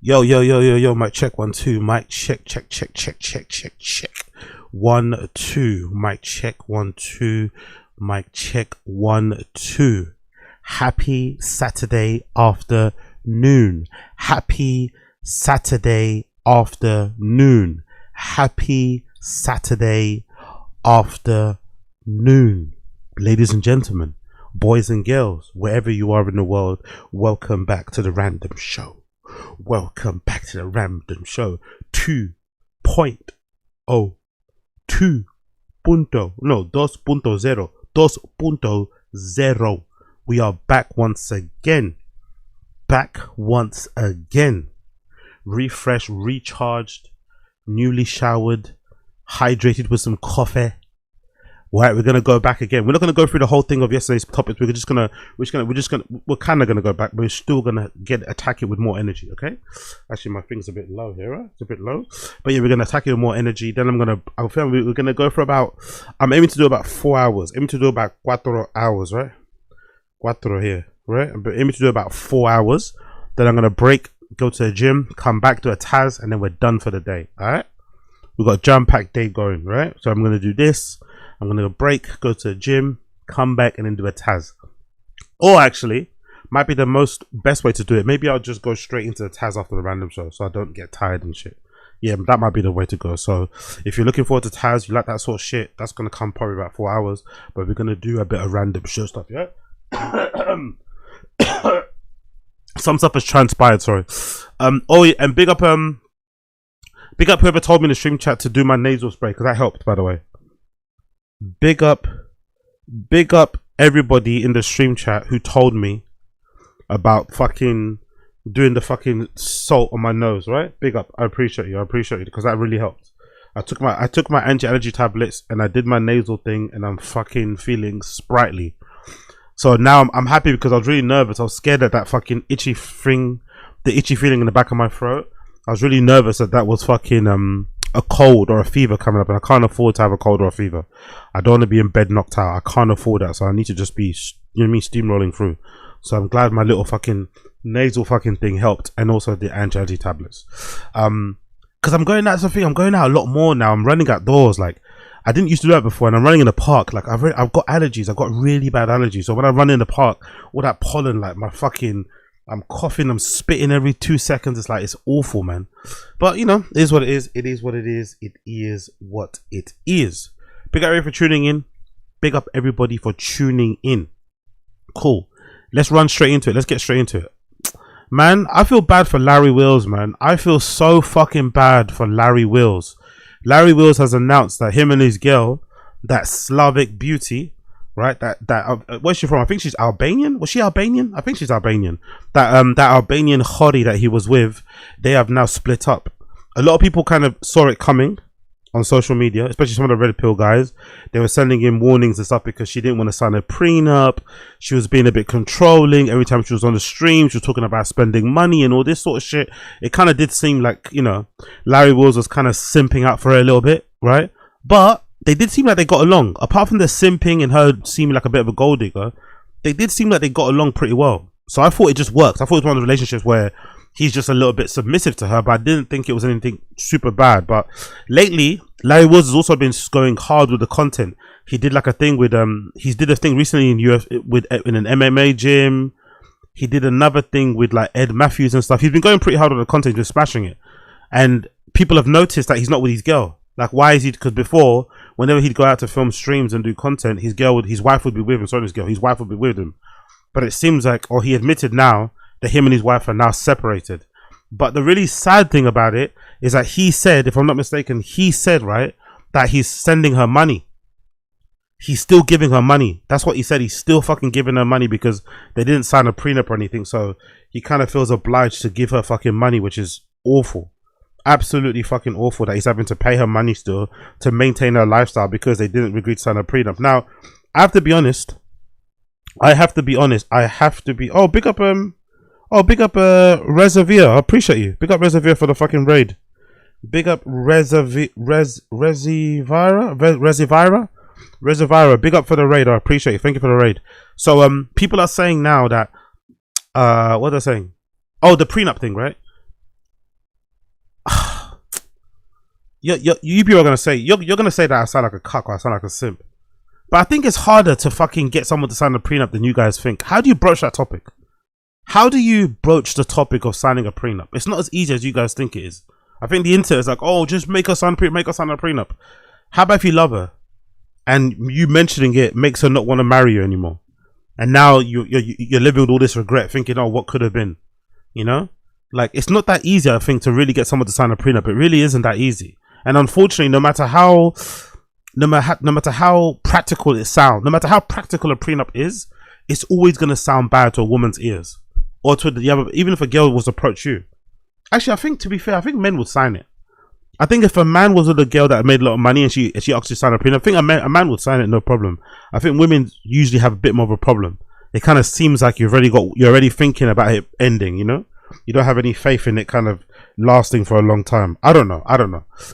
Yo, mic check 1 2, mic check 1 2, mic check 1 2, mic check 1 2. Happy Saturday afternoon. Happy Saturday afternoon. Happy Saturday afternoon. Ladies and gentlemen, boys and girls, wherever you are in the world, welcome back to the Random Show. Welcome back to the Random Show 2.0. 2.0. We are back once again. Refreshed, recharged, newly showered, hydrated with some coffee. Right, we're gonna go back again. We're not gonna go through the whole thing of yesterday's topics. We're kind of gonna go back, but we're still gonna attack it with more energy. Okay. Actually, my thing's a bit low here. Right? It's a bit low, but yeah, we're gonna attack it with more energy. Then we're gonna go for about. I'm aiming to do about 4 hours. Aiming to do about 4 hours, right? 4 here, right? I'm aiming to do about 4 hours. Then I'm gonna break, go to the gym, come back, do a Taz, and then we're done for the day. All right. We've got a jam-packed day going, right? So I'm gonna do this. I'm going to break, go to the gym, come back, and then do a Taz. Or actually, might be the best way to do it. Maybe I'll just go straight into the Taz after the Random Show so I don't get tired and shit. Yeah, that might be the way to go. So if you're looking forward to Taz, you like that sort of shit, that's going to come probably about 4 hours. But we're going to do a bit of Random Show stuff, yeah? Some stuff has transpired, sorry. Oh, yeah, and big up whoever told me in the stream chat to do my nasal spray, because that helped, by the way. Big up everybody in the stream chat who told me about fucking doing the fucking salt on my nose, right? Big up. I appreciate you because that really helped. I took my anti-allergy tablets and I did my nasal thing and I'm fucking feeling sprightly. So now I'm happy because I was really nervous. I was scared that fucking itchy thing, the itchy feeling in the back of my throat. I was really nervous that was fucking a cold or a fever coming up, and I can't afford to have a cold or a fever. I don't want to be in bed knocked out. I can't afford that, so I need to just be, you know what I mean, steamrolling through. So I'm glad my little fucking nasal fucking thing helped, and also the anti-allergy tablets. Because I'm going out. That's the thing. I'm going out a lot more now. I'm running outdoors. Like I didn't used to do that before, and I'm running in the park. Like I've got allergies. I've got really bad allergies. So when I run in the park, all that pollen, like my fucking. I'm coughing, I'm spitting every 2 seconds. It's like, it's awful, man. But, you know, it is what it is. It is what it is. It is what it is. Big up everybody for tuning in. Big up everybody for tuning in. Cool. Let's run straight into it. Let's get straight into it. Man, I feel bad for Larry Wills, man. I feel so fucking bad for Larry Wills. Larry Wills has announced that him and his girl, that Slavic beauty, right, where's she from? I think she's Albanian. Was she Albanian? I think she's Albanian. That Albanian hottie that he was with, they have now split up. A lot of people kind of saw it coming on social media, especially some of the red pill guys. They were sending in warnings and stuff because she didn't want to sign a prenup. She was being a bit controlling. Every time she was on the stream, she was talking about spending money and all this sort of shit. It kind of did seem like, you know, Larry Wills was kind of simping out for her a little bit, right? But they did seem like they got along. Apart from the simping and her seeming like a bit of a gold digger, they did seem like they got along pretty well. So I thought it just worked. I thought it was one of the relationships where he's just a little bit submissive to her, but I didn't think it was anything super bad. But lately, Larry Wills has also been going hard with the content. He did like a thing with he did a thing recently in in an MMA gym. He did another thing with like Ed Matthews and stuff. He's been going pretty hard on the content, just smashing it. And people have noticed that he's not with his girl. Like, why is he? Because before, whenever he'd go out to film streams and do content, his wife would be with him. Sorry, his wife would be with him. But it seems like, or he admitted now, that him and his wife are now separated. But the really sad thing about it is that he said, if I'm not mistaken, he said, right, that he's sending her money. He's still giving her money. That's what he said. He's still fucking giving her money because they didn't sign a prenup or anything. So he kind of feels obliged to give her fucking money, which is awful. Absolutely fucking awful that he's having to pay her money still to maintain her lifestyle because they didn't agree to sign a prenup. Now, I have to be honest. Oh, big up Reservoir. I appreciate you. Big up Reservoir for the fucking raid. Big up Reservoir. Big up for the raid. I appreciate you. Thank you for the raid. So people are saying now that what they're saying. Oh, the prenup thing, right? You people are gonna say you're gonna say that I sound like a cuck or I sound like a simp, but I think it's harder to fucking get someone to sign a prenup than you guys think. How do you broach that topic? How do you broach the topic of signing a prenup? It's not as easy as you guys think it is. I think the internet is like, oh, just make us sign a prenup. How about if you love her and you mentioning it makes her not want to marry you anymore, and now you're living with all this regret, thinking, oh, what could have been, you know? Like, it's not that easy, I think, to really get someone to sign a prenup. It really isn't that easy. And unfortunately, no matter how practical it sounds, no matter how practical a prenup is, it's always going to sound bad to a woman's ears, or to the other. Even if a girl was to approach you, actually, I think, to be fair, I think men would sign it. I think if a man was with a girl that made a lot of money and she asked you to sign a prenup, I think a man would sign it, no problem. I think women usually have a bit more of a problem. It kind of seems like you're already thinking about it ending, you know? You don't have any faith in it kind of lasting for a long time. I don't know.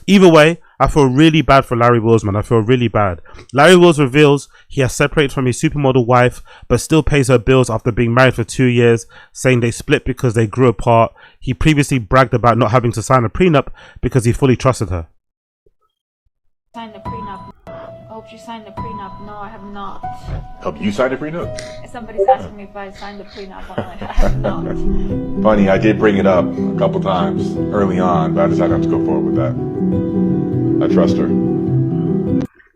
Either way, I feel really bad for Larry Wills, man. I feel really bad. Larry Wills reveals he has separated from his supermodel wife, but still pays her bills after being married for 2 years, saying they split because they grew apart. He previously bragged about not having to sign a prenup because he fully trusted her. Signed the prenup. I hope you signed the prenup. No, I have not. Help you sign a prenup? Somebody's asking me if I signed the prenup. I'm like, I have not. Funny, I did bring it up a couple times early on, but I decided not to go forward with that. I trust her.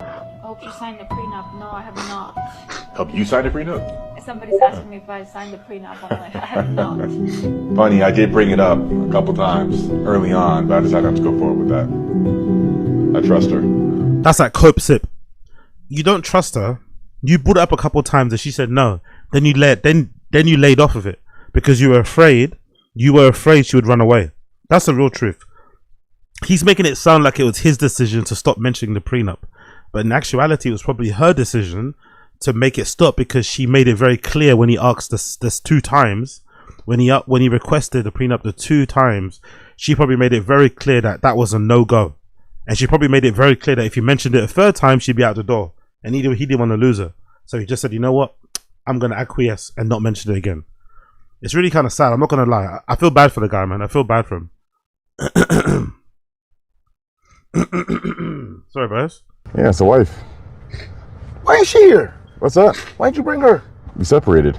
I hope you signed the prenup. No, I have not. Help you sign a prenup? Somebody's asking me if I signed the prenup. I'm like, I have not. Funny, I did bring it up a couple times early on, but I decided not to go forward with that. I trust her. That's like cope sip. You don't trust her. You brought it up a couple times and she said no. Then you laid off of it because you were afraid. You were afraid she would run away. That's the real truth. He's making it sound like it was his decision to stop mentioning the prenup, but in actuality, it was probably her decision to make it stop because she made it very clear when he asked this 2 times, when he requested the prenup the 2 times, she probably made it very clear that that was a no-go, and she probably made it very clear that if he mentioned it a 3rd time, she'd be out the door. And he didn't want to lose her. So he just said, you know what? I'm going to acquiesce and not mention it again. It's really kind of sad. I'm not going to lie. I feel bad for the guy, man. I feel bad for him. Sorry, boys. Yeah, it's the wife. Why ain't she here? What's up? Why'd you bring her? We separated.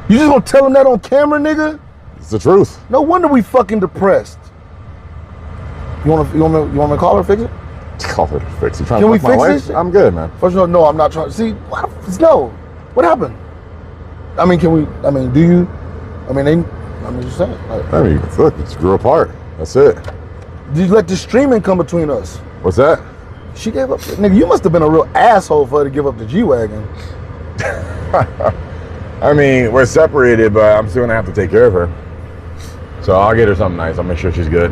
You just gonna tell him that on camera, nigga? It's the truth. No wonder we fucking depressed. You wanna me to call her, fix it? Call her to fix it. Trying Can to we fuck my fix wife? this? I'm good, man. First of all, no, I'm not trying. See, no. What happened? I mean, do you? Just saying. Like, I mean, look, it's grew apart. That's it. did you let the streaming come between us? What's that? She gave up. Nigga, you must have been a real asshole for her to give up the G-Wagon. I mean, we're separated, but I'm still gonna have to take care of her. So I'll get her something nice. I'll make sure she's good.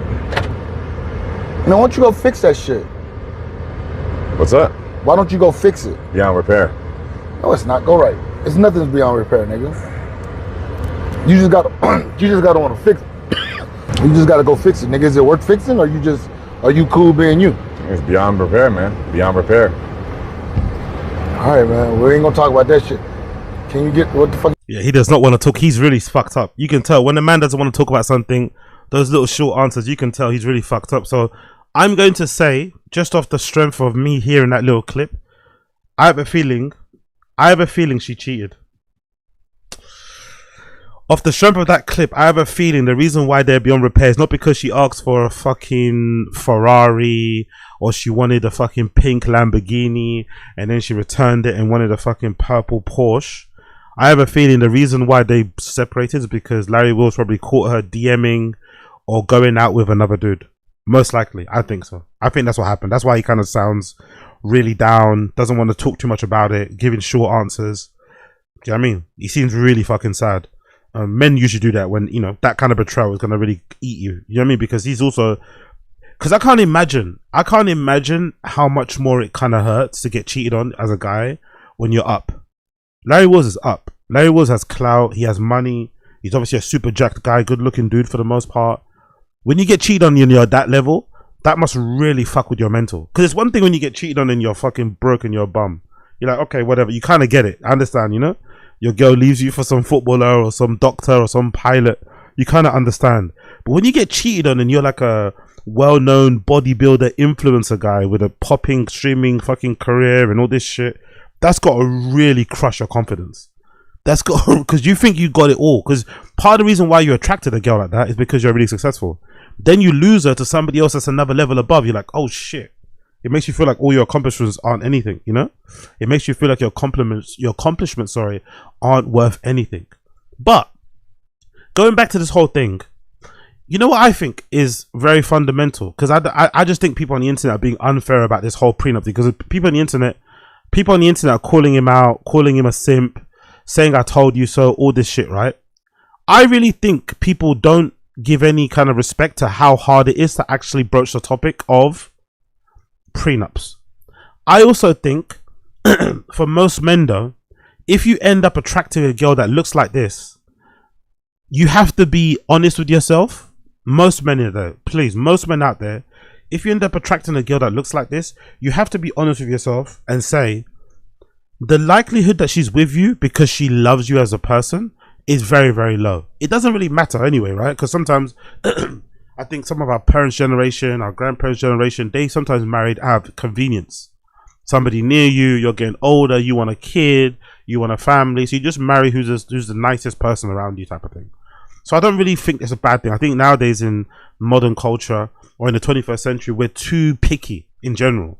Now, why don't you go fix that shit? What's that? Why don't you go fix it? Beyond repair. No, it's not. Go right. It's nothing's beyond repair, nigga. You just gotta want to fix it. You just gotta go fix it, nigga. Is it worth fixing, or are you cool being you? It's beyond repair, man. Beyond repair. All right, man. We ain't gonna talk about that shit. Can you get what the fuck? Yeah, he does not want to talk. He's really fucked up. You can tell when a man doesn't want to talk about something, those little short answers, you can tell he's really fucked up. So I'm going to say, just off the strength of me hearing that little clip, I have a feeling she cheated. Off the strength of that clip, I have a feeling the reason why they're beyond repair is not because she asked for a fucking Ferrari or she wanted a fucking pink Lamborghini and then she returned it and wanted a fucking purple Porsche. I have a feeling the reason why they separated is because Larry Wills probably caught her DMing or going out with another dude. Most likely. I think so. I think that's what happened. That's why he kind of sounds really down, doesn't want to talk too much about it, giving short answers. Do you know what I mean? He seems really fucking sad. Men usually do that when, you know, that kind of betrayal is going to really eat you. You know what I mean? Because he's also... Because I can't imagine how much more it kind of hurts to get cheated on as a guy when you're up. Larry Wills is up. Larry Wills has clout. He has money. He's obviously a super jacked guy, good looking dude for the most part. When you get cheated on and you're at that level, that must really fuck with your mental. Because it's one thing when you get cheated on and you're fucking broke and you're a bum. You're like, okay, whatever. You kind of get it. I understand, you know? Your girl leaves you for some footballer or some doctor or some pilot. you kind of understand. But when you get cheated on and you're like a well-known bodybuilder influencer guy with a popping streaming fucking career and all this shit, that's got to really crush your confidence. That's got, because you think you got it all, because part of the reason why you're attracted to a girl like that is because you're really successful. Then you lose her to somebody else that's another level above. You're like, oh shit. It makes you feel like all your accomplishments aren't anything, you know? It makes you feel like your accomplishments, aren't worth anything. But going back to this whole thing, you know what I think is very fundamental? Because I just think people on the internet are being unfair about this whole prenup thing. Because people on the internet are calling him out, calling him a simp, saying I told you so, all this shit, right? I really think people don't give any kind of respect to how hard it is to actually broach the topic of prenups. I also think for most men though, if you end up attracting a girl that looks like this, you have to be honest with yourself. Most men out there, please, most men out there, if you end up attracting a girl that looks like this, you have to be honest with yourself and say the likelihood that she's with you because she loves you as a person is very, very low. It doesn't really matter anyway, right? Because sometimes I think some of our parents' generation, our grandparents' generation, they sometimes married out of convenience. Somebody near you, you're getting older, you want a kid, you want a family, so you just marry who's the nicest person around you type of thing. So I don't really think it's a bad thing. I think nowadays in modern culture or in the 21st century, we're too picky in general.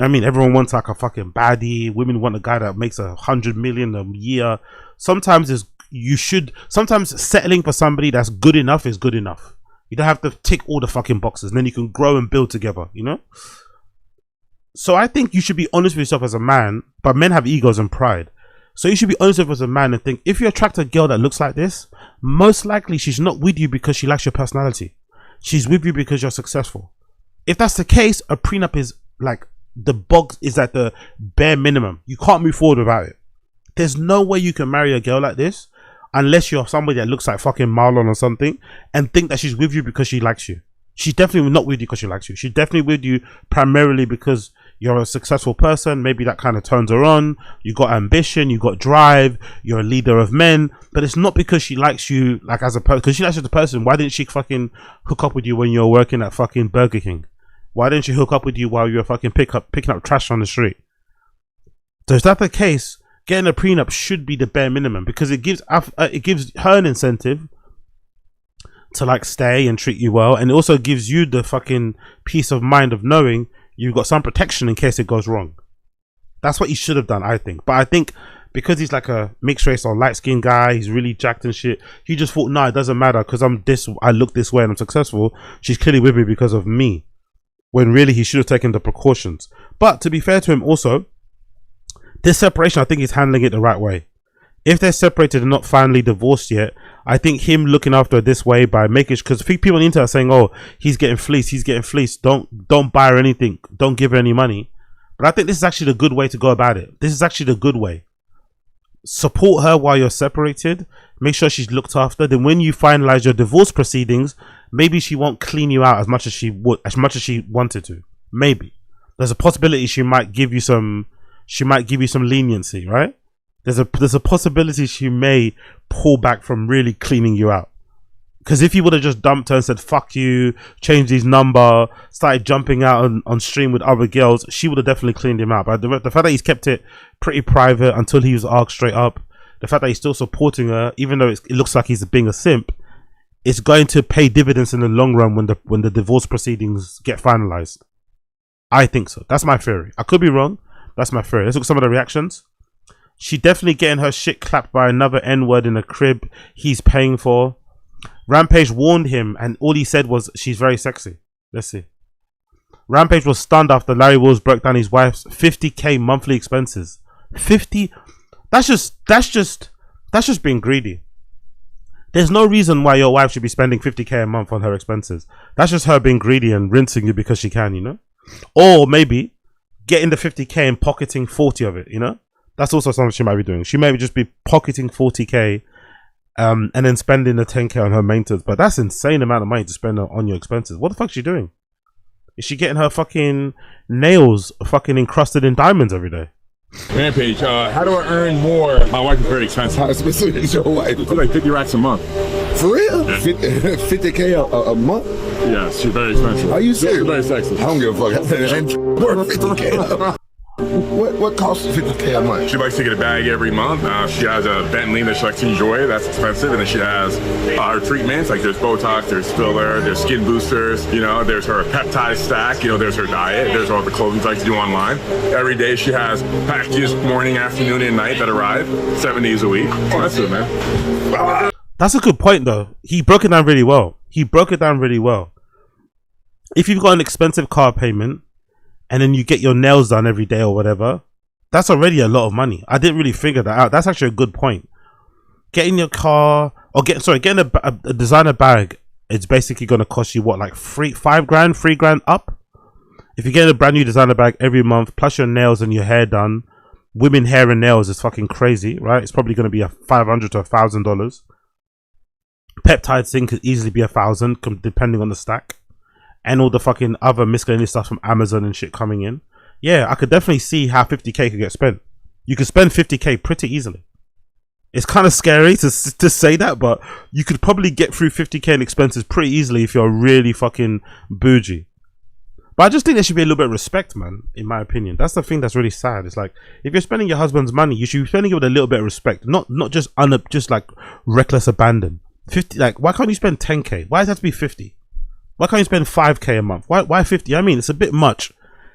I mean, everyone wants like a fucking baddie. Women want a guy that makes 100 million a year. Sometimes settling for somebody that's good enough is good enough. You don't have to tick all the fucking boxes, and then you can grow and build together, you know? So I think you should be honest with yourself as a man, but men have egos and pride. So you should be honest with yourself as a man and think, if you attract a girl that looks like this, most likely she's not with you because she likes your personality. She's with you because you're successful. If that's the case, a prenup is like the bare minimum. You can't move forward without it. There's no way you can marry a girl like this unless you're somebody that looks like fucking Marlon or something and think that she's with you because she likes you. She's definitely not with you because she likes you. She's definitely with you primarily because you're a successful person. Maybe that kind of turns her on. You got ambition, you got drive, you're a leader of men, but it's not because she likes you like as a person. Because she likes you as a person, why didn't she fucking hook up with you when you were working at fucking Burger King? Why didn't she hook up with you while you were fucking picking up trash on the street? So if that's the case, getting a prenup should be the bare minimum, because it gives her an incentive to like stay and treat you well, and it also gives you the fucking peace of mind of knowing you've got some protection in case it goes wrong. That's what he should have done, I think. But I think because he's like a mixed race or light skinned guy, he's really jacked and shit, he just thought, nah, it doesn't matter because I look this way and I'm successful, she's clearly with me because of me, when really he should have taken the precautions. But to be fair to him also, this separation, I think he's handling it the right way. If they're separated and not finally divorced yet, I think him looking after her this way by making, because people on the internet are saying, oh, he's getting fleeced, don't buy her anything, don't give her any money. But I think this is actually the good way to go about it. This is actually the good way. Support her while you're separated, make sure she's looked after. Then when you finalize your divorce proceedings, maybe she won't clean you out as much as she wanted to. Maybe there's a possibility she might give you some leniency, right? There's a possibility she may pull back from really cleaning you out. Because if he would have just dumped her and said fuck you, changed his number, started jumping out on stream with other girls, she would have definitely cleaned him out. But the fact that he's kept it pretty private until he was asked straight up, the fact that he's still supporting her, even though it looks like he's being a simp, it's going to pay dividends in the long run when the divorce proceedings get finalized. I think so. That's my theory. I could be wrong. That's my theory. Let's look at some of the reactions. She definitely getting her shit clapped by another N-word in a crib he's paying for. Rampage warned him and all he said was, she's very sexy. Let's see. Rampage was stunned after Larry Wills broke down his wife's 50k monthly expenses. 50? That's just being greedy. There's no reason why your wife should be spending 50k a month on her expenses. That's just her being greedy and rinsing you because she can, you know? Or maybe getting the 50k and pocketing 40 of it, you know? That's also something she might be doing. She may just be pocketing 40k and then spending the 10k on her maintenance. But that's insane amount of money to spend on your expenses. What the fuck is she doing? Is she getting her fucking nails fucking encrusted in diamonds every day? Rampage, how do I earn more? My wife is very expensive. How expensive is your wife? It's like 50 racks a month. For real? 50K a month? Yeah, she's very expensive. Are you serious? Very sexy. I don't give a fuck. Worth 50K. What costs 50K a month? She likes to get a bag every month. She has a Bentley that she likes to enjoy. That's expensive. And then she has her treatments. Like there's Botox, there's filler, there's skin boosters. You know, there's her peptide stack. You know, there's her diet. There's all the clothing she likes to do online. Every day she has packages morning, afternoon, and night that arrive 7 days a week. Oh, that's good, man. That's a good point, though. He broke it down really well. If you've got an expensive car payment, and then you get your nails done every day or whatever, that's already a lot of money. I didn't really figure that out. That's actually a good point. Getting your car, or getting a designer bag, it's basically going to cost you what, like $5 grand, $3 grand up? If you get a brand new designer bag every month, plus your nails and your hair done, women hair and nails is fucking crazy, right? It's probably going to be $500 to $1,000. Peptide thing could easily be $1,000, depending on the stack. And all the fucking other miscellaneous stuff from Amazon and shit coming in. Yeah, I could definitely see how 50K could get spent. You could spend 50K pretty easily. It's kind of scary to say that, but you could probably get through 50K in expenses pretty easily if you're really fucking bougie. But I just think there should be a little bit of respect, man, in my opinion. That's the thing that's really sad. It's like, if you're spending your husband's money, you should be spending it with a little bit of respect. Not just like reckless abandon. 50, like, why can't you spend 10K? Why does it have to be 50? Why can't you spend 5K a month? Why 50? I mean, it's a bit much.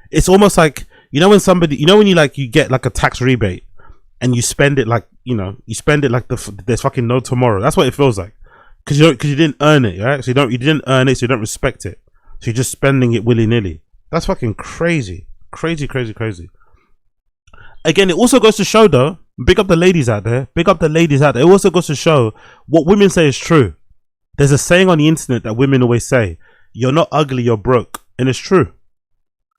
It's almost like, you know, when you get like a tax rebate and you spend it like, you know, you spend it like there's fucking no tomorrow. That's what it feels like. Because you didn't earn it, right? So you didn't earn it, so you don't respect it. So you're just spending it willy-nilly. That's fucking crazy. Crazy. Again, it also goes to show, though, big up the ladies out there. It also goes to show what women say is true. There's a saying on the internet that women always say, you're not ugly, you're broke. And it's true.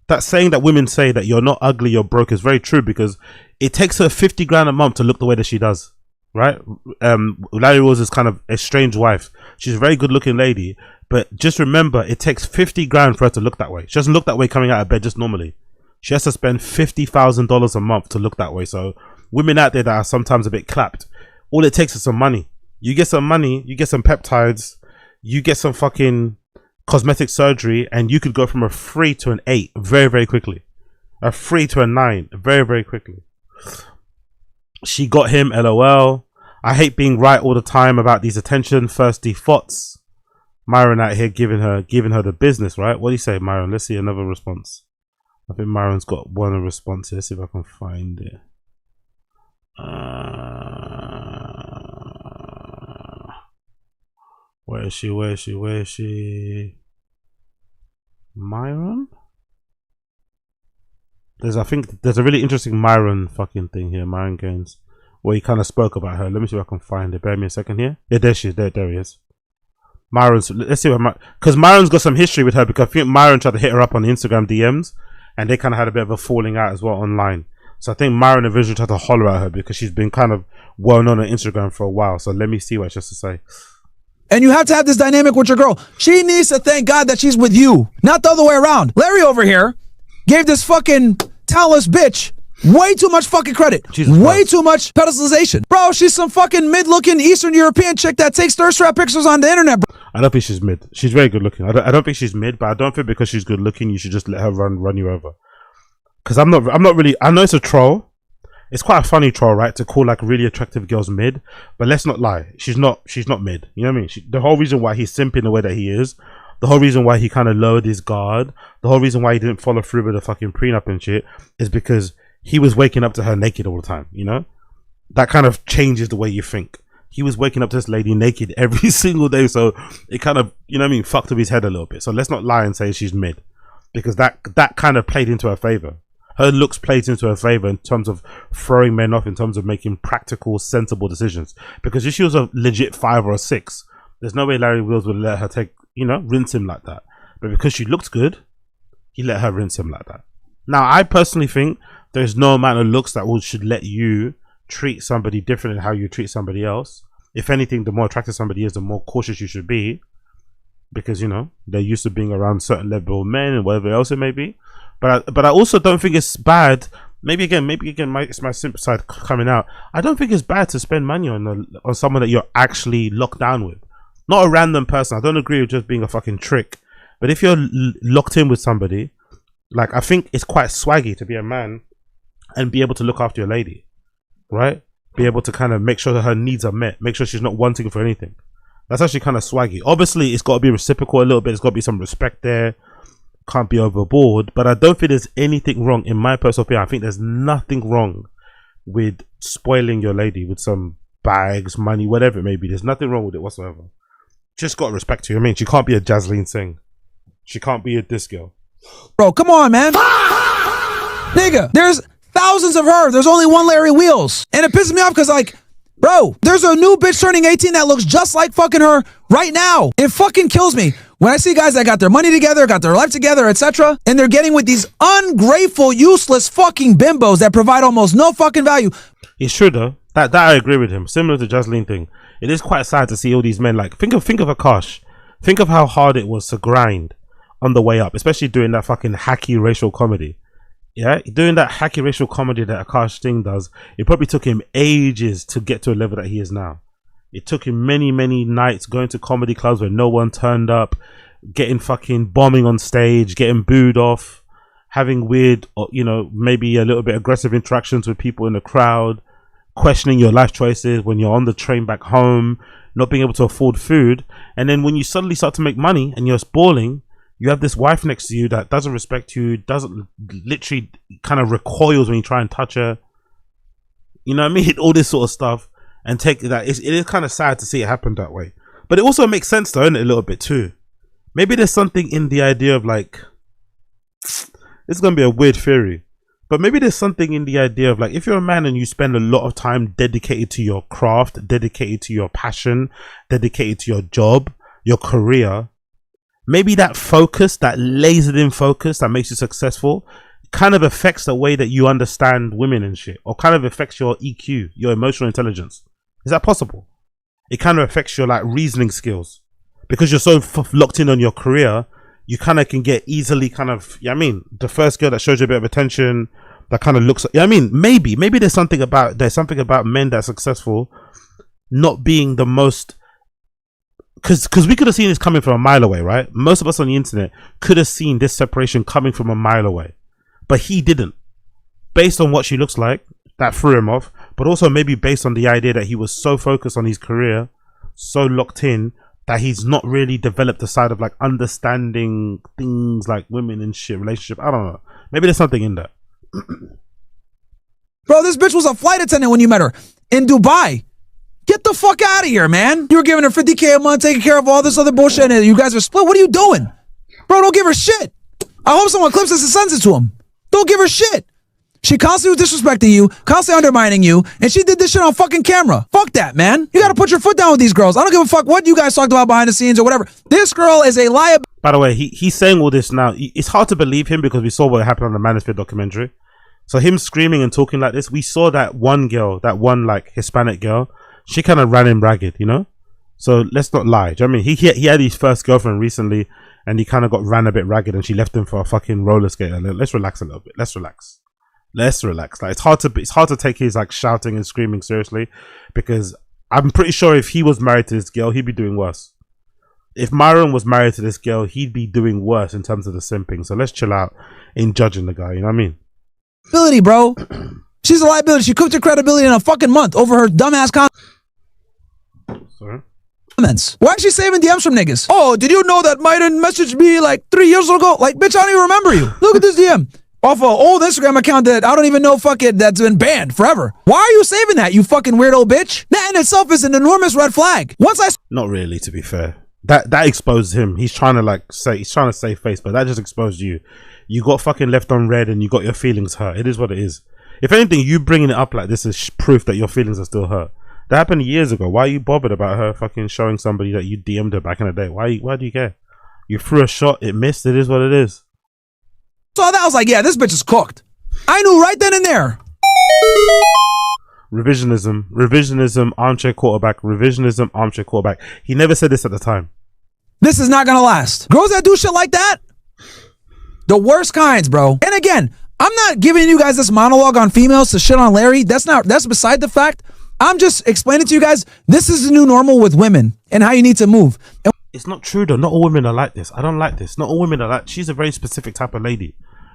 That saying that women say that you're not ugly, you're broke is very true, because it takes her 50 grand a month to look the way that she does. Right? Larry Rose is kind of a strange wife. She's a very good looking lady, but just remember, it takes 50 grand for her to look that way. She doesn't look that way coming out of bed just normally. She has to spend $50,000 a month to look that way. So women out there that are sometimes a bit clapped, all it takes is some money. You get some money, you get some peptides, you get some fucking cosmetic surgery, and you could go from a 3 to an 8 very, very quickly. A 3 to a 9 very, very quickly. She got him, LOL. I hate being right all the time about these attention thirsty thoughts. Myron out here giving her the business, right? What do you say, Myron? Let's see another response. I think Myron's got one response here. Let's see if I can find it. Where is she? Myron? I think there's a really interesting Myron fucking thing here, Myron Gaines, where he kind of spoke about her. Let me see if I can find it. Bear me a second here. Yeah, there she is. There he is. Myron's. Let's see what because Myron's got some history with her, because I think Myron tried to hit her up on the Instagram DMs, and they kind of had a bit of a falling out as well online. So I think Myron eventually tried to holler at her because she's been kind of well known on Instagram for a while. So let me see what she has to say. And you have to have this dynamic with your girl. She needs to thank God that she's with you, not the other way around. Larry over here gave this fucking talentless bitch way too much fucking credit. Way too much pedestalization. Bro, she's some fucking mid-looking Eastern European chick that takes thirst trap pictures on the internet, bro. I don't think she's mid. She's very good looking. I don't think she's mid, but I don't think because she's good looking, you should just let her run you over. Because I'm not really, I know it's a troll. It's quite a funny troll, right? To call like really attractive girls mid, but let's not lie. She's not mid. You know what I mean? The whole reason why he's simping the way that he is, the whole reason why he kind of lowered his guard, the whole reason why he didn't follow through with the fucking prenup and shit, is because he was waking up to her naked all the time. You know, that kind of changes the way you think. He was waking up to this lady naked every single day, so it kind of, you know what I mean, fucked up his head a little bit. So let's not lie and say she's mid, because that kind of played into her favor. Her looks played into her favor in terms of throwing men off, in terms of making practical, sensible decisions. Because if she was a legit 5 or a 6, there's no way Larry Wills would let her rinse him like that. But because she looked good, he let her rinse him like that. Now, I personally think there's no amount of looks that should let you treat somebody different than how you treat somebody else. If anything, the more attractive somebody is, the more cautious you should be. Because, you know, they're used to being around certain level of men and whatever else it may be. But I also don't think it's bad. Maybe again, it's my simple side coming out. I don't think it's bad to spend money on someone that you're actually locked down with. not a random person. I don't agree with just being a fucking trick. But if you're locked in with somebody, like, I think it's quite swaggy to be a man and be able to look after your lady, right? Be able to kind of make sure that her needs are met, make sure she's not wanting for anything. That's actually kind of swaggy. Obviously, it's got to be reciprocal a little bit. There's got to be some respect there. Can't be overboard. But I don't think there's anything wrong, in my personal opinion. I think there's nothing wrong with spoiling your lady with some bags, money, whatever it may be. There's nothing wrong with it whatsoever. Just got to respect her. I mean, she can't be a Jasleen Singh. She can't be a this girl. Bro, come on, man. Nigga, there's thousands of her. There's only one Larry Wheels. And it pisses me off because, like, bro, there's a new bitch turning 18 that looks just like fucking her right now. It fucking kills me when I see guys that got their money together, got their life together, etc., and they're getting with these ungrateful, useless fucking bimbos that provide almost no fucking value. It's true though. That I agree with him. Similar to Jasleen thing. It is quite sad to see all these men, like, think of Akash. Think of how hard it was to grind on the way up, especially doing that fucking hacky racial comedy. Yeah, doing that hacky racial comedy that Akash Singh does, it probably took him ages to get to a level that he is now. It took him many, many nights going to comedy clubs where no one turned up, getting fucking bombing on stage, getting booed off, having weird, you know, maybe a little bit aggressive interactions with people in the crowd, questioning your life choices when you're on the train back home, not being able to afford food. And then when you suddenly start to make money and you're balling, you have this wife next to you that doesn't respect you, doesn't, literally kind of recoils when you try and touch her. You know what I mean? All this sort of stuff. And take that. It is kind of sad to see it happen that way. But it also makes sense though, isn't it, a little bit too? Maybe there's something in the idea of, like, this is going to be a weird theory, but maybe there's something in the idea of, like, if you're a man and you spend a lot of time dedicated to your craft, dedicated to your passion, dedicated to your job, your career, maybe that focus, that lasered in focus that makes you successful, kind of affects the way that you understand women and shit, or kind of affects your EQ, your emotional intelligence. Is that possible? It kind of affects your, like, reasoning skills, because you're so locked in on your career. You kind of can get easily kind of, I mean, the first girl that shows you a bit of attention, that kind of looks, I mean, maybe there's something about men that are successful not being the most, because we could have seen this coming from a mile away, right? Most of us on the internet could have seen this separation coming from a mile away, but he didn't. Based on what she looks like, that threw him off, but also maybe based on the idea that he was so focused on his career, so locked in, that he's not really developed the side of, like, understanding things like women and shit, relationship. I don't know. Maybe there's something in that. Bro, this bitch was a flight attendant when you met her in Dubai. Get the fuck out of here, man. You were giving her $50K a month, taking care of all this other bullshit, and you guys are split. What are you doing? Bro, don't give her shit. I hope someone clips this and sends it to him. Don't give her shit. She constantly was disrespecting you, constantly undermining you, and she did this shit on fucking camera. Fuck that, man. You gotta put your foot down with these girls. I don't give a fuck what you guys talked about behind the scenes or whatever. This girl is a liability. By the way, he's saying all this now. It's hard to believe him because we saw what happened on the Manosphere documentary. So him screaming and talking like this, we saw that one girl, that one, like, Hispanic girl, she kind of ran him ragged, you know? So let's not lie. Do you know what I mean? He had his first girlfriend recently, and he kind of got ran a bit ragged, and she left him for a fucking roller skater. Let's relax a little bit. Let's relax. Like, it's hard to take his, like, shouting and screaming seriously, because I'm pretty sure if he was married to this girl, he'd be doing worse. If Myron was married to this girl, he'd be doing worse in terms of the simping. So let's chill out in judging the guy. You know what I mean? Liability, bro. She's a liability. She cooked her credibility in a fucking month over her dumbass comments. Why is she saving DMs from niggas? Oh, did you know that Myron messaged me like 3 years ago? Like, bitch, I don't even remember you. Look at this DM. Off an old Instagram account that I don't even know, that's been banned forever. Why are you saving that, you fucking weirdo bitch? That in itself is an enormous red flag. Not really, to be fair. That exposed him. He's trying to save face, but that just exposed you. You got fucking left on red and you got your feelings hurt. It is what it is. If anything, you bringing it up like this is proof that your feelings are still hurt. That happened years ago. Why are you bothered about her fucking showing somebody that you DM'd her back in the day? Why do you care? You threw a shot, it missed. It is what it is. So that was like, yeah, this bitch is cooked. I knew right then and there. Revisionism, armchair quarterback. Revisionism, armchair quarterback. He never said this at the time. This is not gonna last. Girls that do shit like that, the worst kinds, bro. And again, I'm not giving you guys this monologue on females to shit on Larry. That's beside the fact. I'm just explaining to you guys, this is the new normal with women and how you need to move. It's not true though. Not all women are like this. I don't like this. Not all women are like. She's a very specific type of lady.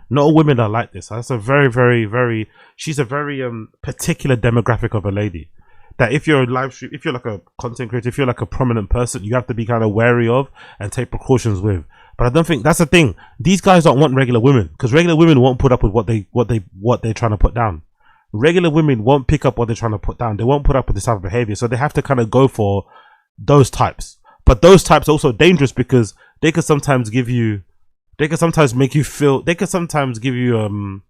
Not all women are like this. That's a very. She's a very particular demographic of a lady. That if you're a live stream, if you're like a content creator, if you're like a prominent person, you have to be kind of wary of and take precautions with. But I don't think that's the thing. These guys don't want regular women because regular women won't put up with what they're trying to put down. Regular women won't pick up what they're trying to put down. They won't put up with this type of behavior. So they have to kind of go for those types. But those types are also dangerous because they could sometimes give you, they could sometimes make you feel, they could sometimes give you,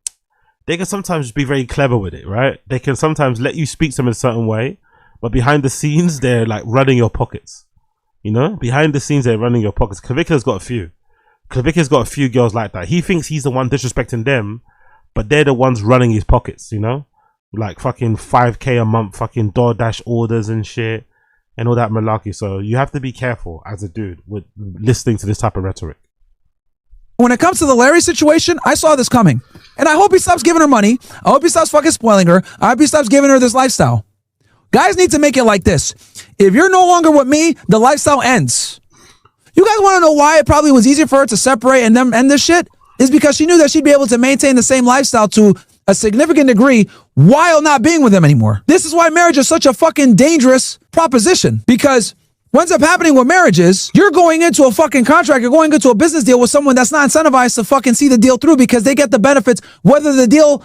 they can sometimes be very clever with it, right? They can sometimes let you speak to them in a certain way, but behind the scenes, they're like running your pockets. You know? Behind the scenes, they're running your pockets. Clavicula's got a few. Clavicula's got a few girls like that. He thinks he's the one disrespecting them, but they're the ones running his pockets, you know? Like fucking 5K a month, fucking DoorDash orders and shit, and all that malarkey. So you have to be careful as a dude with listening to this type of rhetoric. When it comes to the Larry situation, I saw this coming. And I hope he stops giving her money. I hope he stops fucking spoiling her. I hope he stops giving her this lifestyle. Guys need to make it like this. If you're no longer with me, the lifestyle ends. You guys want to know why it probably was easier for her to separate and then end this shit? Is because she knew that she'd be able to maintain the same lifestyle to a significant degree while not being with him anymore. This is why marriage is such a fucking dangerous proposition. Because what ends up happening with marriages, you're going into a fucking contract, you're going into a business deal with someone that's not incentivized to fucking see the deal through because they get the benefits, whether the deal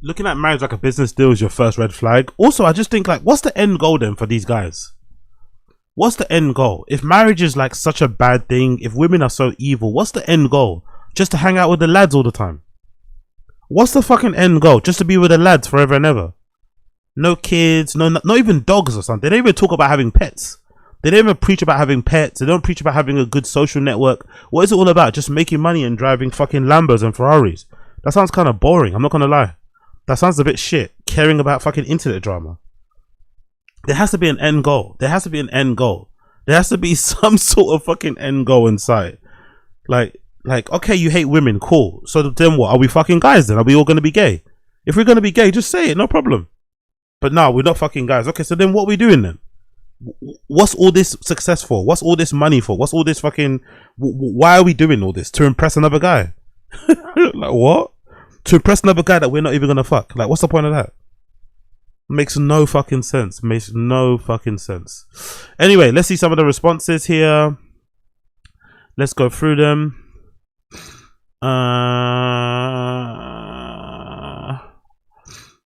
looking at marriage like a business deal is your first red flag. Also, I just think like, what's the end goal then for these guys? What's the end goal? If marriage is like such a bad thing, if women are so evil, what's the end goal? Just to hang out with the lads all the time? What's the fucking end goal? Just to be with the lads forever and ever? No kids, not even dogs or something. They don't even talk about having pets. They don't even preach about having pets. They don't preach about having a good social network. What is it all about? Just making money and driving fucking Lambos and Ferraris. That sounds kind of boring. I'm not going to lie. That sounds a bit shit. Caring about fucking internet drama. There has to be an end goal. There has to be an end goal. There has to be some sort of fucking end goal in sight. Like, okay, you hate women. Cool. So then what? Are we fucking guys then? Are we all going to be gay? If we're going to be gay, just say it. No problem. But no, we're not fucking guys. Okay, so then what are we doing then? What's all this success for? What's all this money for? What's all this fucking... Why are we doing all this? To impress another guy? Like what? To impress another guy that we're not even gonna fuck? Like what's the point of that? Makes no fucking sense. Makes no fucking sense. Anyway, let's see some of the responses here. Let's go through them.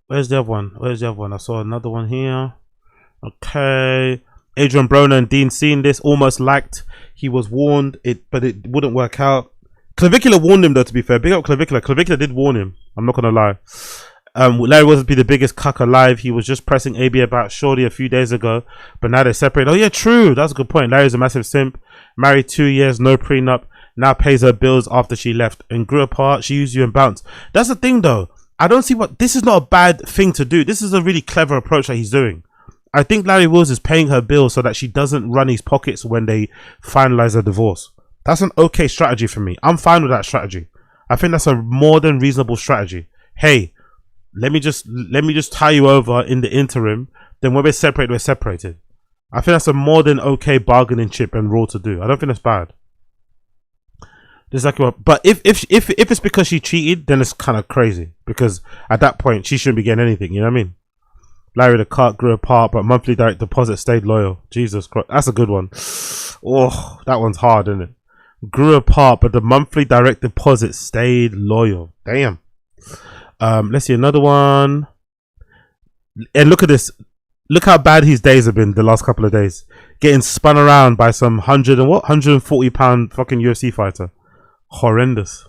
Where's the other one? Where's the other one? I saw another one here. Okay, Adrian Broner and Dean seen this, almost liked. He was warned, but it wouldn't work out. Clavicular warned him though, to be fair. Big up Clavicular. Clavicular did warn him. I'm not gonna lie. Larry wasn't be the biggest cuck alive. He was just pressing AB about Shorty a few days ago, but now they're separated. Oh yeah, true. That's a good point. Larry's a massive simp. Married 2 years, no prenup. Now pays her bills after she left and grew apart. She used you and bounced. That's the thing though. I don't see what this is not a bad thing to do. This is a really clever approach that he's doing. I think Larry Wills is paying her bills so that she doesn't run his pockets when they finalize their divorce. That's an okay strategy for me. I'm fine with that strategy. I think that's a more than reasonable strategy. Hey, let me just tie you over in the interim. Then when we're separated, we're separated. I think that's a more than okay bargaining chip and rule to do. I don't think that's bad. Exactly what, but if it's because she cheated, then it's kind of crazy because at that point she shouldn't be getting anything. You know what I mean? Larry the cart grew apart, but monthly direct deposit stayed loyal. Jesus Christ, that's a good one. Oh, that one's hard, isn't it? Grew apart, but the monthly direct deposit stayed loyal. Damn. Let's see another one. And look at this. Look how bad his days have been the last couple of days. Getting spun around by some 140 pound fucking UFC fighter. Horrendous.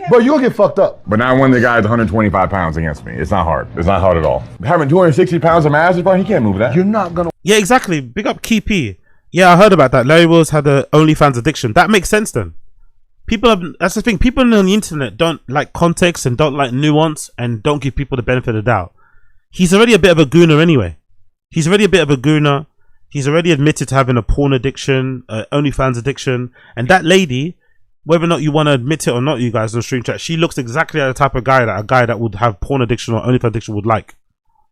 Bro, you gonna get fucked up. But now when the guy's 125 pounds against me, it's not hard. It's not hard at all. Having 260 pounds of mass, bro, he can't move that. You're not gonna. Yeah, exactly. Big up Key P. Yeah, I heard about that. Larry Wills had a OnlyFans addiction. That makes sense then. People have, that's the thing. People on the internet don't like context and don't like nuance and don't give people the benefit of the doubt. He's already a bit of a gooner anyway. He's already a bit of a gooner. He's already admitted to having a porn addiction, OnlyFans addiction, and that lady whether or not you want to admit it or not, you guys in the stream chat, she looks exactly like the type of guy that would have porn addiction or OnlyFans addiction would like.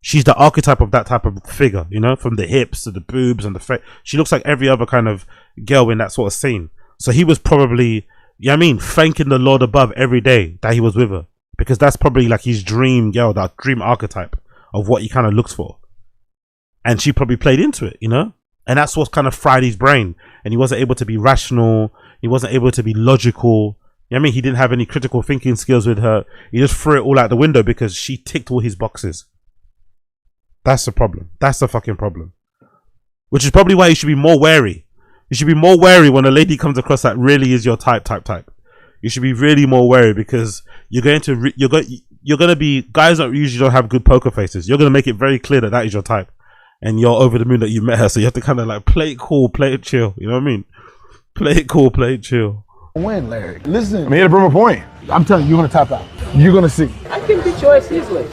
She's the archetype of that type of figure, you know, from the hips to the boobs and the face. She looks like every other kind of girl in that sort of scene. So he was probably, you know what I mean, thanking the Lord above every day that he was with her, because that's probably like his dream girl, that dream archetype of what he kind of looks for. And she probably played into it, you know, and that's what kind of fried his brain. And he wasn't able to be rational. He wasn't able to be logical. You know what I mean? He didn't have any critical thinking skills with her. He just threw it all out the window because she ticked all his boxes. That's the problem. That's the fucking problem. Which is probably why you should be more wary. You should be more wary when a lady comes across that really is your type. You should be really more wary, because you're going to be, guys that usually don't have good poker faces. You're going to make it very clear that that is your type, and you're over the moon that you met her. So you have to kind of like play it cool, play it chill. You know what I mean? Play it cool, play it chill. Win, Larry. Listen, I'm here to prove a point. I'm telling you, you're gonna top out. You're gonna see. I can beat your ass easily.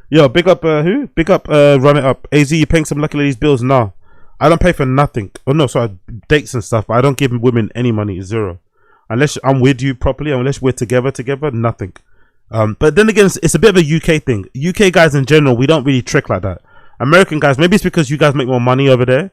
Yo, big up who? Big up Run It Up. AZ, you paying some lucky ladies bills? Nah, I don't pay for nothing. Oh no, sorry, dates and stuff, but I don't give women any money. Zero. Unless I'm with you properly, unless we're together, nothing. But then again, it's a bit of a UK thing. UK guys in general, we don't really trick like that. American guys, maybe it's because you guys make more money over there.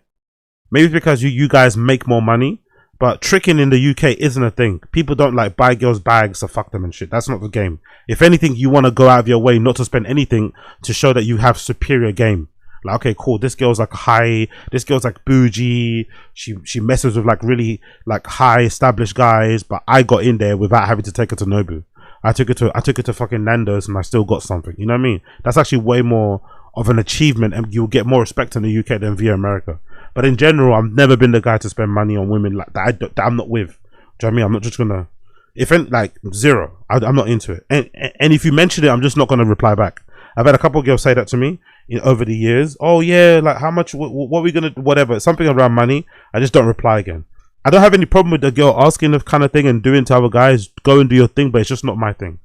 Maybe it's because you guys make more money. But tricking in the UK isn't a thing. People don't like buy girls bags to fuck them and shit. That's not the game. If anything, you want to go out of your way not to spend anything to show that you have superior game. Like, okay, cool, this girl's like high, this girl's like bougie, she messes with like really like high established guys, but I got in there without having to take her to Nobu. I took her to fucking Nando's and I still got something. You know what I mean? That's actually way more of an achievement, and you'll get more respect in the UK than via America. But in general, I've never been the guy to spend money on women like that. That I'm not with. Do you know what I mean? I'm not just gonna, if any, like zero. I'm not into it. And if you mention it, I'm just not gonna reply back. I've had a couple of girls say that to me over the years. Oh yeah, like how much? What are we gonna? Whatever, something around money. I just don't reply again. I don't have any problem with the girl asking the kind of thing and doing to other guys. Go and do your thing, but it's just not my thing.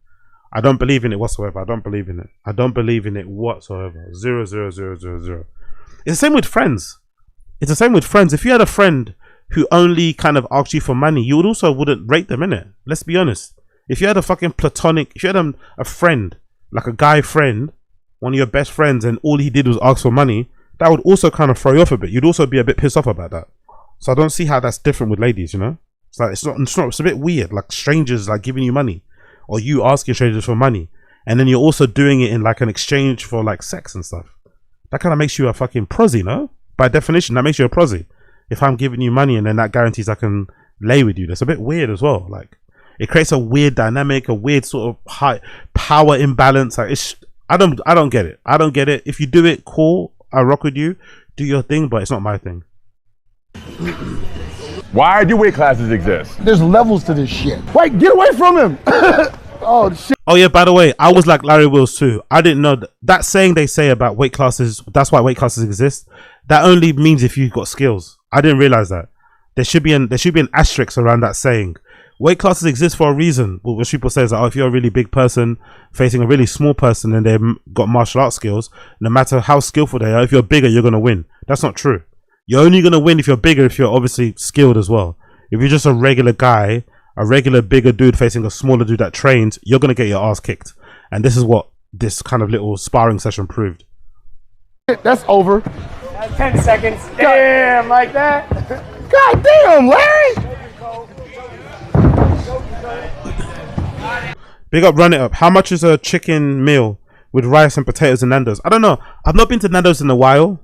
I don't believe in it whatsoever. I don't believe in it. I don't believe in it whatsoever. 0, 0, 0, 0, 0. It's the same with friends. It's the same with friends. If you had a friend who only kind of asked you for money, you wouldn't rate them, innit? Let's be honest. If you had a fucking platonic, if you had a friend, like a guy friend, one of your best friends, and all he did was ask for money, that would also kind of throw you off a bit. You'd also be a bit pissed off about that. So I don't see how that's different with ladies, you know? It's like, it's a bit weird, like strangers like giving you money, or you asking strangers for money, and then you're also doing it in like an exchange for like sex and stuff. That kind of makes you a fucking prosy, no? By definition, that makes you a prosy. If I'm giving you money and then that guarantees I can lay with you, that's a bit weird as well. Like, it creates a weird dynamic, a weird sort of high power imbalance. Like, I don't get it. I don't get it. If you do it, cool, I rock with you. Do your thing, but it's not my thing. Why do weight classes exist? There's levels to this shit. Wait, get away from him! Oh shit. Oh yeah, by the way, I was like Larry Wills too. I didn't know that saying they say about weight classes, that's why weight classes exist. That only means if you've got skills. I didn't realize that. There should be an asterisk around that saying. Weight classes exist for a reason. What people say is that, oh, if you're a really big person facing a really small person and they've got martial arts skills, no matter how skillful they are, if you're bigger, you're gonna win. That's not true. You're only gonna win if you're bigger, if you're obviously skilled as well. If you're just a regular guy, a regular bigger dude facing a smaller dude that trains, you're gonna get your ass kicked. And this is what this kind of little sparring session proved. That's over. 10 seconds. Damn, like that. God damn, Larry! Big up, Run It Up. How much is a chicken meal with rice and potatoes and Nando's? I don't know. I've not been to Nando's in a while.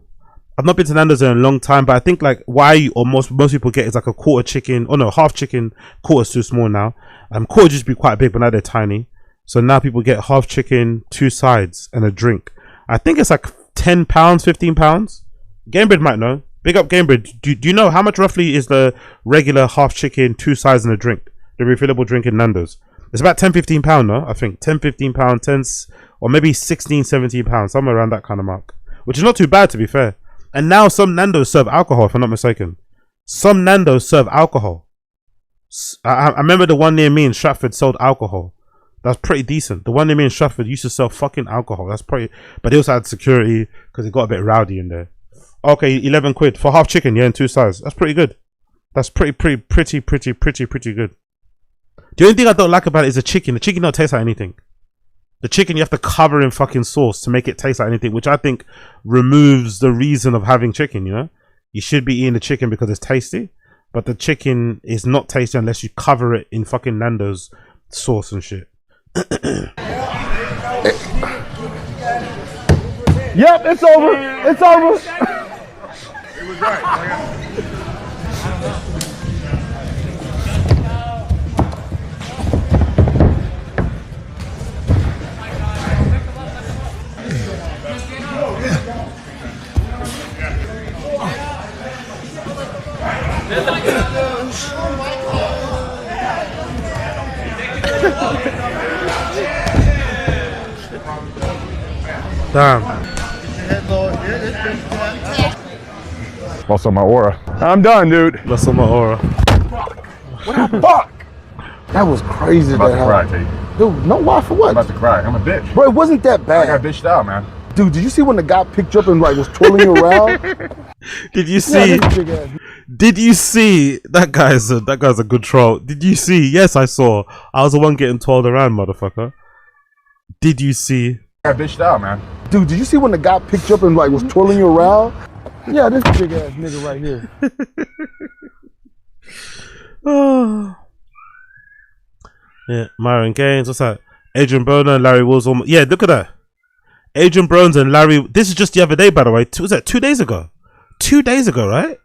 I've not been to Nando's in a long time, but I think like why or most people get is like a quarter chicken. Oh no, half chicken. Quarter's too small now. Quarter used to be quite big, but now they're tiny. So now people get half chicken, 2 sides, and a drink. I think it's like £10, £15. Gamebred might know. Big up Gamebred. Do you know how much roughly is the regular half chicken, 2 sides, and a drink? The refillable drink in Nando's. It's about £10-15, no? I think £10-15, 10, or maybe £16-17, somewhere around that kind of mark, which is not too bad to be fair. And now some Nando's serve alcohol, if I'm not mistaken. Some Nando's serve alcohol. I remember the one near me in Stratford sold alcohol. That's pretty decent. The one near me in Stratford used to sell fucking alcohol. That's pretty, but they also had security because it got a bit rowdy in there. Okay, 11 quid for half chicken, yeah, and 2 sides. That's pretty good. That's pretty good. The only thing I don't like about it is the chicken. The chicken don't taste like anything. The chicken you have to cover in fucking sauce to make it taste like anything, which I think removes the reason of having chicken, you know? You should be eating the chicken because it's tasty, but the chicken is not tasty unless you cover it in fucking Nando's sauce and shit. Yep, it's over. It's over. It was right. Damn. Also my aura. I'm done, dude. That's on my aura. What the fuck? That was crazy. I'm about to cry, T. Dude, no, why for what? I'm about to cry. I'm a bitch. Bro, it wasn't that bad. I got bitched out, man. Dude, did you see when the guy picked you up and like was twirling you around? Did you see? Did you see that guy's a good troll? Did you see? Yes, I saw. I was the one getting twirled around, motherfucker. Did you see? I got bitched out, man. Dude, did you see when the guy picked you up and like was twirling you around? Yeah, this big ass nigga right here. Oh. Yeah, Myron Gaines. What's that? Adrian Broner and Larry Wills. Yeah, look at that. Adrian Brones and Larry. This is just the other day, by the way. Was that 2 days ago? 2 days ago, right?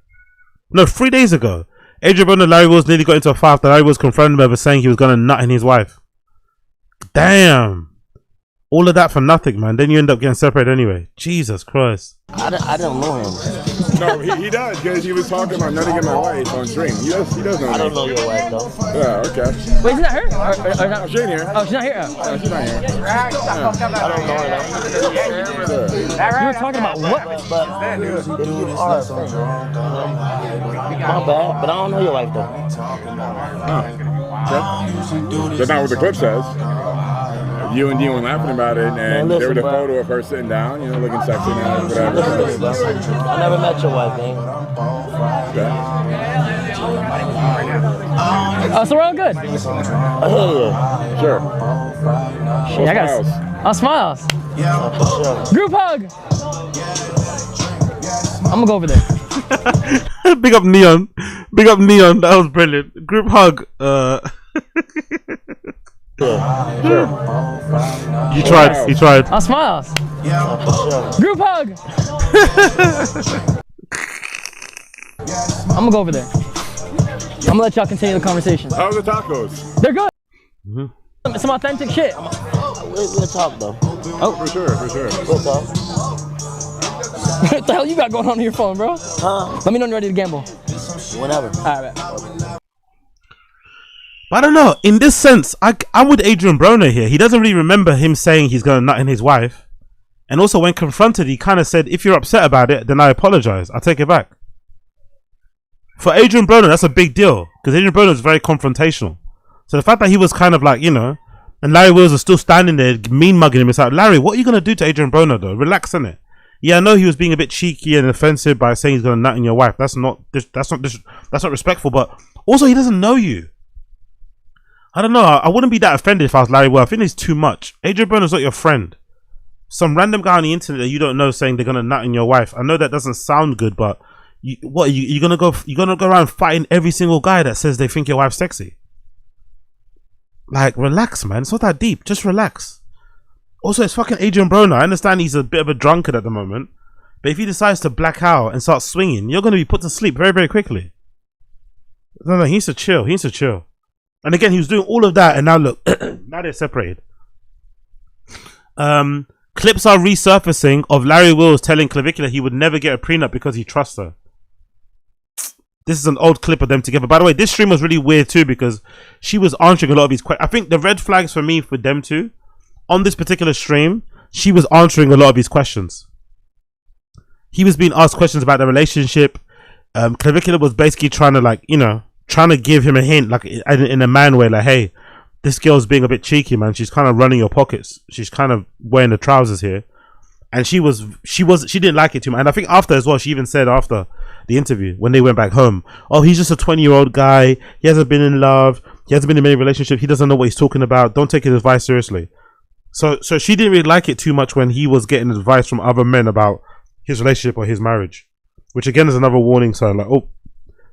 No, 3 days ago. Adrian Broner and Larry Wills nearly got into a fight after Larry Wills confronted him over saying he was going to nut in his wife. Damn. All of that for nothing, man. Then you end up getting separated anyway. Jesus Christ. I don't know him. No, he does, because he was talking about nutting in my wife on stream. He does know I don't know your wife, though. Yeah, okay. Wait, is that her? Or not? Oh, she ain't here. Oh, she's not here. No, she's not here. I don't know her, though. You were talking about what? But if you are a friend, my bad, but I don't know your wife, though. That's not what the clip says. You and Dean were laughing about it, and Man, there listen, was a bro. photo of her sitting down, you know, looking sexy and whatever. Listen, bro. I never met your wife, man. Oh, so we're all good. Oh, hell yeah. Sure. Shit, I got smiles. Oh, for sure. Group hug. I'm gonna go over there. Big up Neon. Big up Neon. That was brilliant. Group hug. Yeah, sure. You tried. You tried. Oh, smiles. Oh, for sure. Group hug. I'm gonna go over there. I'm gonna let y'all continue the conversation. How are the tacos? They're good. Some authentic shit. We'll talk, though. Oh, for sure. We'll talk. What the hell you got going on your phone, bro? Huh? Let me know when you're ready to gamble. Whenever. All right. I don't know. In this sense, I'm with Adrian Broner here. He doesn't really remember him saying he's going to nut in his wife. And also when confronted, he kind of said, if you're upset about it, then I apologize. I take it back. For Adrian Broner, that's a big deal. Because Adrian Broner is very confrontational. So the fact that he was kind of like, you know, and Larry Wills was still standing there mean mugging him. It's like, Larry, what are you going to do to Adrian Broner though? Relax, innit? Yeah, I know he was being a bit cheeky and offensive by saying he's going to nut in your wife. That's not respectful. But also he doesn't know you. I don't know. I wouldn't be that offended if I was Larry Wills. I think it's too much. Adrian Broner's not your friend. Some random guy on the internet that you don't know saying they're gonna nut in your wife. I know that doesn't sound good, but you're gonna go around fighting every single guy that says they think your wife's sexy. Like, relax, man. It's not that deep. Just relax. Also, it's fucking Adrian Broner. I understand he's a bit of a drunkard at the moment, but if he decides to black out and start swinging, you're gonna be put to sleep very, very quickly. No, he needs to chill. He needs to chill. And again, he was doing all of that, and now look, now they're separated. Clips are resurfacing of Larry Wills telling Clavicular he would never get a prenup because he trusts her. This is an old clip of them together. By the way, this stream was really weird too because she was answering a lot of his questions. I think the red flags for me for them two on this particular stream, she was answering a lot of his questions. He was being asked questions about the relationship. Clavicular was basically trying to, like, you know, trying to give him a hint, like in a man way, like, hey, this girl's being a bit cheeky, man. She's kind of running your pockets. She's kind of wearing the trousers here. And she didn't like it too much. And I think after as well, she even said after the interview, when they went back home, oh, he's just a 20-year-old guy. He hasn't been in love. He hasn't been in many relationships. He doesn't know what he's talking about. Don't take his advice seriously. So she didn't really like it too much when he was getting advice from other men about his relationship or his marriage, which again is another warning sign. Like, oh,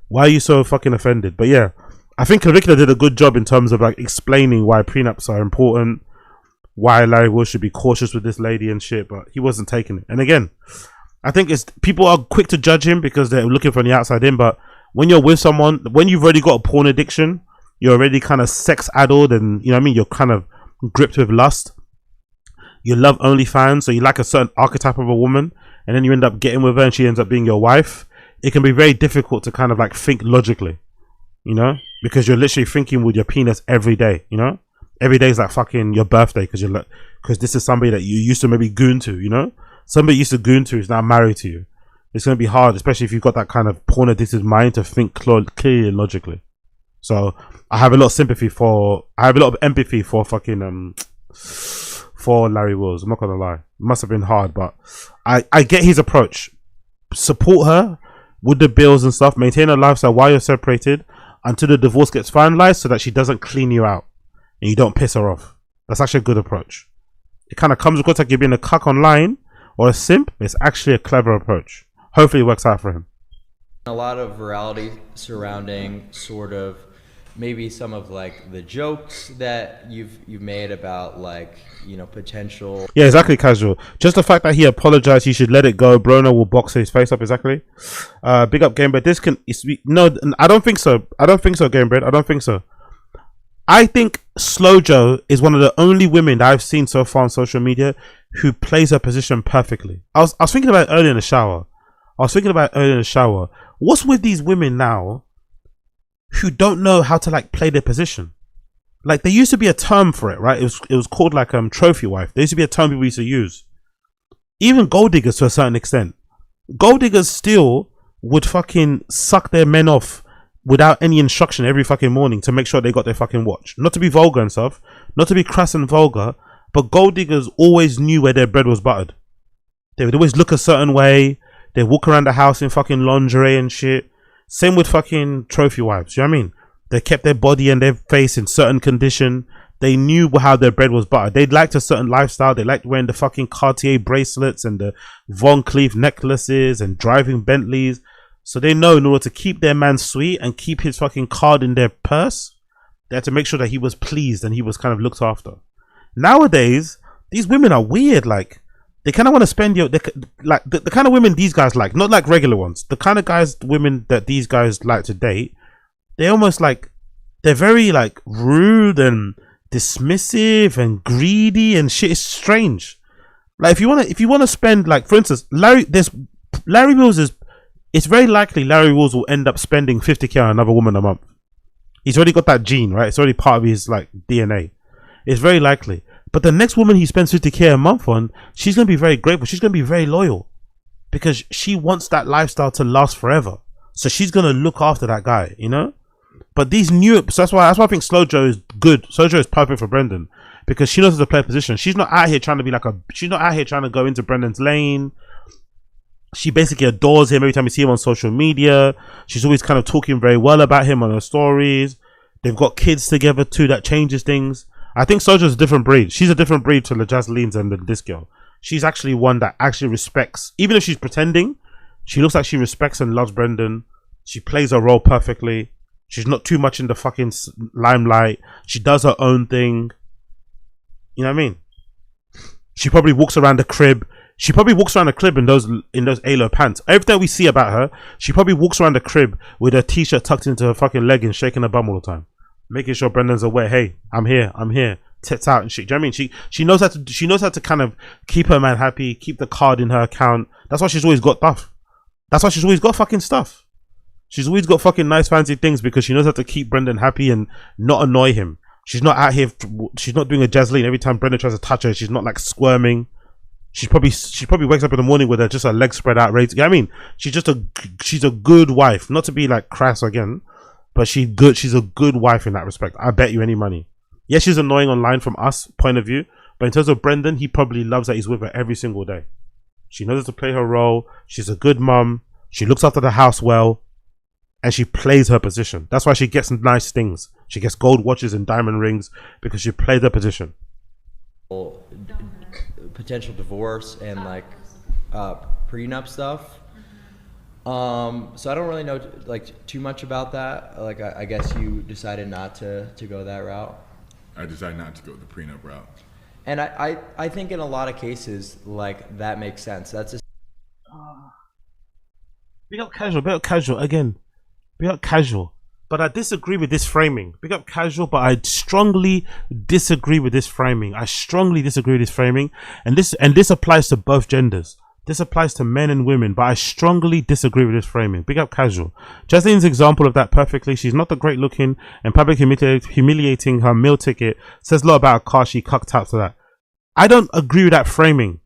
why are you so fucking offended? But yeah, I think Clavicular did a good job in terms of like explaining why prenups are important, why Larry Will should be cautious with this lady and shit, but he wasn't taking it. And again, I think it's people are quick to judge him because they're looking from the outside in, but when you're with someone, when you've already got a porn addiction, you're already kind of sex addled, and you know what I mean, you're kind of gripped with lust. You love OnlyFans, so you like a certain archetype of a woman, and then you end up getting with her and she ends up being your wife. It can be very difficult to kind of like think logically, you know, because you're literally thinking with your penis every day, you know. Every day is like fucking your birthday because you're like, because this is somebody that you used to maybe goon to, you know. Somebody you used to goon to is now married to you. It's going to be hard, especially if you've got that kind of porn addicted mind, to think clearly and logically. So I have a lot of sympathy for, I have a lot of empathy for fucking for Larry Wills. I'm not gonna lie, it must have been hard, but I get his approach. Support her with the bills and stuff, maintain a lifestyle while you're separated until the divorce gets finalized, so that she doesn't clean you out and you don't piss her off. That's actually a good approach. It kind of comes across like you're being a cuck online or a simp. It's actually a clever approach. Hopefully it works out for him. A lot of virality surrounding sort of maybe some of like the jokes that you've made about, like, you know, potential. Yeah, exactly, Casual. Just the fact that he apologized, he should let it go. Broner will box his face up. Exactly. Big up, Gamebread. This can no, I don't think so. I don't think so, Gamebread. I don't think so. I think Slow Joe is one of the only women that I've seen so far on social media who plays her position perfectly. I was thinking about it earlier in the shower. What's with these women now who don't know how to like play their position? Like, there used to be a term for it, right? It was called like trophy wife. There used to be a term people used to use. Even gold diggers to a certain extent. Gold diggers still would fucking suck their men off without any instruction every fucking morning to make sure they got their fucking watch. Not to be vulgar and stuff, not to be crass and vulgar, but gold diggers always knew where their bread was buttered. They would always look a certain way. They walk around the house in fucking lingerie and shit. Same with fucking trophy wives. You know what I mean? They kept their body and their face in certain condition. They knew how their bread was buttered. They liked a certain lifestyle. They liked wearing the fucking Cartier bracelets and the Von Cleef necklaces and driving Bentleys. So they know in order to keep their man sweet and keep his fucking card in their purse, they had to make sure that he was pleased and he was kind of looked after. Nowadays, these women are weird. Like, they kind of want to spend the kind of women these guys like, not like regular ones. The kind of women that these guys like to date, they almost like, they're very like rude and dismissive and greedy and shit. It's strange. Like, if you wanna spend, like, for instance, Larry Wills is, it's very likely Larry Wills will end up spending 50k on another woman a month. He's already got that gene, right? It's already part of his like DNA. It's very likely. But the next woman he spends 50k a month on, she's going to be very grateful. She's going to be very loyal because she wants that lifestyle to last forever. So she's going to look after that guy, you know? But these new, so that's why I think Slow Joe is good. Slow Joe is perfect for Brendan because she knows how to play a position. She's not out here trying to be like she's not out here trying to go into Brendan's lane. She basically adores him every time you see him on social media. She's always kind of talking very well about him on her stories. They've got kids together too. That changes things. I think Soldier's a different breed. She's a different breed to the Jasleen's and this girl. She's actually one that actually respects, even if she's pretending, she looks like she respects and loves Brendan. She plays her role perfectly. She's not too much in the fucking limelight. She does her own thing. You know what I mean? She probably walks around the crib. She probably walks around the crib in those A-Lo pants. Everything we see about her, she probably walks around the crib with her t-shirt tucked into her fucking leg and shaking her bum all the time, making sure Brendan's aware. Hey, I'm here, tits out and shit. Do you know what I mean? She knows how to kind of keep her man happy, keep the card in her account. That's why she's always got stuff. That's why she's always got fucking stuff. She's always got fucking nice fancy things because she knows how to keep Brendan happy and not annoy him. She's not out here. She's not doing a Jasleen every time Brendan tries to touch her. She's not like squirming. She probably wakes up in the morning with her just her legs spread out, ready to, you know what I mean? She's a good wife. Not to be like crass again, but she's a good wife in that respect. I bet you any money. Yes, she's annoying online from us point of view, but in terms of Brendan, he probably loves that he's with her every single day. She knows how to play her role. She's a good mum. She looks after the house well, and she plays her position. That's why she gets nice things She gets gold watches and diamond rings because she played her position. Potential divorce and like prenup stuff. So I don't really know like too much about that. Like I guess you decided not to go that route. I decided not to go the prenup route. And I think in a lot of cases like that makes sense. That's a big up casual again. Big up casual. But I disagree with this framing. Big up casual, but I strongly disagree with this framing. I strongly disagree with this framing. And this applies to both genders. This applies to men and women, but I strongly disagree with this framing. Big up casual. Justin's example of that perfectly. She's not the great looking and public humiliating her meal ticket says a lot about a car she cucked out to that. I don't agree with that framing.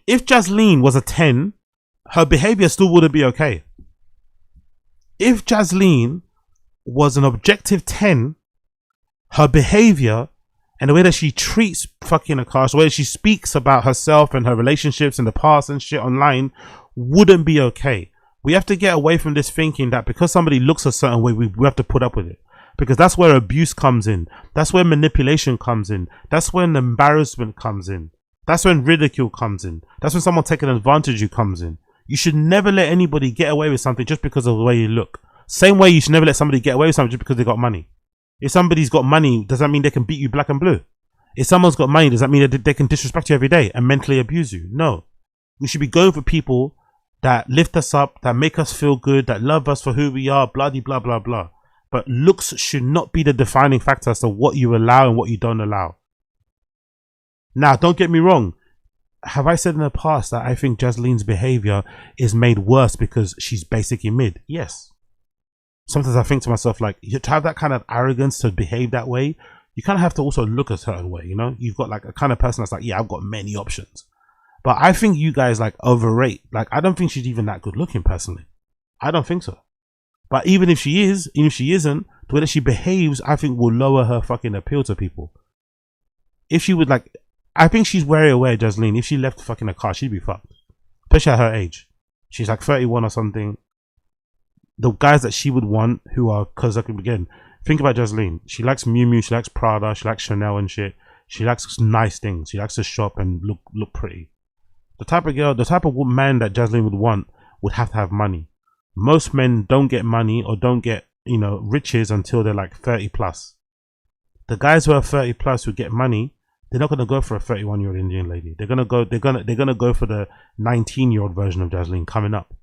If Jasleen was a 10, her behavior still wouldn't be okay. If Jasleen was an objective 10, her behavior and the way that she treats fucking Akash, the way she speaks about herself and her relationships in the past and shit online wouldn't be okay. We have to get away from this thinking that because somebody looks a certain way, we have to put up with it. Because that's where abuse comes in. That's where manipulation comes in. That's when embarrassment comes in. That's when ridicule comes in. That's when someone taking advantage of you comes in. You should never let anybody get away with something just because of the way you look. Same way you should never let somebody get away with something just because they got money. If somebody's got money, does that mean they can beat you black and blue? If someone's got money, does that mean that they can disrespect you every day and mentally abuse you? No. We should be going for people that lift us up, that make us feel good, that love us for who we are, blah, blah, blah, blah. But looks should not be the defining factor as to what you allow and what you don't allow. Now, don't get me wrong. Have I said in the past that I think Jasleen's behavior is made worse because she's basically mid? Yes. Sometimes I think to myself, like, to have that kind of arrogance to behave that way, you kind of have to also look a certain way, you know? You've got like a kind of person that's like, yeah, I've got many options. But I think you guys like overrate. Like, I don't think she's even that good looking personally. I don't think so. But even if she is, even if she isn't, the way that she behaves, I think will lower her fucking appeal to people. If she would like, I think she's very aware, Jasleen, if she left fucking a car, she'd be fucked. Especially at her age. She's like 31 or something. The guys that she would want who are, because again, think about Jasleen. She likes Miu Miu, she likes Prada, she likes Chanel and shit. She likes nice things. She likes to shop and look pretty. The type of girl, the type of man that Jasleen would want would have to have money. Most men don't get money or don't get, you know, riches until they're like 30 plus. The guys who are 30 plus who get money, they're not gonna go for a 31-year-old Indian lady. They're gonna go for the 19-year-old version of Jasleen coming up,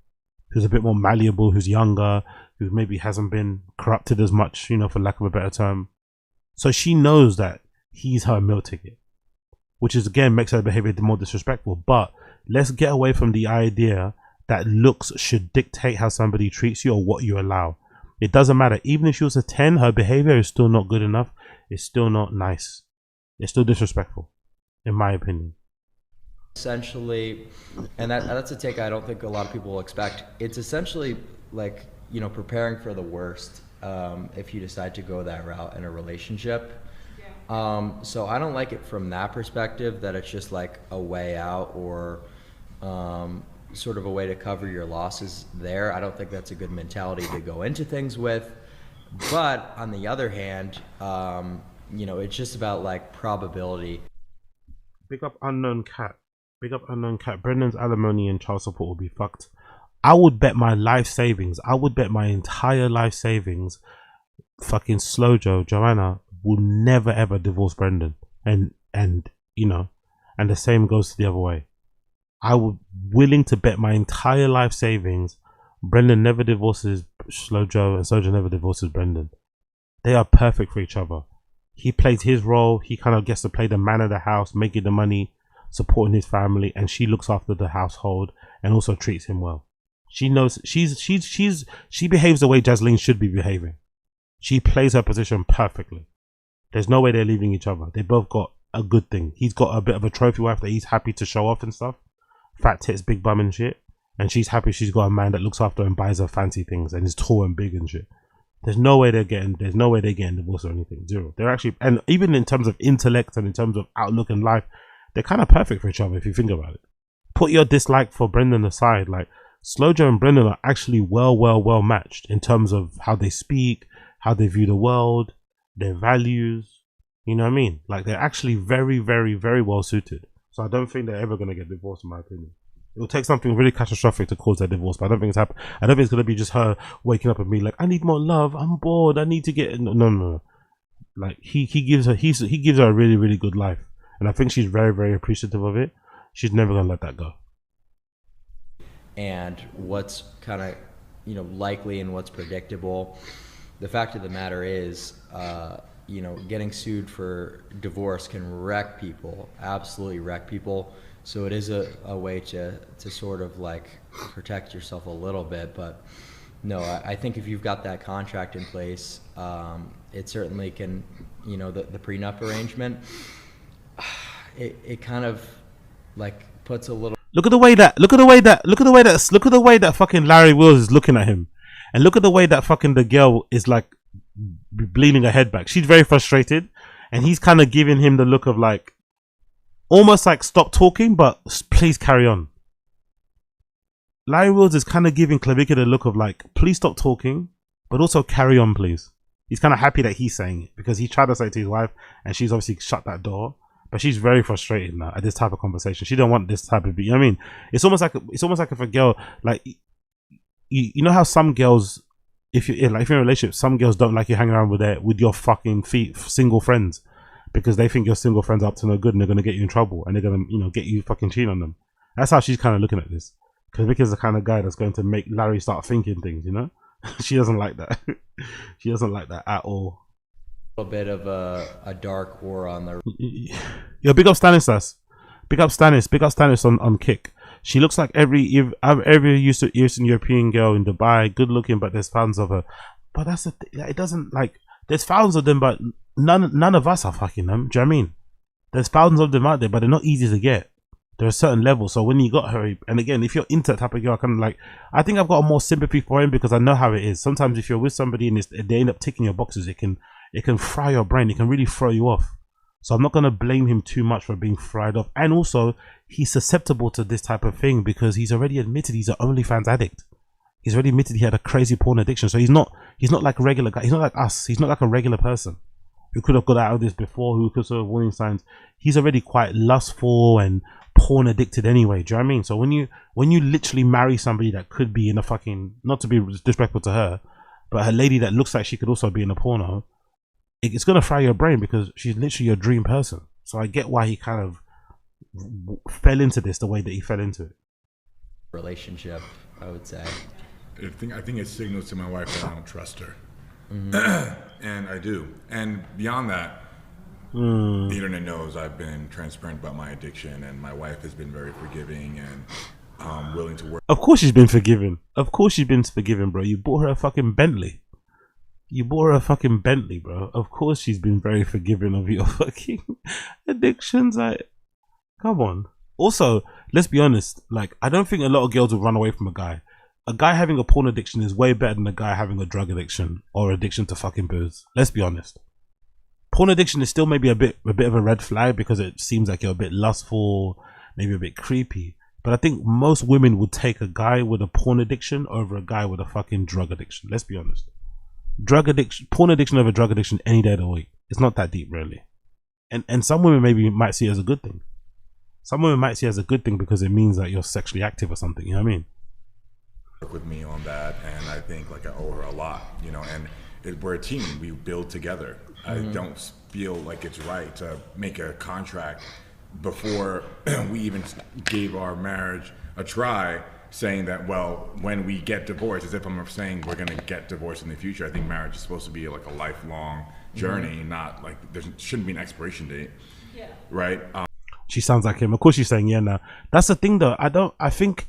who's a bit more malleable, who's younger, who maybe hasn't been corrupted as much, you know, for lack of a better term. So she knows that he's her meal ticket, which is again makes her behavior more disrespectful. But let's get away from the idea that looks should dictate how somebody treats you or what you allow. It doesn't matter. Even if she was a 10, her behavior is still not good enough. It's still not nice. It's still disrespectful, in my opinion. Essentially, and that's a take I don't think a lot of people will expect. It's essentially like, you know, preparing for the worst if you decide to go that route in a relationship. So I don't like it from that perspective, that it's just like a way out or sort of a way to cover your losses there. I don't think that's a good mentality to go into things with. But on the other hand, you know, it's just about like probability. Big up unknown cat. Big up unknown cat. Brendan's alimony and child support will be fucked. I would bet my life savings. I would bet my entire life savings. Fucking Slow Joanna will never ever divorce Brendan. And you know, and the same goes the other way. I would willing to bet my entire life savings Brendan never divorces Slow Joe and Slow Joe never divorces Brendan. They are perfect for each other. He plays his role. He kind of gets to play the man of the house, making the money, supporting his family, and she looks after the household and also treats him well. She knows she behaves the way Jasleen should be behaving. She plays her position perfectly. There's no way they're leaving each other. They both got a good thing. He's got a bit of a trophy wife that he's happy to show off and stuff. Fat tits, big bum and shit. And she's happy she's got a man that looks after her and buys her fancy things and is tall and big and shit. There's no way they're getting divorced or anything. Zero. They're actually, and even in terms of intellect and in terms of outlook in life, they're kind of perfect for each other if you think about it. Put your dislike for Brendan aside. Like, Slow Joe and Brendan are actually well matched in terms of how they speak, how they view the world. their values. You know what I mean? Like they're actually very, very, very well suited. So I don't think they're ever gonna get divorced, in my opinion. It will take something really catastrophic to cause their divorce, but I don't think it's happening. I don't think it's gonna be just her waking up and being like, I need more love, I'm bored, I need to get no. Like he gives her a really, really good life. And I think she's very, very appreciative of it. She's never gonna let that go. And what's kind of, you know, likely and what's predictable. The fact of the matter is, you know, getting sued for divorce can wreck people, absolutely wreck people. So it is a way to sort of like protect yourself a little bit. But no, I think if you've got that contract in place, it certainly can, you know, the prenup arrangement, it kind of like puts a little. Look at the way that fucking Larry Wills is looking at him, and look at the way that fucking the girl is like leaning her head back. She's very frustrated, and he's kind of giving him the look of like, almost like stop talking, but please carry on. Larry Wills is kind of giving Clavicular the look of like, please stop talking, but also carry on, please. He's kind of happy that he's saying it because he tried to say it to his wife, and she's obviously shut that door. But she's very frustrated now at this type of conversation. She don't want this type of, you know what I mean? It's almost like if a girl, like, you know how some girls, if you're in a relationship, some girls don't like you hanging around with your fucking single friends because they think your single friends are up to no good and they're gonna get you in trouble and they're gonna, you know, get you fucking cheating on them. That's how she's kind of looking at this. Because Vicky's the kind of guy that's going to make Larry start thinking things, you know? She doesn't like that. She doesn't like that at all. A bit of a dark war on the. Yo, big up Stanislas. Big up Stanis on Kick. She looks like every Eastern European girl in Dubai, good looking, but there's thousands of her. But that's the thing. It doesn't like. There's thousands of them, but none of us are fucking them. Do you know what I mean? There's thousands of them out there, but they're not easy to get. There are certain levels. So when you got her, and again, if you're into that type of girl, kind of like, I think I've got more sympathy for him because I know how it is. Sometimes if you're with somebody and they end up ticking your boxes, it can fry your brain. It can really throw you off. So I'm not going to blame him too much for being fried off. And also, he's susceptible to this type of thing because he's already admitted he's an OnlyFans addict. He's already admitted he had a crazy porn addiction. So he's not like a regular guy. He's not like us. He's not like a regular person who could have got out of this before, who could have warning signs. He's already quite lustful and porn addicted anyway. Do you know what I mean? So when you literally marry somebody that could be in a fucking, not to be disrespectful to her, but a lady that looks like she could also be in a porno, it's going to fry your brain because she's literally your dream person. So I get why he kind of fell into this the way that he fell into it. Relationship, I would say. I think it signals to my wife that I don't trust her. Mm-hmm. And I do. And beyond that, the internet knows I've been transparent about my addiction, and my wife has been very forgiving and willing to work. Of course she's been forgiven. Of course she's been forgiven, bro. You bought her a fucking Bentley. Bro. Of course she's been very forgiving of your fucking addictions. Like, come on. Also, let's be honest. Like, I don't think a lot of girls will run away from a guy. A guy having a porn addiction is way better than a guy having a drug addiction or addiction to fucking booze. Let's be honest. Porn addiction is still maybe a bit of a red flag because it seems like you're a bit lustful, maybe a bit creepy. But I think most women would take a guy with a porn addiction over a guy with a fucking drug addiction. Let's be honest. Porn addiction over drug addiction any day of the week. It's not that deep, really. And some women maybe might see it as a good thing. Some women might see it as a good thing because it means that you're sexually active or something. You know what I mean? Work with me on that, and I think like I owe her a lot, you know. And we're a team. We build together. I don't feel like it's right to make a contract before we even gave our marriage a try, saying that, well, when we get divorced, as if I'm saying we're going to get divorced in the future. I think marriage is supposed to be like a lifelong journey, not like there shouldn't be an expiration date. Yeah. Right? She sounds like him. Of course she's saying yeah now. That's the thing though. I think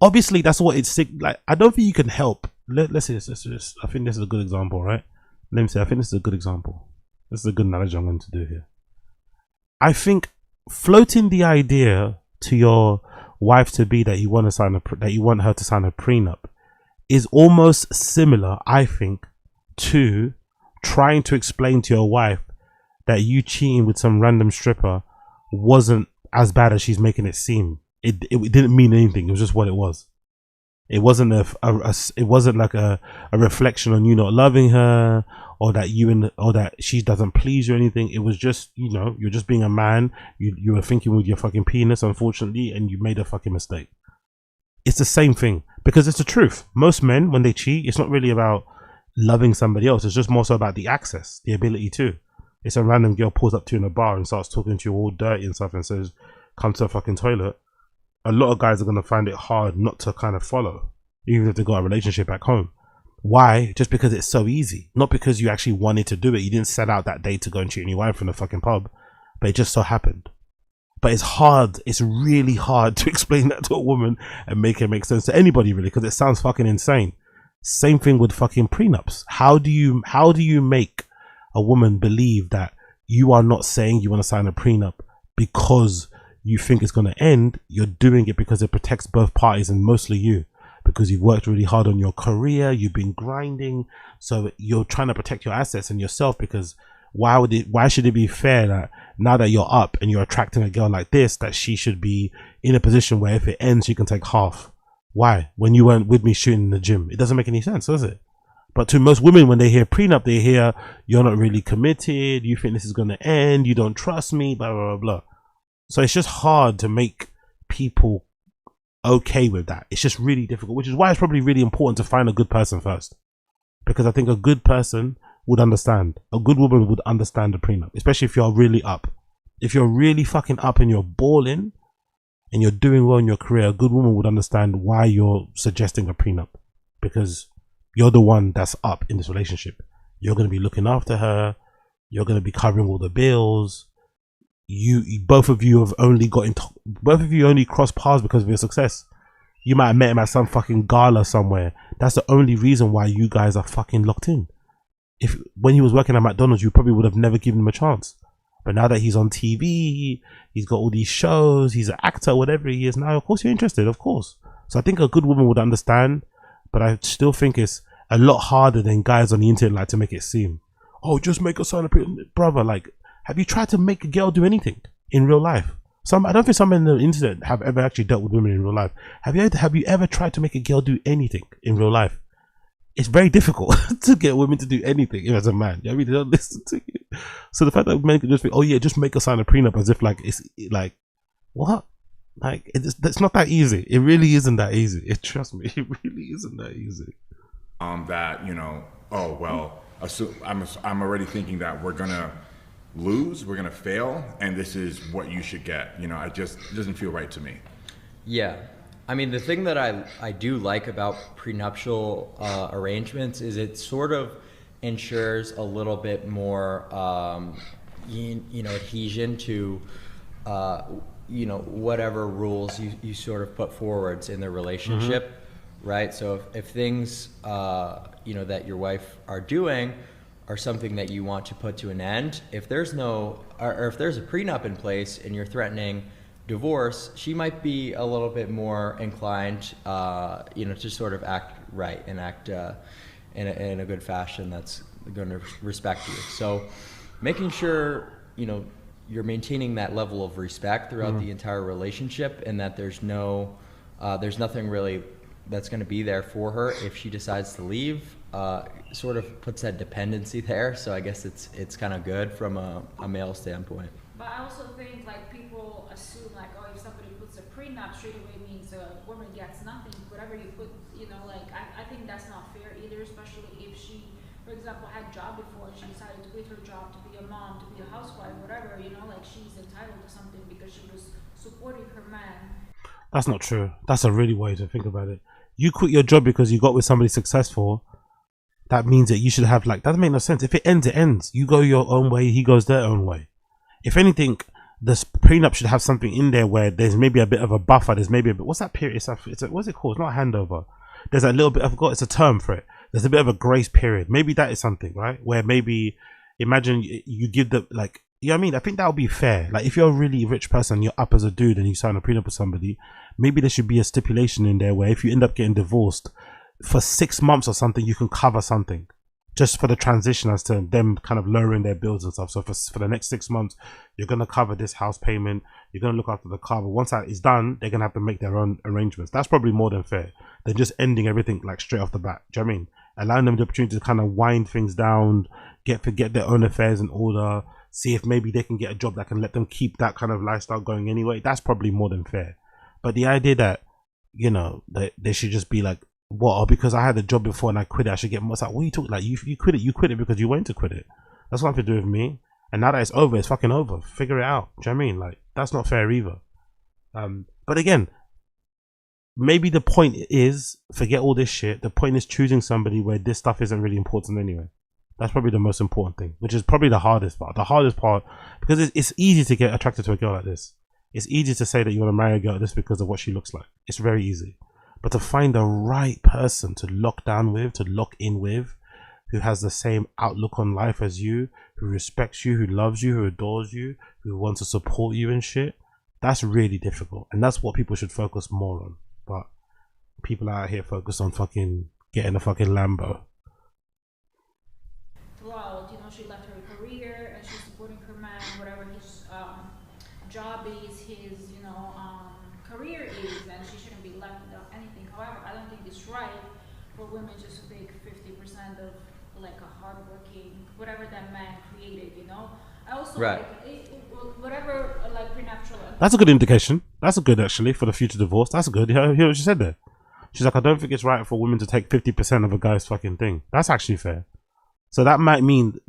obviously that's what it's like. I don't think you can help. Let's see this. I think this is a good example, right? Let me say, I think this is a good example. This is a good analogy I'm going to do here. I think floating the idea to your wife to be that you want her to sign a prenup is almost similar, I think, to trying to explain to your wife that you cheating with some random stripper wasn't as bad as she's making it seem. It didn't mean anything. It was just what it was. It wasn't it wasn't like a reflection on you not loving her, or that or that she doesn't please you or anything. It was just, you know, you're just being a man. You were thinking with your fucking penis, unfortunately, and you made a fucking mistake. It's the same thing, because it's the truth. Most men, when they cheat, it's not really about loving somebody else. It's just more so about the access, the ability to. It's a random girl pulls up to you in a bar and starts talking to you all dirty and stuff and says, come to the fucking toilet. A lot of guys are going to find it hard not to kind of follow, even if they've got a relationship back home. Why? Just because it's so easy. Not because you actually wanted to do it. You didn't set out that day to go and cheat on your wife in the fucking pub, but it just so happened. But it's hard. It's really hard to explain that to a woman and make it make sense to anybody, really, because it sounds fucking insane. Same thing with fucking prenups. How do you make a woman believe that you are not saying you want to sign a prenup because you think it's going to end? You're doing it because it protects both parties, and mostly you, because you've worked really hard on your career, you've been grinding, so you're trying to protect your assets and yourself. Because why should it be fair that now that you're up and you're attracting a girl like this, that she should be in a position where if it ends she can take half? Why? When you weren't with me shooting in the gym, it doesn't make any sense, does it? But to most women, when they hear prenup, they hear you're not really committed, you think this is going to end, you don't trust me, blah blah blah blah. So it's just hard to make people okay with that. It's just really difficult, which is why it's probably really important to find a good person first, because I think a good person would understand. A good woman would understand the prenup, especially if you're really up. If you're really fucking up and you're balling and you're doing well in your career, a good woman would understand why you're suggesting a prenup, because you're the one that's up in this relationship. You're going to be looking after her, you're going to be covering all the bills. Both of you only crossed paths because of your success. You might have met him at some fucking gala somewhere. That's the only reason why you guys are fucking locked in. If when he was working at McDonald's, you probably would have never given him a chance. But now that he's on TV, he's got all these shows, he's an actor, whatever he is now, of course you're interested, of course. So I think a good woman would understand, but I still think it's a lot harder than guys on the internet like to make it seem. Oh, just make a sign of prenup. Brother, like, have you tried to make a girl do anything in real life? I don't think some in the internet have ever actually dealt with women in real life. Have you ever tried to make a girl do anything in real life? It's very difficult to get women to do anything as a man. I mean, they don't listen to you. So the fact that men can just be, oh yeah, just make a sign of prenup, as if like it's like, what? Like it's not that easy. It really isn't that easy. Trust me, it really isn't that easy. That, you know, oh well, I'm already thinking that we're gonna lose, we're gonna fail, and this is what you should get. You know, it doesn't feel right to me. Yeah. I mean, the thing that I do like about prenuptial arrangements is it sort of ensures a little bit more, adhesion to, whatever rules you sort of put forwards in the relationship, right? So if things, that your wife are doing are something that you want to put to an end, if there's if there's a prenup in place and you're threatening divorce, she might be a little bit more inclined, to sort of act right and act in a good fashion that's going to respect you. So making sure, you're maintaining that level of respect throughout the entire relationship, and that there's nothing really that's going to be there for her if she decides to leave, sort of puts that dependency there. So I guess it's kind of good from a male standpoint. But I also think like people assume like, oh, if somebody puts a prenup, straight away means a woman gets nothing. Whatever you put, I think that's not fair either, especially if she, for example, had a job before and she decided to quit her job to be a mom, to be a housewife, whatever, like she's entitled to something because she was supporting her man. That's not true. That's a really way to think about it. You quit your job because you got with somebody successful. That means that you should have that doesn't make no sense. If it ends, it ends. You go your own way, he goes their own way. If anything, the prenup should have something in there where there's maybe a bit of a buffer. There's maybe a bit, what's that period? What's it called? It's not a handover. There's a little bit, I forgot, it's a term for it. There's a bit of a grace period. Maybe that is something, right? Where maybe, imagine you give the, you know what I mean? I think that would be fair. Like if you're a really rich person, you're up as a dude and you sign a prenup with somebody, maybe there should be a stipulation in there where if you end up getting divorced for 6 months or something, you can cover something. Just for the transition as to them kind of lowering their bills and stuff. So for the next 6 months, you're going to cover this house payment. You're going to look after the car. But once that is done, they're going to have to make their own arrangements. That's probably more than fair. than just ending everything like straight off the bat. Do you know what I mean? Allowing them the opportunity to kind of wind things down, get their own affairs in order, see if maybe they can get a job that can let them keep that kind of lifestyle going anyway. That's probably more than fair. But the idea that, you know, that they should just be like, what? Oh, because I had a job before and I quit it, I should get more. It's like, what are you talking? Like, you quit it because you went to quit it. That's nothing to do with me. And now that it's over, it's fucking over. Figure it out. Do you know what I mean? Like, that's not fair either. But again, maybe the point is, forget all this shit. The point is choosing somebody where this stuff isn't really important anyway. That's probably the most important thing, which is probably the hardest part. The hardest part, because it's easy to get attracted to a girl like this. It's easy to say that you want to marry a girl like this because of what she looks like. It's very easy. But to find the right person to lock down with, to lock in with, who has the same outlook on life as you, who respects you, who loves you, who adores you, who wants to support you and shit, that's really difficult. And that's what people should focus more on. But people out here focus on fucking getting a fucking Lambo. Throughout, you know, she left her career and she's supporting her man, whatever his job is, his, you know, career is, and she shouldn't be left without anything. However, I don't think it's right for women just to take 50% of like a hardworking, whatever that man created, you know. I also right. Whatever like prenuptial. That's a good indication. That's a good actually for the future divorce. That's good. Hear what she said there. She's like, I don't think it's right for women to take 50% of a guy's fucking thing. That's actually fair. So that might mean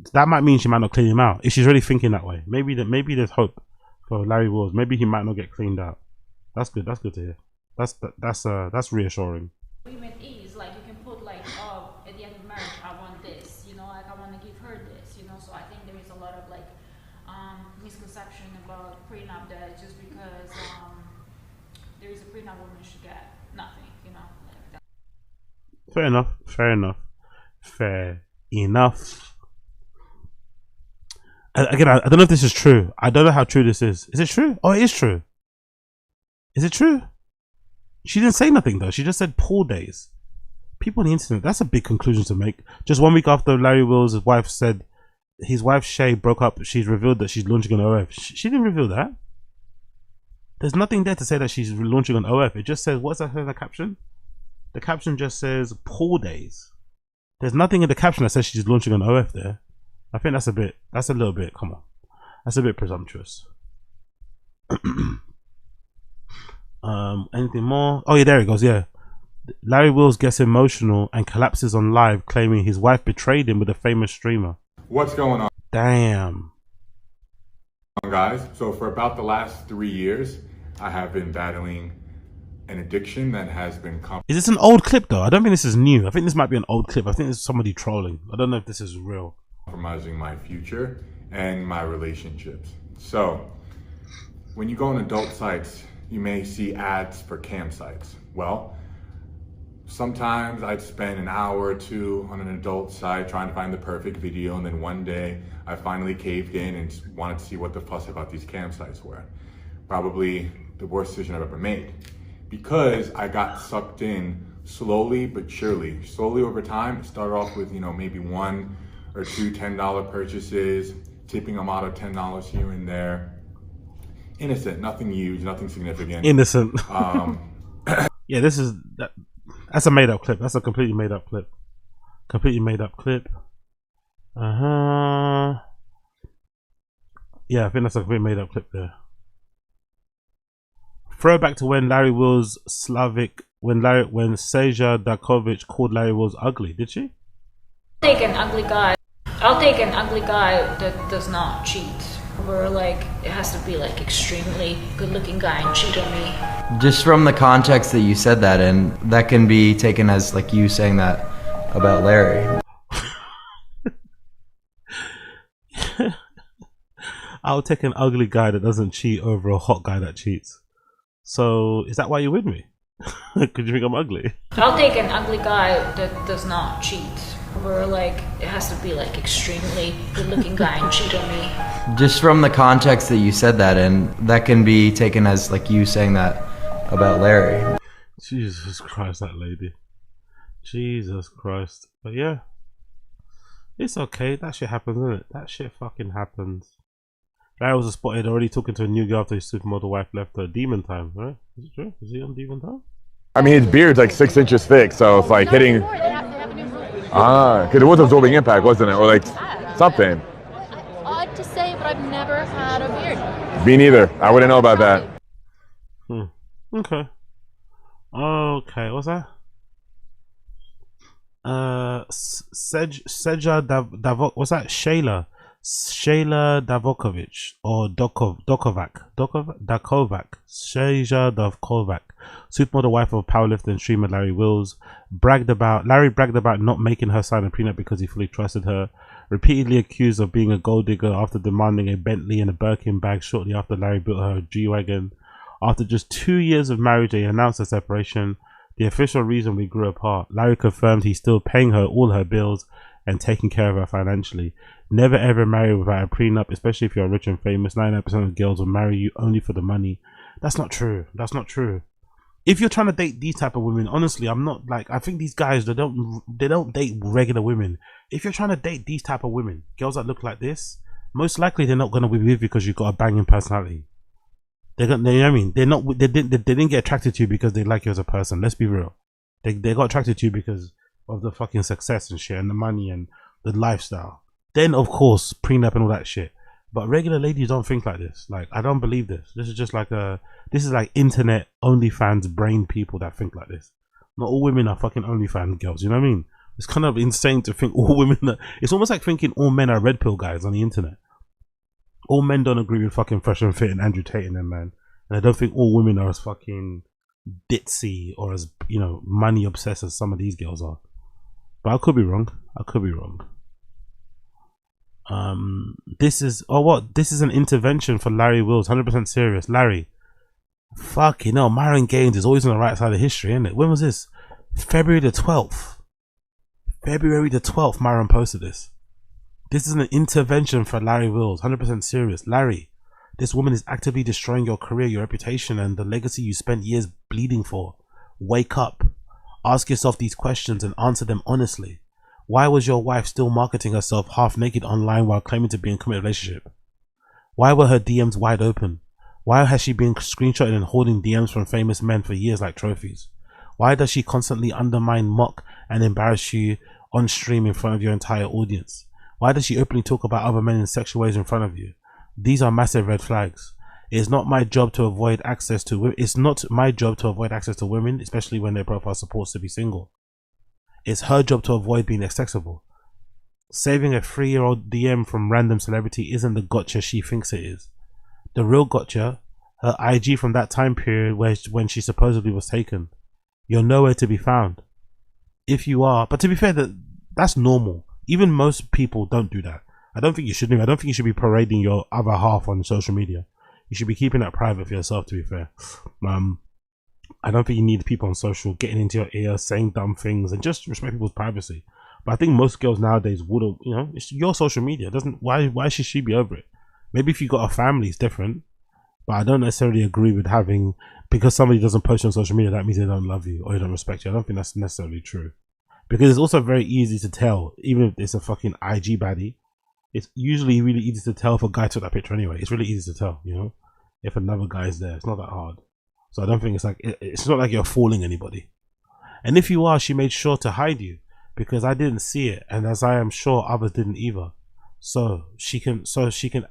she might not clean him out if she's really thinking that way. Maybe there's hope for Larry Wills. Maybe he might not get cleaned out. That's good. That's good to hear. That's reassuring. Agreement is like you can put like, oh, at the end of marriage I want this, you know, like I want to give her this, you know. So I think there is a lot of like misconception about prenup that just because there is a prenup, women should get nothing, you know. Like that. Fair enough. Fair enough. Fair enough. Again, I don't know if this is true. I don't know how true this is. Is it true? Oh, it is true. Is it true? She didn't say nothing though. She just said pool days. People on the internet, that's a big conclusion to make. Just 1 week after Larry Wills' wife said his wife Shay broke up, she's revealed that she's launching an OF. She didn't reveal that. There's nothing there to say that she's launching an OF. It just says, what's that in the caption? The caption just says pool days. There's nothing in the caption that says she's launching an OF there. I think that's a little bit, come on. That's a bit presumptuous. Anything more? Oh yeah, there it goes, yeah. Larry Wills gets emotional and collapses on live, claiming his wife betrayed him with a famous streamer. What's going on? Damn. Guys, so for about the last 3 years, I have been battling an addiction that has been Is this an old clip though? I don't think this is new. I think this might be an old clip. I think it's somebody trolling. I don't know if this is real. Compromising my future and my relationships. So, when you go on adult sites, you may see ads for campsites. Well, sometimes I'd spend an hour or two on an adult site trying to find the perfect video, and then one day I finally caved in and wanted to see what the fuss about these campsites were. Probably the worst decision I've ever made, because I got sucked in slowly but surely. Slowly over time, it started off with, you know, maybe $1 or $2 $10 purchases, tipping them out of $10 here and there. Innocent, nothing huge, nothing significant. Innocent. Yeah, that's a made up clip. That's a completely made up clip. Completely made up clip. Yeah, I think that's a completely made up clip there. Throwback to when Larry Wills when Seja Dakovic called Larry Wills ugly, did she? I'll take an ugly guy that does not cheat. Or like it has to be like extremely good looking guy and cheat on me. Just from the context that you said that in, that can be taken as like you saying that about Larry. I'll take an ugly guy that doesn't cheat over a hot guy that cheats. So is that why you're with me? Could you think I'm ugly? I'll take an ugly guy that does not cheat. Or like it has to be like extremely good looking guy and cheat on me. Just from the context that you said that in, that can be taken as like you saying that about Larry. Jesus Christ, that lady. Jesus Christ. But yeah, it's okay. That shit happens, isn't it? That shit fucking happens. Larry was spotted already talking to a new girl after his supermodel wife left her. Demon Time, right? Is it true? Is he on Demon Time? I mean, his beard's like 6 inches thick, so it's like hitting. Because it was absorbing impact, wasn't it? Or like something. Odd to say, but I've never had a beard. Me neither. I wouldn't know about that. Okay. Okay, what's that? Seja Davok. What's that? Shayla Davokovic or Dakovac. Seja Davokovac, supermodel wife of powerlifter and streamer Larry Wills, bragged about not making her sign a prenup because he fully trusted her. Repeatedly accused of being a gold digger after demanding a Bentley and a Birkin bag shortly after Larry built her a G-Wagon. After just 2 years of marriage, they announced a separation. The official reason we grew apart. Larry confirmed he's still paying her all her bills and taking care of her financially. Never ever marry without a prenup, especially if you're rich and famous. 99% of girls will marry you only for the money. That's not true. That's not true. If you're trying to date these type of women, honestly, I'm not like, I think these guys, they don't date regular women. If you're trying to date these type of women, girls that look like this, most likely they're not going to be with you because you've got a banging personality. They're gonna, you know what I mean? They didn't get attracted to you because they like you as a person. Let's be real. They got attracted to you because of the fucking success and shit and the money and the lifestyle. Then of course prenup and all that shit. But regular ladies don't think like this. Like, I don't believe this. This is just like this is like internet OnlyFans brain people that think like this. Not all women are fucking OnlyFans girls. You know what I mean? It's kind of insane to think all women are, it's almost like thinking all men are red pill guys on the internet. All men don't agree with fucking Fresh and Fit and Andrew Tate and them, man. And I don't think all women are as fucking ditzy or as, you know, money obsessed as some of these girls are. But I could be wrong. I could be wrong. This is an intervention for Larry Wills. 100% serious. Larry, fucking hell, Myron Gaines is always on the right side of history, isn't it? When was this? February the 12th. February the 12th, Myron posted this. This is an intervention for Larry Wills. 100% serious. Larry, this woman is actively destroying your career, your reputation, and the legacy you spent years bleeding for. Wake up. Ask yourself these questions and answer them honestly. Why was your wife still marketing herself half naked online while claiming to be in a committed relationship? Why were her DMs wide open? Why has she been screenshotting and holding DMs from famous men for years like trophies? Why does she constantly undermine, mock, and embarrass you on stream in front of your entire audience? Why does she openly talk about other men in sexual ways in front of you? These are massive red flags. It is not my job to avoid access to women. It's not my job to avoid access to women, especially when their profile supports to be single. It's her job to avoid being accessible. Saving a 3-year-old DM from random celebrity isn't the gotcha she thinks it is. The real gotcha, her IG from that time period when she supposedly was taken. You're nowhere to be found. If you are, but to be fair, that's normal. Even most people don't do that. I don't think you should do. I don't think you should be parading your other half on social media. You should be keeping that private for yourself, to be fair. I don't think you need people on social getting into your ear, saying dumb things, and just respect people's privacy. But I think most girls nowadays wouldn't, you know, it's your social media. Why should she be over it? Maybe if you got a family, it's different. But I don't necessarily agree with having, because somebody doesn't post on social media, that means they don't love you or they don't respect you. I don't think that's necessarily true. Because it's also very easy to tell, even if it's a fucking IG baddie, it's usually really easy to tell if a guy took that picture anyway. It's really easy to tell, you know, if another guy is there. It's not that hard. So I don't think it's like, it's not like you're fooling anybody. And if you are, she made sure to hide you because I didn't see it, and as I am sure others didn't either. So she can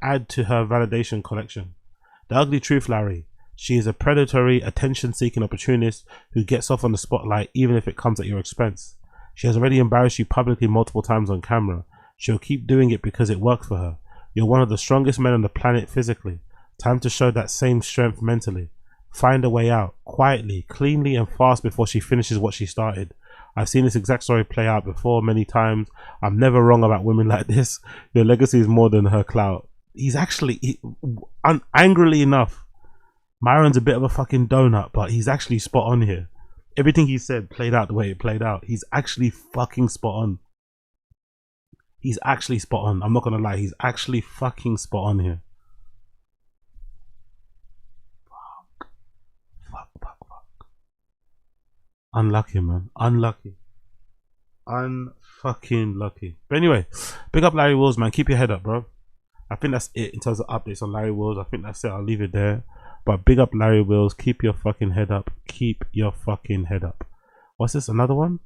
add to her validation collection. The ugly truth, Larry, she is a predatory, attention-seeking opportunist who gets off on the spotlight even if it comes at your expense. She has already embarrassed you publicly multiple times on camera. She'll keep doing it because it works for her. You're one of the strongest men on the planet physically. Time to show that same strength mentally. Find a way out, quietly, cleanly, and fast before she finishes what she started. I've seen this exact story play out before many times. I'm never wrong about women like this. Your legacy is more than her clout. He's actually, angrily enough, Myron's a bit of a fucking donut, but he's actually spot on here. Everything he said played out the way it played out. He's actually fucking spot on. He's actually spot on. I'm not gonna lie. He's actually fucking spot on here. Fuck. Unlucky, man. Unlucky. Unfucking lucky. But anyway, big up Larry Wills, man. Keep your head up, bro. I think that's it in terms of updates on Larry Wills. I think that's it. I'll leave it there. But big up Larry Wills. Keep your fucking head up. Keep your fucking head up. What's this? Another one?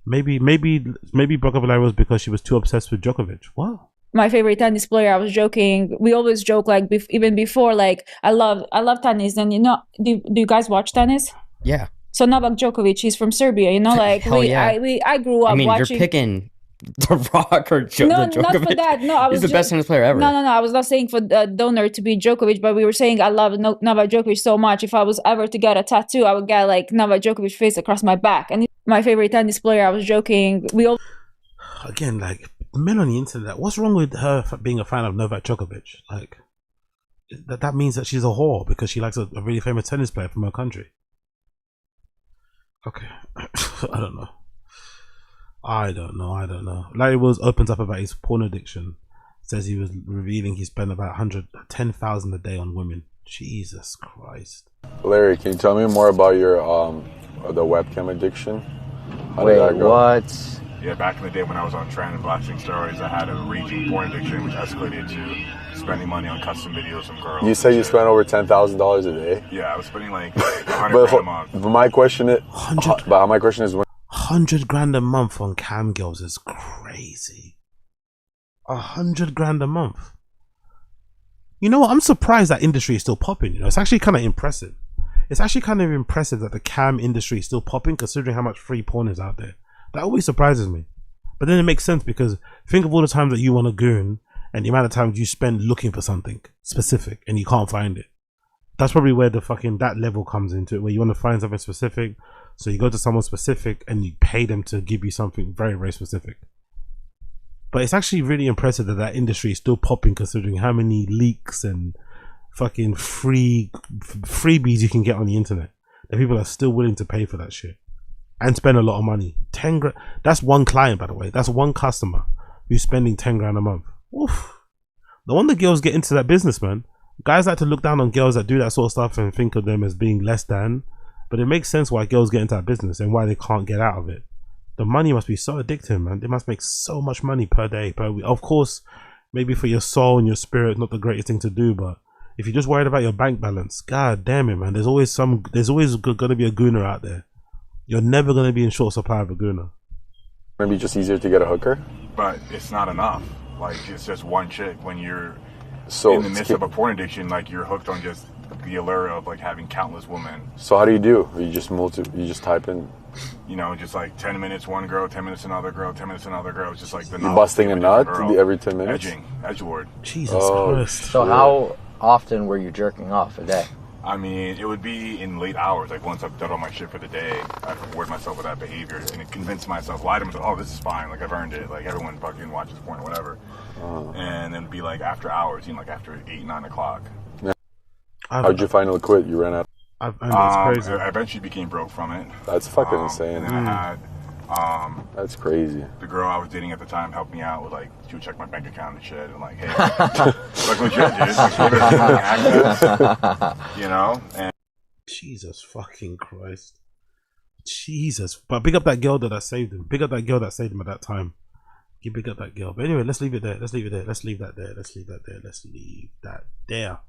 Maybe broke up with Larry Wills because she was too obsessed with Djokovic. What? My favorite tennis player. I was joking. We always joke like even before. Like I love tennis, and you know, do you guys watch tennis? Yeah. So Novak Djokovic, he's from Serbia. You know, like I grew up. I mean, watching. You're picking The Rock or Djokovic. No, not for that. No, I was He's the best tennis player ever. No. I was not saying for the donor to be Djokovic, but we were saying I love Novak Djokovic so much. If I was ever to get a tattoo, I would get like Novak Djokovic face across my back. And my favorite tennis player. I was joking. Again, like men on the internet. What's wrong with her being a fan of Novak Djokovic? Like that means that she's a whore because she likes a really famous tennis player from her country. Okay, I don't know. Larry Wills opens up about his porn addiction. Says he was revealing he spent about 110,000 a day on women. Jesus Christ. Larry, can you tell me more about your the webcam addiction? Wait, what? Yeah, back in the day when I was on trend and blasting steroids, I had a raging porn addiction, which escalated to spending money on custom videos of girls. You say you spent over $10,000 a day? Yeah, I was spending like 100 grand a month. But my question is, when 100 grand a month on cam girls is crazy. 100 grand a month. You know what? I'm surprised that industry is still popping. You know, it's actually kind of impressive. It's actually kind of impressive that the cam industry is still popping, considering how much free porn is out there. That always surprises me. But then it makes sense because think of all the times that you want a goon and the amount of times you spend looking for something specific and you can't find it. That's probably where the fucking that level comes into it, where you want to find something specific. So you go to someone specific and you pay them to give you something very, very specific. But it's actually really impressive that that industry is still popping, considering how many leaks and fucking freebies you can get on the internet. That people are still willing to pay for that shit and spend a lot of money. 10 grand. That's one client, by the way. That's one customer who's spending 10 grand a month. Oof. No wonder girls get into that business, man. Guys like to look down on girls that do that sort of stuff and think of them as being less than. But it makes sense why girls get into that business and why they can't get out of it. The money must be so addictive, man. They must make so much money per day, per week. Of course, maybe for your soul and your spirit, not the greatest thing to do, but if you're just worried about your bank balance, god damn it, man. There's always going to be a gooner out there. You're never going to be in short supply of a gooner. Maybe just easier to get a hooker? But it's not enough. Like, it's just one chick. When you're in the midst of a porn addiction, like, you're hooked on just the allure of, like, having countless women. So how do you do? You just type in? You know, just like 10 minutes one girl, 10 minutes another girl, 10 minutes another girl. It's just like the You're busting a nut every 10 minutes? Edgelord. Jesus Christ. So how often were you jerking off a day? I mean, it would be in late hours. Like, once I've done all my shit for the day, I've rewarded myself with that behavior and convinced myself, lie to myself, oh, this is fine. Like, I've earned it. Like, everyone fucking watches porn or whatever. And then be like after hours, you know, like after 8, 9 o'clock. Yeah. How'd you finally quit? You ran out? I eventually became broke from it. That's fucking insane. And then I had that's crazy. The girl I was dating at the time helped me out with, like, she would check my bank account and shit, and like, hey, like legit, dude, like, she would access, you know. And Jesus fucking Christ, Jesus! But big up that girl that saved him. Big up that girl that saved him at that time. You big up that girl. But anyway, let's leave it there. Let's leave that there.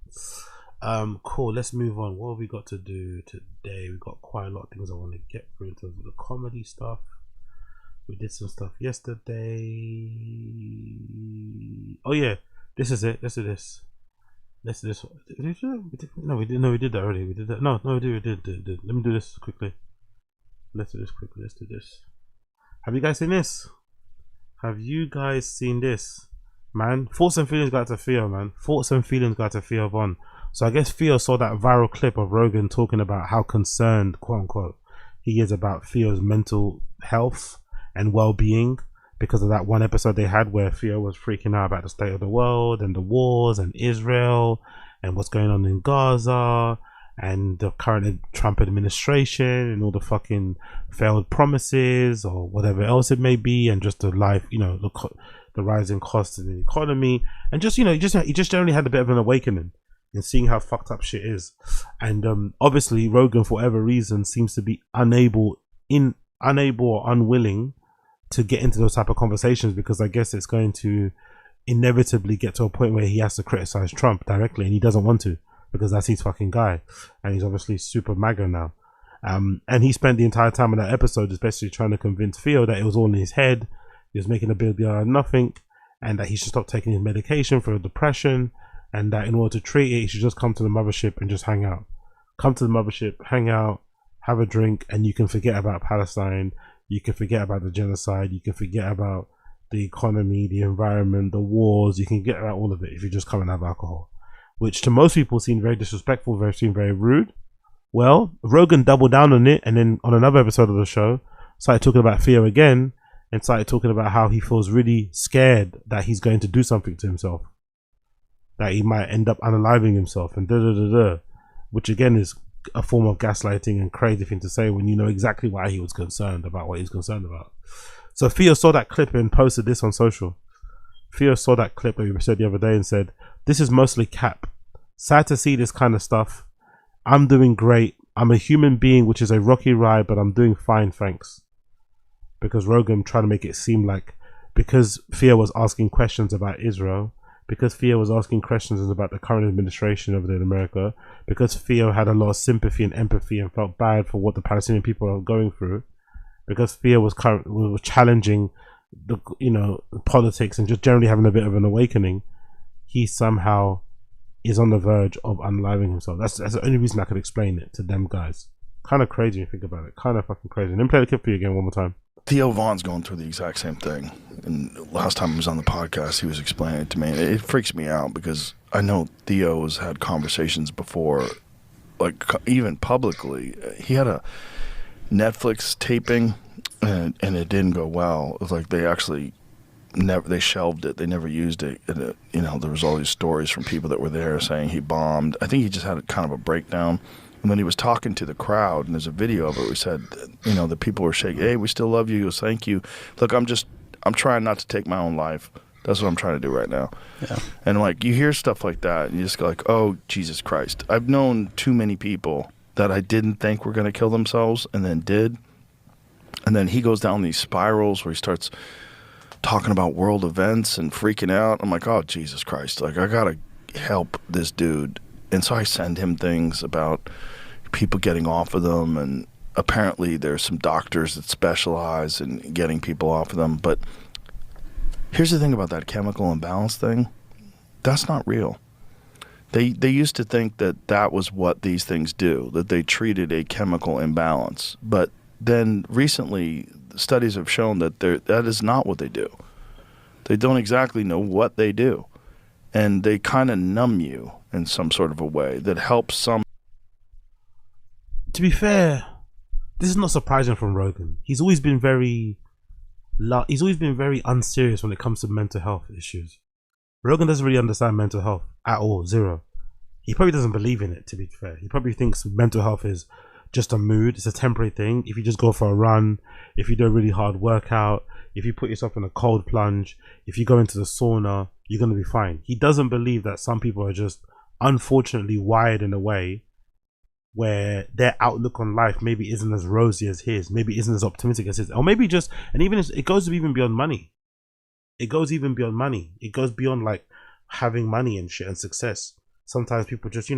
Cool. Let's move on. What have we got to do today? We've got quite a lot of things I want to get through in terms of the comedy stuff. We did some stuff yesterday. Oh yeah, this is it. Let's do this. No, we did. No, we did that already. We did that. No, we did. Let me do this quickly. Let's do this. Have you guys seen this? Man, thoughts and feelings got to Theo, man. Thoughts and feelings got to Theo Von. So I guess Theo saw that viral clip of Rogan talking about how concerned, quote unquote, he is about Theo's mental health and well-being because of that one episode they had where Theo was freaking out about the state of the world and the wars and Israel and what's going on in Gaza and the current Trump administration and all the fucking failed promises or whatever else it may be, and just the life, you know, the rising costs in the economy, and just, you know, he just generally had a bit of an awakening in seeing how fucked up shit is. And obviously Rogan, for whatever reason, seems to be unable or unwilling to get into those type of conversations, because I guess it's going to inevitably get to a point where he has to criticize Trump directly, and he doesn't want to. because that's his fucking guy, and he's obviously super MAGA now. And he spent the entire time in that episode just basically trying to convince Theo that it was all in his head. He was making a big deal out of nothing, and that he should stop taking his medication for depression, and that in order to treat it, he should just come to the mothership and just hang out. Come to the mothership, hang out, have a drink, and you can forget about Palestine. You can forget about the genocide. You can forget about the economy, the environment, the wars. You can get about all of it if you just come and have alcohol, which to most people seemed very disrespectful, seemed very rude. Well, Rogan doubled down on it, and then on another episode of the show, started talking about Theo again, and started talking about how he feels really scared that he's going to do something to himself, that he might end up unaliving himself, and which again is a form of gaslighting and crazy thing to say when you know exactly why he was concerned about what he's concerned about. So Theo saw that clip and posted this on social. Theo saw that clip that we said the other day and said, "This is mostly cap. Sad to see this kind of stuff. I'm doing great. I'm a human being, which is a rocky ride, but I'm doing fine, thanks." Because Rogan tried to make it seem like because Theo was asking questions about Israel, because Theo was asking questions about the current administration over there in America, because Theo had a lot of sympathy and empathy and felt bad for what the Palestinian people are going through, because Theo was challenging the politics and just generally having a bit of an awakening, he somehow is on the verge of unaliving himself. That's the only reason I could explain it to them guys. Kind of crazy when you think about it. Kind of fucking crazy. Let me play the clip for you again one more time. Theo Vaughn's going through the exact same thing. And last time he was on the podcast, he was explaining it to me. It freaks me out because I know Theo has had conversations before, like even publicly. He had a Netflix taping and it didn't go well. It was like they actually they shelved it. They never used it. And there was all these stories from people that were there saying he bombed. I think he just had kind of a breakdown. And when he was talking to the crowd, and there's a video of it, we said, the people were shaking, "Hey, we still love you." He goes, "Thank you. Look, I'm trying not to take my own life. That's what I'm trying to do right now." Yeah. And like you hear stuff like that, and you just go like, "Oh, Jesus Christ." I've known too many people that I didn't think were going to kill themselves and then did. And then he goes down these spirals where he starts talking about world events and freaking out. I'm like, "Oh, Jesus Christ. Like, I got to help this dude." And so I send him things about people getting off of them, and apparently there's some doctors that specialize in getting people off of them. But here's the thing about that chemical imbalance thing. That's not real. They used to think that was what these things do, that they treated a chemical imbalance. But then recently, studies have shown that that is not what they do. They don't exactly know what they do. And they kind of numb you in some sort of a way that helps some. To be fair, this is not surprising from Rogan. He's always been very unserious when it comes to mental health issues. Rogan doesn't really understand mental health at all, zero. He probably doesn't believe in it, to be fair. He probably thinks mental health is just a mood, it's a temporary thing. If you just go for a run, if you do a really hard workout, if you put yourself in a cold plunge, if you go into the sauna, you're going to be fine. He doesn't believe that some people are just unfortunately wired in a way where their outlook on life maybe isn't as rosy as his, maybe isn't as optimistic as his, or maybe just, and even it goes even beyond money. It goes even beyond money. It goes beyond like having money and shit and success. Sometimes people just,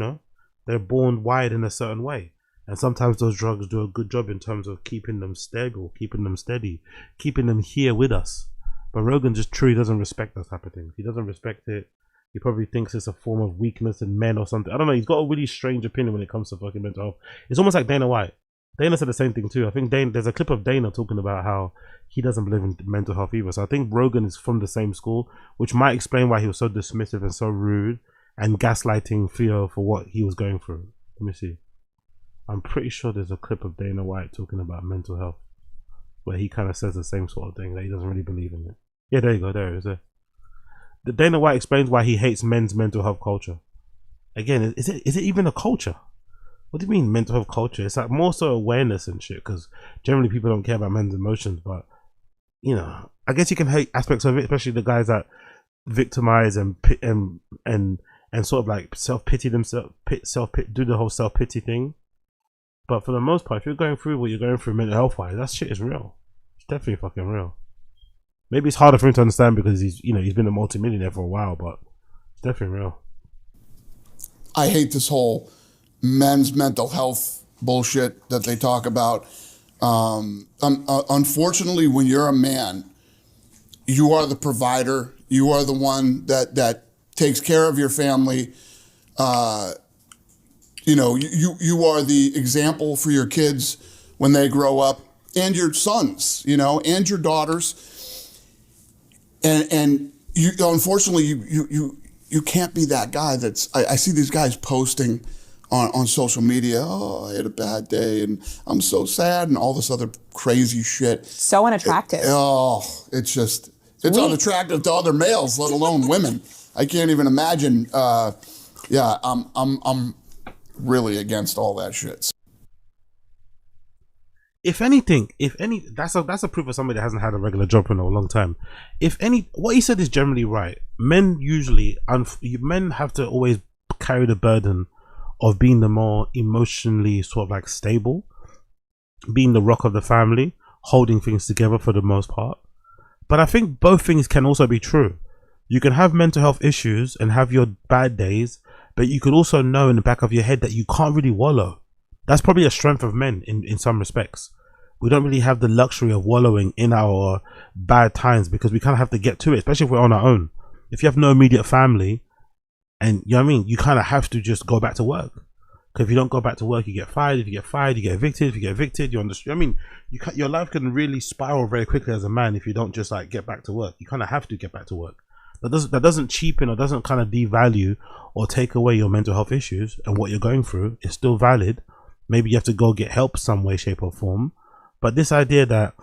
they're born wired in a certain way. And sometimes those drugs do a good job in terms of keeping them stable, keeping them steady, keeping them here with us. But Rogan just truly doesn't respect that type of thing. He doesn't respect it. He probably thinks it's a form of weakness in men or something. I don't know. He's got a really strange opinion when it comes to fucking mental health. It's almost like Dana White. Dana said the same thing too. I think there's a clip of Dana talking about how he doesn't believe in mental health either. So I think Rogan is from the same school, which might explain why he was so dismissive and so rude and gaslighting Theo for what he was going through. Let me see. I'm pretty sure there's a clip of Dana White talking about mental health where he kind of says the same sort of thing, that he doesn't really believe in it. Yeah, there you go. There it is. The Dana White explains why he hates men's mental health culture. Again, is it even a culture? What do you mean mental health culture? It's like more so awareness and shit, because generally people don't care about men's emotions. But I guess you can hate aspects of it, especially the guys that victimize and sort of like self-pity themselves, do the whole self-pity thing. But for the most part, if you're going through what you're going through mental health wise, that shit is real. It's definitely fucking real. Maybe it's harder for him to understand because he's been a multi-millionaire for a while, but it's definitely real. I hate this whole men's mental health bullshit that they talk about. Unfortunately, when you're a man, you are the provider. You are the one that takes care of your family. You know, you are the example for your kids when they grow up, and your sons, you know, and your daughters. And you, unfortunately, you can't be that guy that's. I see these guys posting on social media. Oh, I had a bad day, and I'm so sad, and all this other crazy shit. So unattractive. It's just. It's unattractive to other males, let alone women. I can't even imagine. I'm really against all that shit. If any, that's a proof of somebody that hasn't had a regular job in a long time. What he said is generally right. Men have to always carry the burden of being the more emotionally sort of like stable, being the rock of the family, holding things together for the most part. But I think both things can also be true. You can have mental health issues and have your bad days, but you could also know in the back of your head that you can't really wallow. That's probably a strength of men in some respects. We don't really have the luxury of wallowing in our bad times because we kind of have to get to it, especially if we're on our own. If you have no immediate family, and you know what I mean, you kind of have to just go back to work. Because if you don't go back to work, you get fired. If you get fired, you get evicted. If you get evicted, you're on the street. I mean, your life can really spiral very quickly as a man if you don't just like get back to work. You kind of have to get back to work. That doesn't cheapen or doesn't kind of devalue or take away your mental health issues and what you're going through. It's still valid. Maybe you have to go get help some way, shape or form. But this idea that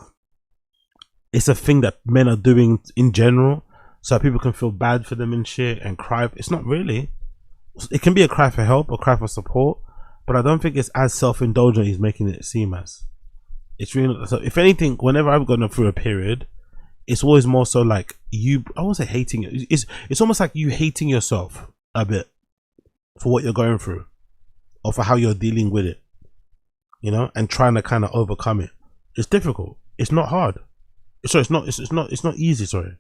it's a thing that men are doing in general so people can feel bad for them and shit and cry, it's not really. It can be a cry for help, a cry for support, but I don't think it's as self-indulgent he's making it seem as. It's really not. So if anything, whenever I've gone through a period, it's always more so like I won't say hating it. It's almost like you hating yourself a bit for what you're going through or for how you're dealing with it, you know, and trying to kind of overcome it. It's difficult. It's not hard. Sorry, it's not easy. Sorry,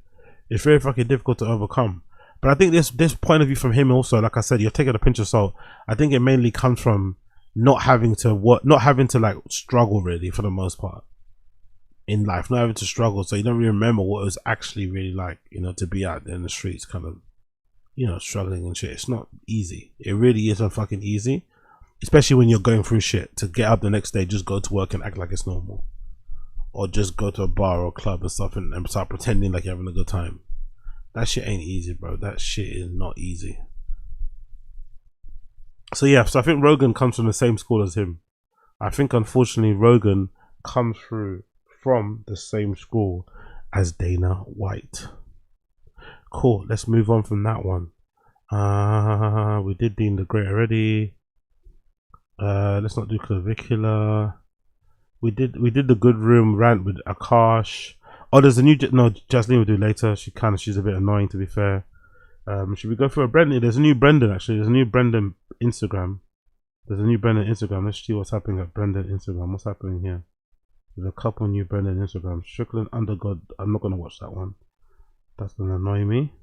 it's very fucking difficult to overcome. But I think this point of view from him also, like I said, you're taking a pinch of salt. I think it mainly comes from not having to like struggle really for the most part in life, not having to struggle. So you don't really remember what it was actually really like, you know, to be out there in the streets, kind of, you know, struggling and shit. It's not easy. It really isn't fucking easy, especially when you're going through shit. To get up the next day, just go to work and act like it's normal, or just go to a bar or a club or something and start pretending like you're having a good time. That shit ain't easy, bro. That shit is not easy. So yeah, so I think Rogan comes from the same school as him. I think unfortunately Rogan comes through from the same school as Dana White. Cool, let's move on from that one. We did Dean the Great already. Let's not do Clavicular. We did the Good Room rant with Akash. Oh, there's a new Jasleen will do later. She's a bit annoying, to be fair. Should we go for a Brendan? There's a new Brendan actually. There's a new Brendan Instagram. Let's see what's happening at Brendan Instagram. What's happening here? There's a couple new Brendan Instagram. Strickland Undergod. I'm not gonna watch that one. That's gonna annoy me.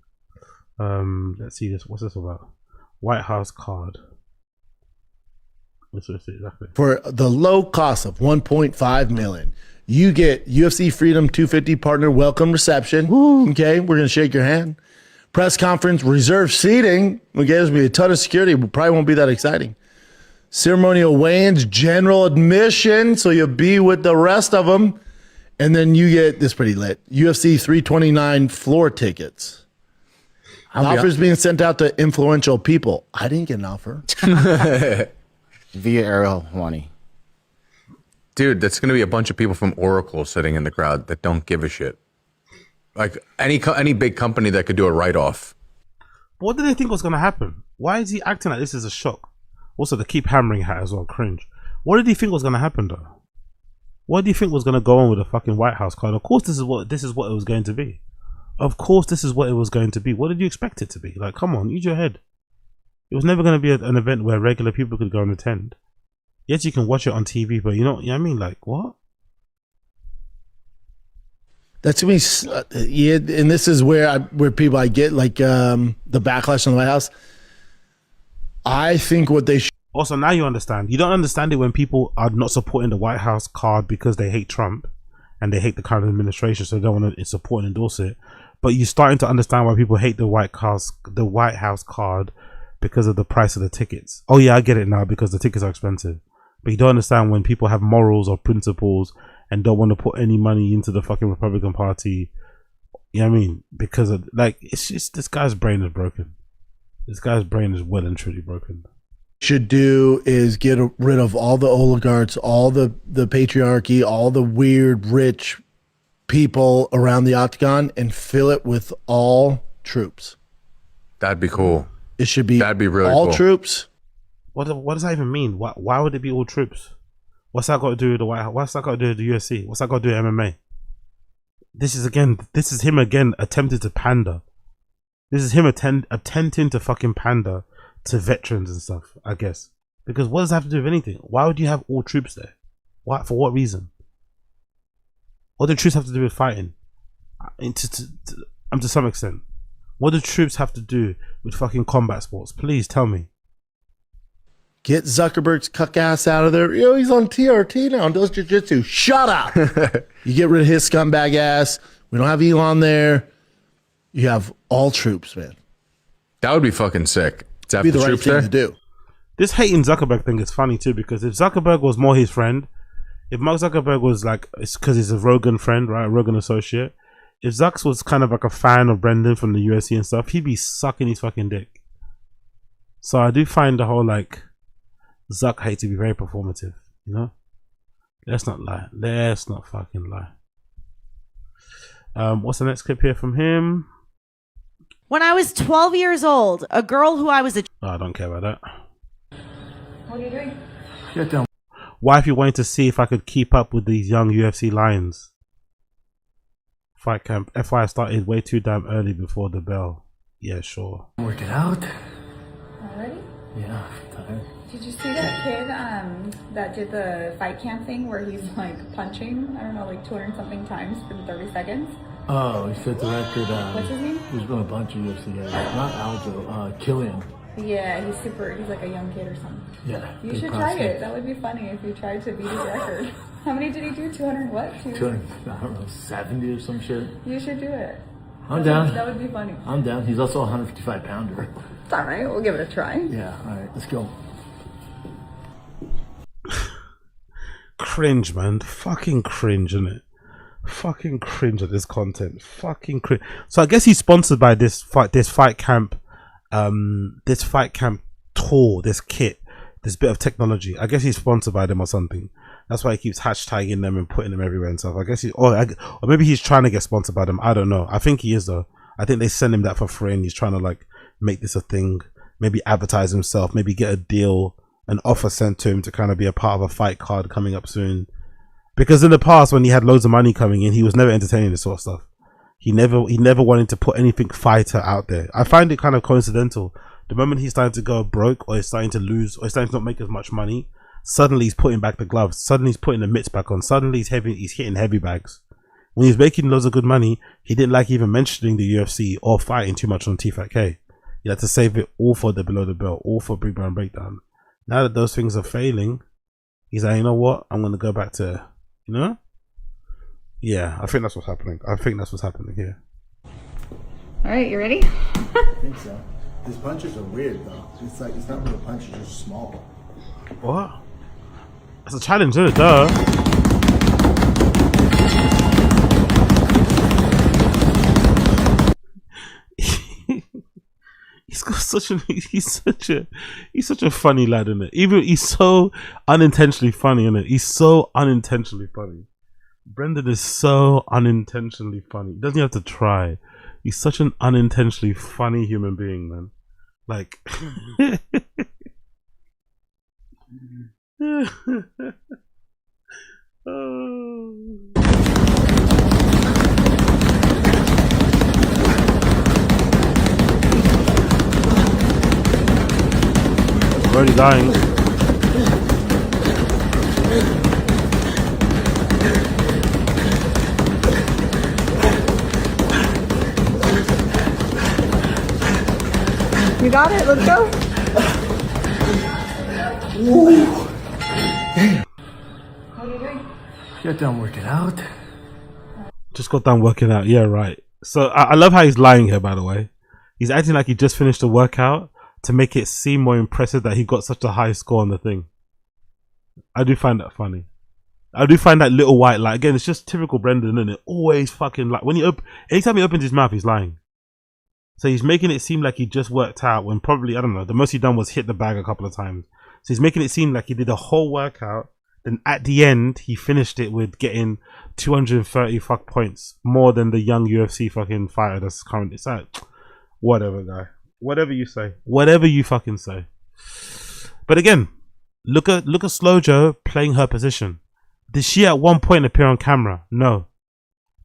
Let's see this. What's this about? White House card. Let's see exactly. For the low cost of $1.5 million. You get UFC Freedom 250 partner welcome reception. Woo. Okay, we're gonna shake your hand. Press conference, reserved seating. Okay, there's gonna be a ton of security. But probably won't be that exciting. Ceremonial weigh-ins, general admission, so you'll be with the rest of them, and then you get this pretty lit. UFC 329 floor tickets. Offers being sent out to influential people. I didn't get an offer. Via Ariel Hawani. Dude, that's going to be a bunch of people from Oracle sitting in the crowd that don't give a shit. Like any big company that could do a write-off. But what did they think was going to happen? Why is he acting like this is a shock? Also, the keep hammering hat as well, cringe. What did he think was going to happen though? What do you think was going to go on with the fucking White House card? Of course, this is what it was going to be. Of course, this is what it was going to be. What did you expect it to be? Like, come on, use your head. It was never going to be an event where regular people could go and attend. Yes, you can watch it on TV, but you know what I mean? Like, what? That's gonna be, yeah, and this is where people I get like the backlash on the White House. I think what they should. Also, now you understand. You don't understand it when people are not supporting the White House card because they hate Trump and they hate the current administration, so they don't want to support and endorse it. But you're starting to understand why people hate the White House card because of the price of the tickets. Oh yeah, I get it now because the tickets are expensive. But you don't understand when people have morals or principles and don't want to put any money into the fucking Republican Party. You know what I mean? Because of, like, it's just, this guy's brain is broken. This guy's brain is well and truly broken. Should do is get rid of all the oligarchs, all the patriarchy, all the weird rich people around the octagon, and fill it with all troops. That'd be cool. It should be that'd be really all cool. Troops. What does that even mean? Why would it be all troops? What's that got to do with the White House? What's that got to do with the UFC? What's that got to do with MMA? This is him again attempting to pander. This is him attempting to fucking pander to veterans and stuff, I guess. Because what does that have to do with anything? Why would you have all troops there? What, for what reason? What do troops have to do with fighting? To some extent. What do troops have to do with fucking combat sports? Please tell me. Get Zuckerberg's cuck ass out of there. Yo, he's on TRT now and does jiu-jitsu. Shut up. You get rid of his scumbag ass. We don't have Elon there. You have all troops, man. That would be fucking sick. To have Be the the right troops thing there. to do. This hating Zuckerberg thing is funny too, because if Zuckerberg was more his friend, if Mark Zuckerberg was like, it's because he's a Rogan friend, right? A Rogan associate. If Zucks was kind of like a fan of Brendan from the UFC and stuff, he'd be sucking his fucking dick. So I do find the whole like Zuck hate to be very performative, you know? Let's not lie. Let's not fucking lie. What's the next clip here from him? When I was 12 years old, a girl who I was Oh, I don't care about that. What are you doing? Get down. Wife, you wanted to see if I could keep up with these young UFC lions. Fight camp. FY started way too damn early before the bell. Yeah, sure. Work it out. Already? Yeah, I'm tired. Did you see that kid that did the fight camp thing where he's like punching, I don't know, like 200 something times in 30 seconds? Oh, he set the record. What's his name? There's been a bunch of UFC guys. Not Aljo. Killian. Yeah, he's like a young kid or something. Yeah. You good should try prospect. it. That would be funny if you tried to beat his record. How many did he do? 200 what? 200, I don't know, 70 or some shit. You should do it. I'm down. That would be funny. I'm down. He's also a 155 pounder. It's alright, we'll give it a try. Yeah, alright, let's go. Cringe, man. Fucking cringe, isn't it? Fucking cringe at this content. Fucking cringe. So I guess he's sponsored by this fight camp tour, this kit, this bit of technology. I guess he's sponsored by them or something. That's why he keeps hashtagging them and putting them everywhere and stuff. I guess or maybe he's trying to get sponsored by them. I don't know. I think he is though. I think they send him that for free and he's trying to like make this a thing. Maybe advertise himself. Maybe get a deal, an offer sent to him to kind of be a part of a fight card coming up soon. Because in the past, when he had loads of money coming in, he was never entertaining this sort of stuff. He never wanted to put anything fighter out there. I find it kind of coincidental. The moment he's starting to go broke, or he's starting to lose, or he's starting to not make as much money, suddenly he's putting back the gloves. Suddenly he's putting the mitts back on. Suddenly he's hitting heavy bags. When he's making loads of good money, he didn't like even mentioning the UFC or fighting too much on T5K. He had to save it all for the below the belt, all for Big Brown Breakdown. Now that those things are failing, he's like, you know what? I'm going to go back to, you know? Yeah, I think that's what's happening. I think that's what's happening here. All right, you ready? I think so. His punches are weird though. It's like, it's not real punches, they're small. What? That's a challenge, isn't it? Duh. He's such a funny lad, isn't it? Even he's so unintentionally funny, isn't it? He's so unintentionally funny. Brendan is so unintentionally funny. He doesn't have to try. He's such an unintentionally funny human being, man. Like already dying. You got it, let's go. Get done working out. Just got done working out. Yeah, right. So I love how he's lying here, by the way. He's acting like he just finished a workout to make it seem more impressive that he got such a high score on the thing. I do find that funny. I do find that little white lie. Again, it's just typical Brendan, isn't it? Always fucking like when anytime he opens his mouth, he's lying. So he's making it seem like he just worked out when probably, I don't know, the most he done was hit the bag a couple of times. So he's making it seem like he did a whole workout. Then at the end, he finished it with getting 230 fuck points, more than the young UFC fucking fighter that's currently. It's like, whatever, guy. Whatever you say. Whatever you fucking say. But again, look at Slow Joe playing her position. Did she at one point appear on camera? No.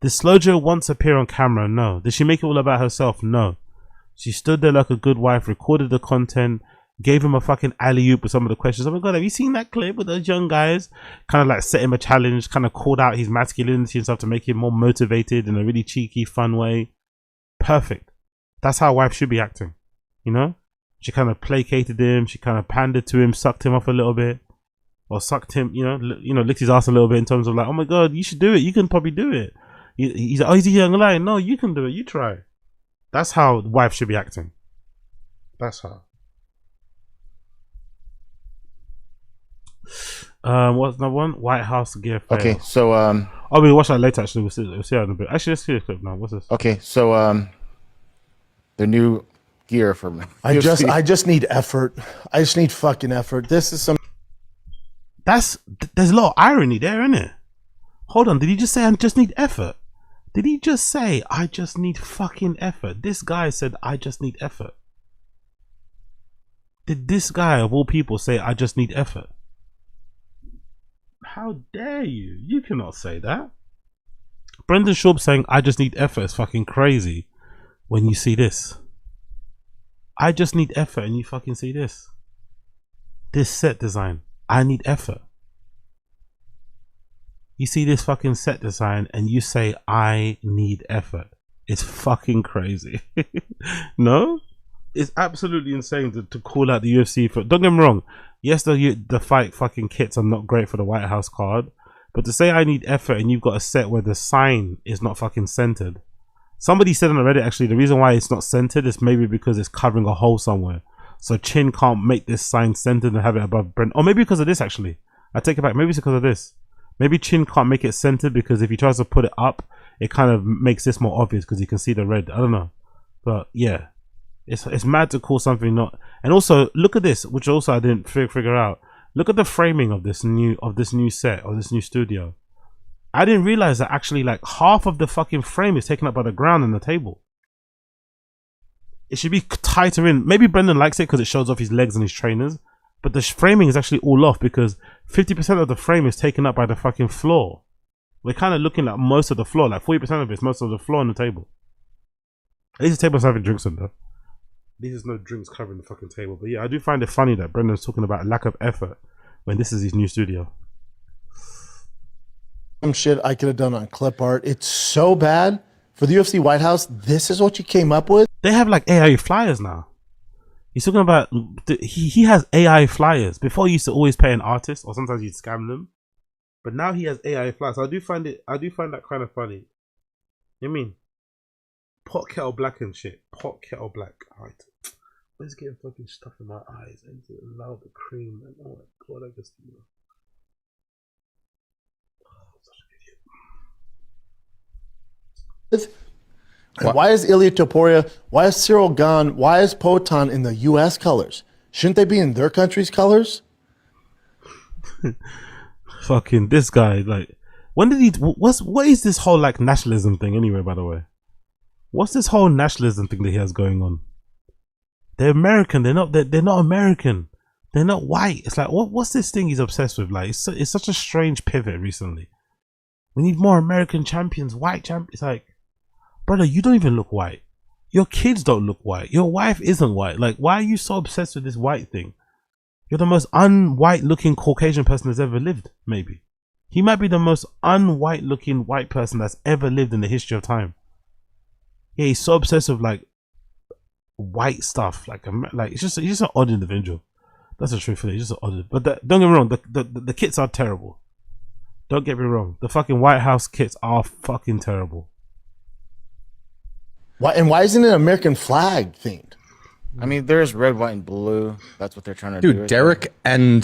Did Slow Joe once appear on camera? No. Did she make it all about herself? No. She stood there like a good wife, recorded the content, gave him a fucking alley-oop with some of the questions. Oh my god, have you seen that clip with those young guys? Kind of like set him a challenge, kind of called out his masculinity and stuff to make him more motivated in a really cheeky, fun way. Perfect. That's how a wife should be acting. You know? She kind of placated him, she kind of pandered to him, sucked him off a little bit. Or sucked him, licked his ass a little bit in terms of like, oh my god, you should do it. You can probably do it. He's like, oh, he's a young lion. No, you can do it. You try. That's how the wife should be acting. That's how. What's number one? White House gear fail. Okay, so we'll watch that later. Actually, we'll see that in a bit. Actually, let's see the clip now. What's this? Okay, so the new gear for me. I just need effort. I just need fucking effort. This is some. There's a lot of irony there, isn't it? Hold on, did he just say I just need effort? Did he just say I just need fucking effort? This guy said I just need effort. Did this guy of all people say I just need effort? How dare you? You cannot say that. Brendan Schaub saying I just need effort is fucking crazy when you see this. I just need effort and you fucking see this. This set design. I need effort. You see this fucking set design and you say I need effort. It's fucking crazy. No? It's absolutely insane to call out the UFC for. Don't get me wrong. Yes, the fight fucking kits are not great for the White House card, but to say I need effort and you've got a set where the sign is not fucking centered. Somebody said on Reddit actually the reason why it's not centered is maybe because it's covering a hole somewhere. So Chin can't make this sign centered and have it above Brent. Or maybe because of this actually. I take it back. Maybe it's because of this. Maybe Chin can't make it centered because if he tries to put it up, it kind of makes this more obvious because you can see the red. I don't know. But yeah. It's mad to call something not. And also look at this, which also I didn't figure out. Look at the framing of this new set or this new studio. I didn't realize that actually like half of the fucking frame is taken up by the ground and the table. It should be tighter in. Maybe Brendan likes it because it shows off his legs and his trainers, but the framing is actually all off because 50% of the frame is taken up by the fucking floor. We're kind of looking at most of the floor, like 40% of it's most of the floor on the table. At least the table's having drinks on though. There's no drinks covering the fucking table. But yeah, I do find it funny that Brendan's talking about lack of effort when this is his new studio. Some shit I could have done on clip art. It's so bad. For the UFC White House, this is what you came up with? They have like AI flyers now. He's talking about, he has AI flyers. Before he used to always pay an artist or sometimes you'd scam them. But now he has AI flyers. So I do find that kind of funny. You know what I mean? Pot kettle black and shit. Pot kettle black. Alright. Where's getting fucking stuff in my eyes? I need to allow the cream. And oh my god, I just. Why is Ilya Topuria, why is Cyril Gahn, why is Potan in the US colors? Shouldn't they be in their country's colors? Fucking this guy, like, when did he, what is this whole like nationalism thing anyway, by the way? What's this whole nationalism thing that he has going on? They're American, they're not American. They're not white. It's like, what's this thing he's obsessed with? Like, it's such a strange pivot recently. We need more American champions, white champions. It's like, brother, you don't even look white. Your kids don't look white. Your wife isn't white. Like, why are you so obsessed with this white thing? You're the most un-white looking Caucasian person that's ever lived, maybe. He might be the most un-white looking white person that's ever lived in the history of time. Yeah, he's so obsessed with like white stuff. Like he's just an odd individual. That's the truth. It's just odd. But don't get me wrong. The kits are terrible. Don't get me wrong. The fucking White House kits are fucking terrible. Why isn't it American flag themed? I mean, there's red, white, and blue. That's what they're trying to do. Dude, Derek and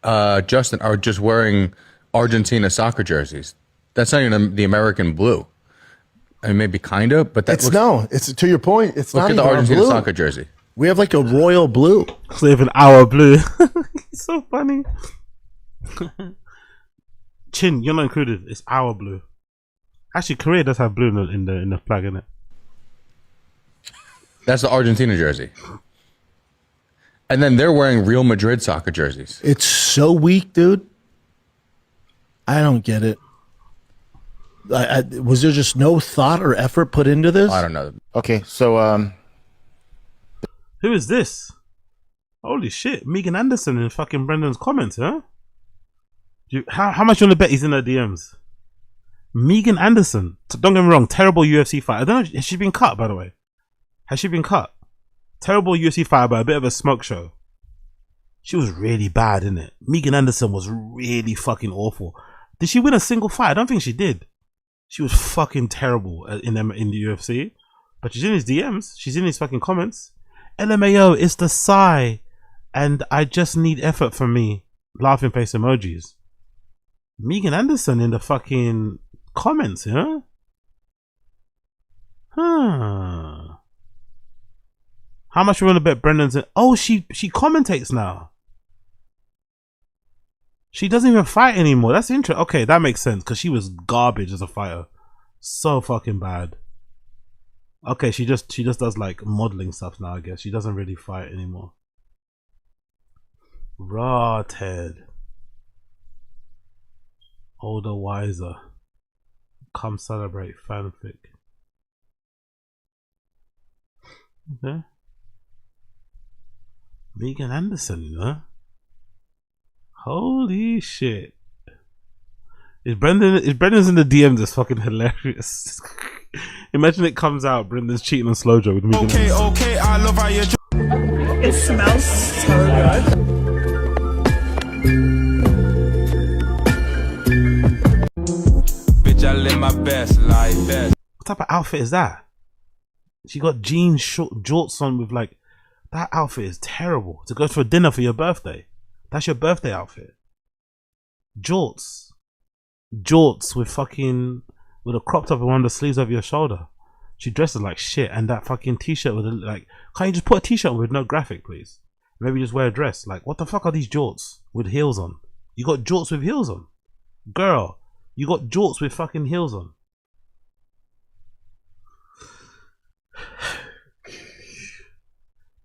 Justin are just wearing Argentina soccer jerseys. That's not even the American blue. I mean, maybe kind of, but that's it's to your point. It's look not at the even Argentina blue. soccer jersey. We have like a royal blue. It's even our blue. It's so funny. Chin, you're not included. It's our blue. Actually, Korea does have blue in the flag, innit? That's the Argentina jersey. And then they're wearing Real Madrid soccer jerseys. It's so weak, dude. I don't get it. Was there just no thought or effort put into this? I don't know. Okay, so who is this? Holy shit, Megan Anderson in fucking Brendan's comments, huh? How much you want to bet he's in her DMs? Megan Anderson. Don't get me wrong, terrible UFC fight. I don't know, has she been cut, by the way? Has she been cut? Terrible UFC fight, but a bit of a smoke show. She was really bad, innit? Megan Anderson was really fucking awful. Did she win a single fight? I don't think she did. She was fucking terrible in the UFC. But she's in his DMs. She's in his fucking comments. LMAO, it's the sigh. And I just need effort from me. Laughing face emojis. Megan Anderson in the fucking comments, huh? Huh. How much you want to bet Brendan's in? Oh, she commentates now. She doesn't even fight anymore. That's interesting. Okay, that makes sense because she was garbage as a fighter. So fucking bad. Okay, she just does like modeling stuff now, I guess. She doesn't really fight anymore. Raw Ted. Older, wiser. Come celebrate fanfic. Okay. Megan Anderson, you know? Holy shit. Is Brendan's in the DM that's fucking hilarious. Imagine it comes out, Brendan's cheating on Slojo with Megan Anderson. Okay, I love how you. It smells so good. Bitch, I live my best life. What type of outfit is that? She got jeans, short jorts on with like, that outfit is terrible. To go for dinner for your birthday. That's your birthday outfit. Jorts with fucking, with a crop top and one of the sleeves over your shoulder. She dresses like shit, and that fucking t-shirt with like, can't you just put a t-shirt on with no graphic, please? Maybe just wear a dress. Like, what the fuck are these jorts with heels on? You got jorts with heels on, girl. You got jorts with fucking heels on.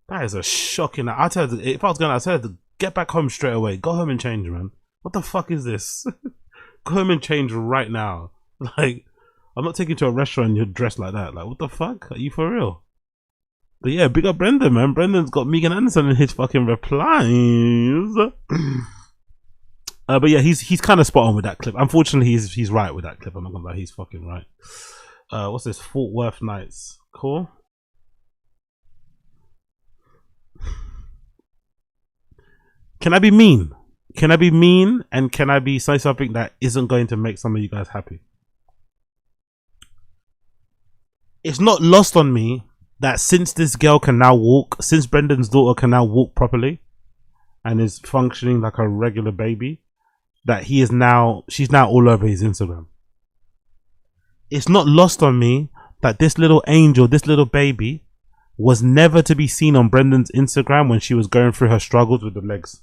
That is a shocking. I tell her, if I was going, I tell her to get back home straight away. Go home and change, man. What the fuck is this? Go home and change right now. Like, I'm not taking you to a restaurant and you're dressed like that. Like, what the fuck? Are you for real? But yeah, big up Brendan, man. Brendan's got Megan Anderson in his fucking replies. But yeah, he's kind of spot on with that clip. Unfortunately, he's right with that clip. I'm not gonna lie, he's fucking right. What's this? Fort Worth Nights. Cool. Can I be mean? Can I be mean? And can I say something that isn't going to make some of you guys happy? It's not lost on me that since this girl can now walk, since Brendan's daughter can now walk properly and is functioning like a regular baby, that she's now all over his Instagram. It's not lost on me that this little angel, this little baby, was never to be seen on Brendan's Instagram when she was going through her struggles with the legs.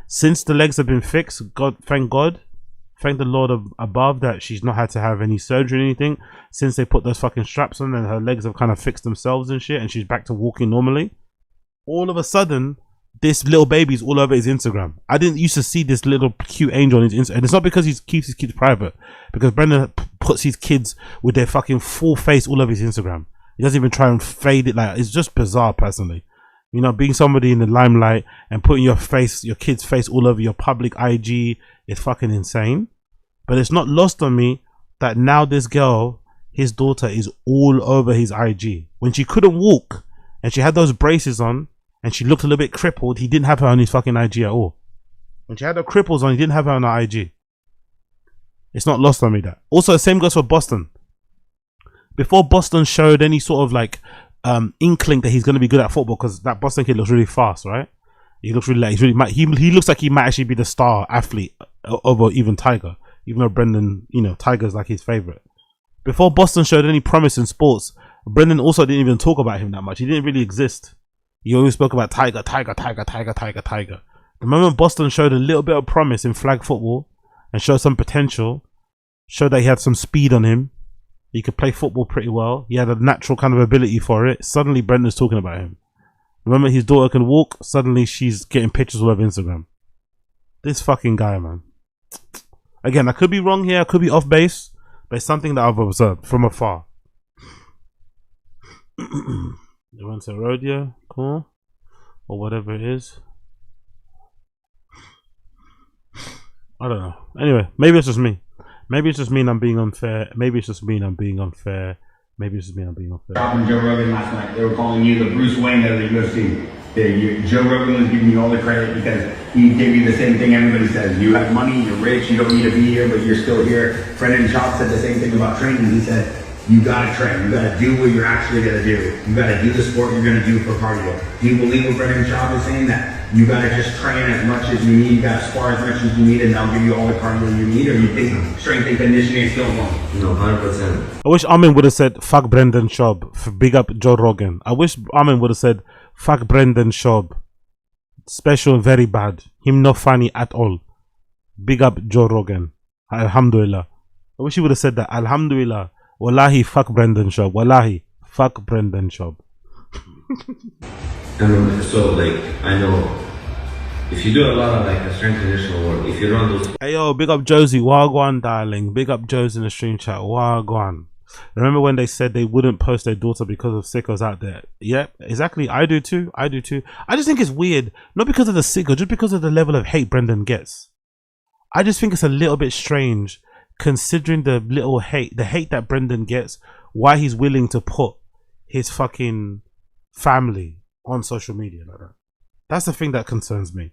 Since the legs have been fixed, thank the Lord above that she's not had to have any surgery or anything. Since they put those fucking straps on and her legs have kind of fixed themselves and shit, and she's back to walking normally. All of a sudden, this little baby's all over his Instagram. I didn't used to see this little cute angel on his Instagram. And it's not because he keeps his kids private, because Brendan puts his kids with their fucking full face all over his Instagram. He doesn't even try and fade it. Like, it's just bizarre, personally. You know, being somebody in the limelight and putting your kid's face all over your public IG is fucking insane. But it's not lost on me that now this girl, his daughter, is all over his IG. When she couldn't walk and she had those braces on and she looked a little bit crippled, he didn't have her on his fucking IG at all. When she had her cripples on, he didn't have her on her IG. It's not lost on me that. Also, the same goes for Boston. Before Boston showed any sort of like inkling that he's going to be good at football, because that Boston kid looks really fast, right? He looks really like he looks like he might actually be the star athlete over even Tiger, even though Brendan, you know, Tiger's like his favorite. Before Boston showed any promise in sports, Brendan also didn't even talk about him that much. He didn't really exist. He always spoke about Tiger. The moment Boston showed a little bit of promise in flag football and showed some potential, showed that he had some speed on him, he could play football pretty well, he had a natural kind of ability for it, suddenly Brendan's talking about him. The moment his daughter can walk, suddenly she's getting pictures all over Instagram. This fucking guy, man. Again, I could be wrong here, I could be off base, but it's something that I've observed from afar. They went to rodeo, cool, or whatever it is. I don't know. Anyway, maybe it's just me. Maybe it's just me and I'm being unfair. Maybe it's just me and I'm being unfair. Maybe it's just me and I'm being unfair. Schaub and Joe Rogan last night, they were calling you the Bruce Wayne of the UFC. Joe Rogan was giving you all the credit because he gave you the same thing everybody says. You have money, you're rich, you don't need to be here, but you're still here. Brendan Schaub said the same thing about training. He said, you gotta train. You gotta do what you're actually gonna do. You gotta do the sport you're gonna do for cardio. Do you believe what Brendan Schaub is saying, that you gotta just train as much as you need, you gotta spar as much as you need, and they'll give you all the cardio you need? Or you think strength and conditioning is still wrong? No, 100%. I wish Armin would have said fuck Brendan Schaub, big up Joe Rogan. I wish Armin would have said fuck Brendan Schaub, special, very bad, him not funny at all, big up Joe Rogan, alhamdulillah. I wish he would have said that, alhamdulillah. Wallahi, fuck Brendan Schaub. Wallahi, fuck Brendan Schaub. So, like, I know if you do a lot of like a strength conditioning work, if you run those. Hey yo, big up Josie, wagwan darling. Big up Josie in the stream chat, wagwan. Remember when they said they wouldn't post their daughter because of sickos out there? Yep, exactly. I do too. I just think it's weird, not because of the sicko, just because of the level of hate Brendan gets. I just think it's a little bit strange, considering the little hate, the hate that Brendan gets, why he's willing to put his fucking family on social media like that. That's the thing that concerns me.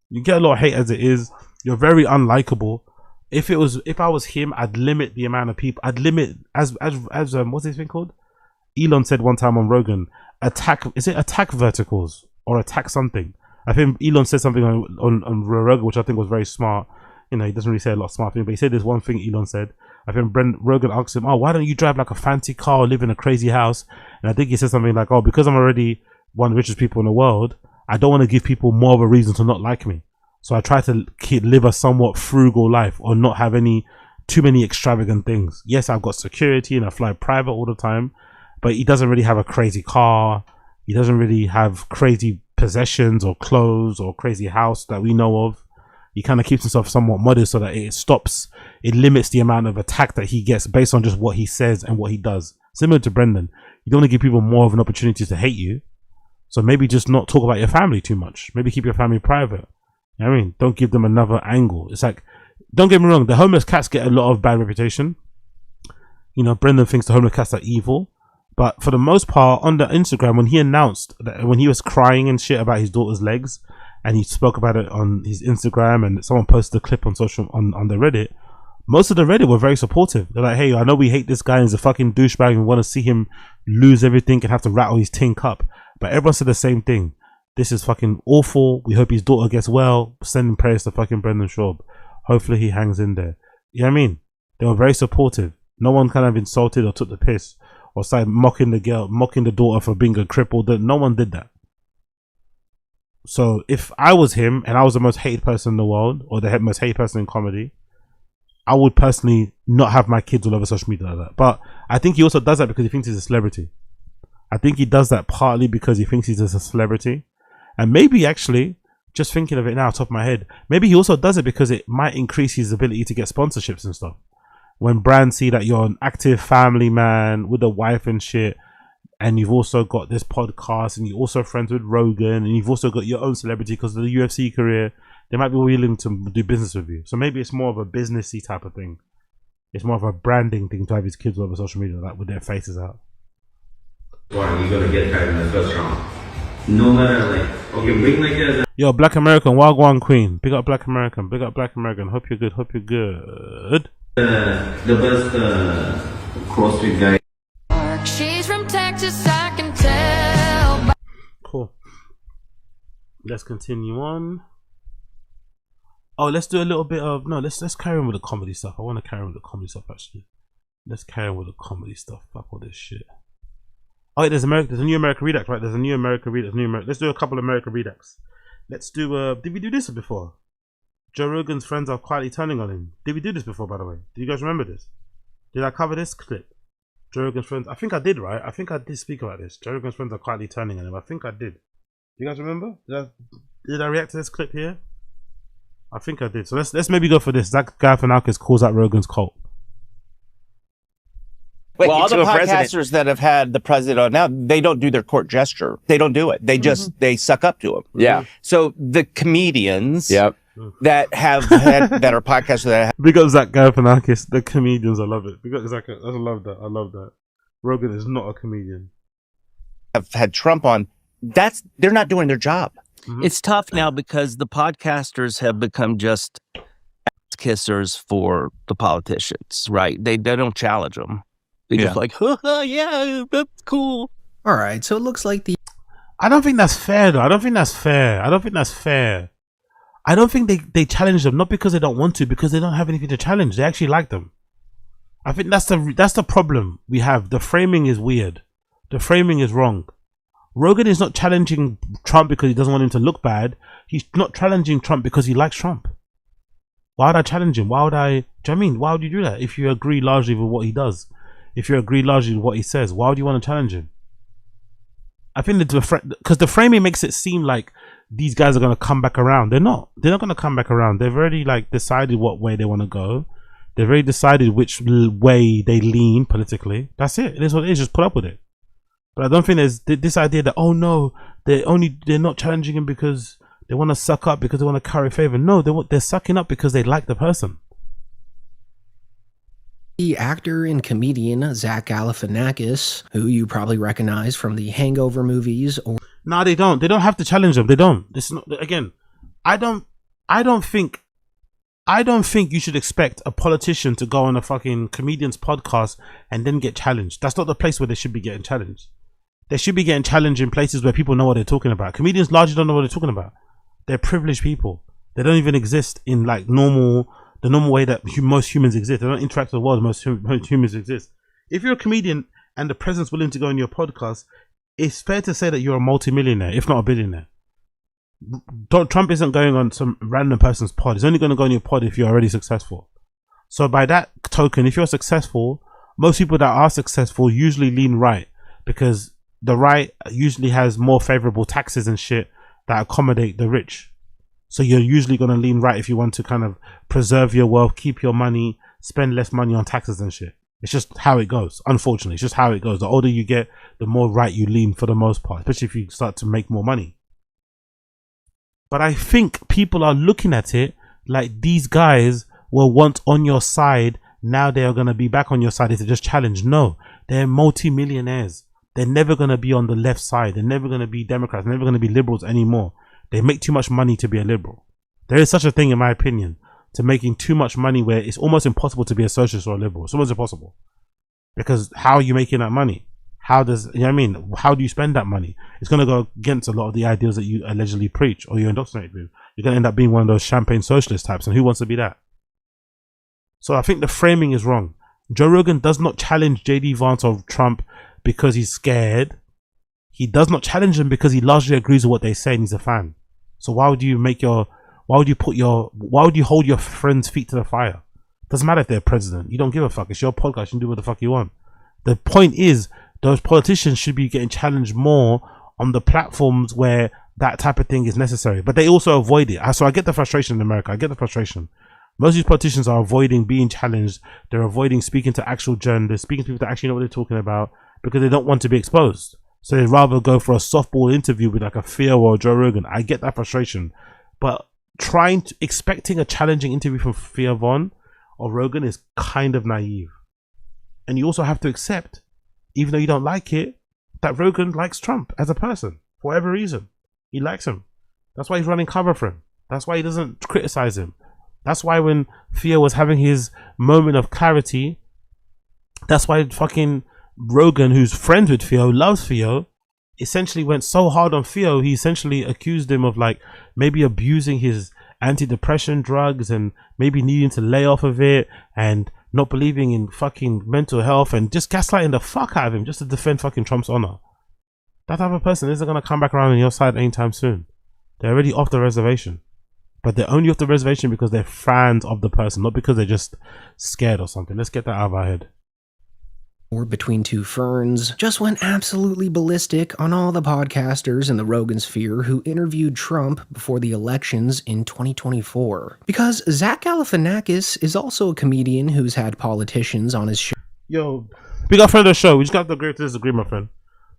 You get a lot of hate as it is. You're very unlikable. If I was him, I'd limit the amount of people. I'd limit as what's this thing called? Elon said one time on Rogan, attack verticals or attack something. I think Elon said something on Rogan, which I think was very smart. You know, he doesn't really say a lot of smart things, but he said there's one thing Elon said. I think Rogan asked him, oh, why don't you drive like a fancy car or live in a crazy house? And I think he said something like, oh, because I'm already one of the richest people in the world, I don't want to give people more of a reason to not like me. So I try to live a somewhat frugal life or not have too many extravagant things. Yes, I've got security and I fly private all the time, but he doesn't really have a crazy car. He doesn't really have crazy possessions or clothes or crazy house that we know of. He kind of keeps himself somewhat modest so that it limits the amount of attack that he gets based on just what he says and what he does. Similar to Brendan, you don't want to give people more of an opportunity to hate you. So maybe just not talk about your family too much. Maybe keep your family private. You know what I mean? Don't give them another angle. It's like, don't get me wrong, the homeless cats get a lot of bad reputation. You know, Brendan thinks the homeless cats are evil. But for the most part, on the Instagram, when he announced that, when he was crying and shit about his daughter's legs, and he spoke about it on his Instagram, and someone posted a clip on the Reddit, most of the Reddit were very supportive. They're like, hey, I know we hate this guy and he's a fucking douchebag and we want to see him lose everything and have to rattle his tin cup. But everyone said the same thing. This is fucking awful. We hope his daughter gets well. Sending prayers to fucking Brendan Schaub. Hopefully he hangs in there. You know what I mean? They were very supportive. No one kind of insulted or took the piss or started mocking the daughter for being a cripple. No one did that. So if I was him and I was the most hated person in the world, or the most hated person in comedy, I would personally not have my kids all over social media like that. But I think he also does that because he thinks he's a celebrity. I think he does that partly because he thinks he's a celebrity. And maybe actually, just thinking of it now, top of my head, maybe he also does it because it might increase his ability to get sponsorships and stuff. When brands see that you're an active family man with a wife and shit, and you've also got this podcast, and you're also friends with Rogan, and you've also got your own celebrity because of the UFC career, they might be willing to do business with you. So maybe it's more of a businessy type of thing. It's more of a branding thing to have his kids over social media, like with their faces out. Why are you gonna get tired in the first round? no matter like, okay, bring like a Yo, Black American, Wagwan Queen. Big up Black American. Big up Black American. Hope you're good. Hope you're good. the best CrossFit guy. She's from Texas, I can tell. Cool. Let's continue on. Oh, let's do a little bit of let's carry on with the comedy stuff. I want to carry on with the comedy stuff actually. Let's carry on with the comedy stuff. Fuck all this shit. Oh, yeah, there's a new American Redact, right? There's a new American Redact. Let's do a couple of American Redacts. Let's do. Did we do this before? Joe Rogan's friends are quietly turning on him. Did we do this before, by the way? Do you guys remember this? Did I cover this clip? Joe Rogan's friends. I think I did, right? I think I did speak about this. Joe Rogan's friends are quietly turning on him. I think I did. Do you guys remember? Did I react to this clip here? I think I did. So let's maybe go for this. Zach Galifianakis calls out Rogan's cult. Wait, well, all the podcasters that have had the president on now, they don't do their court gesture. They don't do it. They just they suck up to him. Yeah. So the comedians that have had that are podcasters that have, Big up Zach Galifianakis, the comedians. I love it. Big up Zach. I love that. I love that. Rogan is not a comedian. have had Trump on. They're not doing their job. It's tough now because the podcasters have become just ass kissers for the politicians, right? They don't challenge them. They just like, yeah, that's cool. All right, so it looks like the. I don't think that's fair, though. I don't think that's fair. I don't think they challenge them, not because they don't want to, because they don't have anything to challenge. They actually like them. I think that's the problem we have. The framing is weird. The framing is wrong. Rogan is not challenging Trump because he doesn't want him to look bad. He's not challenging Trump because he likes Trump. Why would I challenge him? Why would I? Do you know what I mean? Why would you do that if you agree largely with what he does? If you agree largely with what he says, why would you want to challenge him? I think that because the framing makes it seem like these guys are going to come back around. They're not. They're not going to come back around. They've already decided what way they want to go. They've already decided which way they lean politically. That's it. It is what it is. Just put up with it. But I don't think there's this idea that, oh no, they're not challenging him because they want to suck up, because they want to curry favor. No, they're sucking up because they like the person. The actor and comedian Zach Galifianakis, who you probably recognize from the Hangover movies, or no, they don't. They don't have to challenge them. They don't. This is not, again. I don't think you should expect a politician to go on a fucking comedian's podcast and then get challenged. That's not the place where they should be getting challenged. They should be getting challenged in places where people know what they're talking about. Comedians largely don't know what they're talking about. They're privileged people. They don't even exist in the normal way that most humans exist. They don't interact with the world most humans exist. If you're a comedian and the president's willing to go on your podcast, it's fair to say that you're a multimillionaire, if not a billionaire. Trump isn't going on some random person's pod. He's only going to go on your pod if you're already successful. So by that token, if you're successful, most people that are successful usually lean right, because the right usually has more favorable taxes and shit that accommodate the rich. So you're usually going to lean right if you want to kind of preserve your wealth, keep your money, spend less money on taxes and shit. It's just how it goes. Unfortunately, it's just how it goes. The older you get, the more right you lean for the most part, especially if you start to make more money. But I think people are looking at it like these guys were once on your side. Now they are going to be back on your side if they just challenge. No, they're multi-millionaires. They're never going to be on the left side. They're never going to be Democrats. They're never going to be liberals anymore. They make too much money to be a liberal. There is such a thing, in my opinion, to making too much money where it's almost impossible to be a socialist or a liberal. It's almost impossible. Because how are you making that money? How do you spend that money? It's going to go against a lot of the ideals that you allegedly preach or you're indoctrinated with. You're going to end up being one of those champagne socialist types, and who wants to be that? So I think the framing is wrong. Joe Rogan does not challenge JD Vance or Trump because he's scared. He does not challenge them because he largely agrees with what they say and he's a fan. So why would you hold your friends' feet to the fire? Doesn't matter if they're president. You don't give a fuck. It's your podcast. You can do what the fuck you want. The point is, those politicians should be getting challenged more on the platforms where that type of thing is necessary. But they also avoid it. So I get the frustration in America. I get the frustration. Most of these politicians are avoiding being challenged. They're avoiding speaking to actual journalists, speaking to people that actually know what they're talking about, because they don't want to be exposed. So they'd rather go for a softball interview with like a Theo or Joe Rogan. I get that frustration. But expecting a challenging interview from Theo Von or Rogan is kind of naive. And you also have to accept, even though you don't like it, that Rogan likes Trump as a person. for whatever reason. He likes him. That's why he's running cover for him. That's why he doesn't criticize him. That's why when Theo was having his moment of clarity, that's why fucking Rogan, who's friends with Theo, loves Theo, essentially went so hard on Theo, he essentially accused him of like maybe abusing his antidepressant drugs and maybe needing to lay off of it and not believing in fucking mental health and just gaslighting the fuck out of him just to defend fucking Trump's honor. That type of person isn't going to come back around on your side anytime soon. They're already off the reservation. But they're only off the reservation because they're fans of the person, not because they're just scared or something. Let's get that out of our head. Or Between Two Ferns just went absolutely ballistic on all the podcasters in the Rogan sphere who interviewed Trump before the elections in 2024. Because Zach Galifianakis is also a comedian who's had politicians on his show. Yo, big up friend of the show. We just got to agree to disagree, my friend.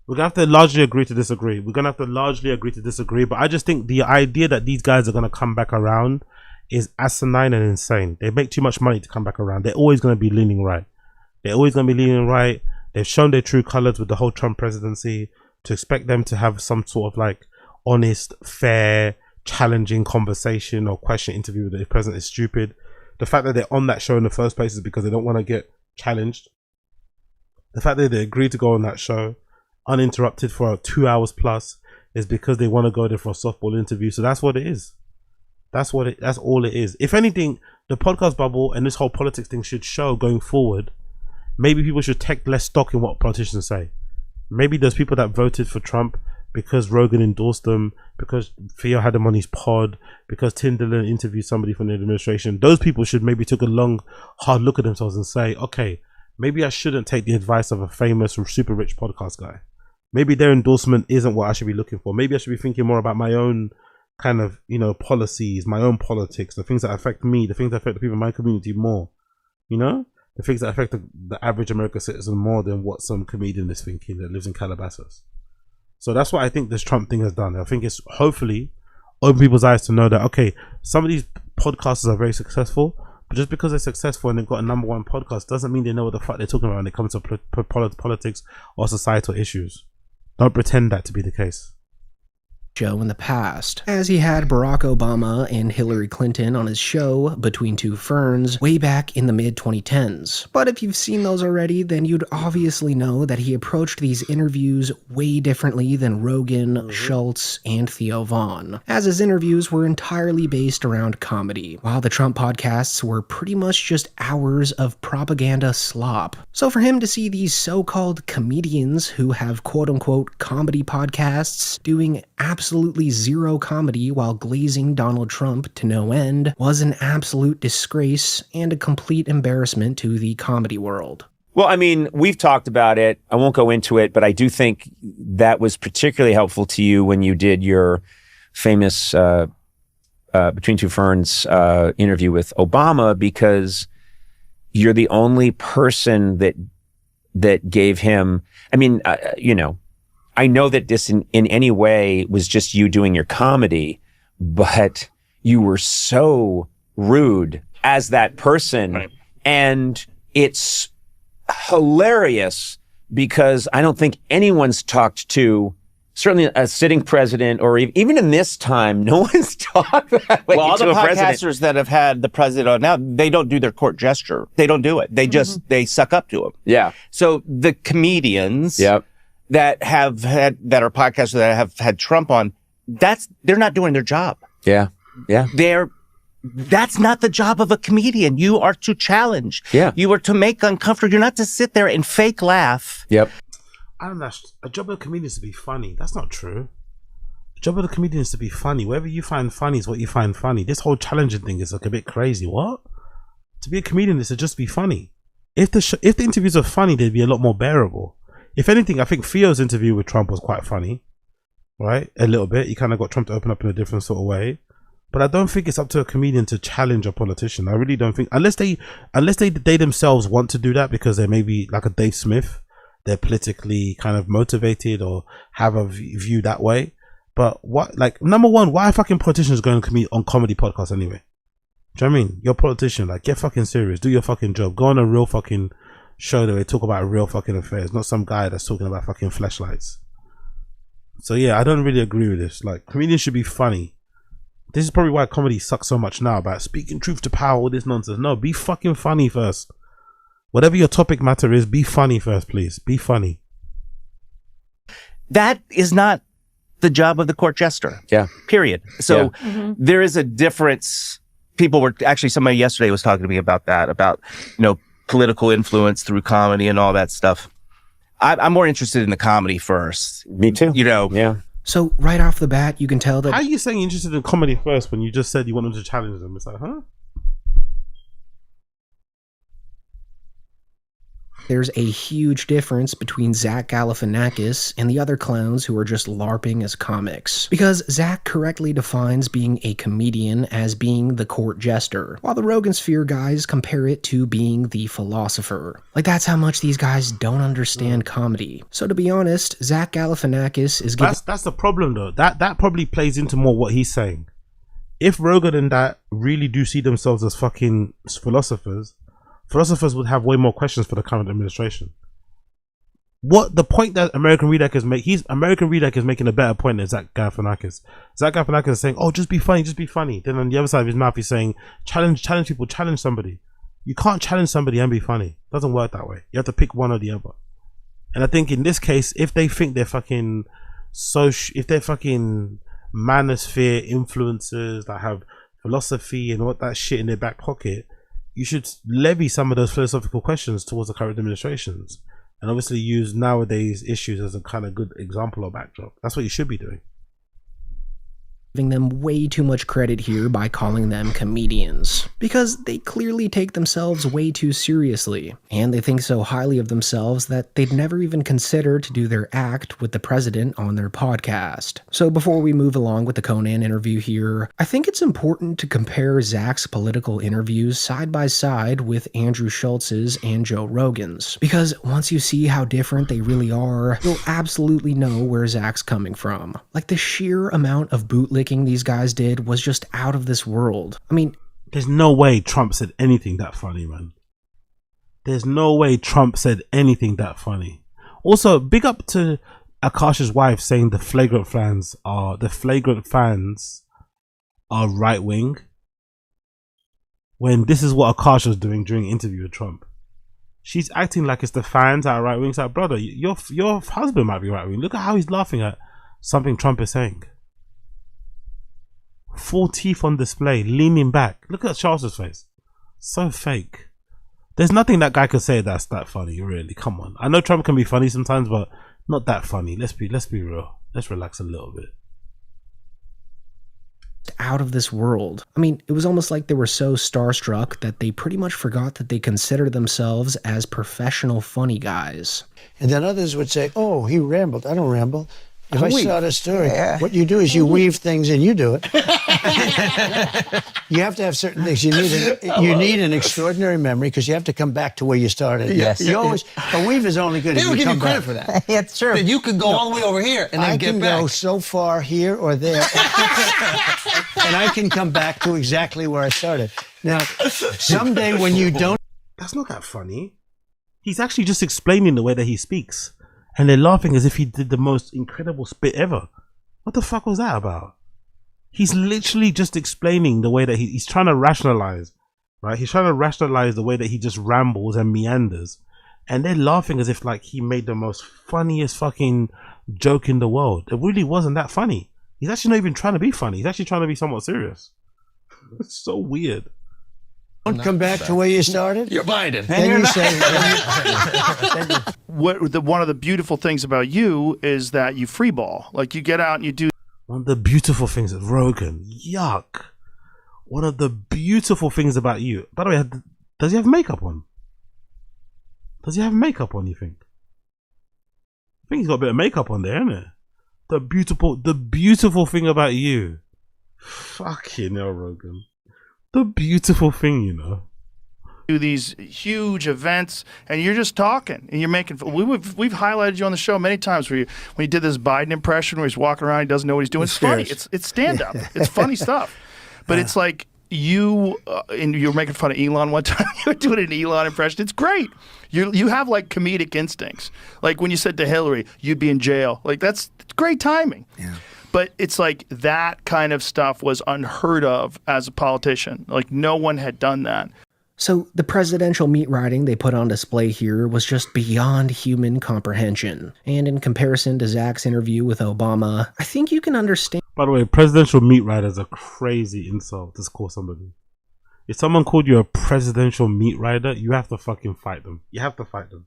We're going to have to largely agree to disagree. We're going to have to largely agree to disagree. But I just think the idea that these guys are going to come back around is asinine and insane. They make too much money to come back around. They're always going to be leaning right. They're always going to be leaning right. They've shown their true colors with the whole Trump presidency. To expect them to have some sort of like honest, fair, challenging conversation or question interview with the president is stupid. The fact that they're on that show in the first place is because they don't want to get challenged. The fact that they agreed to go on that show uninterrupted for 2 hours plus is because they want to go there for a softball interview. So that's what it is. That's all it is. If anything, the podcast bubble and this whole politics thing should show going forward, maybe people should take less stock in what politicians say. Maybe there's people that voted for Trump because Rogan endorsed them, because Theo had him on his pod, because Tim Dillon interviewed somebody from the administration. Those people should maybe take a long, hard look at themselves and say, okay, maybe I shouldn't take the advice of a famous, super rich podcast guy. Maybe their endorsement isn't what I should be looking for. Maybe I should be thinking more about my own kind of, policies, my own politics, the things that affect me, the things that affect the people in my community more, the things that affect the average American citizen more than what some comedian is thinking that lives in Calabasas. So that's what I think this Trump thing has done. I think it's hopefully opened people's eyes to know that, okay, some of these podcasters are very successful, but just because they're successful and they've got a #1 podcast doesn't mean they know what the fuck they're talking about when it comes to politics or societal issues. Don't pretend that to be the case. Show in the past, as he had Barack Obama and Hillary Clinton on his show Between Two Ferns way back in the mid-2010s. But if you've seen those already, then you'd obviously know that he approached these interviews way differently than Rogan, Schultz, and Theo Vaughn, as his interviews were entirely based around comedy, while the Trump podcasts were pretty much just hours of propaganda slop. So for him to see these so-called comedians who have quote-unquote comedy podcasts doing absolutely zero comedy while glazing Donald Trump to no end was an absolute disgrace and a complete embarrassment to the comedy world. Well, I mean, we've talked about it. I won't go into it, but I do think that was particularly helpful to you when you did your famous Between Two Ferns interview with Obama, because you're the only person that gave him, I mean, I know that this in any way was just you doing your comedy, but you were so rude as that person. Right. And it's hilarious because I don't think anyone's talked to, certainly a sitting president, or even in this time, no one's talked that way. Well, all to the a president. podcasters that have had the president on now, they don't do their court gesture. They don't do it. They just, they suck up to him. Yeah. So the comedians that are podcasters that have had Trump on, they're not doing their job. Yeah. Yeah. That's not the job of a comedian. You are to challenge. Yeah. You are to make uncomfortable. You're not to sit there and fake laugh. Yep. I don't know. A job of a comedian is to be funny. That's not true. The job of the comedian is to be funny. Whatever you find funny is what you find funny. This whole challenging thing is like a bit crazy. What? To be a comedian is to just be funny. If the interviews are funny, they'd be a lot more bearable. If anything, I think Theo's interview with Trump was quite funny, right? A little bit. He kind of got Trump to open up in a different sort of way. But I don't think it's up to a comedian to challenge a politician. I really don't think, unless they themselves want to do that because they're maybe like a Dave Smith, they're politically kind of motivated or have a view that way. But what, like, number one, why are fucking politicians going on comedy podcasts anyway? Do you know what I mean? You're a politician, like, get fucking serious, do your fucking job, go on a real fucking show that they talk about real fucking affairs, not some guy that's talking about fucking fleshlights. So yeah, I don't really agree with this. Like, comedians should be funny. This is probably why comedy sucks so much now, about speaking truth to power, all this nonsense. No, be fucking funny first. Whatever your topic matter is, be funny first, please. Be funny. That is not the job of the court jester. Yeah. Period. So there is a difference. People were actually, somebody yesterday was talking to me about that, about, political influence through comedy and all that stuff. I'm more interested in the comedy first. Me too. Yeah. So right off the bat, you can tell that. How are you saying you're interested in comedy first when you just said you want them to challenge them? It's like, huh? There's a huge difference between Zach Galifianakis and the other clowns who are just LARPing as comics. Because Zach correctly defines being a comedian as being the court jester, while the Rogan Sphere guys compare it to being the philosopher. Like, that's how much these guys don't understand comedy. So to be honest, Zach Galifianakis is giving... That's the problem though. That probably plays into more what he's saying. If Rogan and that really do see themselves as fucking philosophers would have way more questions for the current administration. What the point that American Redact is making, American Redact is making a better point than Zach Galifianakis. Zach Galifianakis is saying, "Oh, just be funny, just be funny." Then on the other side of his mouth, he's saying, "Challenge people, challenge somebody." You can't challenge somebody and be funny. It doesn't work that way. You have to pick one or the other. And I think in this case, if they think they're fucking if they're fucking manosphere influencers that have philosophy and all that shit in their back pocket, you should levy some of those philosophical questions towards the current administrations, and obviously use nowadays issues as a kind of good example or backdrop. That's what you should be doing. Giving them way too much credit here by calling them comedians, because they clearly take themselves way too seriously, and they think so highly of themselves that they'd never even consider to do their act with the president on their podcast. So before we move along with the Conan interview here, I think it's important to compare Zach's political interviews side by side with Andrew Schultz's and Joe Rogan's, because once you see how different they really are, you'll absolutely know where Zach's coming from. Like, the sheer amount of bootlicking these guys did was just out of this world. I mean, there's no way Trump said anything that funny, man. There's no way Trump said anything that funny. Also, big up to Akash's wife saying the flagrant fans are right wing, when this is what Akash was doing during an interview with Trump. She's acting like it's the fans that are right wing. It's like, brother, your husband might be right wing. Look at how he's laughing at something Trump is saying. Full teeth on display, leaning back. Look at Charles's face. So fake. There's nothing that guy could say that's that funny, really. Come on. I know Trump can be funny sometimes, but not that funny. Let's be real. Let's relax a little bit. Out of this world. I mean, it was almost like they were so starstruck that they pretty much forgot that they consider themselves as professional funny guys. And then others would say, "Oh, he rambled." I don't ramble. If I start a story, what you do is you weave things and you do it. You have to have certain things. You need an extraordinary memory, because you have to come back to where you started. Yes. You always, a weave is only good if you come back. They would give you credit for that. Yeah, it's true. That you could go all the way over here and then get back. I can go so far here or there, and I can come back to exactly where I started. Now, someday when you don't... That's not that funny. He's actually just explaining the way that he speaks. And they're laughing as if he did the most incredible spit ever. What the fuck was that about? He's literally just explaining the way that he's trying to rationalize, right? He's trying to rationalize the way that he just rambles and meanders. And they're laughing as if like he made the most funniest fucking joke in the world. It really wasn't that funny. He's actually not even trying to be funny. He's actually trying to be somewhat serious. It's so weird. Don't come back to where you started. You're Biden. Then you say, one of the beautiful things about you is that you freeball. Like, you get out and you do. One of the beautiful things of Rogan. Yuck. One of the beautiful things about you. By the way, does he have makeup on? Does he have makeup on, you think? I think he's got a bit of makeup on there, isn't it? The beautiful thing about you. Fucking hell, Rogan. The beautiful thing, you know. Do these huge events, and you're just talking, and you're making. We've highlighted you on the show many times when you did this Biden impression where he's walking around, he doesn't know what he's doing. It's funny. It's stand up. It's funny stuff. But it's like you and you were making fun of Elon one time. You were doing an Elon impression. It's great. You have like comedic instincts. Like when you said to Hillary, "You'd be in jail." Like that's great timing. Yeah. But it's like that kind of stuff was unheard of as a politician. Like no one had done that. So the presidential meat riding they put on display here was just beyond human comprehension. And in comparison to Zach's interview with Obama, I think you can understand. By the way, presidential meat rider is a crazy insult to call somebody. If someone called you a presidential meat rider, you have to fucking fight them. You have to fight them.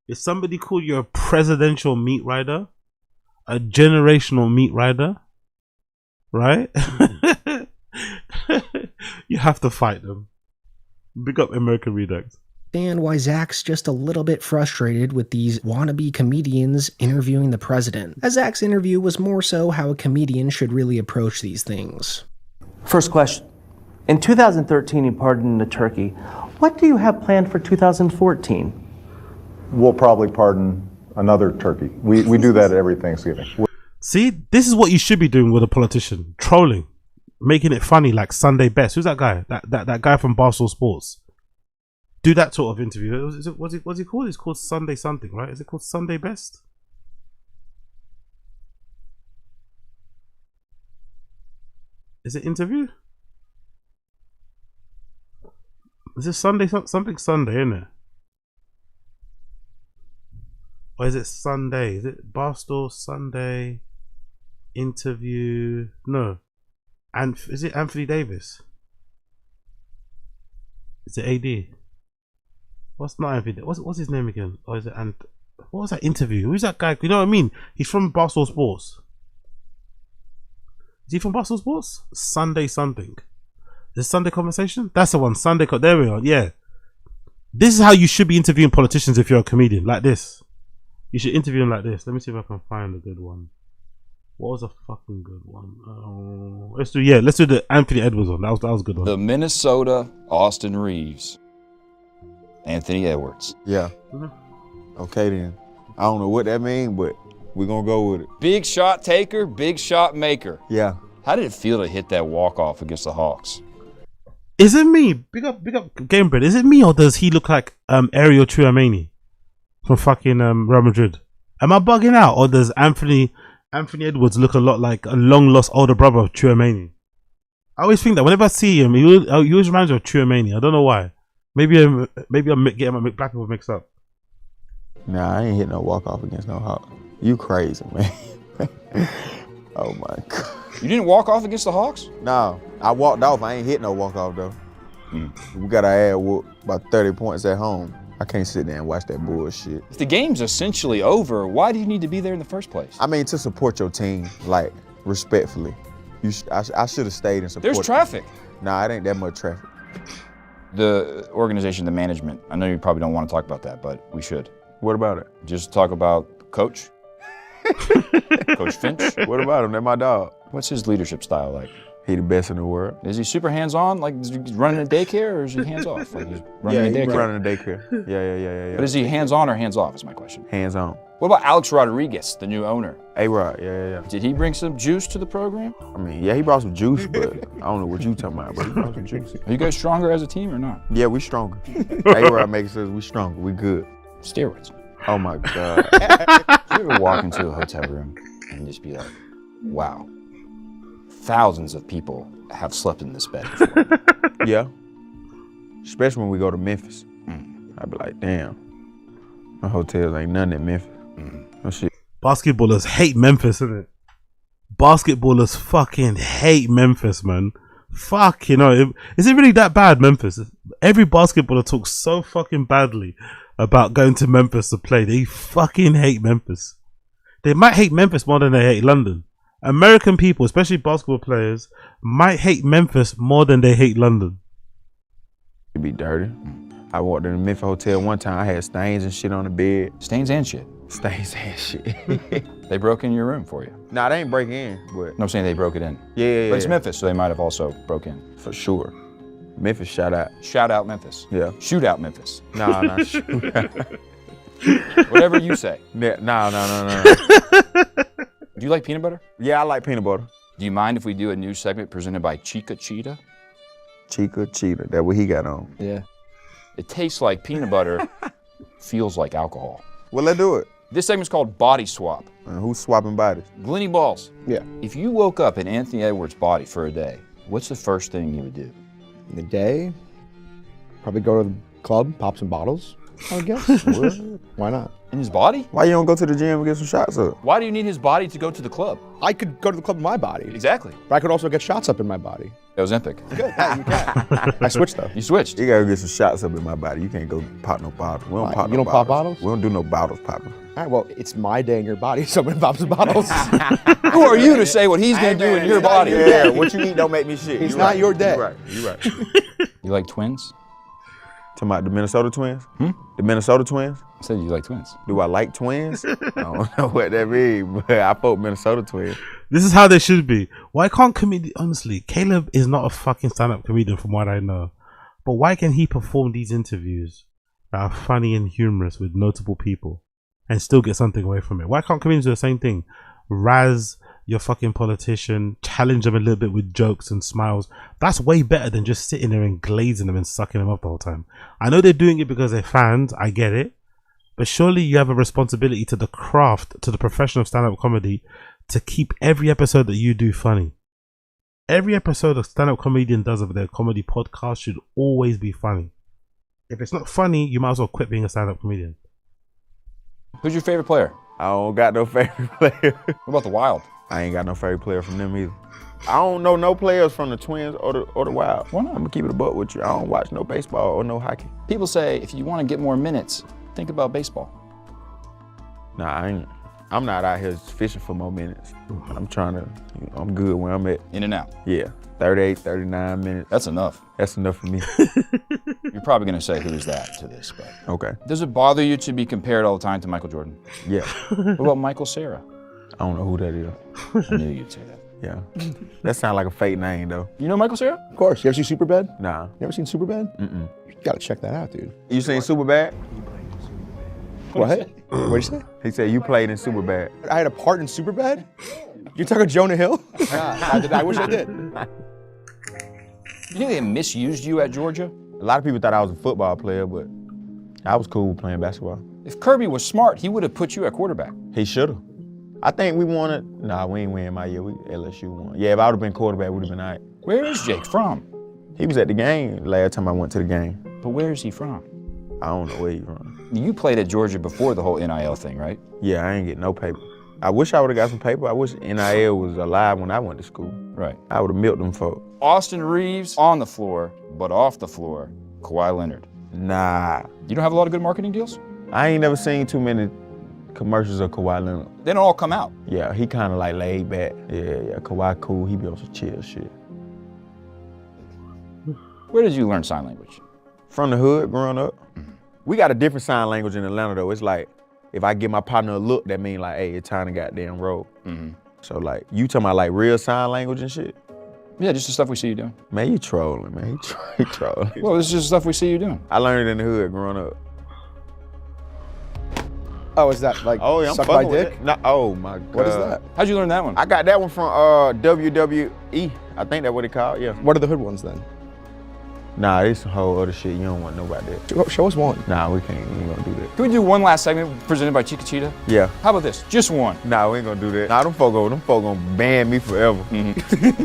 If somebody called you a presidential meat rider, a generational meat rider, right? You have to fight them. Big up American Redact. And why Zach's just a little bit frustrated with these wannabe comedians interviewing the president, as Zach's interview was more so how a comedian should really approach these things. First question. In 2013, you pardoned the turkey. What do you have planned for 2014? We'll probably pardon another turkey. We do that every Thanksgiving. See, this is what you should be doing with a politician. Trolling. Making it funny like Sundae Best. Who's that guy? That guy from Barstool Sports. Do that sort of interview. What's he called? It's called Sunday something, right? Is it called Sundae Best? Is it interview? Is it Sunday something Sunday, isn't it? Or is it Sunday? Is it Barstool Sunday interview? No. And is it Anthony Davis? Is it AD? What's not Anthony? What's his name again? Or is it what was that interview? Who's that guy? You know what I mean? He's from Barstool Sports. Is he from Barstool Sports? Sunday something. Is it Sunday Conversation? That's the one. Sunday. There we are. Yeah. This is how you should be interviewing politicians if you're a comedian. Like this. You should interview them like this. Let me see if I can find a good one. What was a fucking good one? Let's do the Anthony Edwards one. That was a good one. The Minnesota Austin Reeves. Anthony Edwards. Yeah. Okay then. I don't know what that means, but we're gonna go with it. Big shot taker, big shot maker. Yeah. How did it feel to hit that walk-off against the Hawks? Is it me? Big up Gamebread. Is it me or does he look like Ariel Chouameni from fucking Real Madrid? Am I bugging out or does Anthony Edwards look a lot like a long-lost older brother of Chouameni? I always think that whenever I see him, he always reminds me of Chouameni. I don't know why. Maybe I'm getting my black people mixed up. Nah, I ain't hit no walk-off against no Hawk. You crazy, man. Oh my God. You didn't walk off against the Hawks? No, I walked off. I ain't hit no walk-off though. We got our ass whooped by 30 points at home. I can't sit there and watch that bullshit. If the game's essentially over, why do you need to be there in the first place? I mean, to support your team, like, respectfully. I should have stayed and supported. There's traffic. Nah, it ain't that much traffic. The organization, the management, I know you probably don't want to talk about that, but we should. What about it? Just talk about Coach. Coach Finch. What about him? They're my dog. What's his leadership style like? He the best in the world. Is he super hands-on, like is he running a daycare, or is he hands-off? Like he's running a daycare? He's running a daycare. Yeah. But is he hands-on or hands-off is my question. Hands-on. What about Alex Rodriguez, the new owner? A-Rod, yeah. Did he bring some juice to the program? I mean, yeah, he brought some juice, but I don't know what you talking about, but he brought some juice. Are you guys stronger as a team or not? Yeah, we stronger. A-Rod makes us, we stronger, we good. Steroids. Oh my God. You ever walk into a hotel room and just be like, wow, thousands of people have slept in this bed before? Yeah. Especially when we go to Memphis. I'd be like, damn, my hotels ain't nothing in Memphis. No shit. Basketballers hate Memphis, isn't it? Basketballers fucking hate Memphis, man. Fuck, you know, is it really that bad, Memphis? Every basketballer talks so fucking badly about going to Memphis to play. They fucking hate Memphis. They might hate Memphis more than they hate London. American people, especially basketball players, might hate Memphis more than they hate London. It'd be dirty. I walked in the Memphis hotel one time, I had stains and shit on the bed. Stains and shit? Stains and shit. They broke in your room for you? Nah, they ain't breaking in, but... No, I'm saying they broke it in. Yeah. But it's Memphis, so they might have also broke in. For sure. Memphis, shout out. Shout out Memphis. Yeah. Shoot out Memphis. Nah, shoot out. Whatever you say. No. Do you like peanut butter? Yeah, I like peanut butter. Do you mind if we do a new segment presented by Chica Cheetah? Chica Cheetah. That what he got on. Yeah. It tastes like peanut butter, feels like alcohol. Well, let's do it. This segment's called Body Swap. Who's swapping bodies? Glenny Balls. Yeah. If you woke up in Anthony Edwards' body for a day, what's the first thing you would do? In the day, probably go to the club, pop some bottles, I guess. Why not? In his body? Why you don't go to the gym and get some shots up? Why do you need his body to go to the club? I could go to the club in my body. Exactly. But I could also get shots up in my body. Ozempic. Good. Yeah, you can. I switched though. You switched? You gotta get some shots up in my body. You can't go pop no bottles. We don't pop You no don't pop bottles? We don't do no bottles popping. All right, well, it's my day in your body. Someone pops bottles. Who are you to say what he's gonna do in your body? Yeah, what you eat don't make me shit. It's not your day. You're right. You're right. You like twins? Talking about the Minnesota Twins? The Minnesota Twins? I said you like twins. Do I like twins? I don't know what that means, but I vote Minnesota Twins. This is how they should be. Why can't comedian? Honestly, Caleb is not a fucking stand-up comedian from what I know. But why can he perform these interviews that are funny and humorous with notable people and still get something away from it? Why can't comedians do the same thing? Razz your fucking politician, challenge them a little bit with jokes and smiles. That's way better than just sitting there and glazing them and sucking them up the whole time. I know they're doing it because they're fans. I get it. But surely you have a responsibility to the craft, to the profession of stand-up comedy, to keep every episode that you do funny. Every episode a stand-up comedian does of their comedy podcast should always be funny. If it's not funny, you might as well quit being a stand-up comedian. Who's your favorite player? I don't got no favorite player. What about the Wild? I ain't got no favorite player from them either. I don't know no players from the Twins or the Wild. Why not? I'm gonna keep it a buck with you. I don't watch no baseball or no hockey. People say if you want to get more minutes, think about baseball. Nah, I ain't. I'm not out here fishing for more minutes. I'm trying to, I'm good where I'm at. In and out. Yeah, 38, 39 minutes. That's enough. That's enough for me. You're probably gonna say who's that to this, but. Okay. Does it bother you to be compared all the time to Michael Jordan? Yeah. What about Michael Cera? I don't know who that is. I knew you'd say that. Yeah. That sounds like a fake name though. You know Michael Cera? Of course. You ever see Superbad? Nah. You ever seen Superbad? Mm-mm. You gotta check that out, dude. You seen Superbad? What? What'd you say? He said you played in Superbad. I had a part in Superbad? You're talking Jonah Hill? I wish I did. You think they misused you at Georgia? A lot of people thought I was a football player, but I was cool playing basketball. If Kirby was smart, he would have put you at quarterback. He should have. I think we wanted, nah, we ain't win my year. LSU won. Yeah, if I would have been quarterback, would have been all right. Where is Jake from? He was at the game last time I went to the game. But where is he from? I don't know where he's from. You played at Georgia before the whole NIL thing, right? Yeah, I ain't get no paper. I wish I would have got some paper. I wish NIL was alive when I went to school. Right. I would have milked them folk. Austin Reeves on the floor, but off the floor, Kawhi Leonard. Nah. You don't have a lot of good marketing deals? I ain't never seen too many commercials of Kawhi Leonard. They don't all come out. Yeah, he kind of like laid back. Yeah, Kawhi cool. He be on some chill shit. Where did you learn sign language? From the hood, growing up. We got a different sign language in Atlanta though. It's like, if I give my partner a look, that mean like, hey, it's time to goddamn roll. So like, you talking about like real sign language and shit? Yeah, just the stuff we see you doing. Man, you trolling, man. You trolling. Well, this is just stuff we see you doing. I learned it in the hood growing up. Oh, is that like I'm suck my fucking with dick? it. No, oh my God. What is that? How'd you learn that one? I got that one from WWE. I think that's what it called, yeah. What are the hood ones then? Nah, this some whole other shit. You don't want to know about that. Show us one. Nah, we can't. We ain't gonna do that. Can we do one last segment presented by Chica Cheetah? Yeah. How about this? Just one. Nah, we ain't gonna do that. Nah, them folk gonna ban me forever.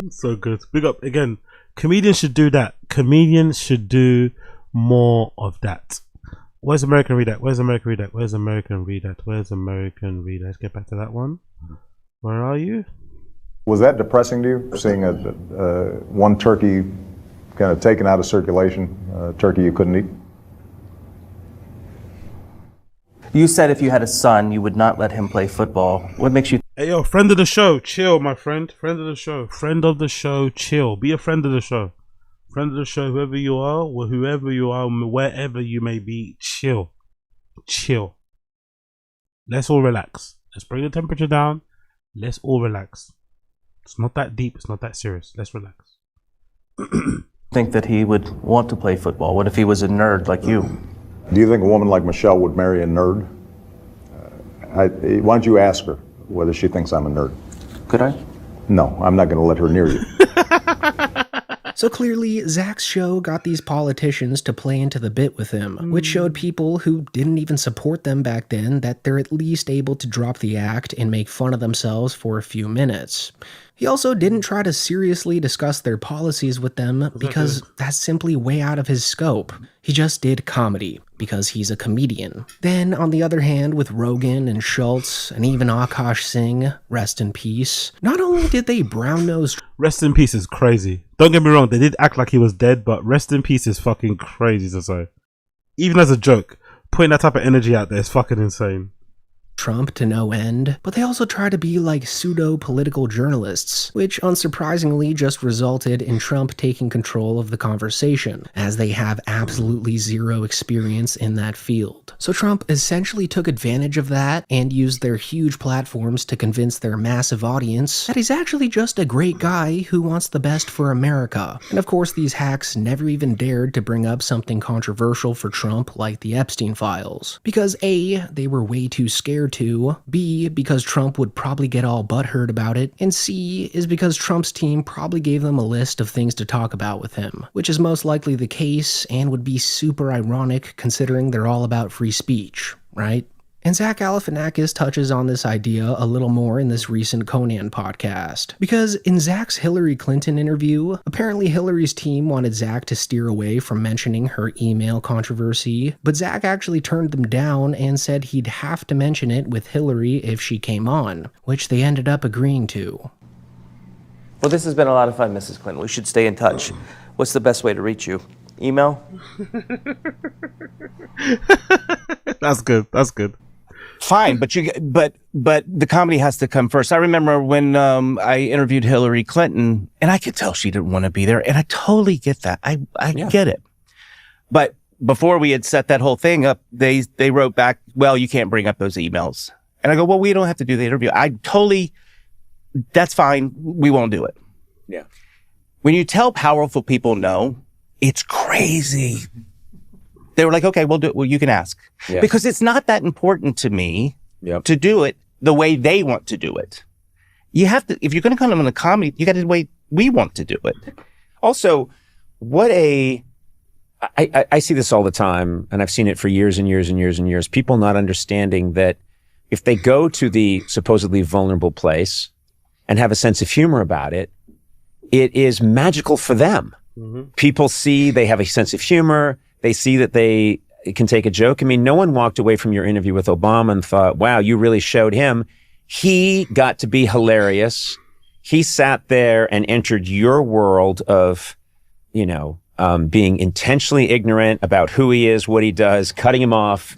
So good. Big up again. Comedians should do that. Comedians should do more of that. Where's American Redact? Where's American Redact? Where's American Redact? Where's American Redact? Let's get back to that one. Where are you? Was that depressing to you, seeing one turkey kind of taken out of circulation, turkey you couldn't eat? You said if you had a son, you would not let him play football. What makes you... Hey, yo, friend of the show, chill, my friend. Friend of the show. Friend of the show, chill. Be a friend of the show. Friend of the show, whoever you are, or whoever you are, wherever you may be, chill. Chill. Let's all relax. Let's bring the temperature down. Let's all relax. It's not that deep. It's not that serious. Let's relax. think that he would want to play football? What if he was a nerd like you? Do you think a woman like Michelle would marry a nerd? Why don't you ask her whether she thinks I'm a nerd? Could I? No, I'm not going to let her near you. So clearly, Zach's show got these politicians to play into the bit with him, which showed people who didn't even support them back then that they're at least able to drop the act and make fun of themselves for a few minutes. He also didn't try to seriously discuss their policies with them because that's simply way out of his scope. He just did comedy because he's a comedian. Then, on the other hand, with Rogan and Schultz and even Akash Singh, rest in peace, not only did they brown-nose... Rest in peace is crazy. Don't get me wrong, they did act like he was dead, but rest in peace is fucking crazy to say. Even as a joke, putting that type of energy out there is fucking insane. Trump to no end, but they also try to be like pseudo-political journalists, which unsurprisingly just resulted in Trump taking control of the conversation, as they have absolutely zero experience in that field. So Trump essentially took advantage of that and used their huge platforms to convince their massive audience that he's actually just a great guy who wants the best for America. And of course, these hacks never even dared to bring up something controversial for Trump like the Epstein files, because A, they were way too scared to, B, because Trump would probably get all butthurt about it, and C, is because Trump's team probably gave them a list of things to talk about with him, which is most likely the case and would be super ironic considering they're all about free speech, right? And Zach Galifianakis touches on this idea a little more in this recent Conan podcast. Because in Zach's Hillary Clinton interview, apparently Hillary's team wanted Zach to steer away from mentioning her email controversy, but Zach actually turned them down and said he'd have to mention it with Hillary if she came on, which they ended up agreeing to. Well, this has been a lot of fun, Mrs. Clinton. We should stay in touch. What's the best way to reach you? Email? That's good. That's good. Fine, but the comedy has to come first. I remember when I interviewed Hillary Clinton, and I could tell she didn't want to be there, and I totally get that. I get it. But before we had set that whole thing up, they wrote back, well, you can't bring up those emails. And I go, well, we don't have to do the interview. That's fine. We won't do it. Yeah. When you tell powerful people no, it's crazy. They were like, okay, we'll do it. Well, you can ask. Yeah. Because it's not that important to me to do it the way they want to do it. You have to, if you're going to come in a comedy, you got to do the way we want to do it. Also, I see this all the time, and I've seen it for years and years and years and years. People not understanding that if they go to the supposedly vulnerable place and have a sense of humor about it, it is magical for them. Mm-hmm. People see they have a sense of humor. They see that they can take a joke. I mean, no one walked away from your interview with Obama and thought, wow, you really showed him. He got to be hilarious. He sat there and entered your world of, being intentionally ignorant about who he is, what he does, cutting him off,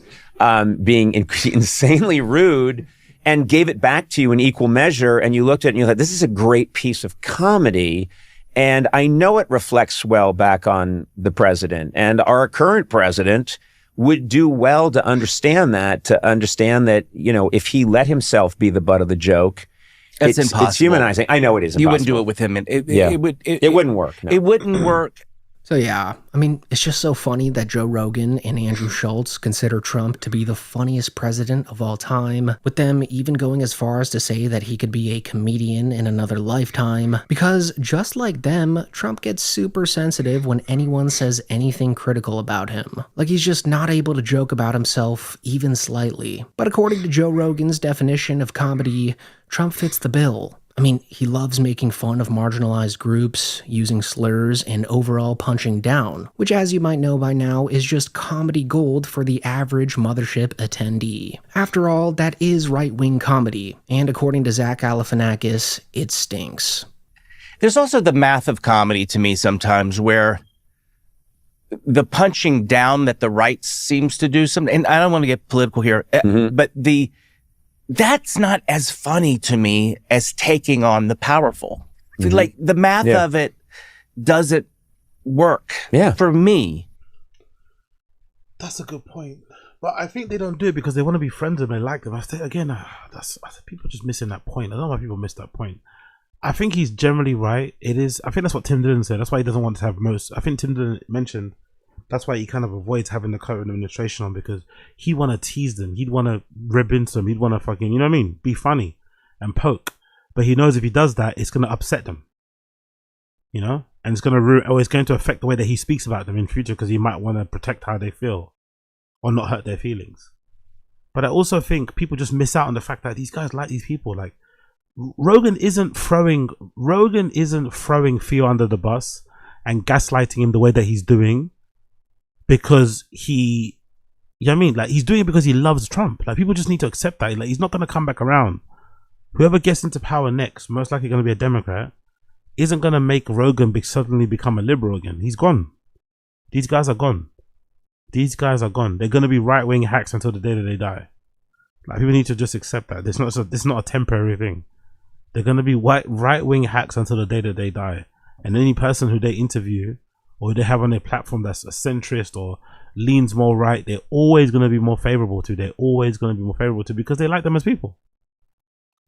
being insanely rude, and gave it back to you in equal measure. And you looked at it and you thought, this is a great piece of comedy. And I know it reflects well back on the president, and our current president would do well to understand that, if he let himself be the butt of the joke, it's impossible. It's humanizing. I know it is impossible. You wouldn't do it with him. It wouldn't work. No. It wouldn't work. So yeah, I mean, it's just so funny that Joe Rogan and Andrew Schultz consider Trump to be the funniest president of all time, with them even going as far as to say that he could be a comedian in another lifetime, because just like them, Trump gets super sensitive when anyone says anything critical about him. Like he's just not able to joke about himself even slightly. But according to Joe Rogan's definition of comedy, Trump fits the bill. I mean, he loves making fun of marginalized groups, using slurs, and overall punching down, which as you might know by now is just comedy gold for the average mothership attendee. After all, that is right-wing comedy, and according to Zach Galifianakis, it stinks. There's also the math of comedy to me sometimes where the punching down that the right seems to do something, and I don't want to get political here, but that's not as funny to me as taking on the powerful. Mm-hmm. Like the math of it doesn't work for me. That's a good point. But I think they don't do it because they want to be friends and they like them. People just missing that point. I don't know why people miss that point. I think he's generally right. I think that's what Tim Dillon said. That's why he doesn't want to have I think Tim Dillon mentioned that's why he kind of avoids having the current administration on, because he'd want to tease them. He'd want to rib into them. He'd want to fucking, you know what I mean? Be funny and poke. But he knows if he does that, it's going to upset them. and it's going to affect the way that he speaks about them in future because he might want to protect how they feel or not hurt their feelings. But I also think people just miss out on the fact that these guys like these people. Like Rogan isn't throwing Theo under the bus and gaslighting him the way that he's doing because he, you know what I mean? Like he's doing it because he loves Trump. Like people just need to accept that. Like he's not going to come back around. Whoever gets into power next, most likely going to be a Democrat, isn't going to make Rogan suddenly become a liberal again. He's gone. These guys are gone. These guys are gone. They're going to be right-wing hacks until the day that they die. Like people need to just accept that. It's not a temporary thing. They're going to be right-wing hacks until the day that they die. And any person who they interview or they have on their platform that's a centrist or leans more right, they're always going to be more favorable to. They're always going to be more favorable to because they like them as people.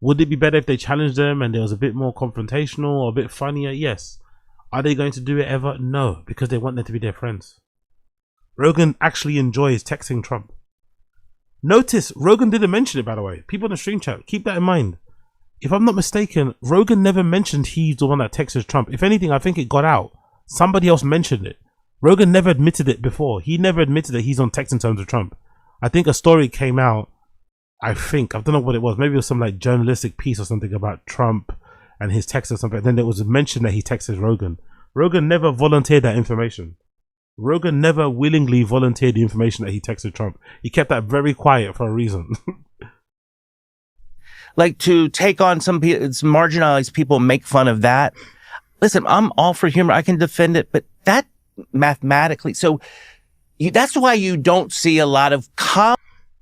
Would it be better if they challenged them and there was a bit more confrontational or a bit funnier? Yes. Are they going to do it ever? No, because they want them to be their friends. Rogan actually enjoys texting Trump. Notice, Rogan didn't mention it, by the way. People in the stream chat, keep that in mind. If I'm not mistaken, Rogan never mentioned he's the one that texted Trump. If anything, I think it got out. Somebody else mentioned it. Rogan never admitted it before. He never admitted that he's on texting terms with Trump. I think a story came out, I don't know what it was. Maybe it was some like journalistic piece or something about Trump and his text or something. Then there was a mention that he texted Rogan. Rogan never volunteered that information. Rogan never willingly volunteered the information that he texted Trump. He kept that very quiet for a reason. Like to take on some marginalized people, make fun of that. Listen, I'm all for humor. I can defend it, but that mathematically, that's why you don't see a lot of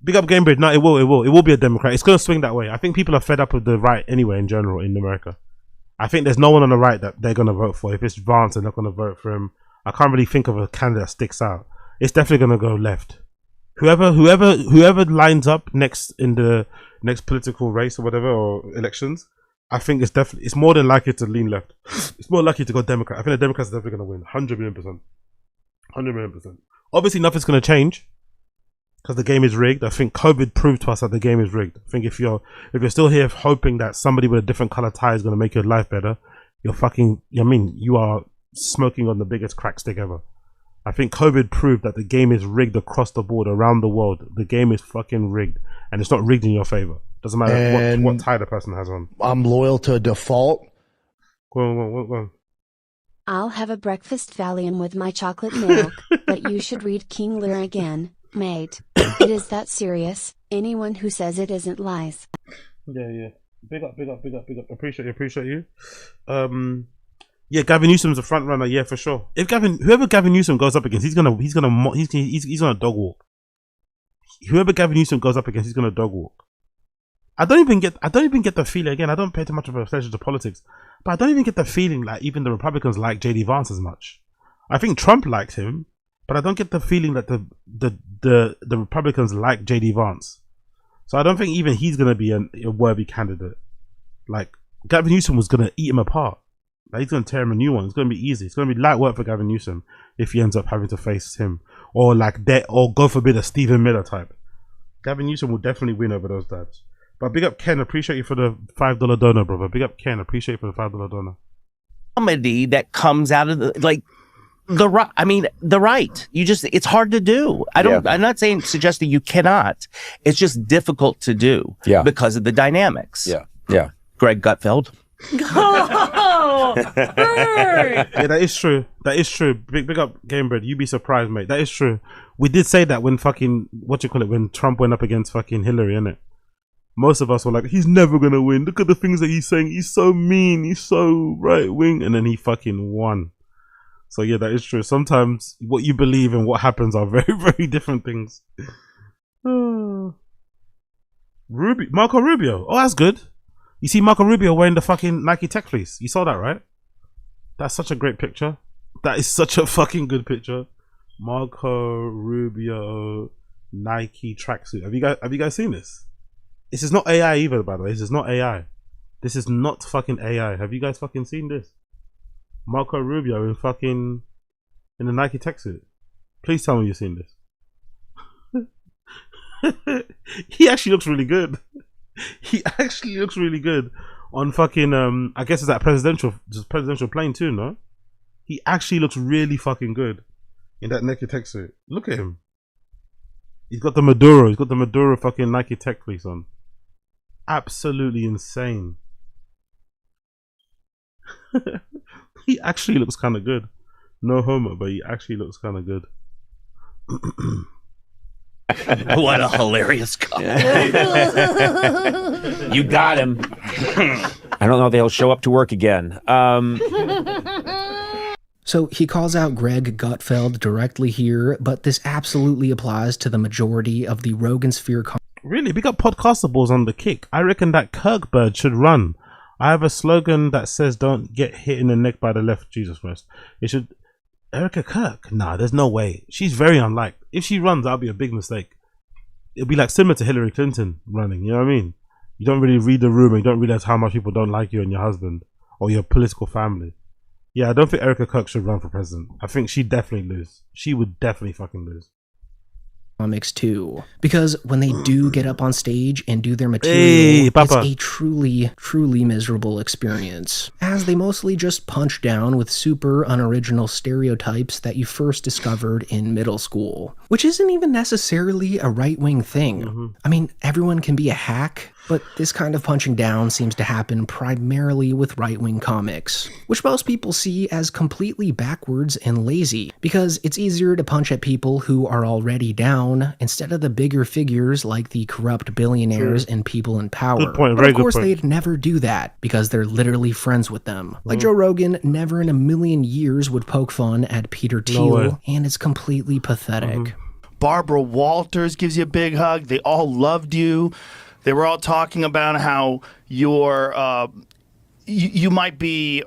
Big up Gamebridge. No, it will be a Democrat. It's going to swing that way. I think people are fed up with the right anyway in general in America. I think there's no one on the right that they're going to vote for. If it's Vance, they're not going to vote for him. I can't really think of a candidate that sticks out. It's definitely going to go left. Whoever lines up next in the next political race or whatever, or elections, I think it's more than likely to lean left. It's more likely to go Democrat. I think the Democrats are definitely going to win. 100 million%. 100 million%. Obviously, nothing's going to change because the game is rigged. I think COVID proved to us that the game is rigged. I think if you're still here hoping that somebody with a different color tie is going to make your life better, you are smoking on the biggest crack stick ever. I think COVID proved that the game is rigged across the board, around the world. The game is fucking rigged, and it's not rigged in your favor. Doesn't matter what tie the person has on. I'm loyal to default. Go on. I'll have a breakfast Valium with my chocolate milk, but you should read King Lear again, mate. It is that serious. Anyone who says it isn't lies. Yeah. Big up. Appreciate you. Yeah, Gavin Newsom's a front runner. Yeah, for sure. Whoever Gavin Newsom goes up against, he's gonna dog walk. Whoever Gavin Newsom goes up against, he's gonna dog walk. I don't even get the feeling. Again, I don't pay too much of attention to politics, but I don't even get the feeling like even the Republicans like JD Vance as much. I think Trump liked him, but I don't get the feeling that the Republicans like JD Vance. So I don't think even he's gonna be a worthy candidate. Like Gavin Newsom was gonna eat him apart. Like, he's gonna tear him a new one. It's gonna be easy. It's gonna be light work for Gavin Newsom if he ends up having to face him, or or God forbid a Stephen Miller type. Gavin Newsom will definitely win over those dads. But big up Ken, appreciate you for the $5 donor, brother. Big up Ken, appreciate you for the $5 donor. Comedy that comes out of the right. It's hard to do. I'm not suggesting you cannot. It's just difficult to do because of the dynamics. Yeah. Greg Gutfeld. Oh, yeah, that is true. Big up Gamebird. You'd be surprised, mate. That is true. We did say that when when Trump went up against fucking Hillary, innit? Most of us were like, he's never gonna win. Look at the things that he's saying. He's so mean. He's so right wing, and then he fucking won. So yeah, that is true. Sometimes what you believe and what happens are very, very different things. Marco Rubio. Oh, that's good. You see Marco Rubio wearing the fucking Nike Tech Fleece. You saw that, right? That's such a great picture. That is such a fucking good picture. Marco Rubio Nike tracksuit. Have you guys seen this? This is not AI either, by the way. This is not AI. This is not fucking AI. Have you guys fucking seen this? Marco Rubio in the Nike Tech suit. Please tell me you've seen this. He actually looks really good. He actually looks really good on fucking I guess it's that presidential plane too, no? He actually looks really fucking good in that Nike Tech suit. Look at him. He's got the Maduro. He's got the Maduro fucking Nike Tech fleece on. Absolutely insane. He actually looks kind of good. No homo, but he actually looks kind of good. What a hilarious comment. You got him. I don't know if he'll show up to work again. So he calls out Greg Gutfeld directly here, but this absolutely applies to the majority of the Rogan Sphere. Really? We got podcastables on the kick. I reckon that Kirkbird should run. I have a slogan that says don't get hit in the neck by the left. Jesus Christ. It should... Erica Kirk? Nah, there's no way. She's very unliked. If she runs, that'll be a big mistake. It'll be like similar to Hillary Clinton running, you know what I mean? You don't really read the room and you don't realize how much people don't like you and your husband or your political family. Yeah, I don't think Erica Kirk should run for president. I think she'd definitely lose. She would definitely fucking lose. Comics too, because when they do get up on stage and do their material, it's a truly miserable experience, as they mostly just punch down with super unoriginal stereotypes that you first discovered in middle school, which isn't even necessarily a right-wing thing. I mean, everyone can be a hack, but this kind of punching down seems to happen primarily with right-wing comics, which most people see as completely backwards and lazy, because it's easier to punch at people who are already down instead of the bigger figures like the corrupt billionaires and people in power. Good point. But of course, they'd never do that because they're literally friends with them. Like Joe Rogan never in a million years would poke fun at Peter Thiel, and it's completely pathetic. Barbara Walters gives you a big hug. They all loved you. They were all talking about how you're you might be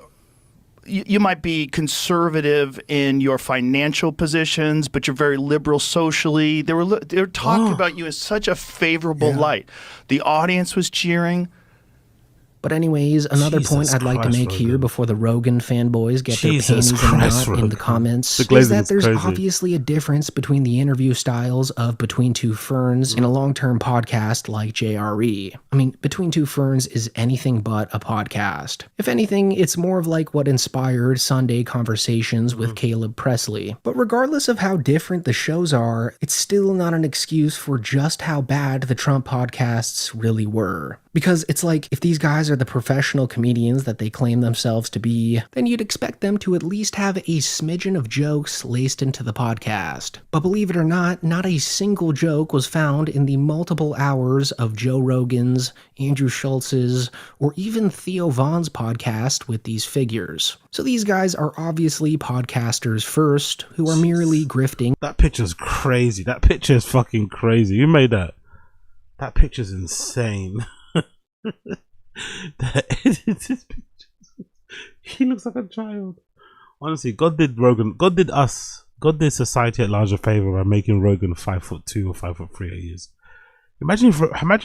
conservative in your financial positions, but you're very liberal socially. They were talking about you in such a favorable light. The audience was cheering. But anyways, another point I'd like to make here before the Rogan fanboys get their panties in a knot in the comments is that there's obviously a difference between the interview styles of Between Two Ferns and a long-term podcast like JRE. I mean, Between Two Ferns is anything but a podcast. If anything, it's more of like what inspired Sundae Conversations with Caleb Pressley. But regardless of how different the shows are, it's still not an excuse for just how bad the Trump podcasts really were. Because it's like, if these guys are the professional comedians that they claim themselves to be, then you'd expect them to at least have a smidgen of jokes laced into the podcast. But believe it or not a single joke was found in the multiple hours of Joe Rogan's, Andrew Schultz's, or even Theo Vaughn's podcast with these figures. So these guys are obviously podcasters first, who are merely grifting. That picture's crazy. That picture is fucking crazy. Who made that? That picture's insane. He looks like a child. Honestly, God did Rogan. God did us. God did society at large a favor by making Rogan 5'2" or 5'3" 8 years. Imagine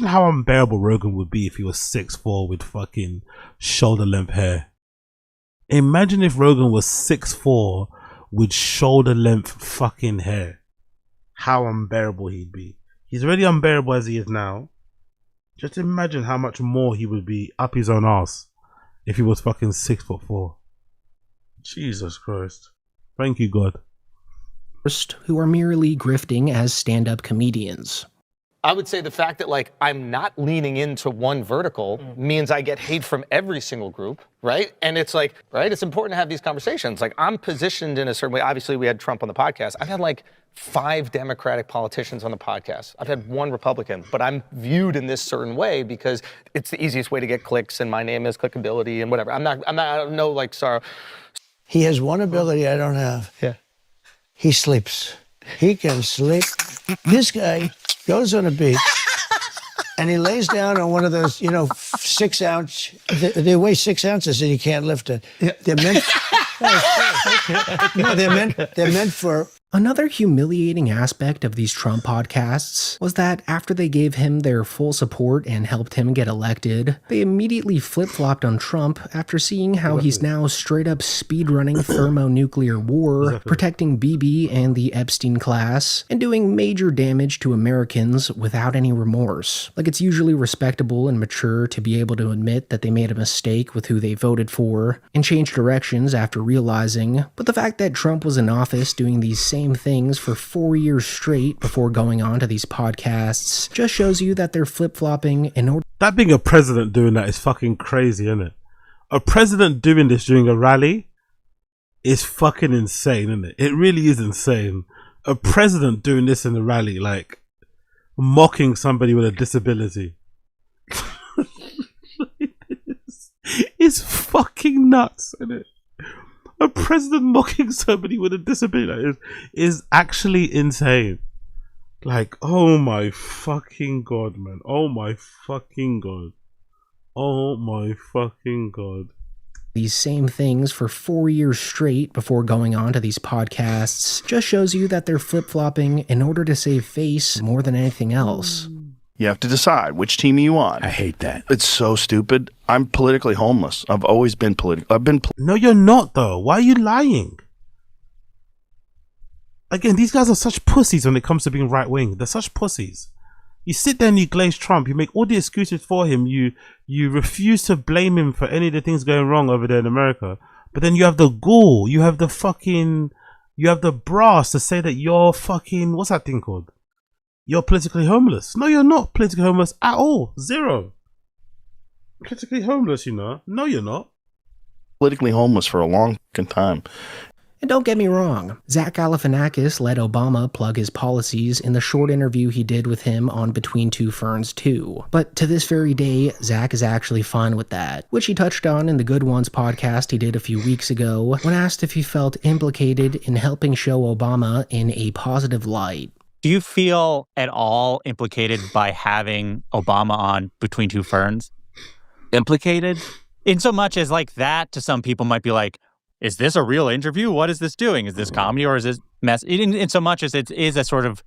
how unbearable Rogan would be if he was 6'4" with fucking shoulder length hair. Imagine if Rogan was 6'4" with shoulder length fucking hair. How unbearable he'd be. He's already unbearable as he is now. Just imagine how much more he would be up his own ass if he was fucking 6'4". Jesus Christ. Thank you, God. First, who are merely grifting as stand-up comedians. I would say the fact that like I'm not leaning into one vertical means I get hate from every single group, right? And it's like, right, it's important to have these conversations. Like I'm positioned in a certain way. Obviously we had Trump on the podcast. I've had like 5 Democratic politicians on the podcast. I've had 1 Republican, but I'm viewed in this certain way because it's the easiest way to get clicks and my name is clickability and whatever. I don't know, like, sorry. He has one ability I don't have. Yeah. He sleeps. He can sleep. This guy goes on a beach and he lays down on one of those, 6 ounce, they weigh 6 ounces and you can't lift it. Yeah. They're meant, they're meant for. Another humiliating aspect of these Trump podcasts was that after they gave him their full support and helped him get elected, they immediately flip-flopped on Trump after seeing how he's now straight up speedrunning thermonuclear war, protecting Bibi and the Epstein class, and doing major damage to Americans without any remorse. Like, it's usually respectable and mature to be able to admit that they made a mistake with who they voted for and change directions after realizing, but the fact that Trump was in office doing these same things for 4 years straight before going on to these podcasts just shows you that they're flip-flopping in order. That being a president doing that is fucking crazy, isn't it? A president doing this during a rally is fucking insane, isn't it? It really is insane. A president doing this in a rally, like mocking somebody with a disability. It's fucking nuts, isn't it? A president mocking somebody with a disability is actually insane. Like, oh my fucking god, man. Oh my fucking god. Oh my fucking god. These same things for 4 years straight before going on to these podcasts just shows you that they're flip-flopping in order to save face more than anything else. You have to decide which team are you on. I hate that. It's so stupid. I'm politically homeless. I've always been political. No, you're not, though. Why are you lying? Again, these guys are such pussies when it comes to being right-wing. They're such pussies. You sit there and you glaze Trump. You make all the excuses for him. You refuse to blame him for any of the things going wrong over there in America. But then you have the gall. You have the brass to say that you're fucking... What's that thing called? You're politically homeless. No, you're not politically homeless at all. Zero. Politically homeless, you know. No, you're not. Politically homeless for a long time. And don't get me wrong, Zach Galifianakis let Obama plug his policies in the short interview he did with him on Between Two Ferns 2. But to this very day, Zach is actually fine with that, which he touched on in the Good Ones podcast he did a few weeks ago when asked if he felt implicated in helping show Obama in a positive light. Do you feel at all implicated by having Obama on Between Two Ferns? Implicated? In so much as like that to some people might be like, is this a real interview? What is this doing? Is this comedy or is this mess? In so much as it is a sort of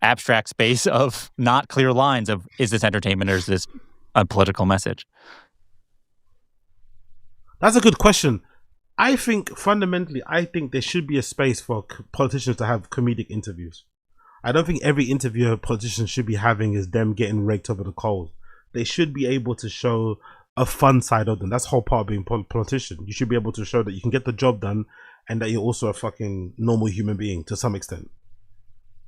abstract space of not clear lines of, is this entertainment or is this a political message? That's a good question. I think fundamentally, there should be a space for politicians to have comedic interviews. I don't think every interview a politician should be having is them getting raked over the coals. They should be able to show a fun side of them. That's the whole part of being a politician. You should be able to show that you can get the job done and that you're also a fucking normal human being to some extent.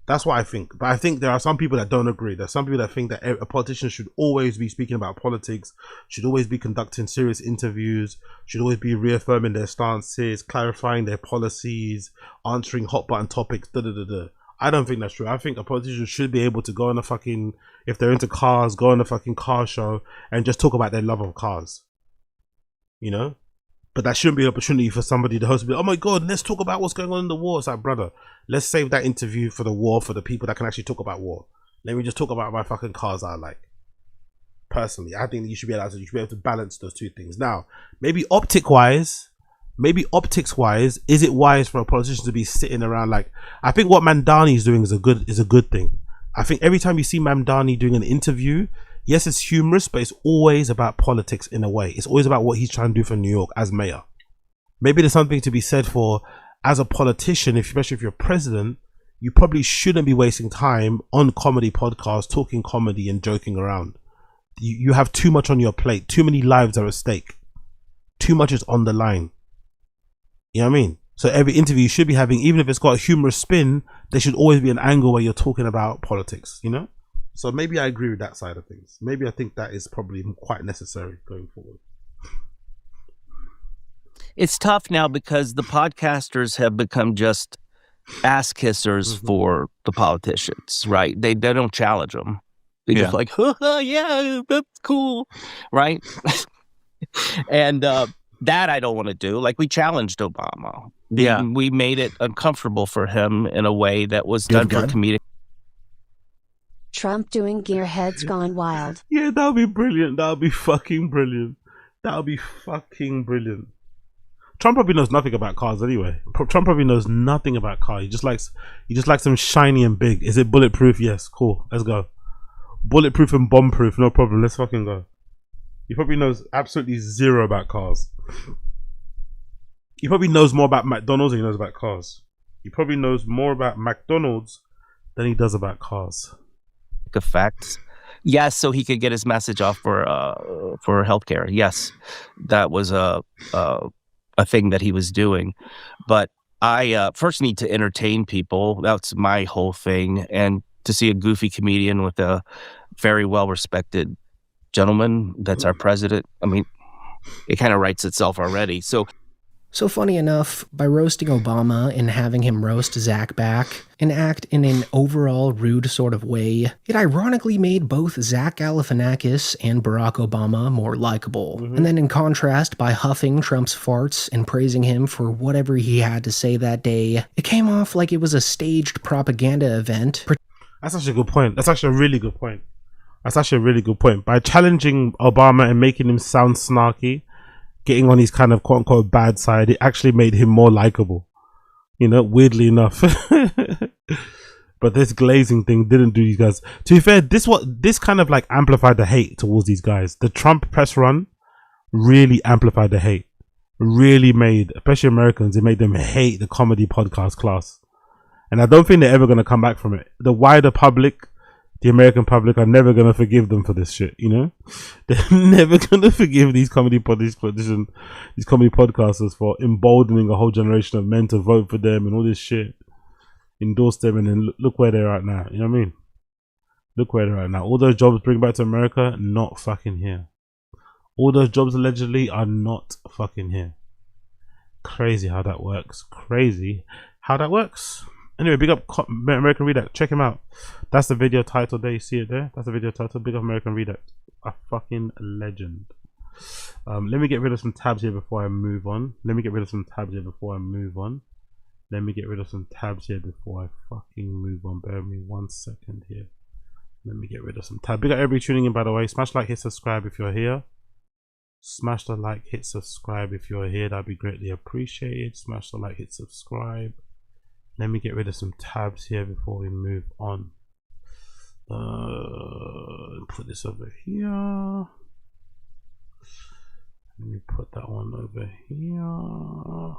That's what I think. But I think there are some people that don't agree. There's some people that think that a politician should always be speaking about politics, should always be conducting serious interviews, should always be reaffirming their stances, clarifying their policies, answering hot button topics, I don't think that's true. I think a politician should be able to go on a fucking, if they're into cars, go on a fucking car show and just talk about their love of cars. You know? But that shouldn't be an opportunity for somebody, the host, to be, oh my god, let's talk about what's going on in the war. It's like, brother, let's save that interview for the war, for the people that can actually talk about war. Let me just talk about my fucking cars I like. Personally, I think that you should be able to balance those two things. Now, maybe optics wise, is it wise for a politician to be sitting around like, I think what Mamdani is doing is a good thing. I think every time you see Mamdani doing an interview, yes, it's humorous, but it's always about politics in a way. It's always about what he's trying to do for New York as mayor. Maybe there's something to be said for, as a politician, especially if you're president, you probably shouldn't be wasting time on comedy podcasts, talking comedy and joking around. You have too much on your plate. Too many lives are at stake. Too much is on the line. You know what I mean? So every interview you should be having, even if it's got a humorous spin, there should always be an angle where you're talking about politics, you know? So maybe I agree with that side of things. Maybe I think that is probably quite necessary going forward. It's tough now because the podcasters have become just ass kissers for the politicians, right? They don't challenge them. They just like, yeah, that's cool, right? And that I don't want to do. Like, we challenged Obama. We made it uncomfortable for him in a way that was done for comedic. Trump doing Gearheads Gone Wild. Yeah, that would be brilliant. That would be fucking brilliant. That would be fucking brilliant. Trump probably knows nothing about cars anyway. Trump probably knows nothing about cars. He just likes them shiny and big. Is it bulletproof? Yes, cool. Let's go. Bulletproof and bomb-proof, no problem. Let's fucking go. He probably knows absolutely zero about cars. He probably knows more about McDonald's than he knows about cars. He probably knows more about McDonald's than he does about cars. Effects. Yes, so he could get his message off for healthcare. Yes, that was a thing that he was doing. But I first need to entertain people. That's my whole thing. And to see a goofy comedian with a very well-respected gentleman that's our president, I mean, it kind of writes itself already. So funny enough, by roasting Obama and having him roast Zach back and act in an overall rude sort of way, it ironically made both Zach Galifianakis and Barack Obama more likable. And then in contrast, by huffing Trump's farts and praising him for whatever he had to say that day, it came off like it was a staged propaganda event. That's actually a good point. That's actually a really good point. That's actually a really good point. By challenging Obama and making him sound snarky, getting on his kind of quote-unquote bad side, it actually made him more likable. You know, weirdly enough. But this glazing thing didn't do these guys. To be fair, this kind of like amplified the hate towards these guys. The Trump press run really amplified the hate. Really made, especially Americans, it made them hate the comedy podcast class. And I don't think they're ever going to come back from it. The wider public, the American public, are never going to forgive them for this shit, you know? They're never going to forgive these comedy podcasters for emboldening a whole generation of men to vote for them and all this shit. Endorse them, and then look where they're at now. You know what I mean? Look where they're at now. All those jobs bring back to America, not fucking here. All those jobs allegedly are not fucking here. Crazy how that works. Crazy how that works. Anyway, big up American Redact. Check him out. That's the video title there. You see it there? That's the video title. Big up American Redact. A fucking legend. Let me get rid of some tabs here before I move on. Let me get rid of some tabs here before I move on. Let me get rid of some tabs here before I fucking move on. Bear with me 1 second here. Let me get rid of some tabs. Big up everybody tuning in, by the way. Smash like, hit subscribe if you're here. Smash the like, hit subscribe if you're here. That'd be greatly appreciated. Smash the like, hit subscribe. Let me get rid of some tabs here before we move on. Put this over here. Let me put that one over here.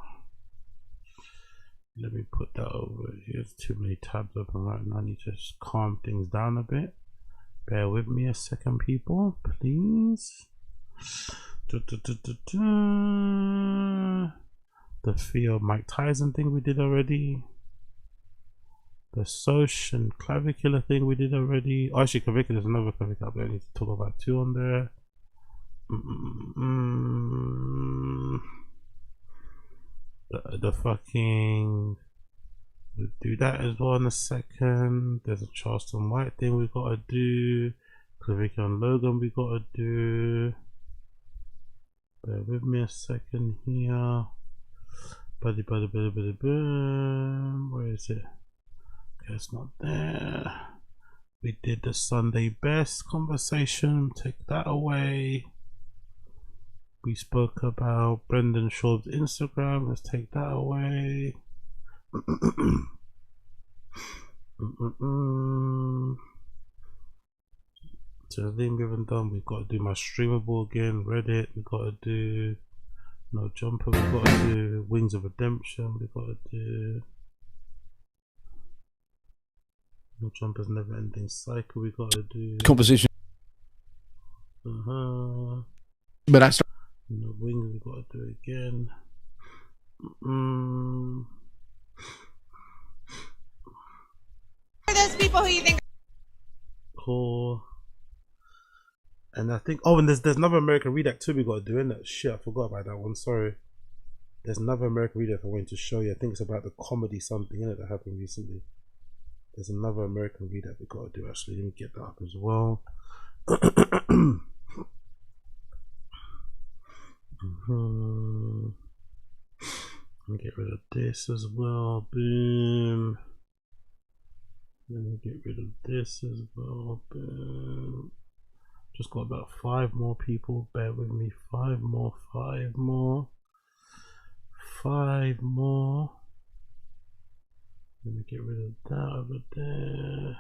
Let me put that over here. There's too many tabs open right now. I need to just calm things down a bit. Bear with me a second, people, please. The Theo Mike Tyson thing we did already. The Soch and Clavicular thing we did already. Oh, actually, Clavicular is another Clavicular. I need to talk about two on there. The fucking. We'll do that as well in a second. There's a Charleston White thing we gotta do. Clavicular and Logan we gotta do. Bear with me a second here. Where is it? Okay, it's not there. We did the Sunday best conversation. Take that away. We spoke about Brendan Schaub's Instagram. Let's take that away. So the thing we haven't done, we've got to do my streamable again. Reddit, we've got to do No Jumper, we've got to do Wings of Redemption, we've got to do No Jumper's Never Ending Cycle, we've got to do Composition. But I start. No Wings, we've got to do it again. Are those people who you think? Cool. And I think, oh, and there's another American Redact too we got to do, isn't it? Shit, I forgot about that one, sorry. There's another American Redact I wanted to show you. I think it's about the comedy something, innit, that happened recently. There's another American Redact we got to do, actually. Let me get that up as well. Let me get rid of this as well. Boom. Let me get rid of this as well. Boom. Just got about 5 more people. Bear with me. 5 more. 5 more. Let me get rid of that over there.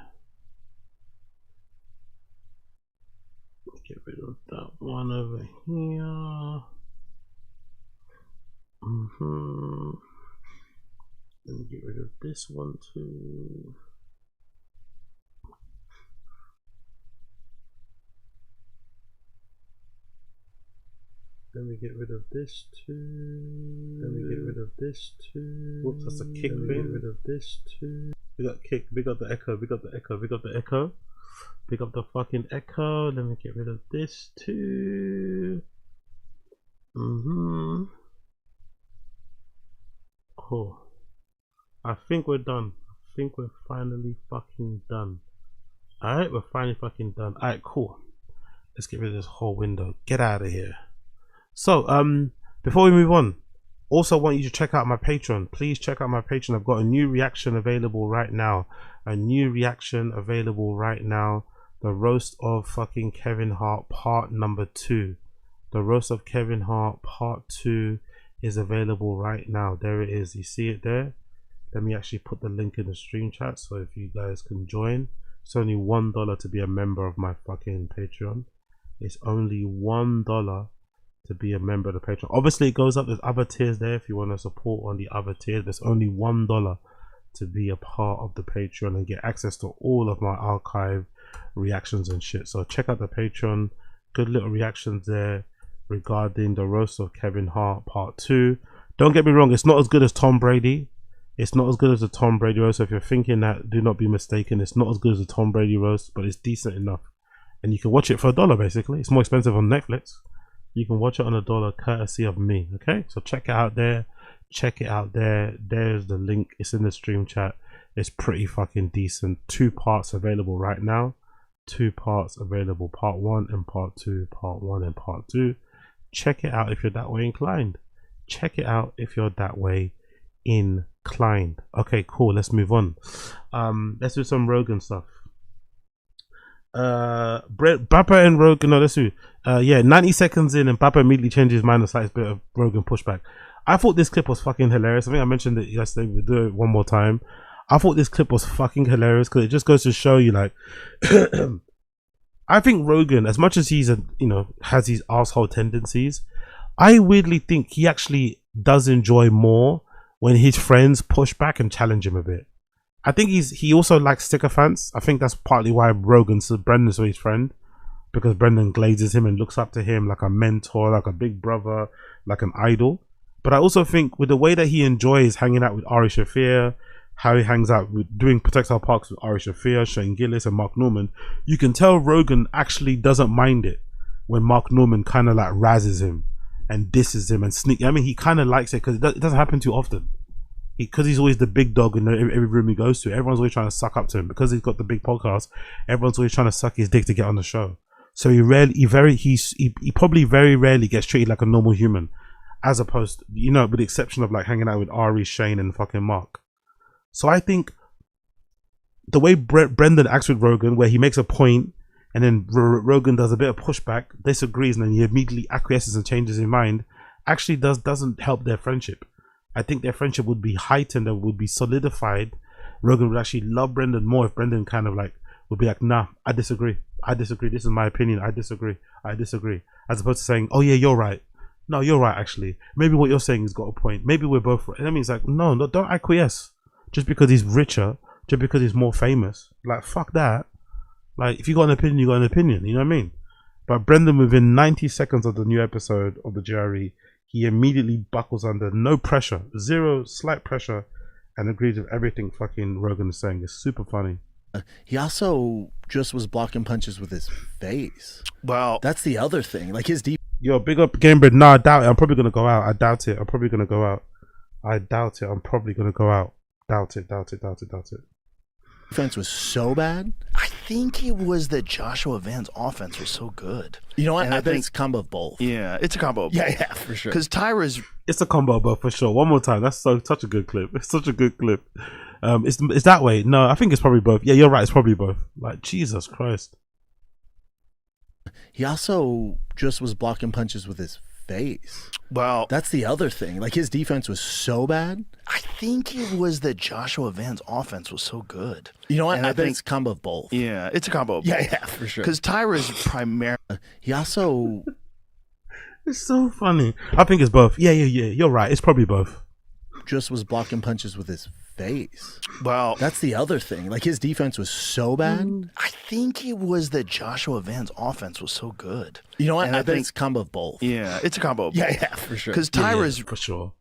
Get rid of that one over here. Let me get rid of this one too. Let me get rid of this too. Let me get rid of this too. Whoops, that's a kick thing. Get rid of this too. We got kick. We got the echo. We got the echo. We got the echo. Pick up the fucking echo. Let me get rid of this too. Cool. I think we're done. I think we're finally fucking done. Alright, we're finally fucking done. Alright, cool. Let's get rid of this whole window. Get out of here. So, before we move on, also want you to check out my Patreon. Please check out my Patreon. I've got a new reaction available right now. A new reaction available right now. The roast of fucking Kevin Hart part number 2. The roast of Kevin Hart part 2 is available right now. There it is. You see it there? Let me actually put the link in the stream chat so if you guys can join. It's only $1 to be a member of my fucking Patreon. It's only $1 to be a member of the Patreon. Obviously it goes up. There's other tiers there if you want to support on the other tiers. There's only $1 to be a part of the Patreon and get access to all of my archive reactions and shit. So check out the Patreon. Good little reactions there regarding the roast of Kevin Hart part 2. Don't get me wrong, it's not as good as Tom Brady. It's not as good as the Tom Brady roast. So if you're thinking that, do not be mistaken. It's not as good as the Tom Brady roast, but it's decent enough. And you can watch it for $1 basically. It's more expensive on Netflix. You can watch it on $1 courtesy of me. Okay, so check it out there. Check it out there. There's the link. It's in the stream chat. It's pretty fucking decent. 2 parts available right now. 2 parts available. Part 1 and part 2. Part 1 and part 2. Check it out if you're that way inclined. Check it out if you're that way inclined. Okay, cool. Let's move on. Let's do some Rogan stuff. Bappa and Rogan. No, let's do. Yeah, 90 seconds in, and Bappa immediately changes his mind on a slight bit of Rogan pushback. I thought this clip was fucking hilarious. I think I mentioned it yesterday. We'll do it one more time. I thought this clip was fucking hilarious because it just goes to show you, like, I think Rogan, as much as he's a, you know, has these asshole tendencies, I weirdly think he actually does enjoy more when his friends push back and challenge him a bit. I think he also likes sycophants. I think that's partly why Brendan's so his friend, because Brendan glazes him and looks up to him like a mentor, like a big brother, like an idol. But I also think with the way that he enjoys hanging out with Ari Shaffir, how he hangs out with doing Protectile Parks with Ari Shaffir, Shane Gillis and Mark Norman, you can tell Rogan actually doesn't mind it when Mark Norman kind of like razzes him and disses him and I mean, he kind of likes it because it doesn't happen too often. Because he's always the big dog in every room he goes to. Everyone's always trying to suck up to him because he's got the big podcast. Everyone's always trying to suck his dick to get on the show. So he probably very rarely gets treated like a normal human, as opposed to, you know, with the exception of like hanging out with Ari, Shane, and fucking Mark. So I think the way Brendan acts with Rogan, where he makes a point and then Rogan does a bit of pushback, disagrees, and then he immediately acquiesces and changes his mind, actually doesn't help their friendship. I think their friendship would be heightened and would be solidified. Rogan would actually love Brendan more if Brendan kind of like would be like, nah, I disagree. This is my opinion. I disagree. As opposed to saying, oh yeah, you're right. No, you're right actually. Maybe what you're saying has got a point. Maybe we're both right. And that means like, no, don't acquiesce. Just because he's richer, just because he's more famous. Like, fuck that. Like, if you got an opinion, you got an opinion. You know what I mean? But Brendan, within 90 seconds of the new episode of the GRE, he immediately buckles under, no pressure, zero slight pressure, and agrees with everything fucking Rogan is saying. It's super funny. He also just was blocking punches with his face. Wow. That's the other thing. Like his deep. Yo, big up Gamebred. Nah, I doubt it. I'm probably going to go out. I doubt it. I'm probably going to go out. I doubt it. I'm probably going to go out. Doubt it. Defense was so bad. I think it was that Joshua Van's offense was so good. You know what? I think it's a combo of both. Yeah, it's a combo of both. Yeah, for sure. Because Tyra's... It's a combo of both for sure. One more time. That's such a good clip. It's such a good clip. It's that way. No, I think it's probably both. Yeah, you're right. It's probably both. Like, Jesus Christ. He also just was blocking punches with his face. Well, that's the other thing. Like his defense was so bad. I think it was that Joshua Van's offense was so good. You know what? And I think it's a combo of both. Yeah, it's a combo of both. Yeah, for sure. Because Tyra's primarily... He also... It's so funny. I think it's both. Yeah. You're right. It's probably both. Just was blocking punches with his face. Well, that's the other thing. Like his defense was so bad. I think it was that Joshua Van's offense was so good. You know what? And I think it's a combo of both. Yeah, it's a combo of both. Yeah, for sure. Because Tyra's... for sure.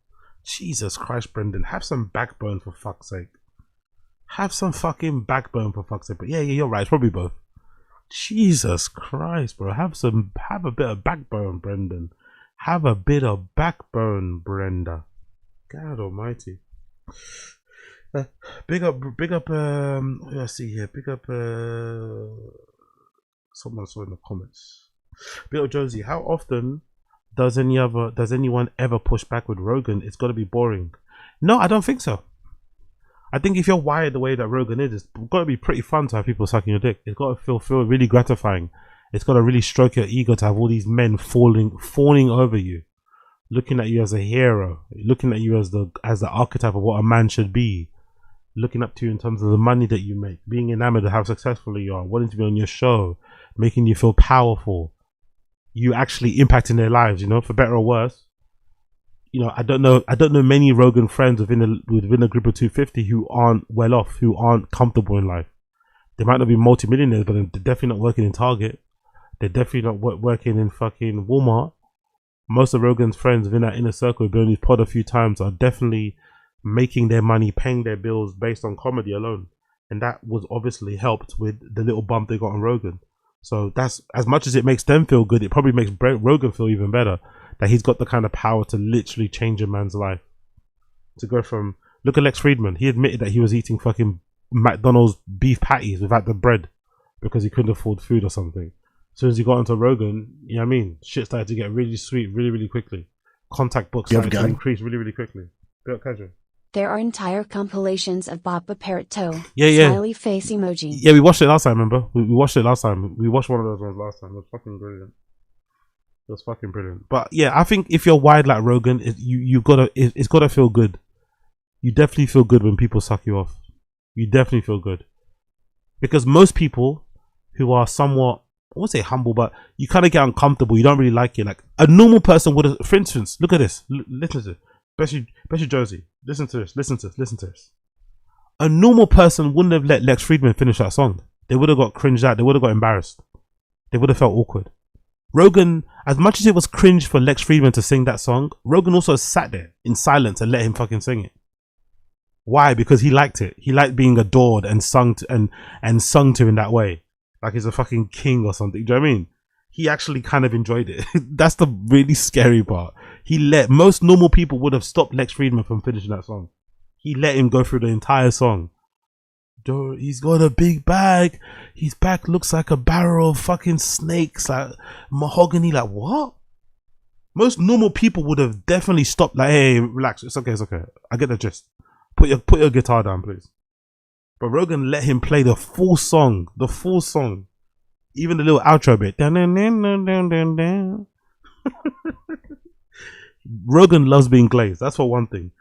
Jesus Christ, Brendan. Have some backbone for fuck's sake. Have some fucking backbone for fuck's sake. But yeah, you're right. It's probably both. Jesus Christ, bro. Have a bit of backbone, Brendan. Have a bit of backbone, Brenda. God almighty. Big up, who do I see here? Big up, someone saw in the comments. Big up Josie. How often does anyone ever push back with Rogan? It's got to be boring. No, I don't think so. I think if you're wired the way that Rogan is, it's got to be pretty fun to have people sucking your dick. It's got to feel really gratifying. It's got to really stroke your ego to have all these men fawning over you, looking at you as a hero, looking at you as the archetype of what a man should be, looking up to you in terms of the money that you make, being enamored of how successful you are, wanting to be on your show, making you feel powerful, you actually impacting their lives, you know, for better or worse. You know, I don't know many Rogan friends within a group of 250 who aren't well off, who aren't comfortable in life. They might not be multimillionaires, but they're definitely not working in Target. They're definitely not working in fucking Walmart. Most of Rogan's friends within that inner circle who've been on his pod a few times are definitely making their money, paying their bills based on comedy alone. And that was obviously helped with the little bump they got on Rogan. So that's, as much as it makes them feel good, it probably makes Rogan feel even better that he's got the kind of power to literally change a man's life. To go from, look at Lex Friedman. He admitted that he was eating fucking McDonald's beef patties without the bread because he couldn't afford food or something. As soon as he got onto Rogan, you know what I mean? Shit started to get really sweet really, really quickly. Contact books started to increase really, really quickly. There are entire compilations of Papa Parrot Toe. Yeah. Smiley face emoji. Yeah, we watched it last time, remember? We watched it last time. We watched one of those ones last time. It was fucking brilliant. It was fucking brilliant. But yeah, I think if you're wide like Rogan, it's gotta feel good. You definitely feel good when people suck you off. You definitely feel good. Because most people who are somewhat, I won't say humble, but you kind of get uncomfortable. You don't really like it. Like a normal person would have, for instance, look at this. Listen to this. Especially Josie. Listen to this. A normal person wouldn't have let Lex Friedman finish that song. They would have got cringed out. They would have got embarrassed. They would have felt awkward. Rogan, as much as it was cringe for Lex Friedman to sing that song, Rogan also sat there in silence and let him fucking sing it. Why? Because he liked it. He liked being adored and sung to, and sung to in that way. Like he's a fucking king or something. Do you know what I mean? He actually kind of enjoyed it. That's the really scary part. Most normal people would have stopped Lex Friedman from finishing that song. He let him go through the entire song. He's got a big bag. His back looks like a barrel of fucking snakes, like mahogany. Like what? Most normal people would have definitely stopped. Like, hey, relax. It's okay. I get the gist. Put your guitar down, please. But Rogan let him play the full song. Even the little outro bit. Rogan loves being glazed. That's for one thing.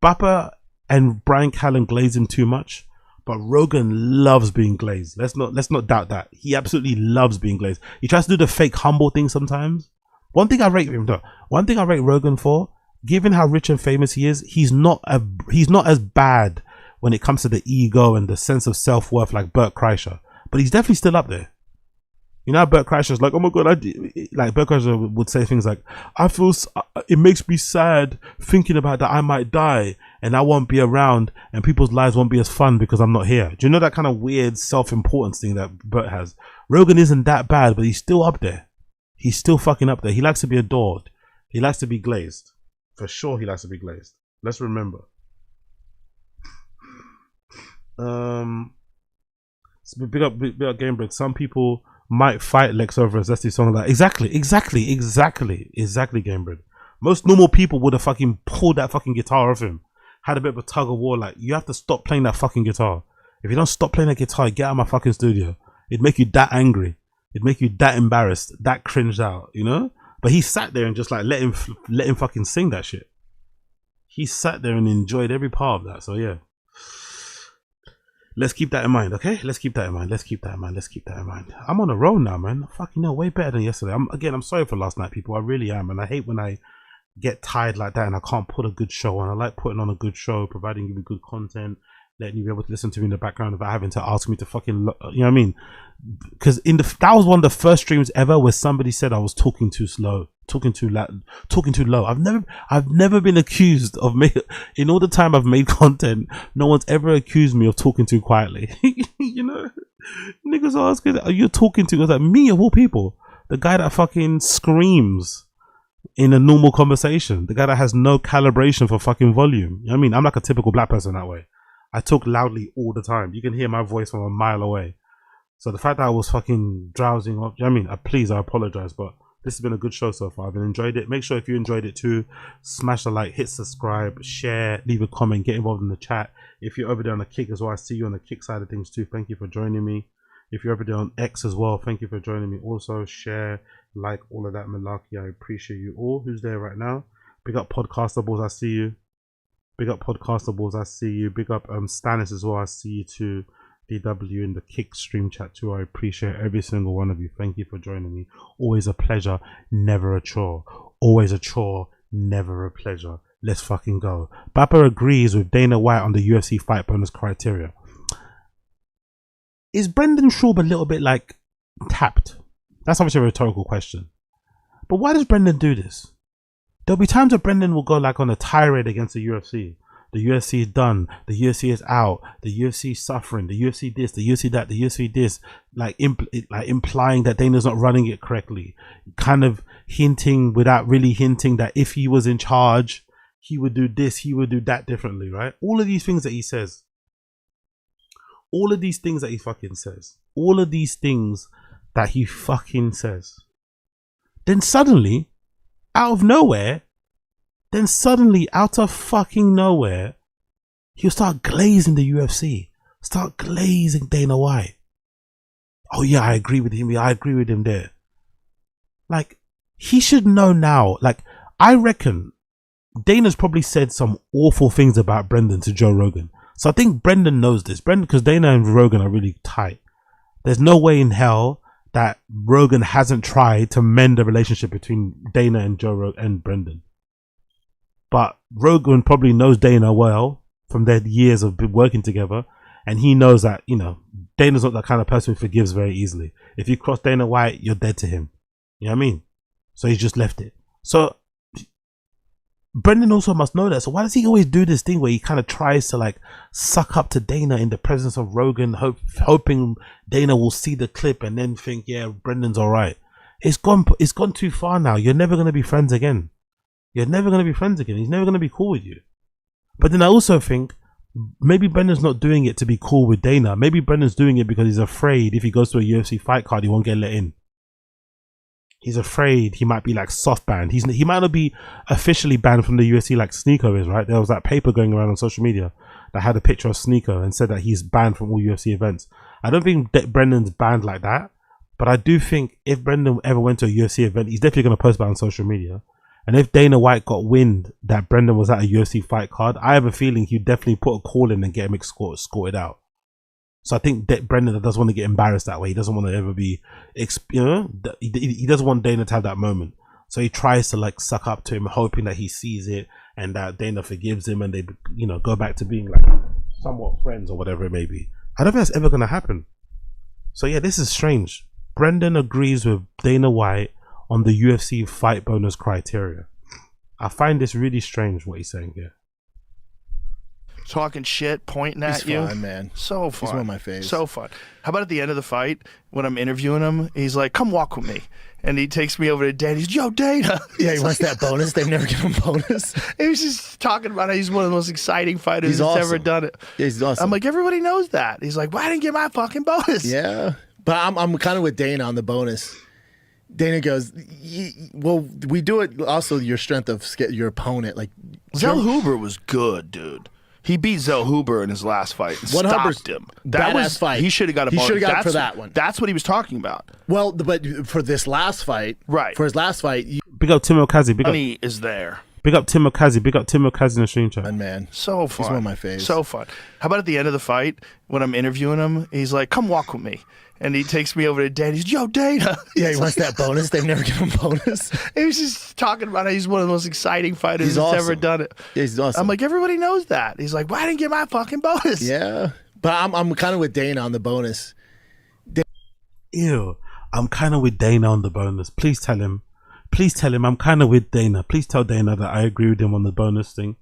Bappa and Brian Callen glaze him too much, but Rogan loves being glazed. Let's not doubt that. He absolutely loves being glazed. He tries to do the fake humble thing sometimes. One thing I rate Rogan for, given how rich and famous he is, he's not as bad when it comes to the ego and the sense of self-worth like Bert Kreischer, but he's definitely still up there. You know, Bert Kreischer's like, oh my god, like Bert Kreischer would say things like, it makes me sad thinking about that I might die and I won't be around and people's lives won't be as fun because I'm not here. Do you know that kind of weird self-importance thing that Bert has? Rogan isn't that bad, but he's still up there. He's still fucking up there. He likes to be adored. He likes to be glazed. For sure he likes to be glazed. Let's remember. Big up Gamebreak. Some people might fight Lex over a zesty song like exactly Gamebreak. Most normal people would have fucking pulled that fucking guitar off him, had a bit of a tug of war. Like, you have to stop playing that fucking guitar. If you don't stop playing that guitar, get out of my fucking studio. It'd make you that angry. It'd make you that embarrassed, that cringed out, you know? But he sat there and just like let him fucking sing that shit. He sat there and enjoyed every part of that. So yeah. Let's keep that in mind, okay? Let's keep that in mind. Let's keep that in mind. Let's keep that in mind. I'm on a roll now, man. Fucking hell, way better than yesterday. I'm sorry for last night, people. I really am. And I hate when I get tired like that and I can't put a good show on. I like putting on a good show, providing you with good content, letting you be able to listen to me in the background without having to ask me to fucking, you know what I mean? Because that was one of the first streams ever where somebody said I was talking too slow, talking too loud, talking too low. I've never been accused of in all the time I've made content, no one's ever accused me of talking too quietly. You know, niggas are asking, are you talking to? I was like, me of all people, the guy that fucking screams in a normal conversation, the guy that has no calibration for fucking volume. You know what I mean? I'm like a typical black person that way. I talk loudly all the time. You can hear my voice from a mile away. So the fact that I was fucking drowsing off, I mean, please, I apologize, but this has been a good show so far. I've enjoyed it. Make sure if you enjoyed it too, smash the like, hit subscribe, share, leave a comment, get involved in the chat. If you're over there on the Kick as well, I see you on the Kick side of things too. Thank you for joining me. If you're over there on X as well, thank you for joining me. Also, share, like, all of that malarkey. I appreciate you all. Who's there right now? Big up Podcastables, I see you. Big up Podcastables, I see you. Big up Stannis as well, I see you too. DW in the Kick stream chat too. I appreciate every single one of you. Thank you for joining me. Always a pleasure, never a chore. Always a chore, never a pleasure. Let's fucking go. Bappa agrees with Dana White on the UFC fight bonus criteria. Is Brendan Schaub a little bit like tapped? That's obviously a rhetorical question. But why does Brendan do this? There'll be times that Brendan will go like on a tirade against the UFC. The UFC is done. The UFC is out. The UFC is suffering. The UFC this. The UFC that. The UFC this. Like implying that Dana's not running it correctly. Kind of hinting without really hinting that if he was in charge, he would do this. He would do that differently, right? All of these things that he says. All of these things that he fucking says. All of these things that he fucking says. Then suddenly, out of nowhere, out of fucking nowhere, he'll start glazing the UFC. Start glazing Dana White. Oh yeah, I agree with him. Yeah, I agree with him there. Like, he should know now. Like, I reckon Dana's probably said some awful things about Brendan to Joe Rogan. So I think Brendan knows this. Because Dana and Rogan are really tight. There's no way in hell that Rogan hasn't tried to mend the relationship between Dana and and Brendan. But Rogan probably knows Dana well from their years of working together. And he knows that, you know, Dana's not that kind of person who forgives very easily. If you cross Dana White, you're dead to him. You know what I mean? So he's just left it. So Brendan also must know that. So why does he always do this thing where he kind of tries to like suck up to Dana in the presence of Rogan, hoping Dana will see the clip and then think, yeah, Brendan's all right. It's gone too far now. You're never going to be friends again. You're never going to be friends again. He's never going to be cool with you. But then I also think maybe Brendan's not doing it to be cool with Dana. Maybe Brendan's doing it because he's afraid if he goes to a UFC fight card, he won't get let in. He's afraid he might be like soft banned. He might not be officially banned from the UFC like Sneako is, right? There was that paper going around on social media that had a picture of Sneako and said that he's banned from all UFC events. I don't think Brendan's banned like that. But I do think if Brendan ever went to a UFC event, he's definitely going to post about it on social media. And if Dana White got wind that Brendan was at a UFC fight card, I have a feeling he'd definitely put a call in and get him escorted out. So I think that Brendan doesn't want to get embarrassed that way. He doesn't want to ever be, you know, he doesn't want Dana to have that moment. So he tries to like suck up to him, hoping that he sees it and that Dana forgives him and they, you know, go back to being like somewhat friends or whatever it may be. I don't think that's ever going to happen. So yeah, this is strange. Brendan agrees with Dana White on the UFC fight bonus criteria. I find this really strange what he's saying here. Talking shit, pointing at you. He's fun, man. So fun. He's one of my faves. So fun. How about at the end of the fight, when I'm interviewing him, he's like, come walk with me. And he takes me over to Dana. He's, yo, Dana. Yeah, he wants that bonus. They've never given him a bonus. He was just talking about how he's one of the most exciting fighters that's ever done it. Yeah, he's awesome. I'm like, everybody knows that. He's like, why didn't you get my fucking bonus? Yeah. But I'm kind of with Dana on the bonus. Dana goes, well, we do it also your strength of your opponent. Like Zell Huber was good, dude. He beat Zell Huber in his last fight. And stopped him. That was fight. He should have got a bonus. He should have got it for that one. That's what he was talking about. Well, but for this last fight, right? For his last fight, Big up Tim Okazi. Big up. Money is there. Big up Tim Okazi. Big up Tim Okazi in the stream chat. Man, so fun. He's one of my faves. So fun. How about at the end of the fight when I'm interviewing him? He's like, "Come walk with me," and he takes me over to Dana. He's, "Yo, Dana." Yeah, he wants that bonus. They've never given him bonus. He was just talking about how he's one of the most exciting fighters that's ever done it. Yeah, he's awesome. I'm like, everybody knows that. He's like, "Why didn't you get my fucking bonus?" Yeah, but I'm kind of with Dana on the bonus. Ew. I'm kind of with Dana on the bonus. Please tell him. Please tell him I'm kind of with Dana. Please tell Dana that I agree with him on the bonus thing.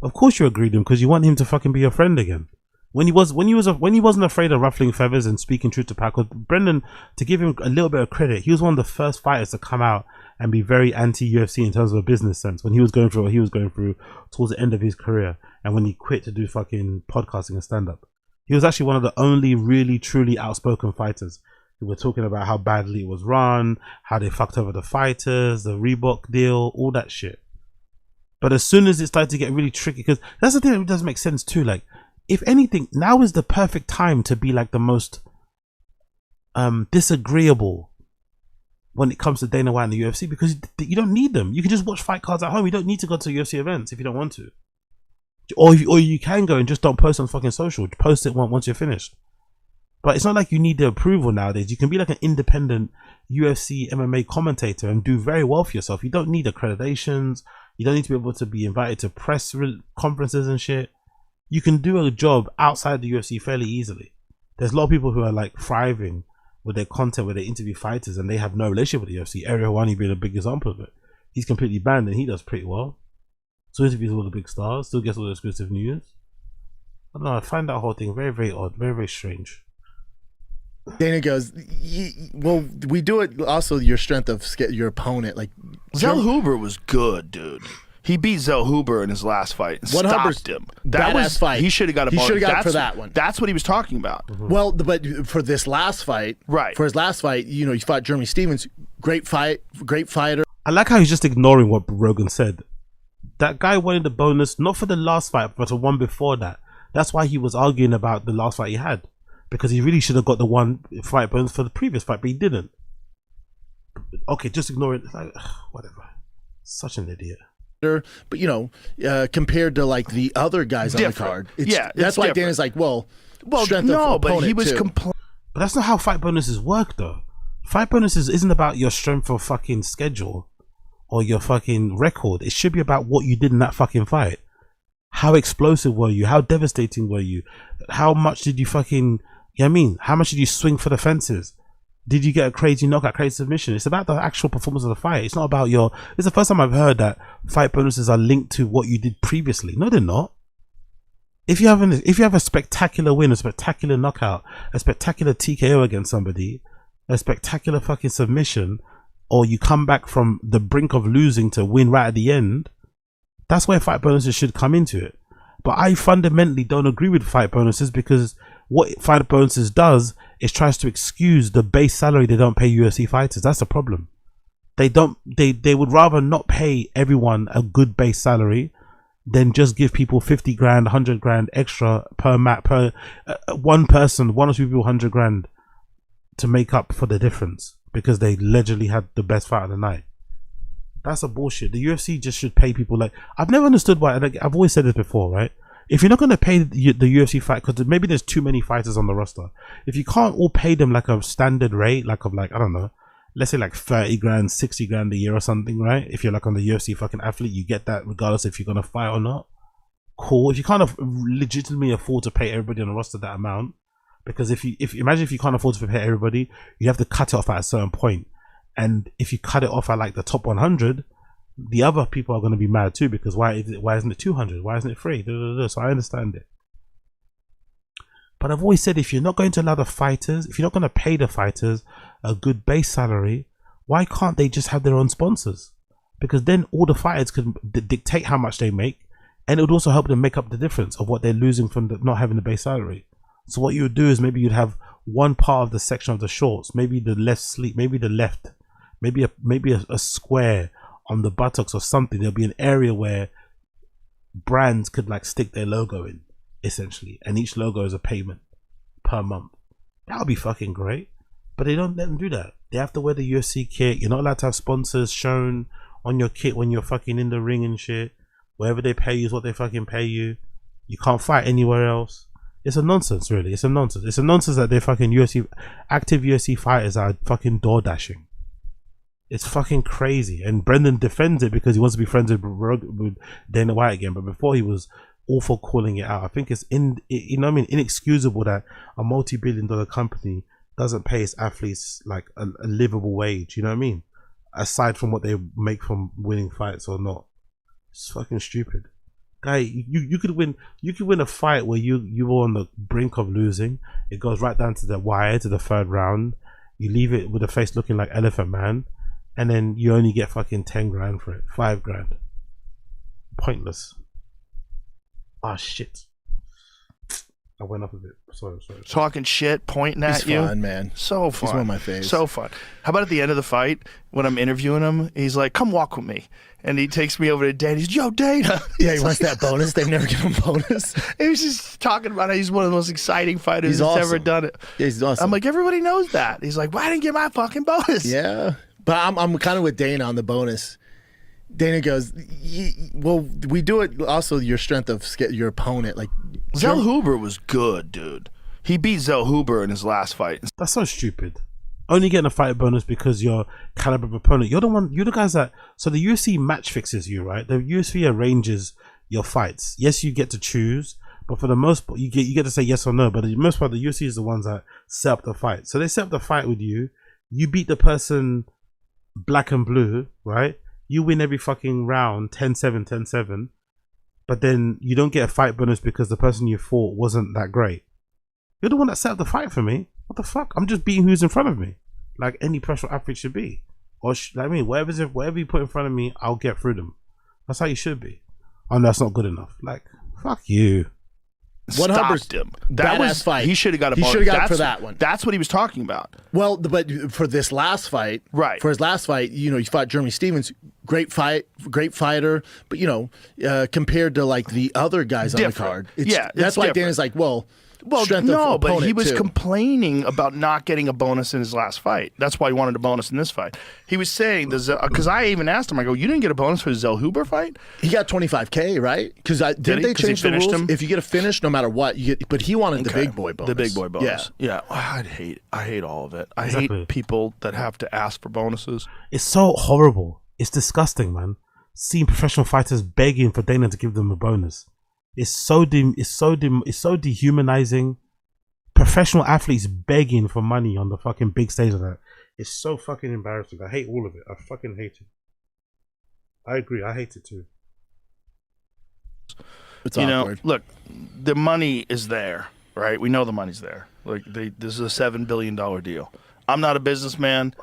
Of course you agreed with him because you want him to fucking be your friend again. When he wasn't afraid of ruffling feathers and speaking truth to power. Brendan, to give him a little bit of credit, he was one of the first fighters to come out and be very anti-UFC in terms of a business sense when he was going through what he was going through towards the end of his career and when he quit to do fucking podcasting and stand-up. He was actually one of the only really truly outspoken fighters. We were talking about how badly it was run, how they fucked over the fighters, the Reebok deal, all that shit. But as soon as it started to get really tricky, because that's the thing that doesn't make sense too. Like, if anything, now is the perfect time to be like the most disagreeable when it comes to Dana White and the UFC because you don't need them. You can just watch fight cards at home. You don't need to go to UFC events if you don't want to. Or you can go and just don't post on fucking social. Post it once you're finished. But it's not like you need the approval nowadays. You can be like an independent UFC MMA commentator and do very well for yourself. You don't need accreditations. You don't need to be able to be invited to press conferences and shit. You can do a job outside the UFC fairly easily. There's a lot of people who are like thriving with their content where they interview fighters and they have no relationship with the UFC. Ariel Helwani being a big example of it. He's completely banned and he does pretty well. So interviews all the big stars, still gets all the exclusive news. I don't know, I find that whole thing very, very odd, very, very strange. Dana goes, well, we do it also your strength of your opponent. Like Zell Huber was good, dude. He beat Zell Huber in his last fight and stopped him. That was fight. He should have got a bonus. He should have got it for that one. That's what he was talking about. Well, but for this last fight, right? For his last fight, you know, he fought Jeremy Stevens. Great fight, great fighter. I like how he's just ignoring what Rogan said. That guy wanted the bonus not for the last fight, but the one before that. That's why he was arguing about the last fight he had. Because he really should have got the one fight bonus for the previous fight, but he didn't. Okay, just ignore it. Like, whatever. Such an idiot. But you know, compared to like the other guys on the card, that's why Dana's like, well, strength of but opponent he was too. But that's not how fight bonuses work, though. Fight bonuses isn't about your strength of fucking schedule or your fucking record. It should be about what you did in that fucking fight. How explosive were you? How devastating were you? How much did you fucking... You know what I mean? How much did you swing for the fences? Did you get a crazy knockout, crazy submission? It's about the actual performance of the fight. It's not about your... It's the first time I've heard that fight bonuses are linked to what you did previously. No, they're not. If you have a spectacular win, a spectacular knockout, a spectacular TKO against somebody, a spectacular fucking submission, or you come back from the brink of losing to win right at the end, that's where fight bonuses should come into it. But I fundamentally don't agree with fight bonuses because what fight bonuses does is tries to excuse the base salary they don't pay UFC fighters. That's the problem. They would rather not pay everyone a good base salary than just give people 50 grand, 100 grand extra per one person, one or two people, 100 grand to make up for the difference because they allegedly had the best fight of the night. That's a bullshit. The UFC just should pay people like... I've never understood why... Like, I've always said this before, right? If you're not going to pay the UFC fight, because maybe there's too many fighters on the roster. If you can't all pay them like a standard rate, I don't know, let's say like 30 grand, 60 grand a year or something, right? If you're like on the UFC fucking athlete, you get that regardless if you're going to fight or not. Cool. If you can't legitimately afford to pay everybody on the roster that amount, because imagine if you can't afford to pay everybody, you have to cut it off at a certain point. And if you cut it off at like the top 100, the other people are going to be mad too because why isn't it 200? Why isn't it free? So I understand it. But I've always said if you're not going to allow the fighters, if you're not going to pay the fighters a good base salary, why can't they just have their own sponsors? Because then all the fighters can dictate how much they make, and it would also help them make up the difference of what they're losing from not having the base salary. So what you would do is maybe you'd have one part of the section of the shorts, maybe the left sleeve, maybe the left, maybe a square on the buttocks or something. There'll be an area where brands could like stick their logo in, essentially, and each logo is a payment per month. That would be fucking great. But they don't let them do that. They have to wear the UFC kit. You're not allowed to have sponsors shown on your kit when you're fucking in the ring and shit. Whatever they pay you is what they fucking pay you. You can't fight anywhere else. It's a nonsense, really. It's a nonsense. It's a nonsense that they're fucking active UFC fighters are fucking door dashing. It's fucking crazy. And Brendan defends it because he wants to be friends with Dana White again. But before, he was all for calling it out. I think it's inexcusable that a multi-billion-dollar company doesn't pay its athletes like a livable wage. You know what I mean? Aside from what they make from winning fights or not. It's fucking stupid. Guy, you could win a fight where you were on the brink of losing. It goes right down to the wire, to the third round. You leave it with the face looking like Elephant Man, and then you only get fucking 10 grand for it. 5 grand. Pointless. Ah, shit. I went up a bit. Sorry. Talking shit, pointing at you. He's fun, man. So fun. He's one of my faves. So fun. How about at the end of the fight, when I'm interviewing him, he's like, come walk with me. And he takes me over to Dana. He's, yo, Dana. Yeah, he wants that bonus. They've never given him bonus. He was just talking about how he's one of the most exciting fighters that's ever done it. Yeah, he's awesome. I'm like, everybody knows that. He's like, well, I didn't get my fucking bonus. Yeah. But I'm kind of with Dana on the bonus. Dana goes, well, we do it also your strength of your opponent. Like Zell Huber was good, dude. He beat Zell Huber in his last fight. That's so stupid. Only getting a fight bonus because you're caliber of opponent. You're the guys that. So the UFC match fixes you, right? The UFC arranges your fights. Yes, you get to choose, but for the most part, you get to say yes or no. But for the most part, the UFC is the ones that set up the fight. So they set up the fight with you. You beat the person black and blue, right? You win every fucking round, 10-7, 10-7. But then you don't get a fight bonus because the person you fought wasn't that great. You're the one that set up the fight for me. What the fuck? I'm just beating who's in front of me, like any professional athlete should be. Or whatever you put in front of me, I'll get through them. That's how you should be. Oh no, that's not good enough. Like, fuck you. Stopped him. That was fight. He should have got a He bonus. should have got it for that one. That's what he was talking about. Well, but for this last fight, right? For his last fight, you fought Jeremy Stevens. Great fight, great fighter. But compared to like the other guys on the card, that's why Dana's like, well, no, but he was too. complaining about not getting a bonus in his last fight. That's why he wanted a bonus in this fight. He was saying, because I even asked him, I go, you didn't get a bonus for the Zell Huber fight? He got $25K, right? Because didn't they change the rules? If you get a finish, no matter what, you get. But he wanted the big boy bonus. The big boy bonus. Yeah. Oh, I hate all of it. I hate people that have to ask for bonuses. It's so horrible. It's disgusting, man. Seeing professional fighters begging for Dana to give them a bonus. It's so dehumanizing. Professional athletes begging for money on the fucking big stage of that. It's so fucking embarrassing. I hate all of it. I fucking hate it. I agree. I hate it too. It's awkward. Look, the money is there, right? We know the money's there. Like this is a $7 billion deal. I'm not a businessman.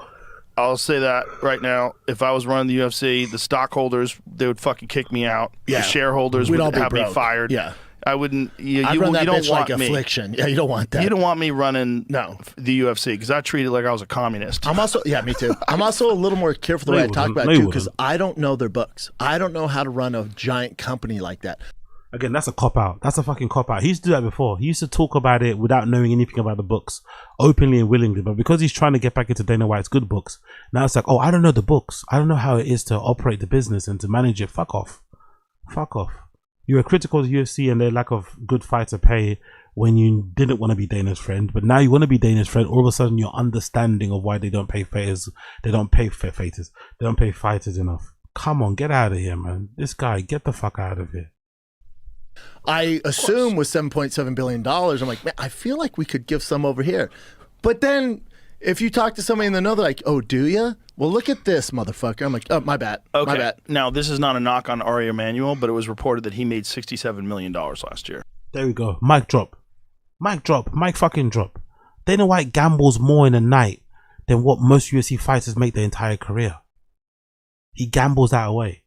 I'll say that right now. If I was running the UFC, the stockholders, they would fucking kick me out. Yeah. The shareholders would have me fired. Yeah. I wouldn't. I'd run that you don't bitch want like me. affliction. Yeah, you don't want that. You don't want me running the UFC because I treat it like I was a communist. I'm also, me too. I'm also a little more careful the way I talk about it too because I don't know their books. I don't know how to run a giant company like that. Again, that's a cop-out. That's a fucking cop-out. He used to do that before. He used to talk about it without knowing anything about the books, openly and willingly. But because he's trying to get back into Dana White's good books, now it's like, oh, I don't know the books. I don't know how it is to operate the business and to manage it. Fuck off. Fuck off. You were critical of the UFC and their lack of good fighter pay when you didn't want to be Dana's friend. But now you want to be Dana's friend. All of a sudden, your understanding of why they don't pay fighters, they don't pay fighters enough. Come on, get out of here, man. This guy, get the fuck out of here. I assume with $7.7 billion, I'm like, man, I feel like we could give some over here. But then if you talk to somebody in the know, they're like, oh, do you? Well, look at this, motherfucker. I'm like, oh, my bad. Okay. My bad. Now, this is not a knock on Ari Emanuel, but it was reported that he made $67 million last year. There we go. Mic drop. Mic drop. Mic fucking drop. Dana White gambles more in a night than what most UFC fighters make their entire career. He gambles that away.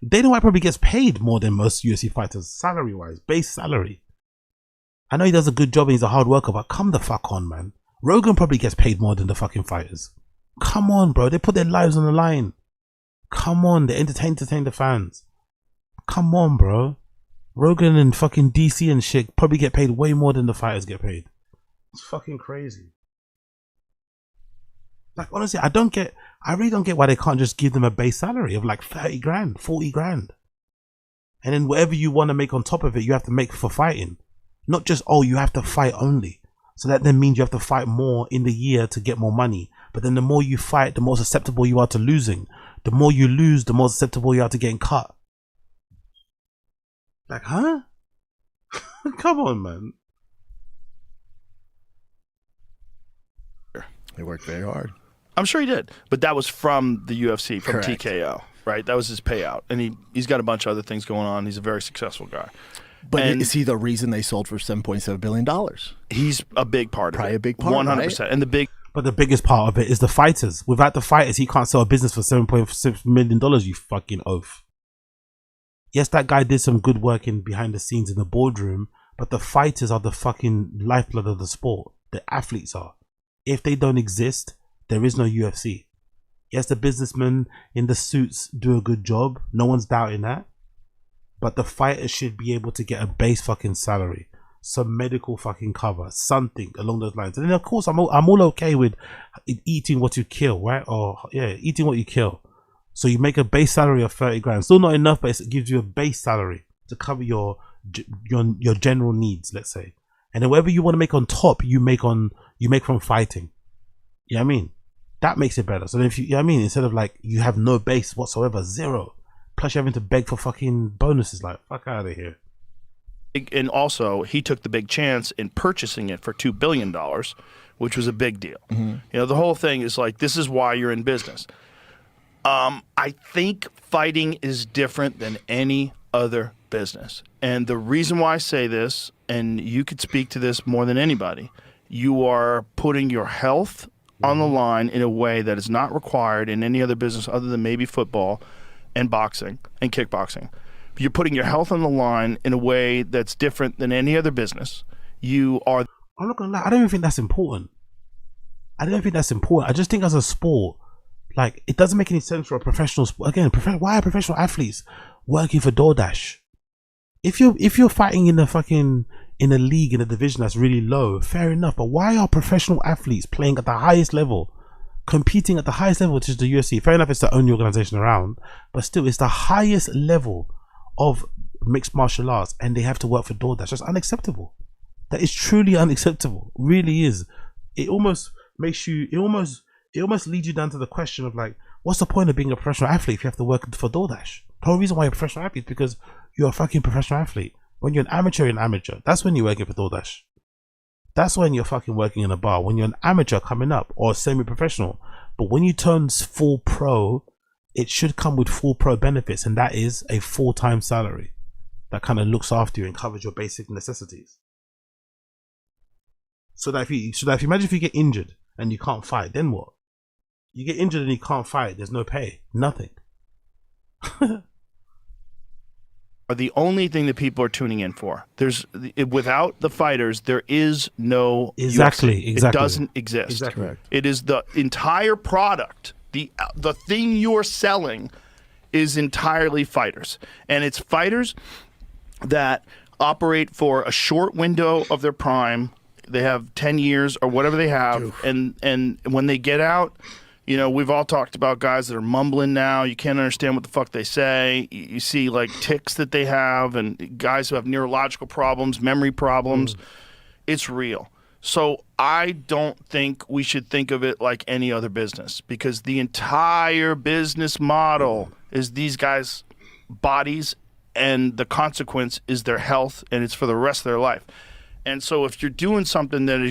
Dana White probably gets paid more than most UFC fighters, salary-wise, base salary. I know he does a good job and he's a hard worker, but come the fuck on, man. Rogan probably gets paid more than the fucking fighters. Come on, bro. They put their lives on the line. Come on. They entertain the fans. Come on, bro. Rogan and fucking DC and shit probably get paid way more than the fighters get paid. It's fucking crazy. Like, honestly, I really don't get why they can't just give them a base salary of like 30 grand, 40 grand. And then whatever you want to make on top of it, you have to make for fighting. Not just, oh, you have to fight only. So that then means you have to fight more in the year to get more money. But then the more you fight, the more susceptible you are to losing. The more you lose, the more susceptible you are to getting cut. Like, huh? Come on, man. They worked very hard. I'm sure he did, but that was from the UFC, from Correct. TKO, right? That was his payout, and he's got a bunch of other things going on. He's a very successful guy. But And is he the reason they sold for $7.7 billion? He's a big part of it. Probably a big part, 100%. right? And But the biggest part of it is the fighters. Without the fighters, he can't sell a business for $7.6 million, you fucking oaf. Yes, that guy did some good work in behind the scenes in the boardroom, but the fighters are the fucking lifeblood of the sport. The athletes are. If they don't exist, there is no UFC. Yes, the businessmen in the suits do a good job. No one's doubting that. But the fighters should be able to get a base fucking salary. Some medical fucking cover. Something along those lines. And then of course, I'm all okay with eating what you kill, right? Or yeah, eating what you kill. So you make a base salary of 30 grand. Still not enough, but it gives you a base salary to cover your general needs, let's say. And then whatever you want to make on top, you make from fighting. You know what I mean? That makes it better. So then if you know what I mean, instead of like you have no base whatsoever, zero. Plus you're having to beg for fucking bonuses, like fuck out of here. And also, he took the big chance in purchasing it for $2 billion, which was a big deal. Mm-hmm. You know, the whole thing is like, this is why you're in business. I think fighting is different than any other business. And the reason why I say this, and you could speak to this more than anybody, you are putting your health on the line in a way that is not required in any other business other than maybe football and boxing and kickboxing. You're putting your health on the line in a way that's different than any other business. You are... I'm not gonna lie, I don't even think that's important. I just think as a sport, like, it doesn't make any sense for a professional sport. Again, why are professional athletes working for DoorDash? If you're fighting in a league in a division that's really low, fair enough. But why are professional athletes playing at the highest level, competing at the highest level, which is the UFC? Fair enough, it's the only organization around, but still, it's the highest level of mixed martial arts, and they have to work for DoorDash. That's unacceptable. That is truly unacceptable. It really is. It almost makes you. It almost leads you down to the question of like, what's the point of being a professional athlete if you have to work for DoorDash? The whole reason why you're a professional athlete is because you're a fucking professional athlete. When you're an amateur, you're an amateur. That's when you're working for DoorDash. That's when you're fucking working in a bar. When you're an amateur coming up or semi-professional. But when you turn full pro, it should come with full pro benefits, and that is a full-time salary that kind of looks after you and covers your basic necessities. So that if you imagine if you get injured and you can't fight, then what? You get injured and you can't fight, there's no pay, nothing. Are the only thing that people are tuning in for. Without the fighters, there is no exactly. UFC. It doesn't exist. Exactly. Correct. It is the entire product. The thing you're selling is entirely fighters, and it's fighters that operate for a short window of their prime. They have 10 years or whatever they have, and when they get out, you know, we've all talked about guys that are mumbling now. You can't understand what the fuck they say. You see like tics that they have, and guys who have neurological problems, memory problems. It's real. So I don't think we should think of it like any other business, because the entire business model is these guys' bodies, and the consequence is their health, and it's for the rest of their life. And so if you're doing something that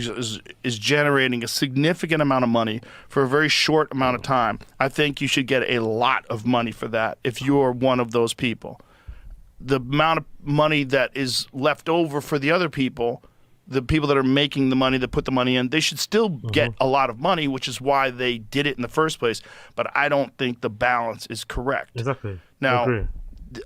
is generating a significant amount of money for a very short amount of time, I think you should get a lot of money for that if you're one of those people. The amount of money that is left over for the other people, the people that are making the money, that put the money in, they should still get a lot of money, which is why they did it in the first place. But I don't think the balance is correct. Exactly. Now, I agree.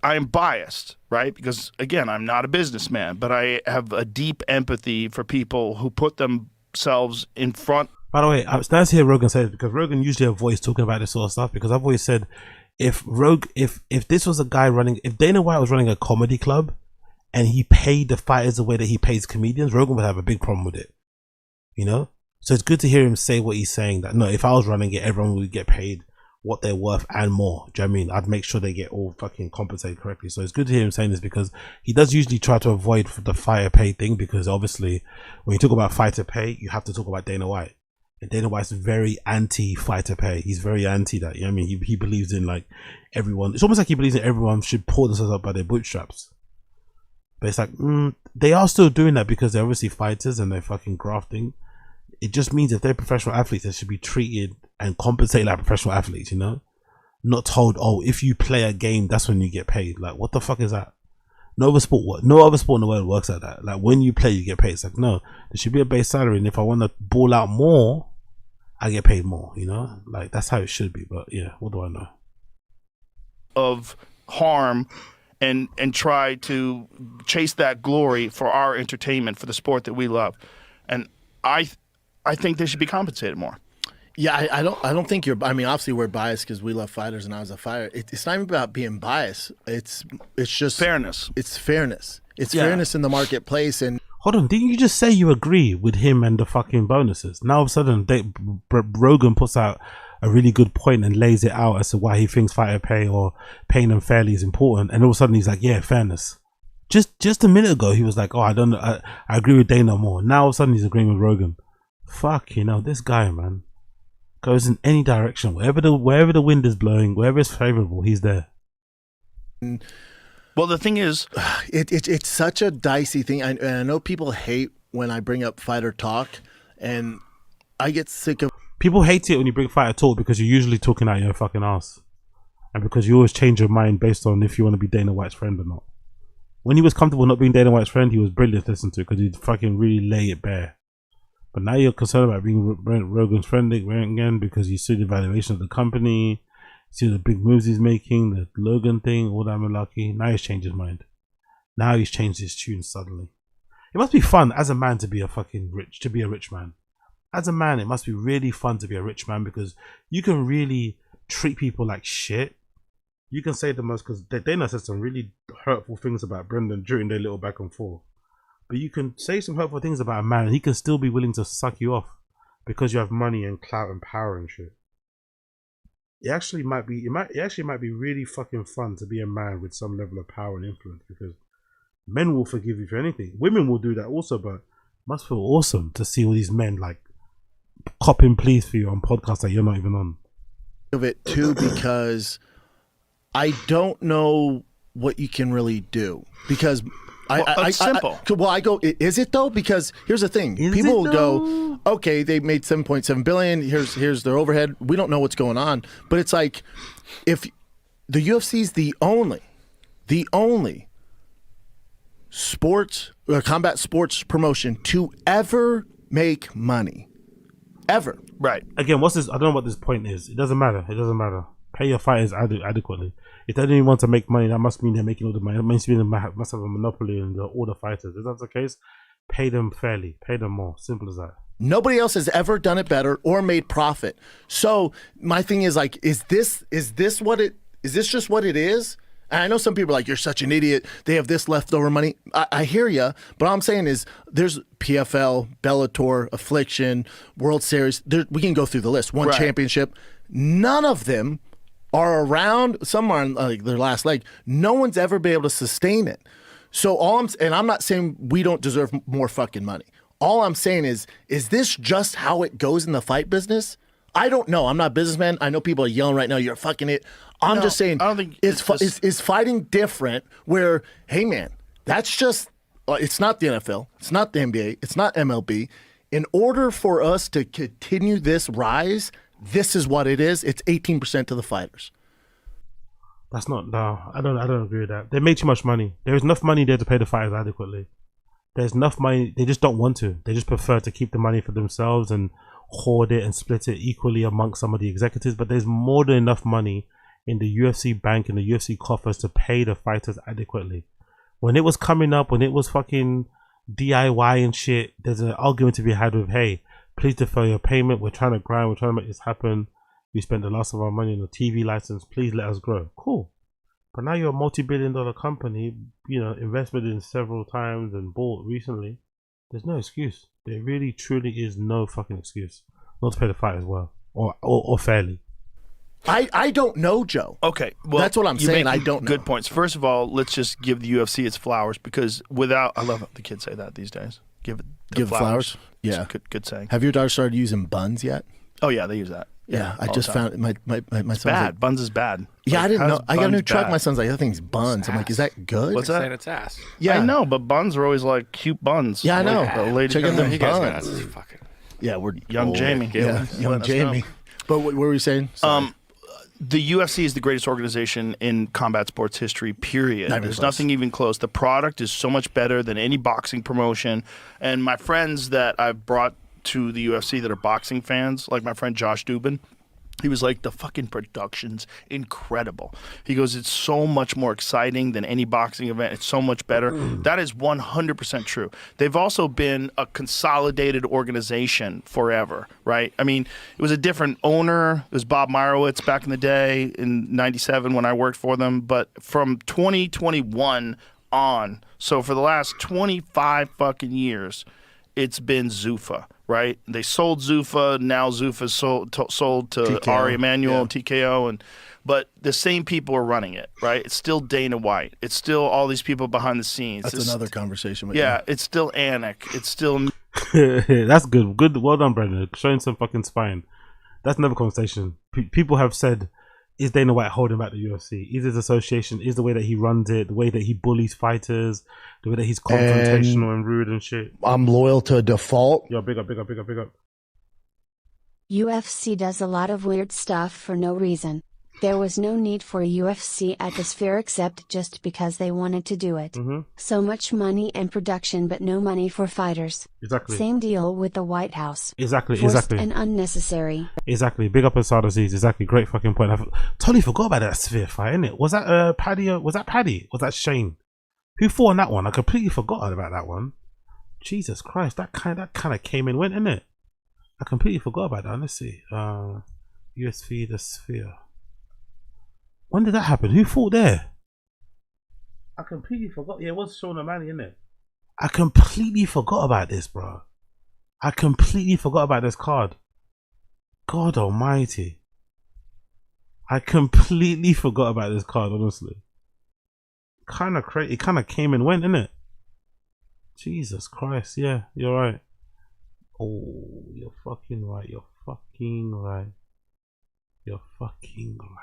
I am biased, right? Because, again, I'm not a businessman, but I have a deep empathy for people who put themselves in front. By the way, it's nice to hear Rogan say it, because Rogan usually avoids talking about this sort of stuff, because I've always said, if this was a guy running, if Dana White was running a comedy club and he paid the fighters the way that he pays comedians, Rogan would have a big problem with it. You know? So it's good to hear him say what he's saying, that no, if I was running it, everyone would get paid what they're worth and more. Do you know what I mean? I'd make sure they get all fucking compensated correctly. So it's good to hear him saying this, because he does usually try to avoid the fighter pay thing, because obviously when you talk about fighter pay, you have to talk about Dana White. And Dana White's very anti-fighter pay. He's very anti that. You know what I mean? He believes in like everyone. It's almost like he believes that everyone should pull themselves up by their bootstraps. But it's like, they are still doing that because they're obviously fighters and they're fucking grafting. It just means if they're professional athletes, they should be treated and compensated like professional athletes, you know? Not told, oh, if you play a game, that's when you get paid. Like, what the fuck is that? No other sport in the world works like that. Like, when you play, you get paid. It's like, no, there should be a base salary, and if I want to ball out more, I get paid more, you know? Like, that's how it should be. But yeah, what do I know? Of harm and try to chase that glory for our entertainment, for the sport that we love. And I think they should be compensated more. Yeah, I don't think you're. I mean, obviously we're biased because we love fighters, and I was a fighter. It's not even about being biased. It's just fairness. It's fairness. It's fairness in the marketplace. And hold on, didn't you just say you agree with him and the fucking bonuses? Now all of a sudden, Rogan puts out a really good point and lays it out as to why he thinks fighter pay or paying them fairly is important, and all of a sudden he's like, yeah, fairness. Just a minute ago he was like, oh, I agree with Dana more. Now all of a sudden he's agreeing with Rogan. Fuck, you know, this guy, man, goes in any direction. Wherever the wind is blowing, wherever it's favorable, he's there. Well, the thing is, it's such a dicey thing. And I know people hate when I bring up fighter talk, and I get sick of. People hate it when you bring fighter talk because you're usually talking out your fucking ass, and because you always change your mind based on if you want to be Dana White's friend or not. When he was comfortable not being Dana White's friend, he was brilliant to listen to because he'd fucking really lay it bare. But now you're concerned about being Rogan's friend again because you see the valuation of the company, you see the big moves he's making, the Logan thing, all that malarkey. Now he's changed his mind. Now he's changed his tune suddenly. It must be fun as a man to be a rich man. As a man, it must be really fun to be a rich man because you can really treat people like shit. You can say the most, because Dana said some really hurtful things about Brendan during their little back and forth. But you can say some hurtful things about a man and he can still be willing to suck you off because you have money and clout and power and shit. It actually might be really fucking fun to be a man with some level of power and influence, because men will forgive you for anything. Women will do that also, but it must feel awesome to see all these men like copping pleas for you on podcasts that you're not even on. Of it too, because I don't know what you can really do, because it's simple. I go, is it though? Because here's the thing. People will go, okay, they made $7.7 billion. Here's their overhead. We don't know what's going on. But it's like, if the UFC is the only sports combat sports promotion to ever make money. Ever. Right. Again, what's this? I don't know what this point is. It doesn't matter. Pay your fighters adequately. If they didn't want to make money, that must mean they're making all the money. That means they must have a monopoly on all the fighters. If that's the case, pay them fairly. Pay them more. Simple as that. Nobody else has ever done it better or made profit. So my thing is like, is this just what it is? And I know some people are like, you're such an idiot. They have this leftover money. I hear you, but all I'm saying is there's PFL, Bellator, Affliction, World Series. We can go through the list. One championship. None of them are around. Some are on like their last leg. No one's ever been able to sustain it. So I'm not saying we don't deserve more fucking money. All I'm saying is this just how it goes in the fight business? I don't know. I'm not a businessman. I know people are yelling right now, you're fucking it. I'm just saying, I don't think is fighting different where, hey man, that's just, it's not the NFL. It's not the NBA. It's not MLB. In order for us to continue this rise, this is what it is. It's 18% to the fighters. That's not, no, I don't agree with that. They make too much money. There is enough money there to pay the fighters adequately. There's enough money. They just don't want to. They just prefer to keep the money for themselves and hoard it and split it equally amongst some of the executives. But there's more than enough money in the UFC bank and the UFC coffers to pay the fighters adequately. When it was coming up, when it was fucking DIY and shit, there's an argument to be had with, hey, please defer your payment. We're trying to grind. We're trying to make this happen. We spent the last of our money on a TV license. Please let us grow. Cool. But now you're a multi-billion-dollar company, you know, invested in several times and bought recently. There's no excuse. There really, truly is no fucking excuse not to pay the fight as well, or fairly. I don't know, Joe. Okay, well, that's what I'm you saying. make I don't know. Good points. First of all, let's just give the UFC its flowers because I love how the kids say that these days. Give it the flowers. Yeah, It's a good saying. Have your daughter started using buns yet? Oh yeah, they use that. Yeah, I all just the time. found my son's bad. like, Buns is bad. Yeah, Like, I didn't how's know. I got a new buns truck. bad? My son's like, that thing's buns. I'm like, is that good? What's that? Saying it's ass. Yeah, I know, but buns are always like cute buns. Yeah, I know. Like, lady Chicken comes and in. buns. Yeah, we're Young old. Jamie. Yeah, young Jamie. But what were we saying? Sorry. The UFC is the greatest organization in combat sports history, period. Not even There's close. nothing even close. The product is so much better than any boxing promotion. And my friends that I've brought to the UFC that are boxing fans, like my friend Josh Dubin, he was like, the fucking production's incredible. He goes, it's so much more exciting than any boxing event. It's so much better. That is 100% true. They've also been a consolidated organization forever, right? I mean, it was a different owner. It was Bob Meyerowitz back in the day in 97 when I worked for them. But from 2021 on, so for the last 25 fucking years, it's been Zuffa. Right, they sold Zuffa. Now Zuffa's sold to TKO. Ari Emanuel, Yeah. TKO, but the same people are running it. Right, it's still Dana White. It's still all these people behind the scenes. That's It's- another conversation. But Yeah, it's still Anik. It's still That's good. Good. Well done, Brendan. Showing some fucking spine. That's another conversation. People have said, is Dana White holding back the UFC? Is his association? Is the way that he runs it? The way that he bullies fighters? The way that he's confrontational and rude and shit? I'm loyal to default. Yo, big up, big up, big up, big up. UFC does a lot of weird stuff for no reason. There was no need for a UFC atmosphere except just because they wanted to do it. So much money and production but no money for fighters. Exactly. Same deal with the White House. Exactly, Forced exactly. and unnecessary. Exactly. Big up Asad Aziz. Exactly. Great fucking point. I totally forgot about that Sphere fight, innit? Was that Paddy? Was that Paddy? Was that Shane? Who fought in that one? I completely forgot about that one. Jesus Christ, that kind of came and went, innit? I completely forgot about that. Let's see. UFC the Sphere. When did that happen? Who fought there? I completely forgot. Yeah, it was Sean O'Malley, innit? I completely forgot about this, bro. I completely forgot about this card. God almighty. I completely forgot about this card, honestly. Kind of crazy. It kind of came and went, innit? Jesus Christ. Yeah, you're right. Oh, you're fucking right. You're fucking right. You're fucking right.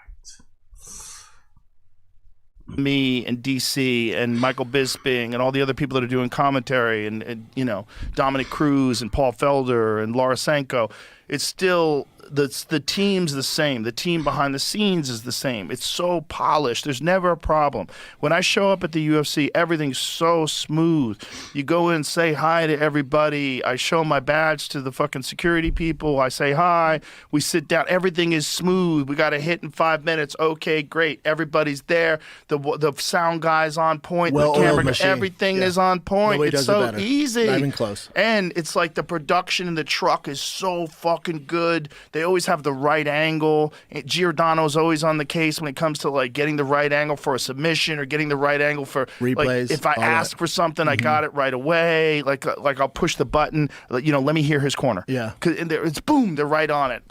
me and DC and Michael Bisping and all the other people that are doing commentary and you know, Dominic Cruz and Paul Felder and Larasenko. It's still the team's the same. The team behind the scenes is the same. It's so polished. There's never a problem. When I show up at the UFC, everything's so smooth. You go in, say hi to everybody. I show my badge to the fucking security people. I say hi. We sit down. Everything is smooth. We got a hit in 5 minutes. Okay, great. Everybody's there. The sound guy's on point. Well, the camera, machine. everything Yeah. is on point. Nobody It's does it so better. easy. Not even close. And it's like the production in the truck is so fucking good. They always have the right angle. Giordano's always on the case when it comes to like getting the right angle for a submission or getting the right angle for replays. Like, if I all ask that. for something, I got it right away. Like I'll push the button. You know, let me hear his corner. Yeah. And it's boom. They're right on it.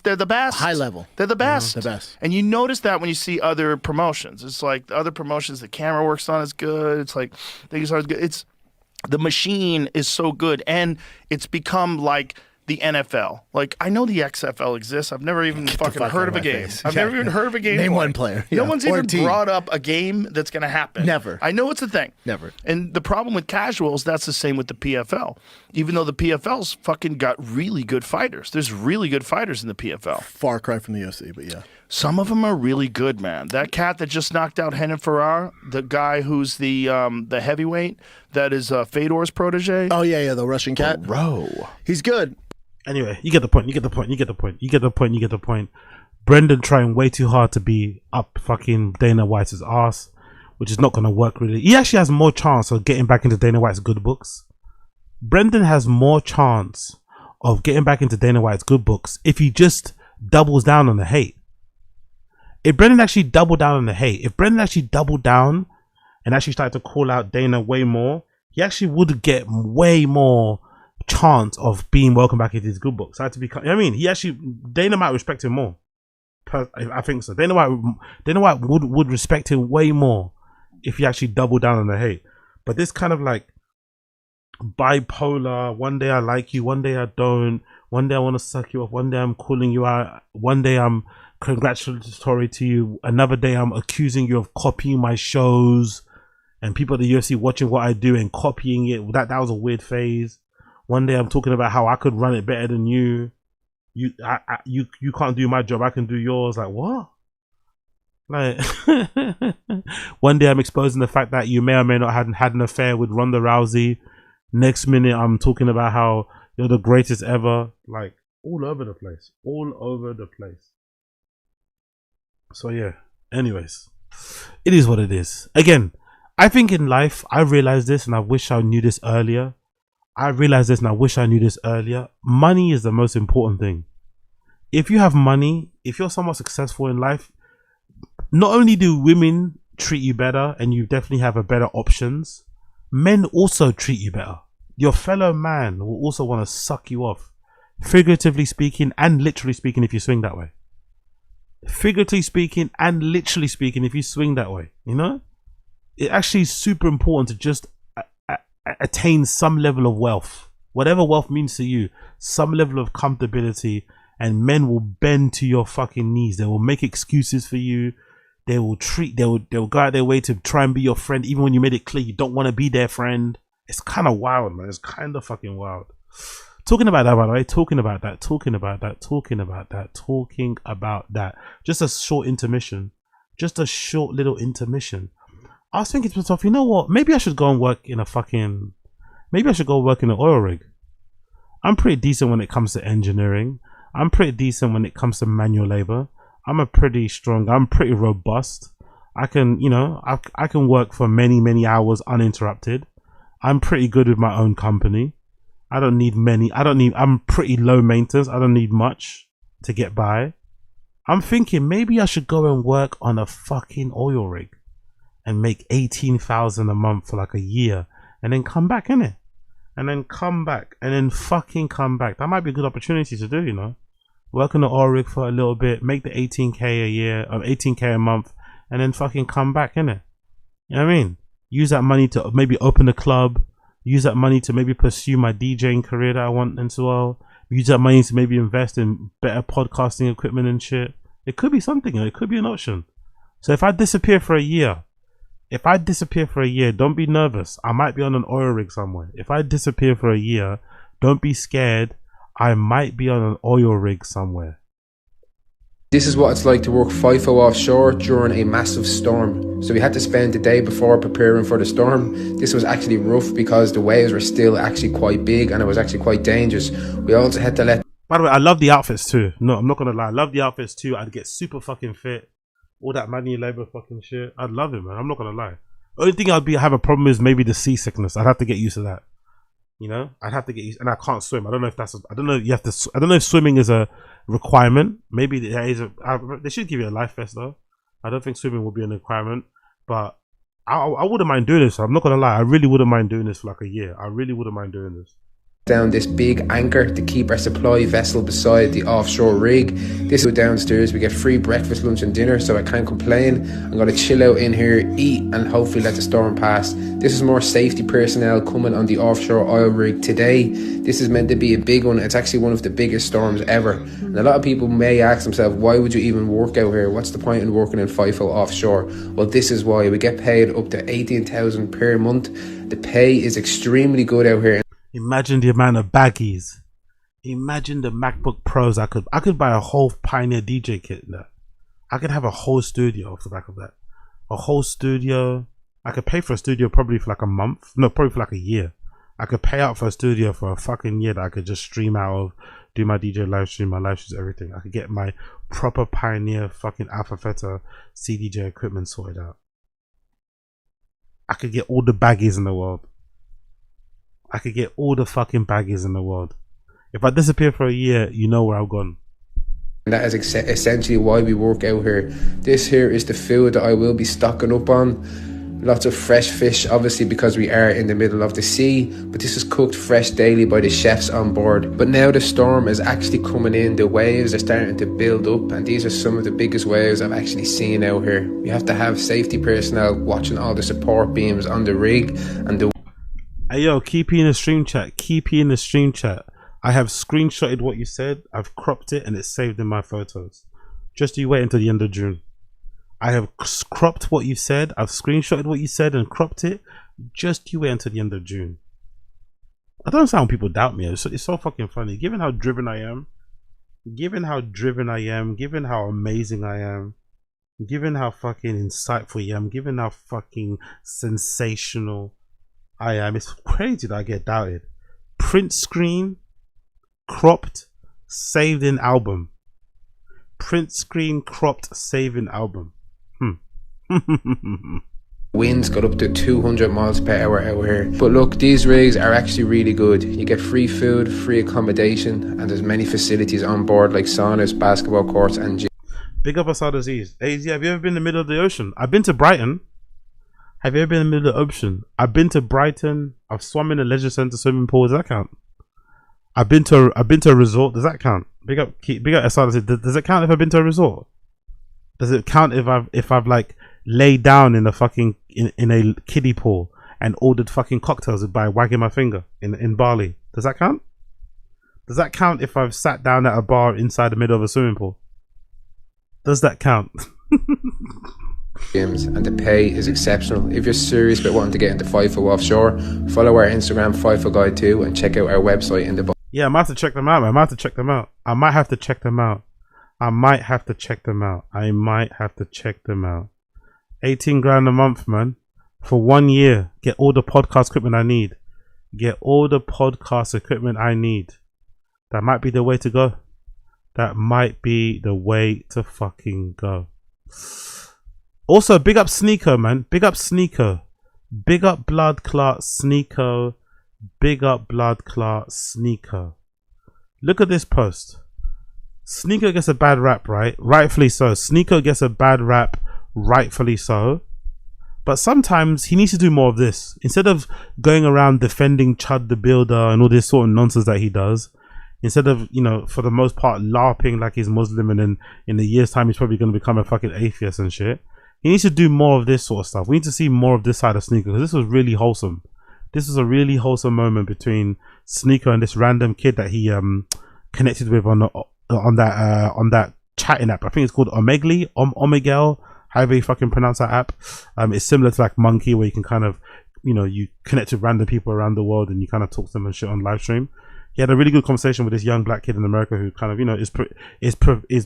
They're the best. High level. They're the best. The best. And you notice that when you see other promotions. It's like the other promotions, the camera works on is good. It's like things are good. It's the machine is so good, and it's become like the NFL. Like, I know the XFL exists. I've never even fucking heard of a game. I've never even heard of a game. Name for one it. player. No Yeah. one's Or a even team. brought up a game that's going to happen. Never. I know it's a thing. Never. And the problem with casuals, that's the same with the PFL. Even though the PFL's fucking got really good fighters. There's really good fighters in the PFL. Far cry from the UFC, but yeah. Some of them are really good, man. That cat that just knocked out Renan Ferrar, the guy who's the heavyweight, that is Fedor's protege. Oh yeah, the Russian cat. Bro. He's good. Anyway, you get the point. You get the point. You get the point. You get the point. You get the point. Brendan trying way too hard to be up fucking Dana White's ass, which is not going to work really. He actually has more chance of getting back into Dana White's good books. Brendan has more chance of getting back into Dana White's good books if he just doubles down on the hate. If Brendan actually doubled down on the hate, if Brendan actually doubled down and actually started to call out Dana way more, he actually would get way more chance of being welcome back into his good books. I had to be, I mean, he actually, Dana might respect him more. I think so. Dana White would respect him way more if he actually doubled down on the hate. But this kind of like bipolar, one day I like you, one day I don't, one day I want to suck you off, one day I'm calling you out, one day I'm congratulatory to you, another day I'm accusing you of copying my shows, and people at the UFC watching what I do and copying it. That was a weird phase. One day I'm talking about how I could run it better than you. You can't do my job, I can do yours. Like, what? Like, one day I'm exposing the fact that you may or may not have had an affair with Ronda Rousey. Next minute I'm talking about how you're the greatest ever. Like, all over the place. All over the place. So yeah, anyways, it is what it is. Again, I think in life, I realized this and I wish I knew this earlier. Money is the most important thing. If you have money, if you're somewhat successful in life, not only do women treat you better and you definitely have a better options, men also treat you better. Your fellow man will also want to suck you off, figuratively speaking and literally speaking if you swing that way. Figuratively speaking and literally speaking if you swing that way, you know? It actually is super important to just attain some level of wealth, whatever wealth means to you, some level of comfortability, and men will bend to your fucking knees. They will make excuses for you. They will go out their way to try and be your friend, even when you made it clear you don't want to be their friend. It's kind of wild, man. It's kind of fucking wild. Talking about that, by the way, talking about that. Just a short intermission. Just a short little intermission. I was thinking to myself, you know what? Maybe I should go and work in maybe I should go work in an oil rig. I'm pretty decent when it comes to engineering. I'm pretty decent when it comes to manual labor. I'm pretty robust. I can, I can work for many, many hours uninterrupted. I'm pretty good with my own company. I'm pretty low maintenance. I don't need much to get by. I'm thinking maybe I should go and work on a fucking oil rig and make 18,000 a month for like a year and then come back, innit? And then come back and then fucking come back. That might be a good opportunity to do, you know? Work on the oil rig for a little bit, make the 18k a year or 18k a month, and then fucking come back, innit? You know what I mean? Use that money to maybe open a club. Use that money to maybe pursue my DJing career that I want as well. Use that money to maybe invest in better podcasting equipment and shit. It could be something, it could be an option. So if I disappear for a year, don't be nervous. I might be on an oil rig somewhere. If I disappear for a year, don't be scared. I might be on an oil rig somewhere. This is what it's like to work FIFO offshore during a massive storm. So we had to spend the day before preparing for the storm. This was actually rough because the waves were still actually quite big and it was actually quite dangerous. We also had to let... By the way, I love the outfits too. No, I'm not gonna lie. I love the outfits too. I'd get super fucking fit. All that manual labor fucking shit. I'd love it, man. I'm not gonna lie. Only thing have a problem is maybe the seasickness. I'd have to get used to that. You know, I'd have to get used, and I can't swim. I don't know if I don't know if swimming is a requirement. Maybe there is they should give you a life vest though. I don't think swimming will be a requirement, but I wouldn't mind doing this. I'm not gonna lie. I really wouldn't mind doing this for like a year. I really wouldn't mind doing this. Down this big anchor to keep our supply vessel beside the offshore rig. This is downstairs. We get free breakfast, lunch and dinner, so I can't complain. I'm going to chill out in here, eat and hopefully let the storm pass. This is more safety personnel coming on the offshore oil rig today. This is meant to be a big one. It's actually one of the biggest storms ever. And a lot of people may ask themselves, why would you even work out here? What's the point in working in FIFO offshore? Well, this is why. We get paid up to 18,000 per month. The pay is extremely good out here. Imagine the amount of baggies. Imagine the MacBook Pros. I could buy a whole Pioneer DJ kit in that. I could have a whole studio off the back of that. A whole studio. I could pay for a studio probably for like a month. No, probably for like a year. I could pay out for a studio for a fucking year that I could just stream out of, do my DJ live stream, my live streams, everything. I could get my proper Pioneer fucking Alpha Theta CDJ equipment sorted out. I could get all the baggies in the world. I could get all the fucking baggies in the world. If I disappear for a year, you know where I've gone. And that is essentially why we work out here. This here is the food that I will be stocking up on. Lots of fresh fish, obviously because we are in the middle of the sea, but this is cooked fresh daily by the chefs on board. But now the storm is actually coming in, the waves are starting to build up, and these are some of the biggest waves I've actually seen out here. We have to have safety personnel watching all the support beams on the rig and the... Hey yo, keep in the stream chat, keep in the stream chat. I have screenshotted what you said, I've cropped it, and it's saved in my photos. Just you wait until the end of June. I have cropped what you said, I've screenshotted what you said and cropped it. Just you wait until the end of June. I don't understand when people doubt me. It's so fucking funny. Given how driven I am, given how amazing I am, given how fucking insightful I am, given how fucking sensational I am, it's crazy that I get doubted. Print screen, cropped, saved in album. Print screen, cropped, saved in album. Winds got up to 200 miles per hour out here. But look, these rigs are actually really good. You get free food, free accommodation, and there's many facilities on board like saunas, basketball courts, and gym. Big up Asad Aziz. Hey, have you ever been in the middle of the ocean? I've been to Brighton. Have you ever been in the middle of the ocean? I've been to Brighton. I've swum in a leisure centre swimming pool. Does that count? I've been to a resort. Does that count? Big up Asad Aziz. Does it count if I've been to a resort? Does it count if I've like laid down in a fucking in a kiddie pool and ordered fucking cocktails by wagging my finger in Bali? Does that count? Does that count if I've sat down at a bar inside the middle of a swimming pool? Does that count? Gyms, and the pay is exceptional. If you're serious about wanting to get into FIFO offshore, follow our Instagram FIFO Guide too, and check out our website in the... Yeah, I might have to check them out, man. I might have to check them out. I might have to check them out. 18 grand a month, man, for 1 year. Get all the podcast equipment I need. That might be the way to go. That might be the way to fucking go. Also, big up Sneako, man. Big up Sneako. Big up Blood Clot Sneako. Big up Blood Clot Sneako. Look at this post. Sneako gets a bad rap, right? Rightfully so. Sneako gets a bad rap, rightfully so. But sometimes he needs to do more of this. Instead of going around defending Chud the Builder and all this sort of nonsense that he does, instead of, you know, for the most part, LARPing like he's Muslim and then in a year's time he's probably going to become a fucking atheist and shit, he needs to do more of this sort of stuff. We need to see more of this side of Sneako, because this was really wholesome. This was a really wholesome moment between Sneako and this random kid that he connected with on that chatting app. I think it's called Omegle, however you fucking pronounce that app. It's similar to like Monkey, where you can kind of, you know, you connect with random people around the world and you kind of talk to them and shit on live stream. He had a really good conversation with this young black kid in America who kind of, you know, is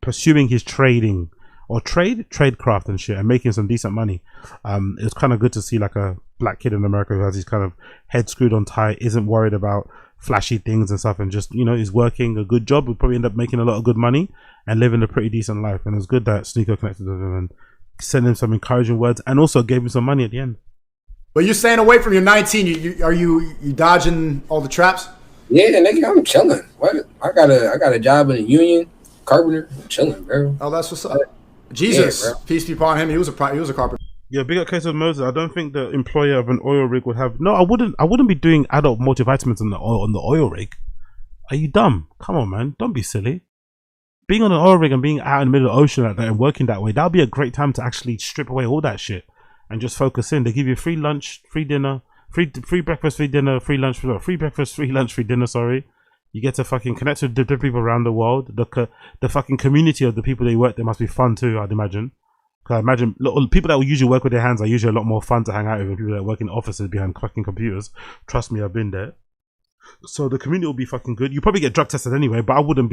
pursuing his trading or tradecraft and shit and making some decent money. It was kind of good to see like a black kid in America who has his kind of head screwed on tight, isn't worried about flashy things and stuff, and just, you know, is working a good job, would probably end up making a lot of good money and living a pretty decent life. And it was good that Sneako connected with him and sent him some encouraging words and also gave him some money at the end. But you're staying away from your 19. Are you dodging all the traps? Yeah, nigga, I'm chilling. What? I got a job in a union, carpenter. I'm chilling, bro. Oh, that's what's up. Jesus, yeah, peace be upon him. He was a carpenter. Yeah, big up case of Moses. I don't think the employer of an oil rig would have. No, I wouldn't be doing adult multivitamins on the oil rig. Are you dumb? Come on, man. Don't be silly. Being on an oil rig and being out in the middle of the ocean like that and working that way, that'll be a great time to actually strip away all that shit and just focus in. They give you free lunch, free dinner, free breakfast, free dinner, free lunch, free breakfast, free lunch, free dinner. Sorry. You get to fucking connect with different people around the world. The fucking community of the people they work there must be fun too, I'd imagine. Because I imagine people that will usually work with their hands are usually a lot more fun to hang out with than people that work in offices behind fucking computers. Trust me, I've been there. So the community will be fucking good. You probably get drug tested anyway, but I wouldn't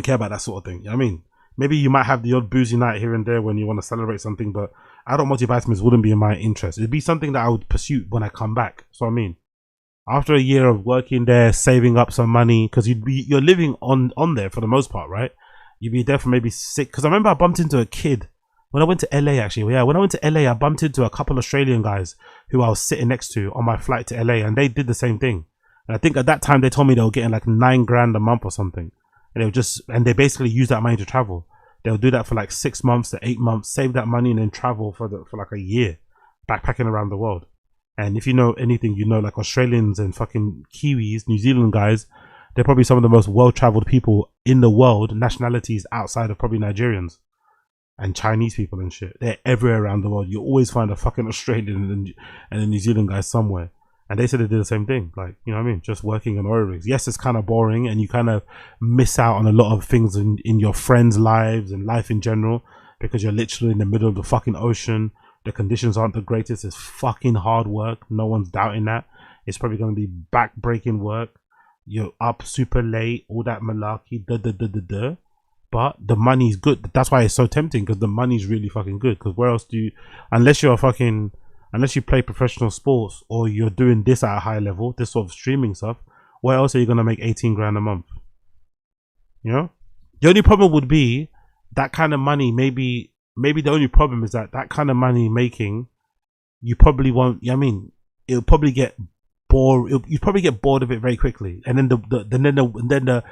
care about that sort of thing. You know what I mean? Maybe you might have the odd boozy night here and there when you want to celebrate something, but adult multivitamins wouldn't be in my interest. It'd be something that I would pursue when I come back. So I mean, after a year of working there, saving up some money, because you're living on there for the most part, right? You'd be there for maybe 6. Because I remember I bumped into a kid when I went to LA, actually. Yeah, when I went to LA, I bumped into a couple Australian guys who I was sitting next to on my flight to LA, and they did the same thing. And I think at that time they told me they were getting like 9 grand a month or something, and they basically used that money to travel. They'll do that for like 6 months to 8 months, save that money, and then travel for like a year, backpacking around the world. And if you know anything, you know, like Australians and fucking Kiwis, New Zealand guys, they're probably some of the most well-traveled people in the world, nationalities outside of probably Nigerians and Chinese people and shit. They're everywhere around the world. You always find a fucking Australian and a New Zealand guy somewhere. And they said they did the same thing, like, you know what I mean? Just working on oil rigs. Yes, it's kind of boring and you kind of miss out on a lot of things in your friends' lives and life in general, because you're literally in the middle of the fucking ocean. The conditions aren't the greatest. It's fucking hard work. No one's doubting that. It's probably going to be back-breaking work. You're up super late, all that malarkey, but the money's good. That's why it's so tempting, because the money's really fucking good. Because where else do you, unless you play professional sports or you're doing this at a high level, this sort of streaming stuff, where else are you going to make 18 grand a month? You know? The only problem would be that kind of money, maybe the only problem is that kind of money making, you probably won't, I mean, it'll probably get bored. You probably get bored of it very quickly. And then the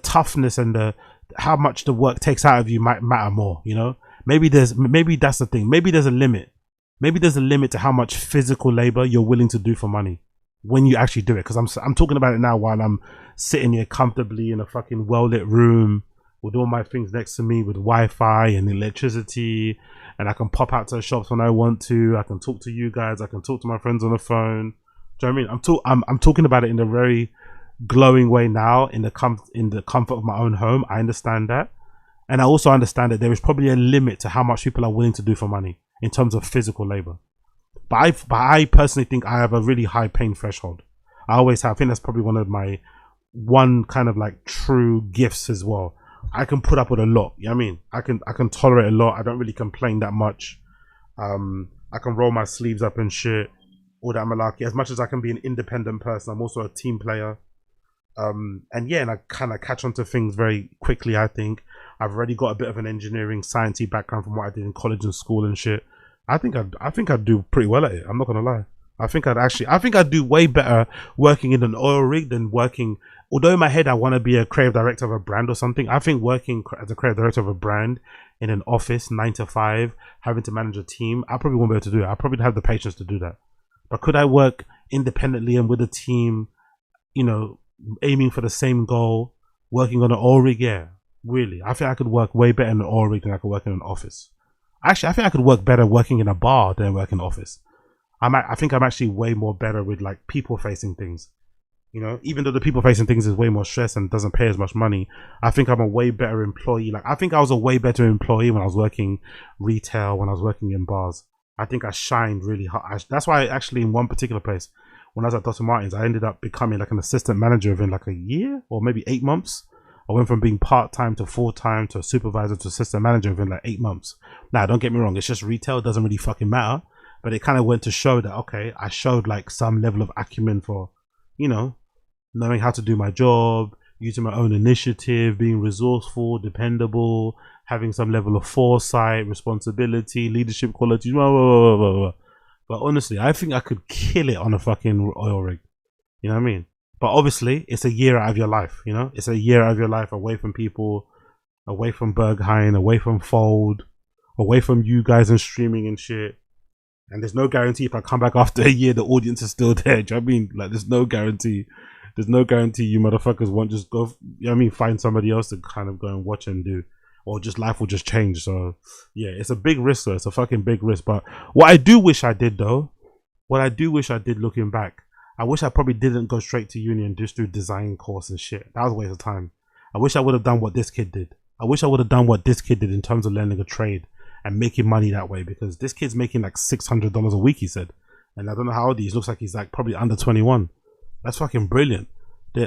toughness and the how much the work takes out of you might matter more, you know? Maybe that's the thing. Maybe there's a limit. Maybe there's a limit to how much physical labor you're willing to do for money when you actually do it. Because I'm talking about it now while I'm sitting here comfortably in a fucking well-lit room with all my things next to me with Wi-Fi and electricity, and I can pop out to the shops when I want to. I can talk to you guys. I can talk to my friends on the phone. Do you know what I mean? I'm talking about it in a very glowing way now, in the comfort of my own home. I understand that, and I also understand that there is probably a limit to how much people are willing to do for money in terms of physical labor. But I personally think I have a really high pain threshold. I always have. I think that's probably one kind of like true gifts as well. I can put up with a lot. You know what I mean? I can tolerate a lot. I don't really complain that much. I can roll my sleeves up and shit. All that malarkey. As much as I can be an independent person, I'm also a team player. And I kind of catch on to things very quickly. I think I've already got a bit of an engineering, sciencey background from what I did in college and school and shit. I think I'd do pretty well at it. I'm not gonna lie. I think I'd do way better working in an oil rig than working. Although in my head I want to be a creative director of a brand or something, I think working as a creative director of a brand in an office 9 to 5, having to manage a team, I probably won't be able to do it. I probably don't have the patience to do that. But could I work independently and with a team, you know, aiming for the same goal, working on an oil rig? Yeah, really. I think I could work way better in an oil rig than I could work in an office. Actually, I think I could work better working in a bar than working in an office. I think I'm actually way more better with like people facing things. You know, even though the people facing things is way more stress and doesn't pay as much money, I think I'm a way better employee. Like, I think I was a way better employee when I was working retail, when I was working in bars. I think I shined really hard. That's why actually in one particular place, when I was at Dr. Martens, I ended up becoming like an assistant manager within like a year or maybe 8 months. I went from being part-time to full-time to a supervisor to assistant manager within like 8 months. Now, don't get me wrong, it's just retail. It doesn't really fucking matter. But it kind of went to show that, okay, I showed like some level of acumen for, you know, knowing how to do my job, using my own initiative, being resourceful, dependable, having some level of foresight, responsibility, leadership qualities, blah, blah, blah, blah, blah. But honestly, I think I could kill it on a fucking oil rig. You know what I mean? But obviously, it's a year out of your life, you know? It's a year out of your life away from people, away from Berghain, away from Fold, away from you guys and streaming and shit. And there's no guarantee if I come back after a year, the audience is still there. Do you know what I mean? Like, there's no guarantee. There's no guarantee you motherfuckers won't just go, you know what I mean, find somebody else to kind of go and watch and do. Or just life will just change. So, yeah, it's a big risk, though. It's a fucking big risk. But what I do wish I did, though, looking back, I wish I probably didn't go straight to uni and just do design course and shit. That was a waste of time. I wish I would have done what this kid did. In terms of learning a trade and making money that way, because this kid's making like $600 a week, he said. And I don't know how old he is. Looks like he's like probably under 21. That's fucking brilliant.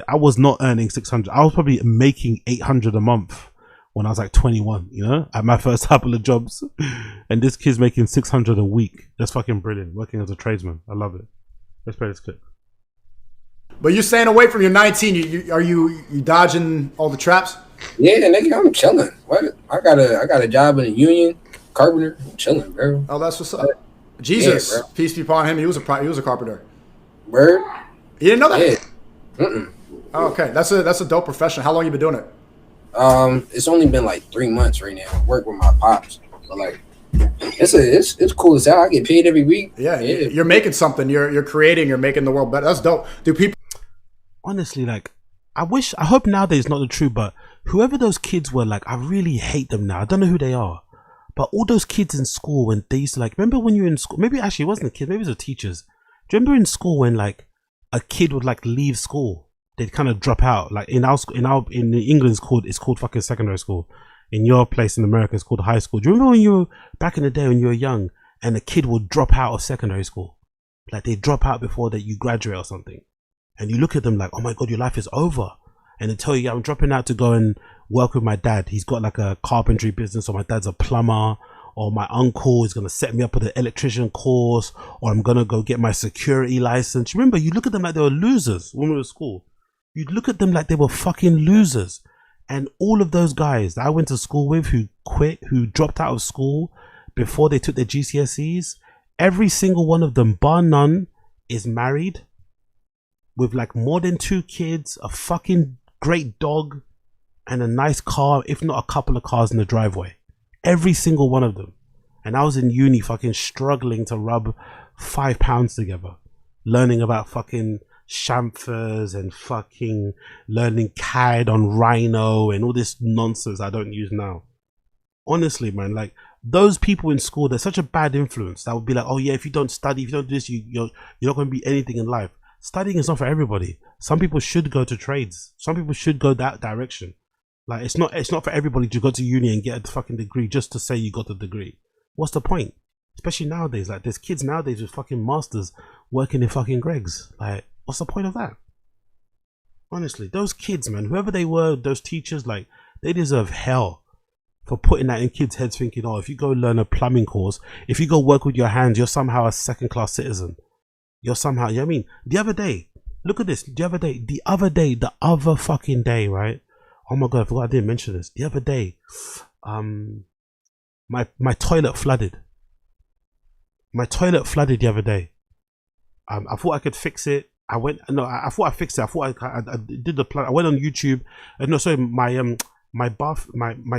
I was not earning 600. I was probably making 800 a month when I was like 21, you know, at my first couple of jobs. And this kid's making 600 a week. That's fucking brilliant. Working as a tradesman. I love it. Let's play this clip. But you're staying away from your 19. Are you dodging all the traps? Yeah, nigga, I'm chilling. What? I got a job in a union, carpenter. I'm chilling, bro. Oh, that's what's up. Jesus, yeah, peace be upon him. He was a carpenter. Word? You didn't know that? Yeah. Oh, okay, that's a dope profession. How long you been doing it? It's only been like 3 months right now. I work with my pops, but like, it's cool as hell. I get paid every week. Yeah, you're making something. You're creating. You're making the world better. That's dope. Do people? Honestly, like, I hope nowadays it's not the truth, but whoever those kids were, like, I really hate them now. I don't know who they are, but all those kids in school when they used to, like, remember when you were in school? Maybe actually it wasn't the kids. Maybe it was the teachers. Do you remember in school when like a kid would like leave school? They'd kind of drop out. Like in England, it's called fucking secondary school. In your place in America, it's called high school. Do you remember when you were back in the day when you were young and a kid would drop out of secondary school? Like they drop out before that you graduate or something. And you look at them like, oh my God, your life is over. And they tell you, yeah, I'm dropping out to go and work with my dad. He's got like a carpentry business, or my dad's a plumber, or my uncle is going to set me up with an electrician course, or I'm going to go get my security license. Remember, you look at them like they were losers when we were at school. You'd look at them like they were fucking losers. And all of those guys that I went to school with who quit, who dropped out of school before they took their GCSEs, every single one of them, bar none, is married with like more than 2 kids, a fucking great dog, and a nice car, if not a couple of cars in the driveway. Every single one of them. And I was in uni fucking struggling to rub 5 pounds together, learning about fucking chamfers and fucking learning CAD on Rhino and all this nonsense I don't use now. Honestly, man, like those people in school, they're such a bad influence. That would be like, oh yeah, if you don't study, if you don't do this, you're not going to be anything in life. Studying is not for everybody. Some people should go to trades. Some people should go that direction. Like it's not for everybody to go to uni and get a fucking degree just to say you got a degree. What's the point? Especially nowadays, like there's kids nowadays with fucking masters working in fucking Greg's. Like, what's the point of that? Honestly, those kids, man, whoever they were, those teachers, like they deserve hell for putting that in kids' heads, thinking, oh, if you go learn a plumbing course, if you go work with your hands, you're somehow a second-class citizen. You're somehow, you know what I mean? The other day, look at this. The other fucking day, right? Oh my God, I forgot I didn't mention this. The other day, my toilet flooded. My toilet flooded the other day. I thought I could fix it. I thought I fixed it. I thought I did the plan. I went on YouTube. No, sorry, my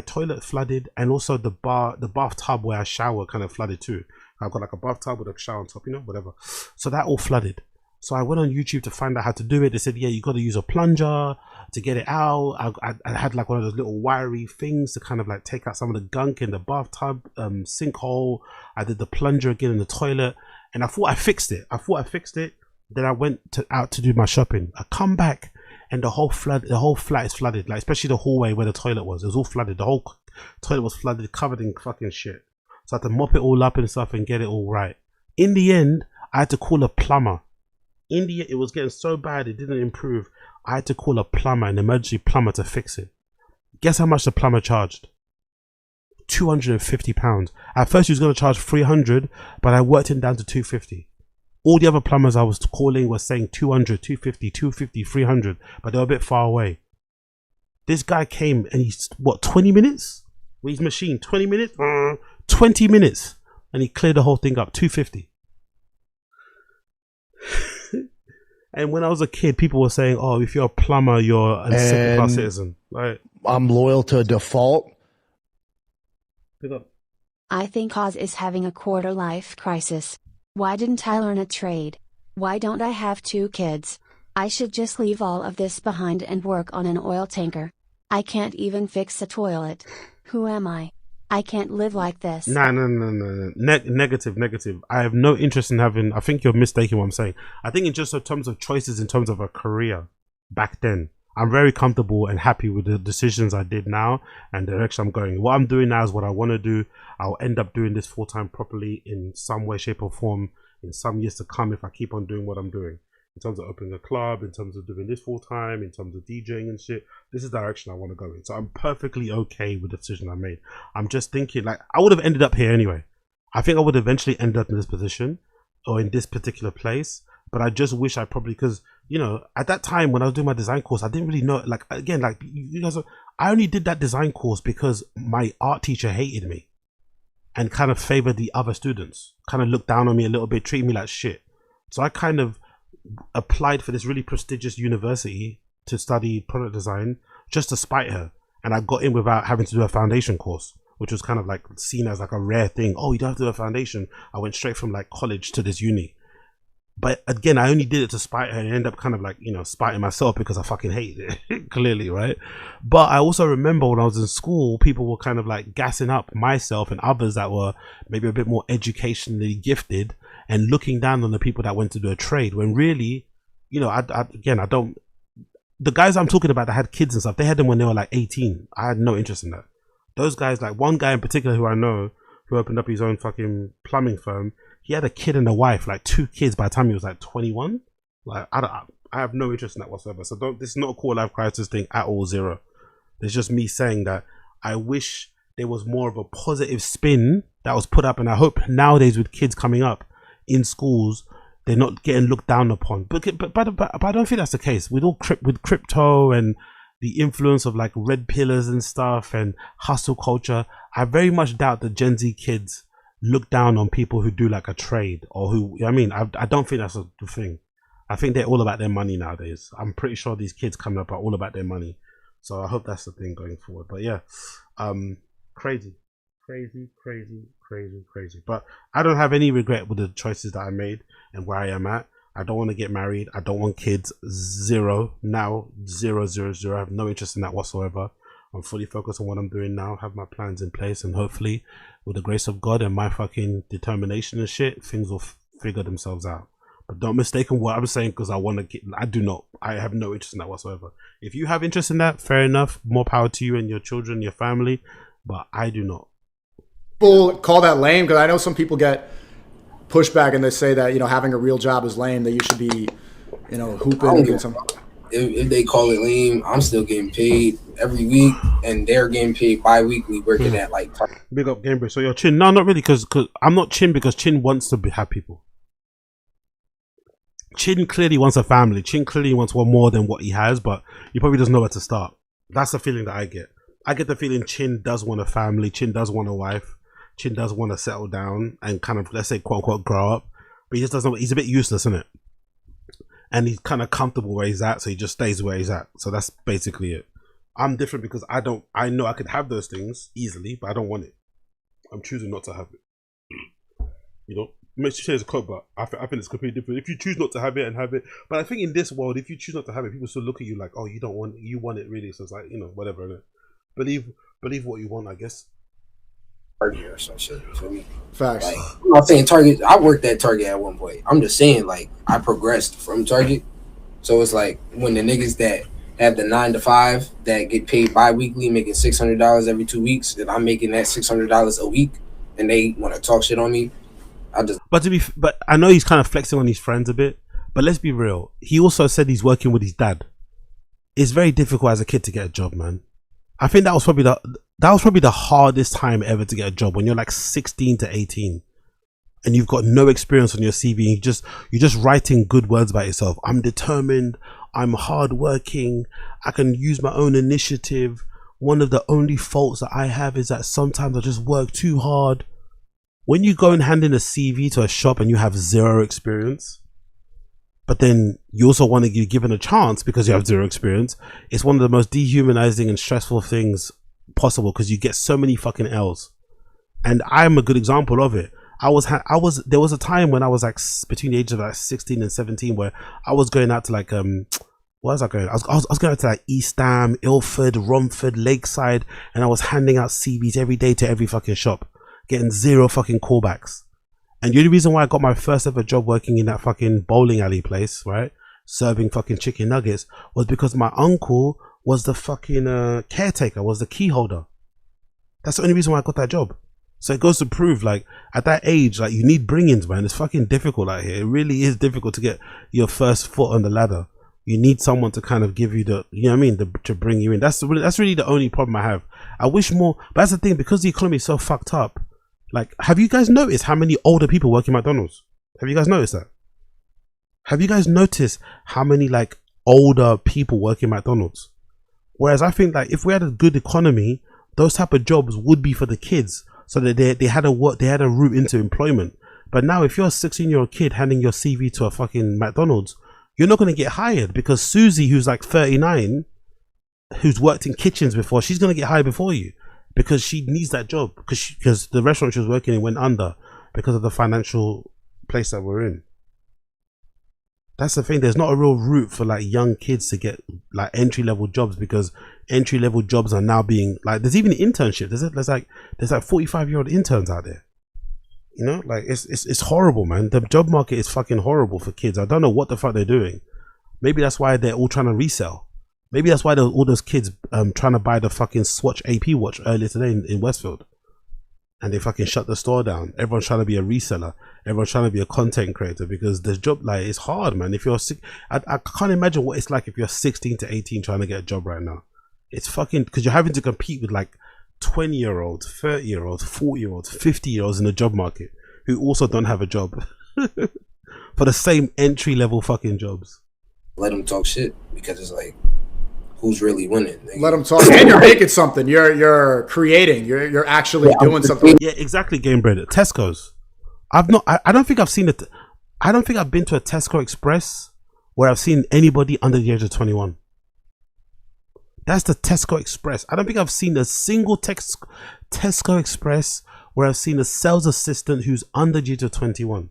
toilet flooded, and also the bathtub where I shower kind of flooded too. I've got like a bathtub with a shower on top, you know, whatever. So that all flooded. So I went on YouTube to find out how to do it. They said, yeah, you got to use a plunger to get it out. I had like one of those little wiry things to kind of like take out some of the gunk in the bathtub sinkhole. I did the plunger again in the toilet, and I thought I fixed it. Then I went out to do my shopping. I come back and the whole flat is flooded, like especially the hallway where the toilet was. It was all flooded. The whole toilet was flooded, covered in fucking shit. So I had to mop it all up and stuff and get it all right. In the end, I had to call a plumber. It was getting so bad, it didn't improve. I had to call a plumber, an emergency plumber, to fix it. Guess how much the plumber charged? £250. At first he was going to charge 300, but I worked him down to 250. All the other plumbers I was calling were saying 200, 250, 250, 300, but they were a bit far away. This guy came and he's, 20 minutes? With his machine, 20 minutes? 20 minutes. And he cleared the whole thing up, 250. And when I was a kid, people were saying, oh, if you're a plumber, you're a second-class citizen. Right? I'm loyal to default. I think Oz is having a quarter-life crisis. Why didn't I learn a trade? Why don't I have 2 kids? I should just leave all of this behind and work on an oil tanker. I can't even fix a toilet. Who am I? I can't live like this. No. Negative. I have no interest in having. I think you're mistaken what I'm saying. I think in just in terms of choices, in terms of a career, back then, I'm very comfortable and happy with the decisions I did now and the direction I'm going. What I'm doing now is what I want to do. I'll end up doing this full-time properly in some way, shape or form in some years to come if I keep on doing what I'm doing. In terms of opening a club, in terms of doing this full-time, in terms of DJing and shit. This is the direction I want to go in. So I'm perfectly okay with the decision I made. I'm just thinking, like, I would have ended up here anyway. I think I would eventually end up in this position or in this particular place. But I just wish I probably, because, you know, at that time when I was doing my design course, I didn't really know, like, again, like, you guys, I only did that design course because my art teacher hated me and kind of favored the other students, kind of looked down on me a little bit, treated me like shit. So I kind of applied for this really prestigious university to study product design just to spite her. and I got in without having to do a foundation course, which was kind of like seen as like a rare thing. Oh, you don't have to do a foundation. I went straight from like college to this uni. But again, I only did it to spite her and end up kind of like, you know, spiting myself because I fucking hate it, clearly, right? But I also remember when I was in school, people were kind of like gassing up myself and others that were maybe a bit more educationally gifted and looking down on the people that went to do a trade, when really, you know, the guys I'm talking about that had kids and stuff, they had them when they were like 18. I had no interest in that. Those guys, like one guy in particular who I know, who opened up his own fucking plumbing firm, he had a kid and a wife, like 2 kids by the time he was like 21. Like, I have no interest in that whatsoever. So this is not a core life crisis thing at all, zero. It's just me saying that I wish there was more of a positive spin that was put up, and I hope nowadays with kids coming up in schools, they're not getting looked down upon. But I don't think that's the case. With crypto and the influence of like red pillars and stuff and hustle culture, I very much doubt that Gen Z kids look down on people who do like a trade or who, I mean, I don't think that's a thing. I think they're all about their money nowadays. I'm pretty sure these kids coming up are all about their money. So I hope that's the thing going forward. But yeah, crazy. But I don't have any regret with the choices that I made and where I am at. I don't want to get married. I don't want kids. Zero. Now, zero. I have no interest in that whatsoever. I'm fully focused on what I'm doing now, have my plans in place, and hopefully with the grace of God and my fucking determination and shit, things will figure themselves out. But don't mistake what I'm saying because I want to get, I have no interest in that whatsoever. If you have interest in that, fair enough, more power to you and your children, your family, but I do not. People call that lame because I know some people get pushback and they say that, you know, having a real job is lame, that you should be, you know, hooping and doing something. If they call it lame, I'm still getting paid every week, and they're getting paid bi-weekly working at like big up Gamebridge. So you're Chin? No, not really, because I'm not Chin because Chin wants to have people. Chin clearly wants a family. Chin clearly wants one more than what he has, but he probably doesn't know where to start. That's the feeling that I get. I get the feeling Chin does want a family. Chin does want a wife. Chin does want to settle down and kind of, let's say, quote unquote, grow up. But he just doesn't. He's a bit useless, isn't it? And he's kind of comfortable where he's at, so he just stays where he's at. So that's basically it. I'm different because I know I could have those things easily, but I don't want it. I'm choosing not to have it. You know, makes you say it's a quote, but I think it's completely different. If you choose not to have it and have it, but I think in this world, if you choose not to have it, people still look at you like, oh, you don't want it, you want it really. So it's like, you know, whatever. Innit? Believe what you want, I guess. Target or some shit. You feel me? Facts. Like, I'm not saying Target. I worked at Target at one point. I'm just saying, like, I progressed from Target. So it's like when the niggas that have the 9 to 5 that get paid bi-weekly, making $600 every 2 weeks, and I'm making that $600 a week, and they want to talk shit on me. But I know he's kind of flexing on his friends a bit. But let's be real. He also said he's working with his dad. It's very difficult as a kid to get a job, man. I think that was probably the hardest time ever to get a job, when you're like 16 to 18 and you've got no experience on your CV. And you're just writing good words about yourself. I'm determined. I'm hardworking. I can use my own initiative. One of the only faults that I have is that sometimes I just work too hard. When you go and hand in a CV to a shop and you have zero experience, but then you also want to be given a chance because you have zero experience, it's one of the most dehumanizing and stressful things possible because you get so many fucking L's. And I'm a good example of it. There was a time when I was like between the ages of like 16 and 17 where I was going out to like where was I going? I was going out to like Eastham, Ilford, Romford, Lakeside, and I was handing out CVs every day to every fucking shop, getting zero fucking callbacks. And the only reason why I got my first ever job working in that fucking bowling alley place, right, serving fucking chicken nuggets, was because my uncle was the fucking caretaker, was the key holder. That's the only reason why I got that job. So it goes to prove, like, at that age, like, you need bring-ins, man. It's fucking difficult out here. It really is difficult to get your first foot on the ladder. You need someone to kind of give you the, you know what I mean, to bring you in. That's really the only problem I have. I wish more, but that's the thing, because the economy is so fucked up. Like, have you guys noticed how many older people work in McDonald's? Have you guys noticed that? Have you guys noticed how many, like, older people work in McDonald's? Whereas I think, like, if we had a good economy, those type of jobs would be for the kids, so that they had a route into employment. But now, if you're a 16-year-old kid handing your CV to a fucking McDonald's, you're not going to get hired, because Susie, who's like 39, who's worked in kitchens before, she's gonna get hired before you because she needs that job because the restaurant she was working in went under because of the financial place that we're in. That's the thing. There's not a real route for like young kids to get like entry level jobs because entry level jobs are now being like, there's even internship. There's like 45-year-old interns out there. You know, like it's horrible, man. The job market is fucking horrible for kids. I don't know what the fuck they're doing. Maybe that's why they're all trying to resell. Maybe that's why all those kids trying to buy the fucking Swatch AP watch earlier today in Westfield. And they fucking shut the store down. Everyone's trying to be a reseller. Everyone's trying to be a content creator because the job, like, it's hard, man. If you're sick, I can't imagine what it's like if you're 16 to 18 trying to get a job right now. It's fucking, because you're having to compete with like 20-year-olds, 30-year-olds, 40-year-olds, 50-year-olds in the job market who also don't have a job for the same entry level fucking jobs. Let them talk shit because it's like, who's really winning? Nigga? Let them talk, and you're making something. You're creating. You're actually doing something. Yeah, exactly. Game bread. Tesco's. I don't think I've seen it. I don't think I've been to a Tesco Express where I've seen anybody under the age of 21. That's the Tesco Express. I don't think I've seen a single Tesco Express where I've seen a sales assistant who's under the age of 21.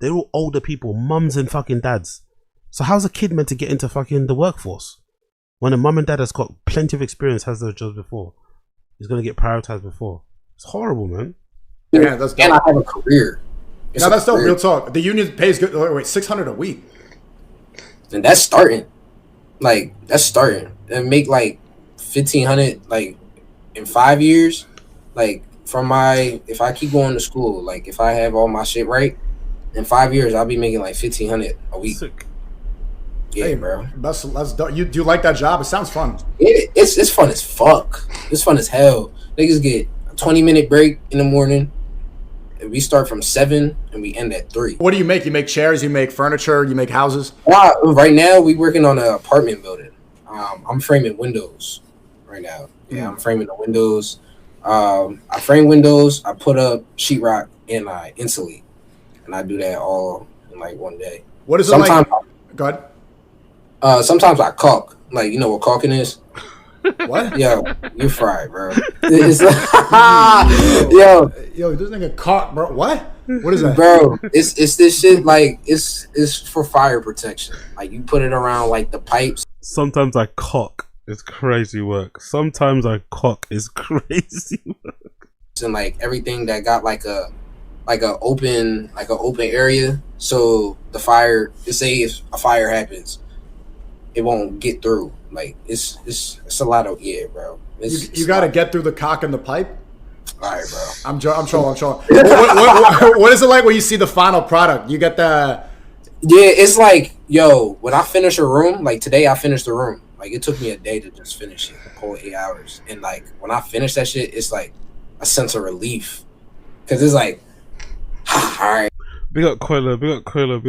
They're all older people, mums and fucking dads. So how's a kid meant to get into fucking the workforce when a mum and dad has got plenty of experience, has those jobs before? He's gonna get prioritized before. It's horrible, man. Yeah, that's dope. And I have a career. No, that's dope. Real talk. The union pays good. Wait, $600 a week, and that's starting. Like that's starting. And make like $1,500 like in 5 years. Like from if I keep going to school, like if I have all my shit right, in 5 years I'll be making like $1,500 a week. Sick. Yeah, hey, bro. That's dope. Do you like that job? It sounds fun. It's fun as fuck. It's fun as hell. Niggas get a 20-minute break in the morning. And we start from 7 and we end at 3. What do you make? You make chairs, you make furniture, you make houses? Right now we working on an apartment building. I'm framing windows right now. Yeah, I'm framing the windows. I frame windows, I put up sheetrock, and I insulate. And I do that all in like one day. What is it like? Go ahead. Sometimes I caulk. Like, you know what caulking is? What? Yo, you fried, bro. It's yo, this nigga caulk, bro. What? What is that? Bro, it's this shit, like, it's for fire protection. Like, you put it around, like, the pipes. Sometimes I cock. It's crazy work. Sometimes I cock. It's crazy work. And, like, everything that got, like a open area, so the fire, say if a fire happens, it won't get through. Like it's a lot of bro. You got to get through the cock in the pipe. All right, bro. I'm trolling. What is it like when you see the final product? You get the. Yeah, it's like, yo, when I finish a room, like today I finished the room. Like it took me a day to just finish it, the whole 8 hours. And like when I finish that shit, it's like a sense of relief, cause it's like, all right. Big up Coiler, Wagwan,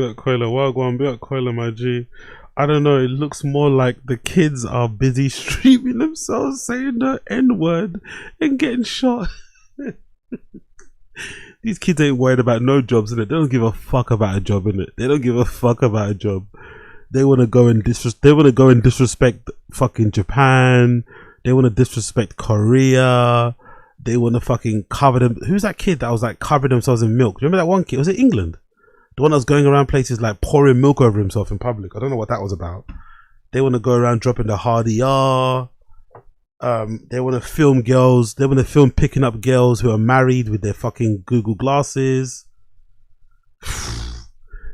big up Coiler, my G. I don't know, it looks more like the kids are busy streaming themselves saying the N-word and getting shot. These kids ain't worried about no jobs, innit? They don't give a fuck about a job, innit? They don't give a fuck about a job. They want to go and disrespect fucking Japan. They want to disrespect Korea. They want to fucking cover them. Who's that kid that was like covering themselves in milk? Remember that one kid? Was it England? The one that was going around places like pouring milk over himself in public. I don't know what that was about. They want to go around dropping the hardy R. They want to film girls. They want to film picking up girls who are married with their fucking Google glasses.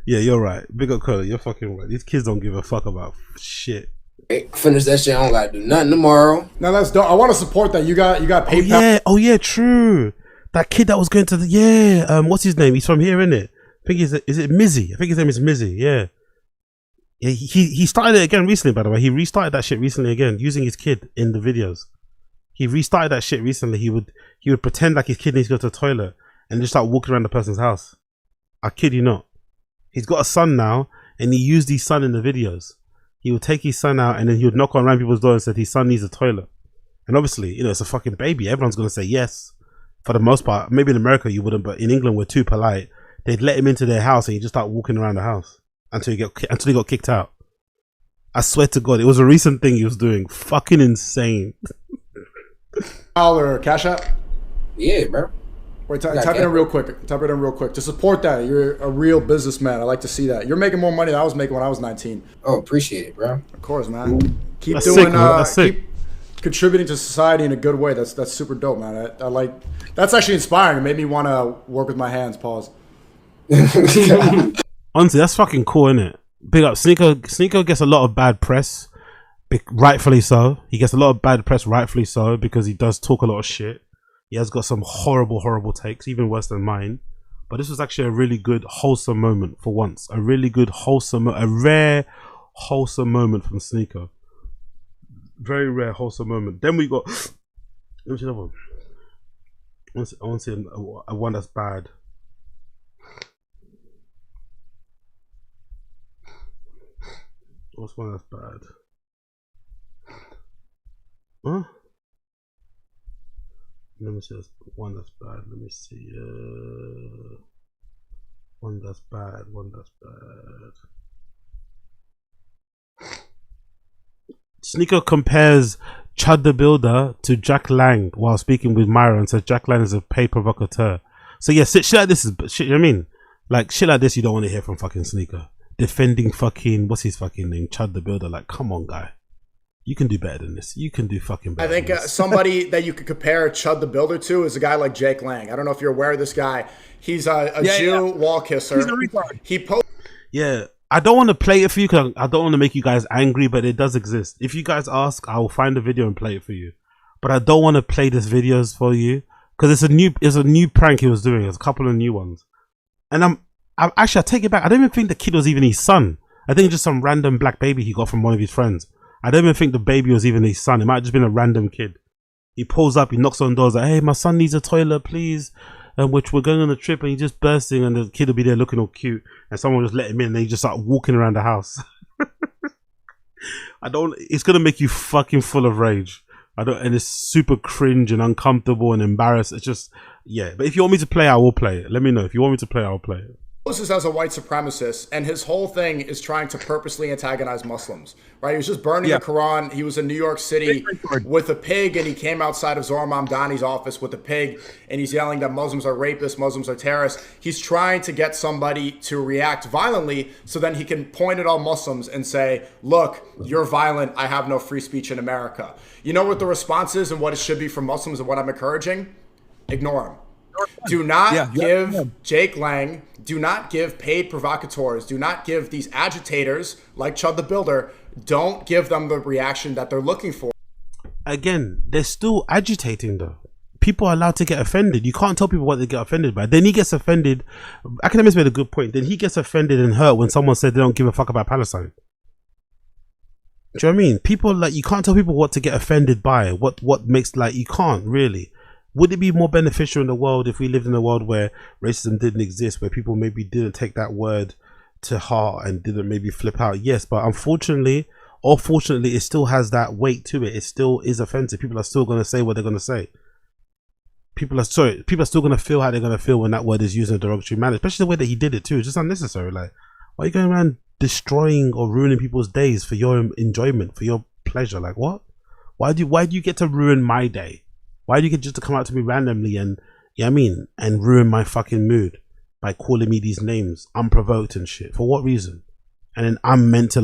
Yeah, you're right. Big up Curly. You're fucking right. These kids don't give a fuck about shit. Hey, finish that shit. I don't gotta do nothing tomorrow. No, that's dope. I want to support that. You got PayPal. Oh yeah, true. That kid that was going to the what's his name? He's from here, isn't it? I think is it Mizzy? I think his name is Mizzy. Yeah. He started it again recently, by the way. He restarted that shit recently again, using his kid in the videos. He restarted that shit recently. He would pretend like his kid needs to go to the toilet and just start walking around the person's house. I kid you not. He's got a son now, and he used his son in the videos. He would take his son out, and then he would knock on around people's doors and said his son needs a toilet. And obviously, it's a fucking baby. Everyone's gonna say yes. For the most part, maybe in America you wouldn't, but in England we're too polite. They'd let him into their house and he'd just start walking around the house until he got kicked out. I swear to God, it was a recent thing he was doing. Fucking insane. Or Cash App? Yeah, bro. Wait, type it in real quick. Type it in real quick. To support that, you're a real businessman. I like to see that. You're making more money than I was making when I was 19. Oh, appreciate it, bro. Of course, man. Keep That's doing. sick, man. That's sick. Keep contributing to society in a good way. That's super dope, man. I like. That's actually inspiring. It made me want to work with my hands. Pause. Honestly, that's fucking cool, isn't it? Big up. Sneako gets a lot of bad press, rightfully so. He gets a lot of bad press, rightfully so, because he does talk a lot of shit. He has got some horrible takes, even worse than mine. But this was actually a really good, wholesome moment for once. A really good, a rare, wholesome moment from Sneako. Very rare, wholesome moment. Then we got... Let me see another one. I want to see a one that's bad. What's one that's bad? Huh? Let me see one that's bad. Let me see. One that's bad. Sneako compares ChudTheBuilder to Jack Lang while speaking with Myron. Says Jack Lang is a paid provocateur. So yeah, shit like this is shit. You know what I mean, like shit like this, you don't want to hear from fucking Sneako defending fucking what's his fucking name, ChudTheBuilder. Like, come on, guy. You can do better than this. You can do fucking better. I think somebody that you could compare ChudTheBuilder to is a guy like Jake Lang. I don't know if you're aware of this guy. He's a Jew wall kisser. He's a retard. Yeah, I don't want to play it for you because I don't want to make you guys angry, but it does exist. If you guys ask, I will find a video and play it for you. But I don't want to play this videos for you because it's a new prank he was doing. There's a couple of new ones, and I take it back. I don't even think the kid was even his son. I think just some random black baby he got from one of his friends. I don't even think the baby was even his son. It might have just been a random kid. He pulls up, he knocks on doors like, hey, my son needs a toilet, please. Which we're going on a trip and he's just bursting and the kid will be there looking all cute and someone will just let him in and they just start walking around the house. It's going to make you fucking full of rage. And it's super cringe and uncomfortable and embarrassed. It's just, yeah. But if you want me to play, I will play it. Let me know. If you want me to play, I'll play it. Moses as a white supremacist, and his whole thing is trying to purposely antagonize Muslims, right? He was just burning the Quran. He was in New York City with a pig, and he came outside of Zohar Mamdani's office with a pig, and he's yelling that Muslims are rapists, Muslims are terrorists. He's trying to get somebody to react violently so then he can point at all Muslims and say, look, you're violent. I have no free speech in America. You know what the response is and what it should be for Muslims and what I'm encouraging? Ignore him. Do not give Jake Lang, do not give paid provocateurs, do not give these agitators like ChudTheBuilder, don't give them the reaction that they're looking for. Again, they're still agitating though. People are allowed to get offended. You can't tell people what they get offended by. Then he gets offended. Academics made a good point. Then he gets offended and hurt when someone said they don't give a fuck about Palestine. Do you know what I mean? People, like, you can't tell people what to get offended by. What makes, like, you can't really. Would it be more beneficial in the world if we lived in a world where racism didn't exist, where people maybe didn't take that word to heart and didn't maybe flip out? Yes, but unfortunately or fortunately, it still has that weight to it. It still is offensive. People are still going to say what they're going to say. People are still going to feel how they're going to feel when that word is used in a derogatory manner, especially the way that he did it too. It's just unnecessary. Like, why are you going around destroying or ruining people's days for your enjoyment, for your pleasure? Like, what? Why do you get to ruin my day? Why do you get just to come out to me randomly and, you know what I mean, and ruin my fucking mood by calling me these names unprovoked and shit? For what reason? And then I'm meant to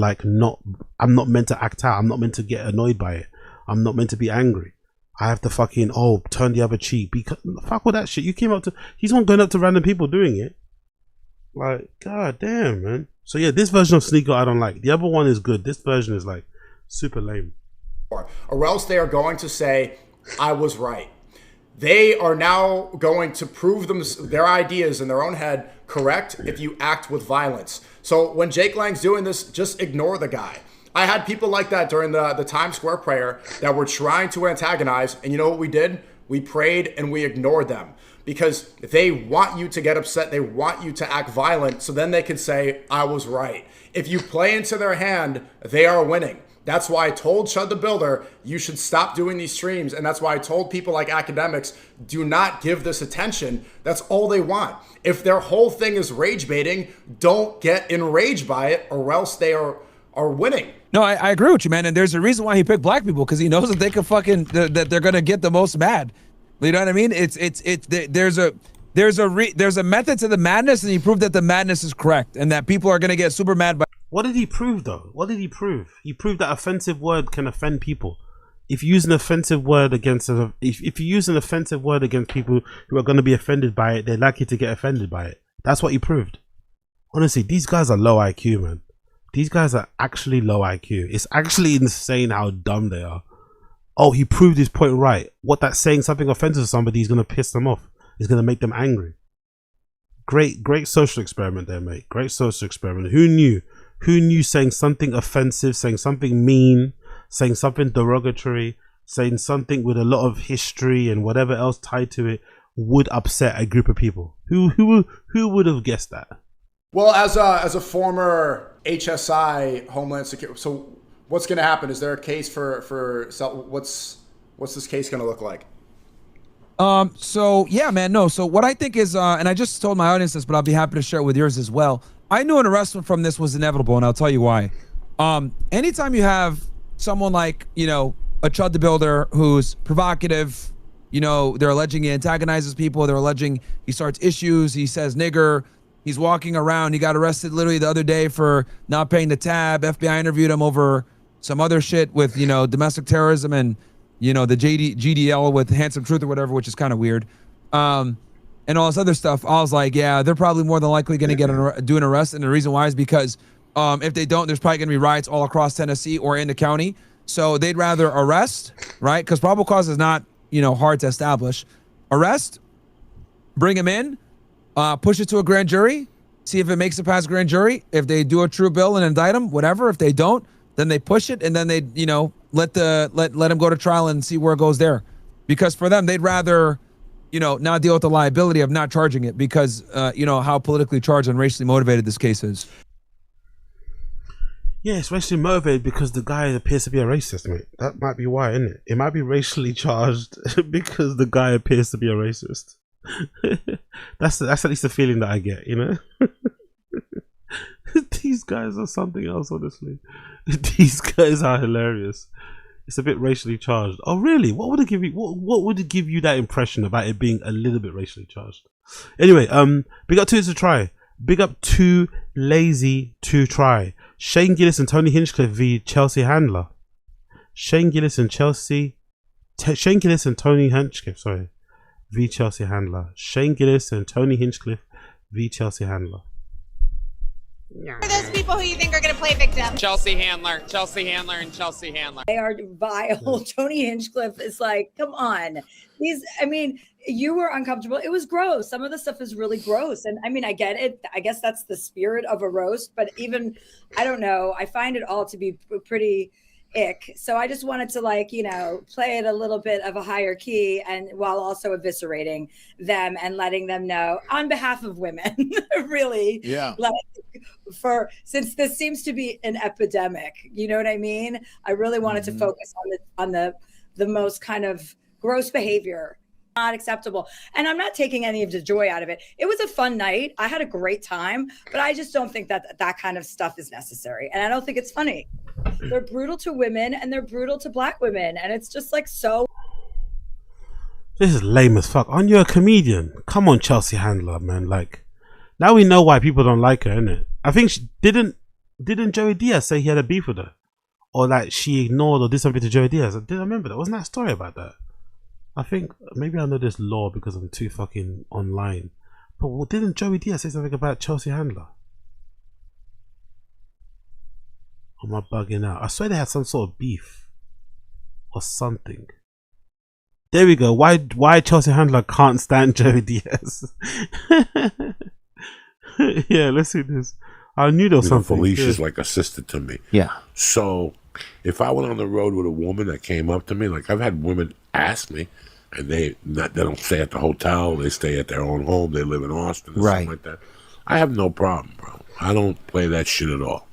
I'm not meant to act out. I'm not meant to get annoyed by it. I'm not meant to be angry. I have to fucking, turn the other cheek. Because fuck all that shit. You came up to, he's not going up to random people doing it. Like, god damn, man. So yeah, this version of Sneako I don't like. The other one is good. This version is like super lame. Or else they are going to say, I was right. They are now going to prove their ideas in their own head correct if you act with violence. So when Jake Lang's doing this, just ignore the guy. I had people like that during the Times Square prayer that were trying to antagonize, and you know what we did? We prayed and we ignored them because they want you to get upset. They want you to act violent so then they can say, I was right. If you play into their hand, they are winning. That's why I told ChudTheBuilder you should stop doing these streams. And that's why I told people like academics, do not give this attention. That's all they want. If their whole thing is rage baiting, don't get enraged by it, or else they are are winning. No, I agree with you, man. And there's a reason why he picked black people, because he knows that they could that they're gonna get the most mad. You know what I mean? There's a method to the madness, and he proved that the madness is correct, and that people are gonna get super mad by. What did he prove though? What did he prove? He proved that offensive word can offend people. If you use an offensive word against if you use an offensive word against people who are going to be offended by it, they're likely to get offended by it. That's what he proved. Honestly, these guys are low IQ, man. These guys are actually low IQ. It's actually insane how dumb they are. Oh, he proved his point right. What that's saying something offensive to somebody is going to piss them off. It's going to make them angry. Great social experiment there, mate. Great social experiment. Who knew? Who knew saying something offensive, saying something mean, saying something derogatory, saying something with a lot of history and whatever else tied to it would upset a group of people? Who would have guessed that? Well, as a former HSI Homeland Security, so what's going to happen? Is there a case for what's this case going to look like? So yeah, man, no. So what I think is, and I just told my audience this, but I'll be happy to share it with yours as well. I knew an arrest from this was inevitable, and I'll tell you why. Anytime you have someone like, a ChudTheBuilder who's provocative, they're alleging he antagonizes people, they're alleging he starts issues, he says nigger, he's walking around, he got arrested literally the other day for not paying the tab, FBI interviewed him over some other shit with, domestic terrorism and, the GDL with Handsome Truth or whatever, which is kind of weird. And all this other stuff. I was like, yeah, they're probably more than likely going to do an arrest. And the reason why is because if they don't, there's probably going to be riots all across Tennessee or in the county. So they'd rather arrest, right? Because probable cause is not, hard to establish. Arrest, bring him in, push it to a grand jury, see if it makes it past grand jury. If they do a true bill and indict him, whatever. If they don't, then they push it and then they, let him go to trial and see where it goes there. Because for them, they'd rather, not deal with the liability of not charging it because, how politically charged and racially motivated this case is. Yeah, it's racially motivated because the guy appears to be a racist, mate. That might be why, isn't it? It might be racially charged because the guy appears to be a racist. That's at least the feeling that I get, These guys are something else, honestly. These guys are hilarious. It's a bit racially charged. Oh, really? What would it give you? What would it give you that impression about it being a little bit racially charged? Anyway, big up to try. Big up to lazy to try. Shane Gillis and Tony Hinchcliffe v Chelsea Handler. Shane Gillis and Tony Hinchcliffe, v Chelsea Handler. Shane Gillis and Tony Hinchcliffe v Chelsea Handler. Who are those people who you think are going to play victim? Chelsea Handler, and Chelsea Handler. They are vile. Tony Hinchcliffe is like, come on. You were uncomfortable. It was gross. Some of the stuff is really gross. And I get it. I guess that's the spirit of a roast. But even, I don't know. I find it all to be pretty ick. So I just wanted to play it a little bit of a higher key and while also eviscerating them and letting them know on behalf of women, really. Yeah. Since this seems to be an epidemic, you know what I mean? I really wanted to focus on the most kind of gross behavior. Not acceptable. And I'm not taking any of the joy out of it. It was a fun night. I had a great time, but I just don't think that kind of stuff is necessary. And I don't think it's funny. They're brutal to women and they're brutal to black women. And it's just so. This is lame as fuck. Aren't you a comedian? Come on, Chelsea Handler, man. Now we know why people don't like her, innit? I think she didn't Joey Diaz say he had a beef with her? Or she ignored or did something to Joey Diaz? I remember that. Wasn't that a story about that? I think maybe I know this law because I'm too fucking online. But didn't Joey Diaz say something about Chelsea Handler? Am I bugging out? I swear they had some sort of beef or something. There we go. Why Chelsea Handler can't stand Joey Diaz? Yeah, let's see this. I knew there was something. Felicia's like a sister to me. Yeah. So if I went on the road with a woman that came up to me, I've had women ask me, and they don't stay at the hotel, they stay at their own home, they live in Austin or something like that. I have no problem, bro. I don't play that shit at all.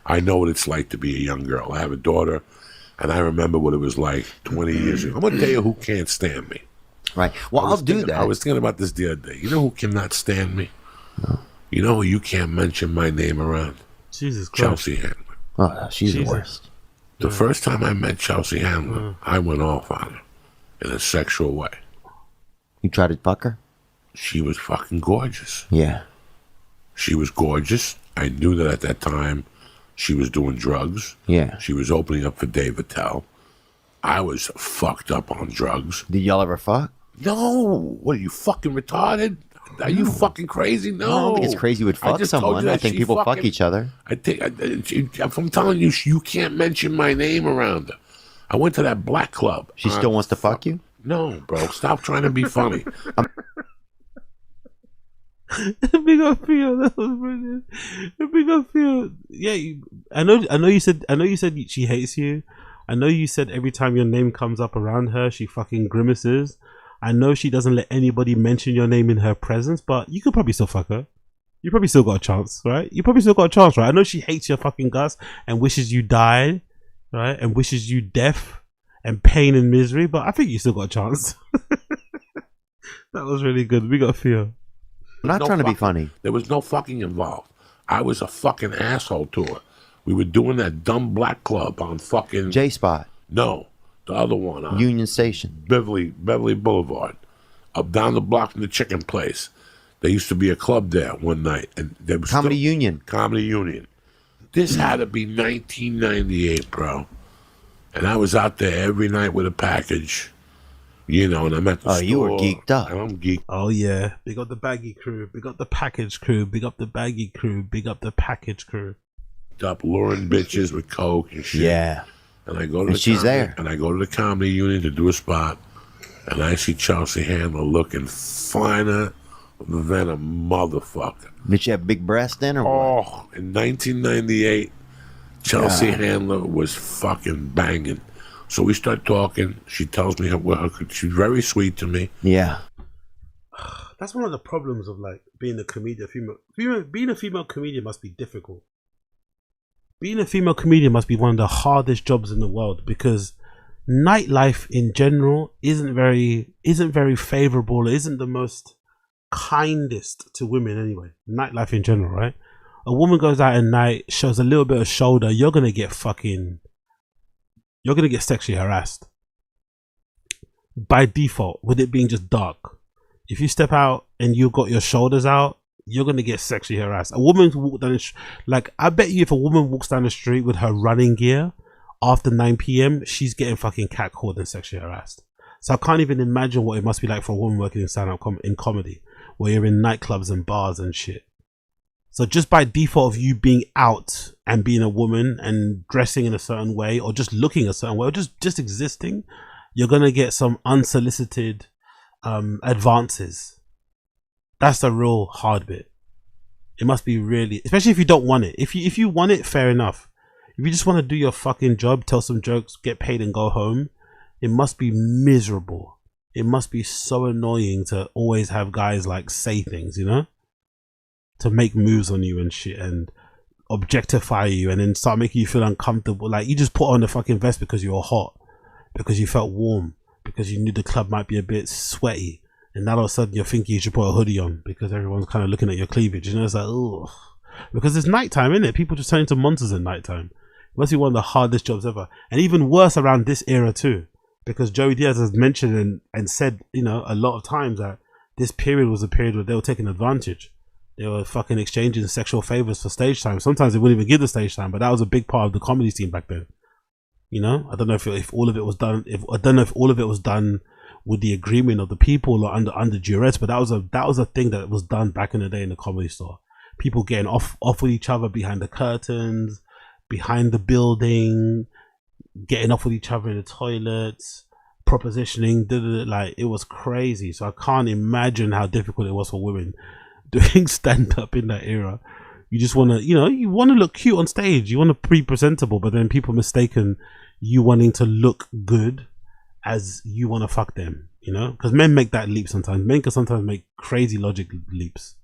I know what it's like to be a young girl. I have a daughter, and I remember what it was like 20 years ago. I'm going to tell you who can't stand me. Right. Well, I'll do that. I was thinking about this the other day. You know who cannot stand me? No. You know who you can't mention my name around? Jesus Christ. Chelsea Handler. Oh, she's the worst. The first time I met Chelsea Handler, I went off on her in a sexual way. You tried to fuck her? She was fucking gorgeous. Yeah. She was gorgeous. I knew that at that time she was doing drugs. Yeah. She was opening up for Dave Attell. I was fucked up on drugs. Did y'all ever fuck? No. What, are you fucking retarded? Are you fucking crazy? No. I don't think it's crazy you would fuck someone. I think people fuck each other. If I'm telling you, you can't mention my name around her. I went to that black club. She still wants to fuck you? No, bro. Stop trying to be funny. Big up Theo, that was brilliant. Big up Theo. Yeah, I know you said she hates you. I know you said every time your name comes up around her, she fucking grimaces. I know she doesn't let anybody mention your name in her presence, but you could probably still fuck her. You probably still got a chance, right? You probably still got a chance, right? I know she hates your fucking guts and wishes you died, right? And wishes you death and pain and misery, but I think you still got a chance. That was really good. We got Theo. I'm not trying to be funny. There was no fucking involved. I was a fucking asshole to her. We were doing that dumb black club on fucking J-Spot. No, the other one on Union Station. Beverly Boulevard. Up down the block from the chicken place. There used to be a club there one night, and there was Comedy Union. Comedy Union. This had to be 1998, bro. And I was out there every night with a package. You know, and I'm at the store. You were geeked up. And I'm geeked. Oh yeah, big up the baggy crew, big up the package crew, big up the baggy crew, big up the package crew. Up luring bitches with coke and shit. Yeah. And I go to she's there. And I go to the Comedy Union to do a spot, and I see Chelsea Handler looking finer than a motherfucker. Did she have big breasts then, or what? Oh, in 1998, Chelsea Handler was fucking banging. So we start talking. She tells me she's very sweet to me. Yeah. That's one of the problems of like being a comedian. Being a female comedian must be difficult. Being a female comedian must be one of the hardest jobs in the world, because nightlife in general isn't very favorable. It isn't the most kindest to women anyway. Nightlife in general, right? A woman goes out at night, shows a little bit of shoulder, you're gonna get sexually harassed by default, with it being just dark. If you step out and you got your shoulders out, you're gonna get sexually harassed. A woman walk down I bet you if a woman walks down the street with her running gear after 9 p.m, she's getting fucking catcalled and sexually harassed. So I can't even imagine what it must be like for a woman working in stand-up in comedy, where you're in nightclubs and bars and shit. So just by default of you being out and being a woman and dressing in a certain way, or just looking a certain way, or just existing, you're gonna get some unsolicited advances. That's the real hard bit. It must be really, especially if you don't want it. If you want it, fair enough. If you just want to do your fucking job, tell some jokes, get paid and go home, it must be miserable. It must be so annoying to always have guys like say things, you know? To make moves on you and shit and objectify you and then start making you feel uncomfortable. Like you just put on the fucking vest because you were hot, because you felt warm, because you knew the club might be a bit sweaty. And now all of a sudden you're thinking you should put a hoodie on because everyone's kind of looking at your cleavage. You know, it's like, ugh. Because it's nighttime, isn't it? People just turn into monsters at nighttime. It must be one of the hardest jobs ever. And even worse around this era too. Because Joey Diaz has mentioned and said, you know, a lot of times that this period was a period where they were taking advantage. They were fucking exchanging sexual favors for stage time. Sometimes they wouldn't even give the stage time, but that was a big part of the comedy scene back then. You know, I don't know if all of it was done. I don't know if all of it was done with the agreement of the people or under duress, but that was a thing that was done back in the day in the Comedy Store. People getting off with each other behind the curtains, behind the building, getting off with each other in the toilets, propositioning, like it was crazy. So I can't imagine how difficult it was for women doing stand up in that era. You just want to, you want to look cute on stage. You want to be presentable, but then people mistaken you wanting to look good as you want to fuck them, because men make that leap sometimes. Men can sometimes make crazy logic leaps.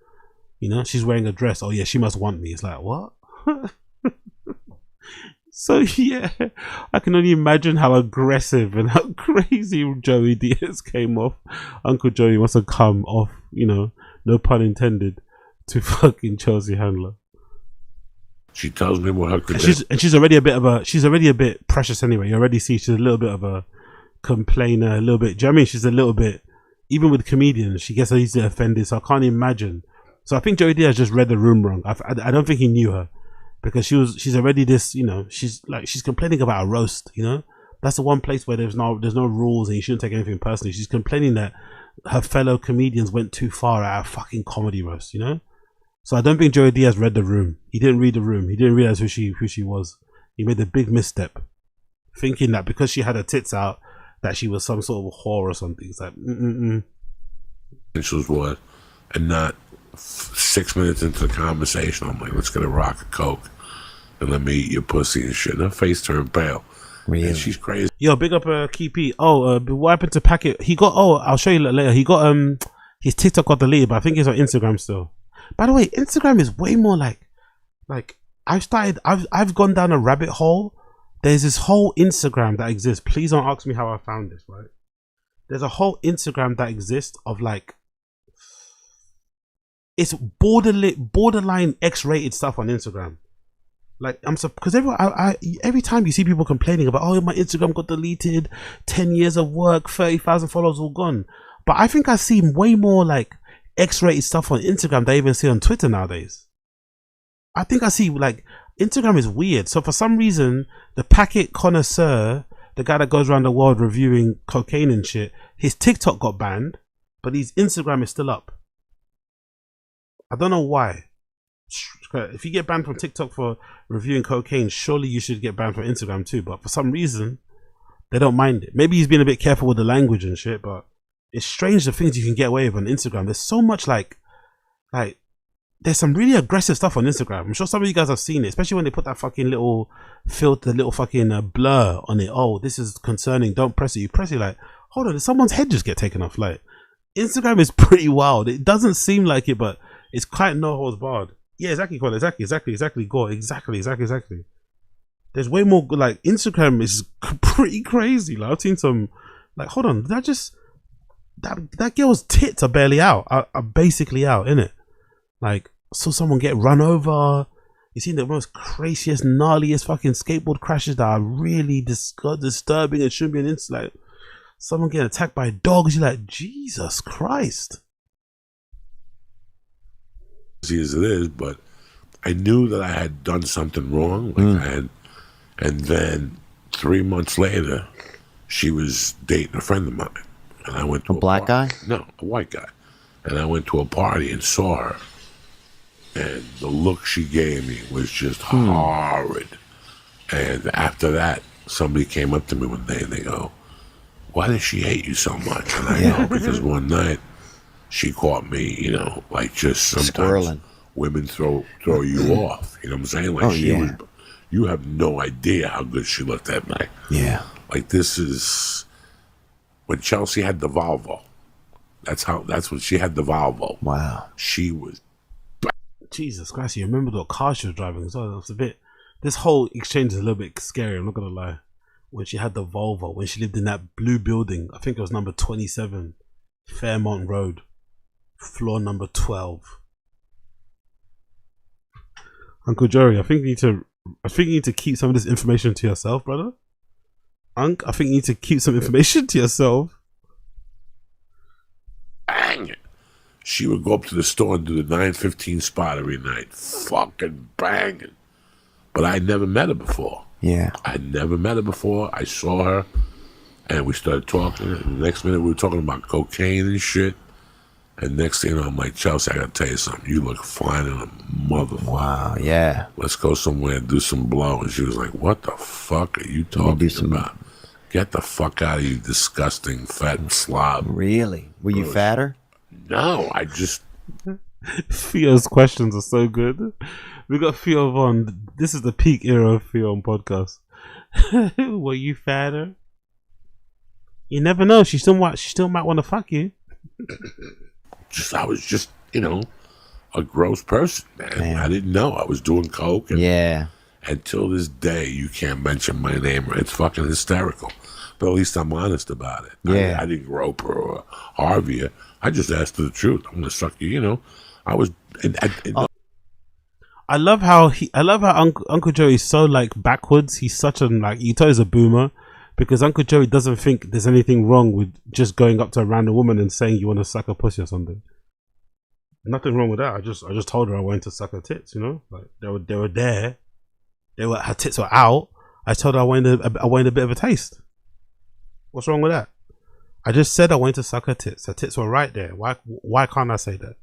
She's wearing a dress. Oh yeah, she must want me. It's like, what? So yeah, I can only imagine how aggressive and how crazy Joey Diaz came off. Uncle Joey must have come off, no pun intended, to fucking Chelsea Handler. She tells me what her And credentials. she's already a bit precious anyway. You already see she's a little bit of a complainer, a little bit. Do you know what I mean? She's a little bit, even with comedians, she gets easily offended. So I can't imagine. So I think Joey Diaz just read the room wrong. I don't think he knew her, because she's already this, you know, she's complaining about a roast, you know. That's the one place where there's no rules and you shouldn't take anything personally. She's complaining that her fellow comedians went too far at a fucking comedy roast, you know. So I don't think Joey Diaz read the room. He didn't read the room. He didn't realize who she was. He made a big misstep, thinking that because she had her tits out, that she was some sort of whore or something. It's like, Credentials was, and not 6 minutes into the conversation, I'm like, let's get a rock of coke and let me eat your pussy and shit. And her face turned pale. Really? And she's crazy. Yo, big up Keepy. What happened to Packet? He got. I'll show you later. He got his TikTok got deleted, but I think he's on Instagram still. By the way, Instagram is way more like I've gone down a rabbit hole. There's this whole Instagram that exists. Please don't ask me how I found this, right? There's a whole Instagram that exists of like, it's borderline X-rated stuff on Instagram. Like, because every time you see people complaining about, oh, my Instagram got deleted, 10 years of work, 30,000 followers all gone. But I think I see way more like X-rated stuff on Instagram than I even see on Twitter nowadays. I think I see like, Instagram is weird. So for some reason, the packet connoisseur, the guy that goes around the world reviewing cocaine and shit, his TikTok got banned, but his Instagram is still up. I don't know why. If you get banned from TikTok for reviewing cocaine, surely you should get banned from Instagram too. But for some reason, they don't mind it. Maybe he's been a bit careful with the language and shit, but it's strange the things you can get away with on Instagram. There's so much like there's some really aggressive stuff on Instagram. I'm sure some of you guys have seen it, especially when they put that fucking little filter, little fucking blur on it. Oh, this is concerning. Don't press it. You press it, like, hold on, did someone's head just get taken off? Like, Instagram is pretty wild. It doesn't seem like it, but it's quite no holds barred. Yeah, exactly, Colin. Exactly, Gore. Exactly. There's way more, like, Instagram is pretty crazy. Like, I've seen some, like, hold on, that girl's tits are barely out, are basically out, innit? Like, saw someone get run over. You seen the most craziest, gnarliest fucking skateboard crashes that are really disturbing and shouldn't be an instant. Like, someone getting attacked by dogs. You're like, Jesus Christ. As it is, but I knew that I had done something wrong. Like I had, and then 3 months later, she was dating a friend of mine, and I went to a black guy? No, a white guy, and I went to a party and saw her, and the look she gave me was just horrid. And after that, somebody came up to me one day and they go, "Why does she hate you so much?" And I go, because one night she caught me, you know, like just sometimes women throw you off. You know what I'm saying? Like you have no idea how good she looked that night. Yeah. Like, this is when Chelsea had the Volvo. That's when she had the Volvo. Wow. She was. Jesus Christ, you remember what car she was driving? So it's a bit. This whole exchange is a little bit scary. I'm not gonna lie. When she had the Volvo, when she lived in that blue building, I think it was number 27, Fairmont Road, floor number 12. Uncle Jerry, I think you need to keep some of this information to yourself, brother. I think you need to keep some information to yourself. Bang! She would go up to the store and do the 9:15 spot every night. Fucking banging. But I never met her before. Yeah. I never met her before. I saw her and we started talking. And the next minute we were talking about cocaine and shit. And next thing you know, I'm like, Chelsea, I gotta tell you something. You look fine in a motherfucker. Wow, yeah. Let's go somewhere and do some blow. And she was like, what the fuck are you talking about? Get the fuck out of you, disgusting fat slob. Really? Were you fatter? No, I just... Theo's questions are so good. We got Theo on. This is the peak era of Theo on podcast. Were you fatter? You never know. She still might want to fuck you. I was just, you know, a gross person, man. I didn't know. I was doing coke. And until this day, you can't mention my name. It's fucking hysterical. But at least I'm honest about it. Yeah. I didn't grope her or Harvey her. I just asked her the truth. I'm going to suck you, you know. I was... I love how Uncle Joey is so like backwards. He's such a like, you tell he's a boomer because Uncle Joey doesn't think there's anything wrong with just going up to a random woman and saying you want to suck her pussy or something. Nothing wrong with that. I just told her I wanted to suck her tits. You know, like they were there. Her tits were out. I told her I wanted a bit of a taste. What's wrong with that? I just said I wanted to suck her tits. Her tits were right there. Why can't I say that?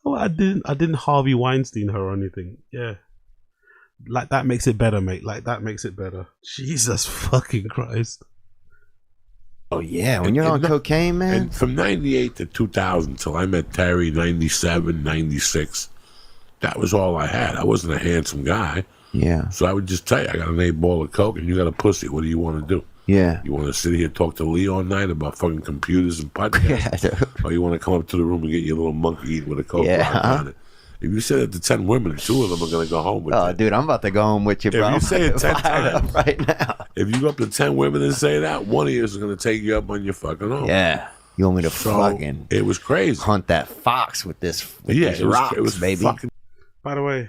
Oh, I didn't Harvey Weinstein her or anything. Yeah. Like that makes it better, mate. Like that makes it better. Jesus fucking Christ. Oh yeah, when you're on cocaine, man. And from 98 to 2000 till I met Terry, 97, 96, that was all I had. I wasn't a handsome guy. Yeah. So I would just tell you, I got an 8-ball of coke and you got a pussy. What do you want to do? Yeah. You want to sit here and talk to Lee all night about fucking computers and podcasts? Yeah, or you want to come up to the room and get your little monkey eat with a coke rock on it? If you say it to 10 women, 2 of them are going to go home with you. Oh, dude, I'm about to go home with you, bro. If you say it 10 Fired up times right now. If you go up to 10 women and say that, one of you is going to take you up on your fucking own. Yeah. You want me to fucking it was crazy. Hunt that fox with these it rocks, was baby. Fucking. By the way,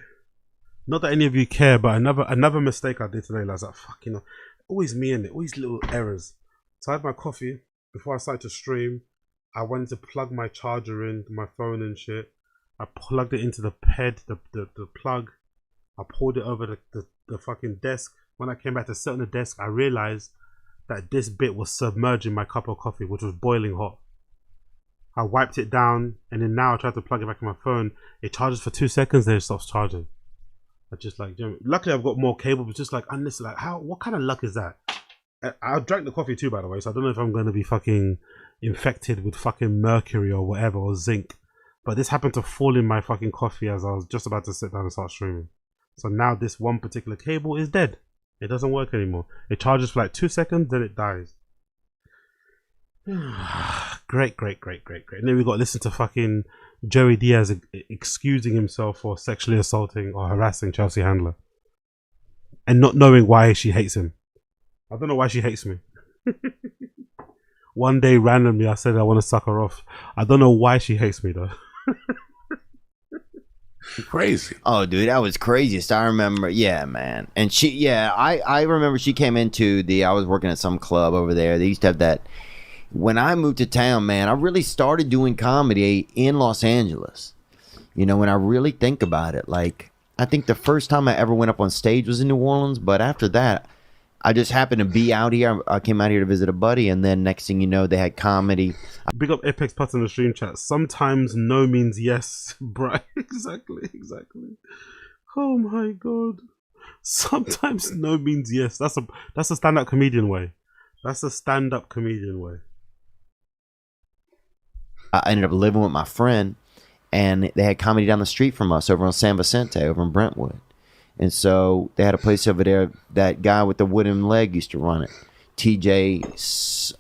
not that any of you care, but another mistake I did today, I was like, fuck, you know, always me in it, always little errors. So I had my coffee before I started to stream. I went to plug my charger in, my phone and shit. I plugged it into the the plug. I pulled it over the fucking desk. When I came back to sit on the desk, I realized that this bit was submerging my cup of coffee, which was boiling hot. I wiped it down, and then now I tried to plug it back in my phone. It charges for 2 seconds, then it stops charging. I just like, you know, luckily I've got more cable, but just like, honestly, like, what kind of luck is that? I drank the coffee too, by the way, so I don't know if I'm going to be fucking infected with fucking mercury or whatever, or zinc. But this happened to fall in my fucking coffee as I was just about to sit down and start streaming. So now this one particular cable is dead. It doesn't work anymore. It charges for like 2 seconds, then it dies. Great. And then we got to listen to fucking Joey Diaz excusing himself for sexually assaulting or harassing Chelsea Handler. And not knowing why she hates him. I don't know why she hates me. One day randomly I said I want to suck her off. I don't know why she hates me though. Crazy. Oh, dude, that was craziest. I remember, yeah, man. And I remember she came into I was working at some club over there. They used to have that. When I moved to town, man, I really started doing comedy in Los Angeles. You know, when I really think about it, like, I think the first time I ever went up on stage was in New Orleans, but after that, I just happened to be out here. I came out here to visit a buddy, and then next thing you know, they had comedy. Big up Apex Putts in the stream chat. Sometimes no means yes, bro. Exactly. Oh my god. Sometimes no means yes. That's a stand-up comedian way. That's a stand-up comedian way. I ended up living with my friend, and they had comedy down the street from us over on San Vicente, over in Brentwood. And so they had a place over there. That guy with the wooden leg used to run it. TJ,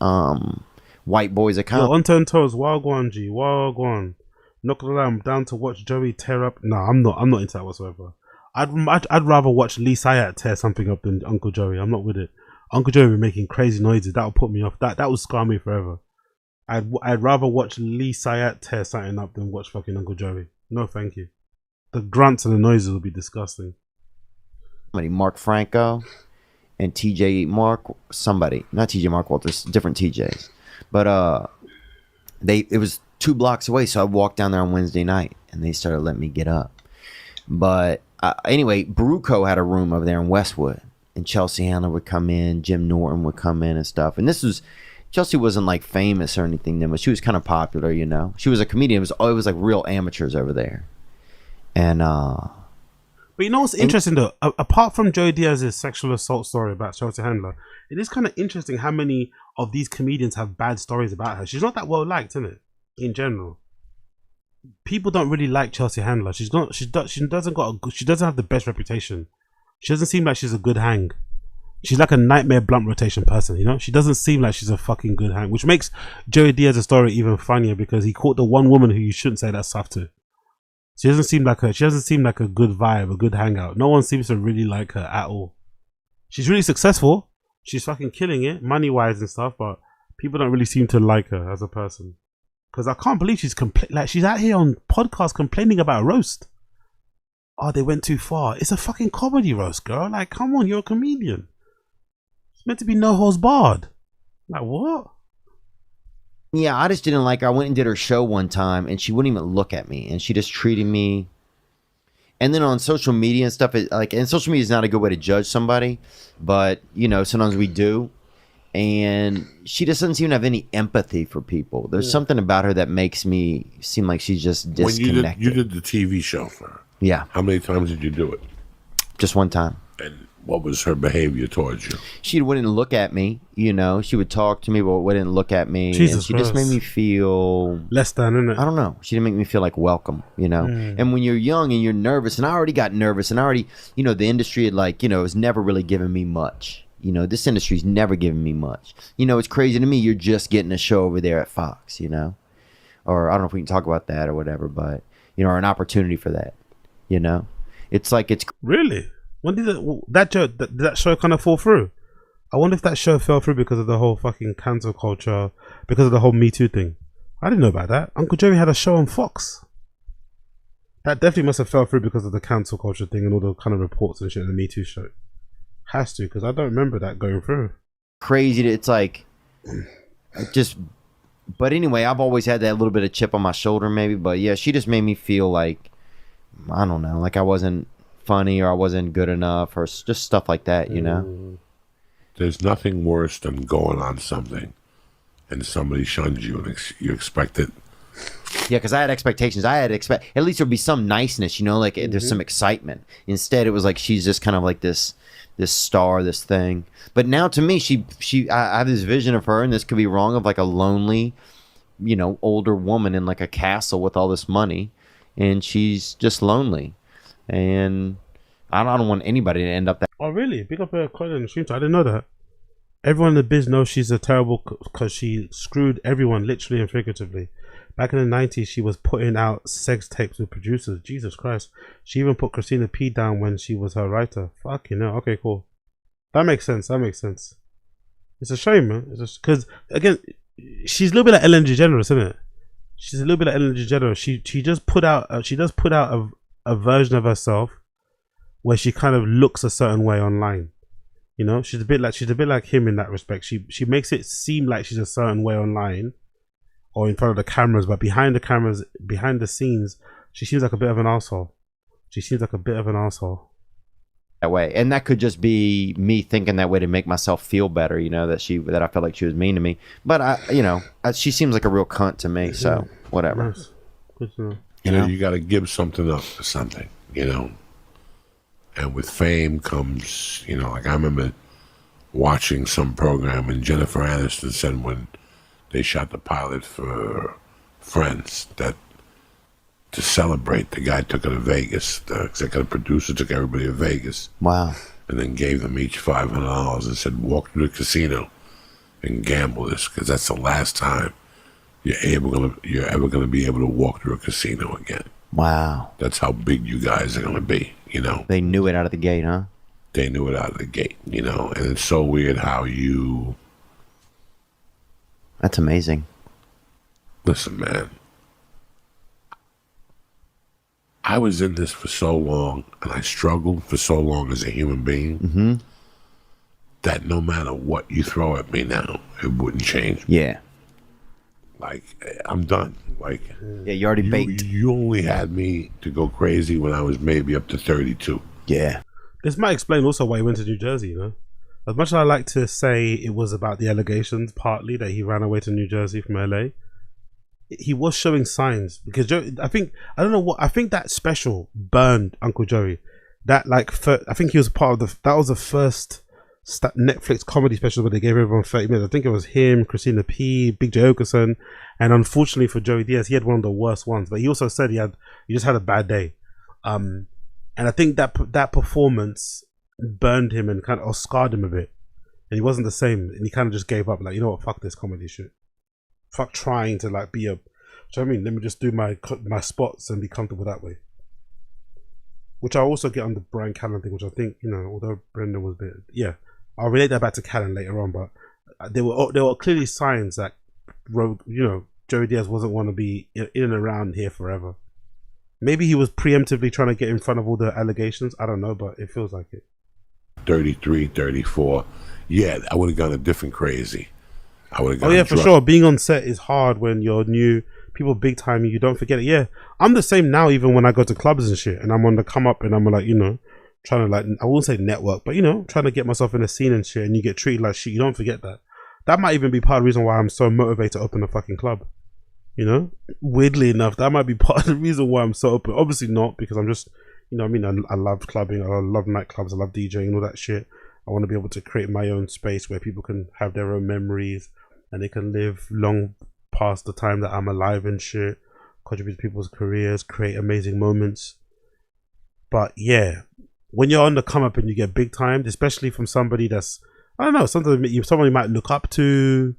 White Boys of Comedy. Yo, unturned toes, Wagwan G, Wagwan. Not gonna lie, I'm down to watch Joey tear up. No, I'm not into that whatsoever. I'd rather watch Lee Sayat tear something up than Uncle Joey. I'm not with it. Uncle Joey be making crazy noises. That'll put me off. That will scar me forever. I'd rather watch Lee Sayat tear something up than watch fucking Uncle Joey. No, thank you. The grunts and the noises will be disgusting. Mark Franco and TJ Mark, somebody, not TJ Mark Walters, different TJs, but it was 2 blocks away, so I walked down there on Wednesday night, and they started letting me get up. But anyway, Bruco had a room over there in Westwood, and Chelsea Handler would come in, Jim Norton would come in and stuff, and Chelsea wasn't like famous or anything then, but she was kind of popular, you know. She was a comedian. It was like real amateurs over there, and But you know what's interesting though? Apart from Joey Diaz's sexual assault story about Chelsea Handler, it is kind of interesting how many of these comedians have bad stories about her. She's not that well liked, isn't it? In general, people don't really like Chelsea Handler. She doesn't have the best reputation. She doesn't seem like she's a good hang. She's like a nightmare blunt rotation person, you know? She doesn't seem like she's a fucking good hang, which makes Joey Diaz's story even funnier because he caught the one woman who you shouldn't say that stuff to. She doesn't seem like a good vibe, a good hangout. No one seems to really like her at all. She's really successful. She's fucking killing it, money-wise and stuff, but people don't really seem to like her as a person. Because I can't believe she's she's out here on podcast complaining about a roast. Oh, they went too far. It's a fucking comedy roast, girl. Like, come on, you're a comedian. It's meant to be no holds barred. Like, what? Yeah, I just didn't like her. I went and did her show one time, and she wouldn't even look at me, and she just treated me. And then on social media and stuff, and social media is not a good way to judge somebody, but you know, sometimes we do. And she just doesn't seem to have any empathy for people. There's something about her that makes me seem like she's just disconnected. When you did the TV show for her. Yeah. How many times did you do it? Just one time. And what was her behavior towards you? She wouldn't look at me, you know. She would talk to me, but wouldn't look at me. Jesus and she just made me feel less than, innit? I don't know. She didn't make me feel like welcome, you know. And when you're young and you're nervous, and I already got nervous, and I already, you know, the industry had has never really given me much. You know, this industry's never given me much. You know, it's crazy to me. You're just getting a show over there at Fox, you know, or I don't know if we can talk about that or whatever, but you know, or an opportunity for that. You know, it's like it's really. When did that show kind of fall through? I wonder if that show fell through because of the whole fucking cancel culture, because of the whole Me Too thing. I didn't know about that. Uncle Joey had a show on Fox. That definitely must have fell through because of the cancel culture thing and all the kind of reports and shit in the Me Too show. Has to, because I don't remember that going through. Crazy. It's like just. But anyway, I've always had that little bit of chip on my shoulder, maybe. But yeah, she just made me feel like, I don't know, like I wasn't funny or I wasn't good enough or just stuff like that, you know. There's nothing worse than going on something and somebody shuns you and you expect it. Yeah, because I had expectations. I had at least there'd be some niceness, you know, like there's some excitement. Instead, it was like she's just kind of like this star, this thing. But now to me, I have this vision of her, and this could be wrong, of like a lonely, you know, older woman in like a castle with all this money, and she's just lonely. And I don't want anybody to end up that. Oh, really? Big up her Colin and stream. I didn't know that. Everyone in the biz knows she's a terrible, because she screwed everyone, literally and figuratively. Back in the 90s, she was putting out sex tapes with producers. Jesus Christ. She even put Christina P down when she was her writer. Fucking hell. Okay, cool. That makes sense. That makes sense. It's a shame, man. It's just because, again, she's a little bit like Ellen DeGeneres, isn't it? She's a little bit like Ellen DeGeneres. She just put out, a version of herself where she kind of looks a certain way online. You know, she's a bit like him in that respect. She makes it seem like she's a certain way online or in front of the cameras, but behind the cameras, behind the scenes, she seems like a bit of an asshole. That way, and that could just be me thinking that way to make myself feel better, you know, that I felt like she was mean to me. But she seems like a real cunt to me, so whatever. Nice. Good to know. You know, you got to give something up for something, you know. And with fame comes, you know, like I remember watching some program, and Jennifer Aniston said when they shot the pilot for Friends that to celebrate, the guy took her to Vegas. The executive producer took everybody to Vegas. Wow. And then gave them each $500 and said, walk to the casino and gamble this, because that's the last time you're ever gonna be able to walk through a casino again. Wow. That's how big you guys are gonna be, you know. They knew it out of the gate, huh? They knew it out of the gate, you know. And it's so weird how you... That's amazing. Listen, man. I was in this for so long, and I struggled for so long as a human being, that no matter what you throw at me now, it wouldn't change. Yeah. Like, I'm done. Like, yeah, you already baked. You only had me to go crazy when I was maybe up to 32. Yeah. This might explain also why he went to New Jersey, you know? As much as I like to say it was about the allegations, partly, that he ran away to New Jersey from LA, he was showing signs. Because Joe, I think that special burned Uncle Joey. That, like, I think he was part of that was the first Netflix comedy special where they gave everyone 30 minutes. I think it was him, Christina P, Big J Okerson, and unfortunately for Joey Diaz, he had one of the worst ones. But he also said he just had a bad day, and I think that performance burned him and kind of scarred him a bit, and he wasn't the same. And he kind of just gave up, like, you know what, fuck this comedy shit, fuck trying to like be a. Do you know what I mean? Let me just do my spots and be comfortable that way. Which I also get on the Brian Callen thing, which I think, you know, although Brendan was a bit, yeah, I'll relate that back to Callen later on, but there were clearly signs that, you know, Joey Diaz wasn't want to be in and around here forever. Maybe he was preemptively trying to get in front of all the allegations. I don't know, but it feels like it. 33, 34. Yeah, I would have gone a different crazy. I would have gone. Oh yeah, for sure. Being on set is hard when you're new. People big time you. Don't forget it. Yeah, I'm the same now. Even when I go to clubs and shit, and I'm on the come up, and I'm like, you know, trying to like, I won't say network, but you know, trying to get myself in a scene and shit, and you get treated like shit. You don't forget that. That might even be part of the reason why I'm so motivated to open a fucking club. You know, weirdly enough, that might be part of the reason why I'm so open. Obviously not, because I'm just, you know, what I mean, I love clubbing, I love nightclubs, I love DJing and all that shit. I want to be able to create my own space where people can have their own memories and they can live long past the time that I'm alive and shit, contribute to people's careers, create amazing moments. But yeah, when you're on the come up and you get big time, especially from somebody that's, I don't know, somebody you might look up to,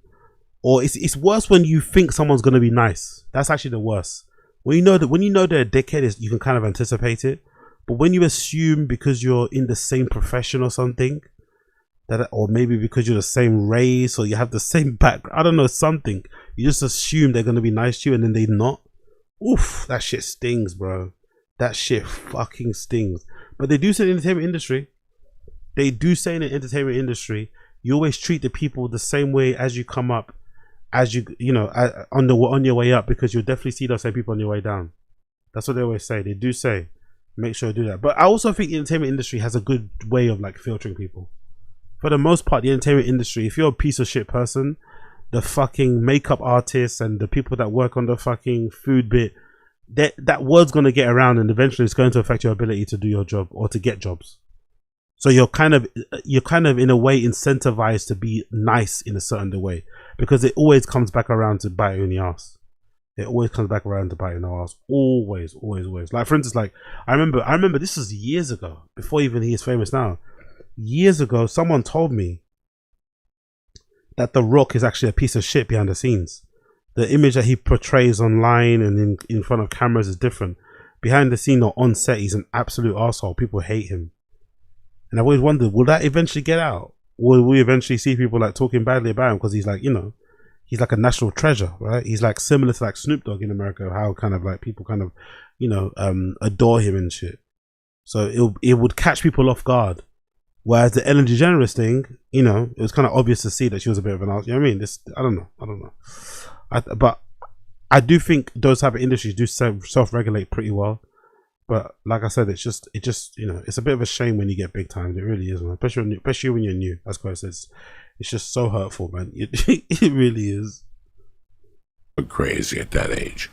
or it's worse when you think someone's gonna be nice. That's actually the worst. When you know they're a dickhead, you can kind of anticipate it. But when you assume because you're in the same profession or something, that, or maybe because you're the same race or you have the same background, I don't know, something, you just assume they're gonna be nice to you and then they're not. Oof, that shit stings, bro. That shit fucking stings. But they do say in the entertainment industry, you always treat the people the same way as you come up, as you know, on your way up, because you'll definitely see those same people on your way down. That's what they always say. They do say, make sure to do that. But I also think the entertainment industry has a good way of like filtering people. For the most part, the entertainment industry, if you're a piece of shit person, the fucking makeup artists and the people that work on the fucking food bit, that word's going to get around, and eventually it's going to affect your ability to do your job or to get jobs. So you're kind of in a way incentivized to be nice in a certain way, because it always comes back around to bite you in the ass. It always comes back around to bite you in the ass. Always. Like, for instance, like I remember this was years ago, before even he is famous now. Years ago, someone told me that The Rock is actually a piece of shit behind the scenes. The image that he portrays online and in front of cameras is different. Behind the scene or on set, he's an absolute asshole. People hate him. And I've always wondered, will that eventually get out? Will we eventually see people like talking badly about him because he's like, you know, he's like a national treasure, right? He's like similar to like Snoop Dogg in America, how kind of like people kind of, you know, adore him and shit. So it would catch people off guard. Whereas the Ellen DeGeneres thing, you know, it was kind of obvious to see that she was a bit of an ass. You know what I mean? I don't know. But I do think those type of industries do self-regulate pretty well. But like I said, it's just you know, it's a bit of a shame when you get big time. It really is, man. Especially when you're new. That's what it says. It's just so hurtful, man. It really is. Crazy at that age,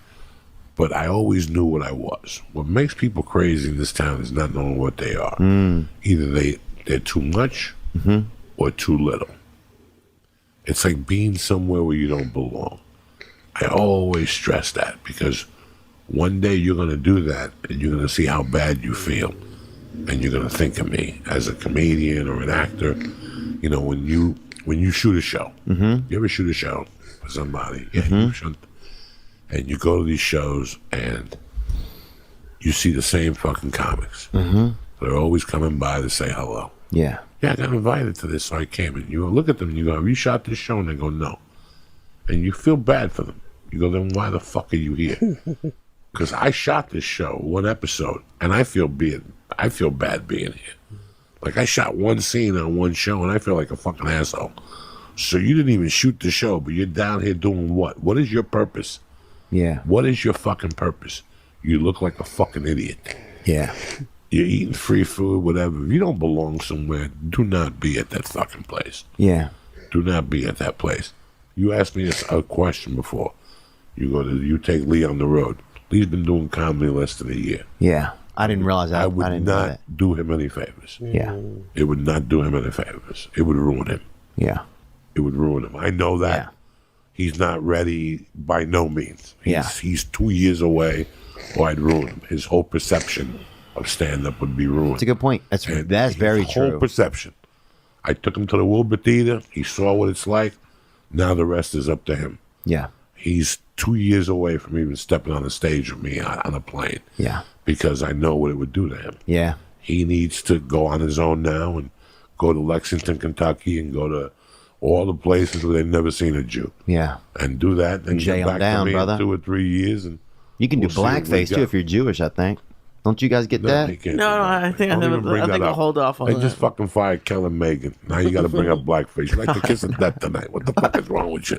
but I always knew what I was. What makes people crazy in this town is not knowing what they are. Either they're too much or too little. It's like being somewhere where you don't belong. I always stress that, because one day you're going to do that and you're going to see how bad you feel, and you're going to think of me as a comedian or an actor. You know, when you shoot a show, you ever shoot a show for somebody, you shoot, and you go to these shows and you see the same fucking comics. They're always coming by to say hello. Yeah, I got invited to this, so I came. And you look at them and you go, have you shot this show? And they go, no. And you feel bad for them. You go, then why the fuck are you here? Because I shot this show, one episode, and I feel bad being here. Like, I shot one scene on one show, and I feel like a fucking asshole. So you didn't even shoot the show, but you're down here doing what? What is your purpose? Yeah. What is your fucking purpose? You look like a fucking idiot. Yeah. You're eating free food, whatever. If you don't belong somewhere, do not be at that fucking place. Yeah. Do not be at that place. You asked me a question before. You take Lee on the road. Lee's been doing comedy less than a year. Yeah. I didn't realize that. I would not do him any favors. Yeah. It would not do him any favors. It would ruin him. Yeah. It would ruin him. I know that. Yeah. He's not ready by no means. Yeah. He's 2 years away, or I'd ruin him. His whole perception of stand-up would be ruined. That's a good point. That's very true. His whole perception. I took him to the Wilbur Theater. He saw what it's like. Now the rest is up to him. Yeah. He's 2 years away from even stepping on the stage with me on a plane. Yeah. Because I know what it would do to him. Yeah. He needs to go on his own now and go to Lexington, Kentucky, and go to all the places where they've never seen a Jew. Yeah. And do that, and Jay get 'em back down, to me brother. in 2 or 3 years. And You can we'll do see what we blackface too got. if you're Jewish, I think. Don't you guys get No, that? they can't No, do no, that. I think Don't even bring that I'll up. hold off on They that. just fucking fired Kellen Megan. Now you got to bring up blackface. You like the kiss of death tonight. What the fuck is wrong with you?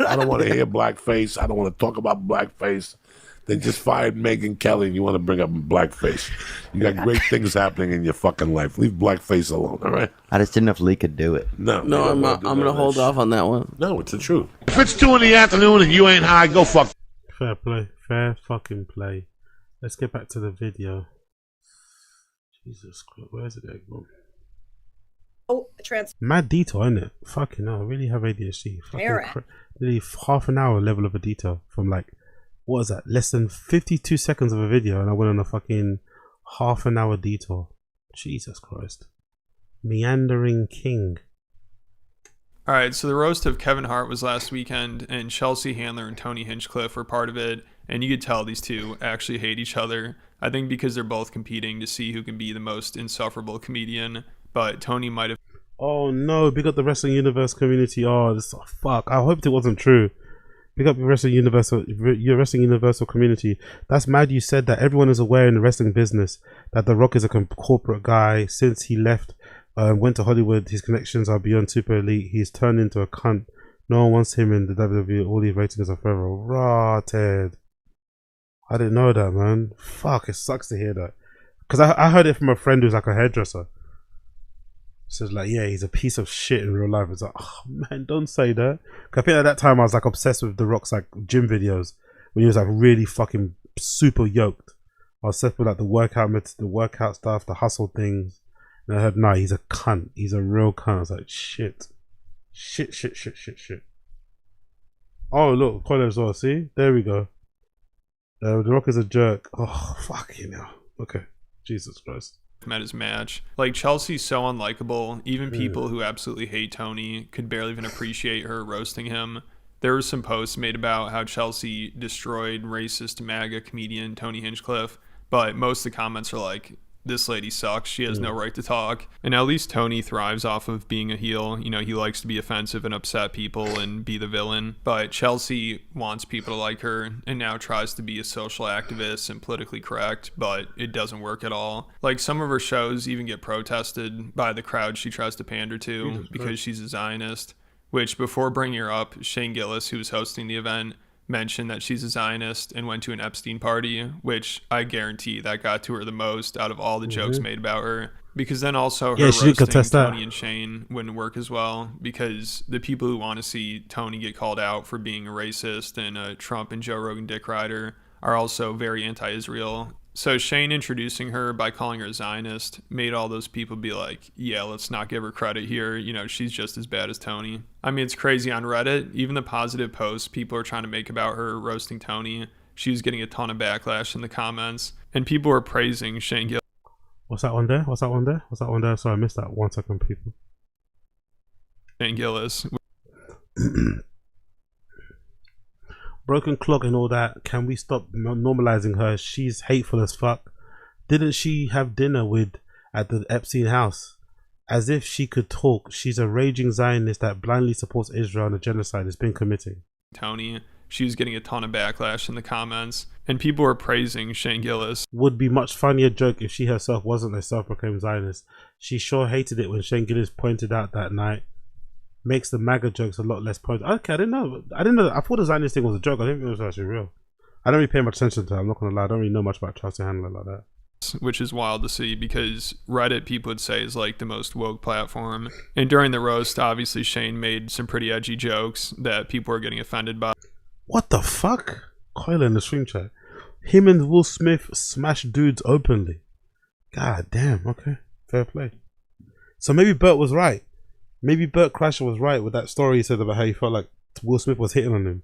I don't want to hear blackface. I don't want to talk about blackface. They just fired Megan Kelly and you want to bring up blackface. You got great things happening in your fucking life. Leave blackface alone, all right? I just didn't know if Lee could do it. No, No, I'm gonna hold off on that one. No, it's the truth. If it's 2 in the afternoon and you ain't high, go fuck. Fair play. Fair fucking play. Let's get back to the video. Jesus Christ, where is it going? Oh, Mad detail, isn't it? Fucking hell, I really have ADHD. Transparent. Nearly half an hour level of a detail from like, what is that? Less than 52 seconds of a video, and I went on a fucking half an hour detour. Jesus Christ. Meandering king. All right, so the roast of Kevin Hart was last weekend, and Chelsea Handler and Tony Hinchcliffe were part of it, and you could tell these two actually hate each other. I think because they're both competing to see who can be the most insufferable comedian, but Tony might have... Oh no, big up the Wrestling Universe community. Oh, this fuck. I hoped it wasn't true. Big up your Wrestling Universal community. That's mad you said that. Everyone is aware in the wrestling business that The Rock is a corporate guy. Since he left, went to Hollywood, his connections are beyond super elite. He's turned into a cunt. No one wants him in the WWE. All these ratings are forever rotted. I didn't know that, man. Fuck, it sucks to hear that. Because I heard it from a friend who's like a hairdresser. Says like, yeah, he's a piece of shit in real life. It's like, oh man, don't say that. Cause I think at that time I was like obsessed with The Rock's like gym videos when he was like really fucking super yoked. I was obsessed with like the workout stuff, the hustle things. And I heard, nah, he's a cunt. He's a real cunt. I was like, shit. Oh look, Colin as well. See, there we go. The Rock is a jerk. Oh fuck you know. Okay, Jesus Christ. Met his match. Like, Chelsea's so unlikable. Even people who absolutely hate Tony could barely even appreciate her roasting him. There were some posts made about how Chelsea destroyed racist MAGA comedian Tony Hinchcliffe, but most of the comments are like, this lady sucks, she has no right to talk. And at least Tony thrives off of being a heel. You know, he likes to be offensive and upset people and be the villain. But Chelsea wants people to like her and now tries to be a social activist and politically correct, but it doesn't work at all. Like, some of her shows even get protested by the crowd she tries to pander to because she's a Zionist. Which, before bringing her up, Shane Gillis, who was hosting the event, mentioned that she's a Zionist and went to an Epstein party, which I guarantee that got to her the most out of all the jokes made about her. Because then also her roasting Tony and Shane wouldn't work as well, because the people who want to see Tony get called out for being a racist and a Trump and Joe Rogan dick rider are also very anti-Israel. So Shane introducing her by calling her a Zionist made all those people be like, yeah, let's not give her credit here. You know, she's just as bad as Tony. I mean, it's crazy on Reddit. Even the positive posts people are trying to make about her roasting Tony, she was getting a ton of backlash in the comments. And people were praising Shane Gillis. What's that one there? Sorry, I missed that 1 second, people. Shane Gillis. Broken clock and all that. Can we stop normalizing her? She's hateful as fuck. Didn't she have dinner at the Epstein house? As if she could talk. She's a raging Zionist that blindly supports Israel and the genocide it's been committing. Tony, she was getting a ton of backlash in the comments, and people were praising Shane Gillis. Would be much funnier joke if she herself wasn't a self-proclaimed Zionist. She sure hated it when Shane Gillis pointed out that night. Makes the MAGA jokes a lot less pointed. Okay, I didn't know. I thought the Zionist thing was a joke. I didn't think it was actually real. I don't really pay much attention to it. I'm not gonna lie. I don't really know much about Chelsea Handler like that. Which is wild to see, because Reddit, people would say, is like the most woke platform. And during the roast, obviously Shane made some pretty edgy jokes that people were getting offended by. What the fuck? Coyle in the stream chat. Him and Will Smith smash dudes openly. God damn. Okay, fair play. So maybe Bert was right. Maybe Bert Kreischer was right with that story he said about how he felt like Will Smith was hitting on him.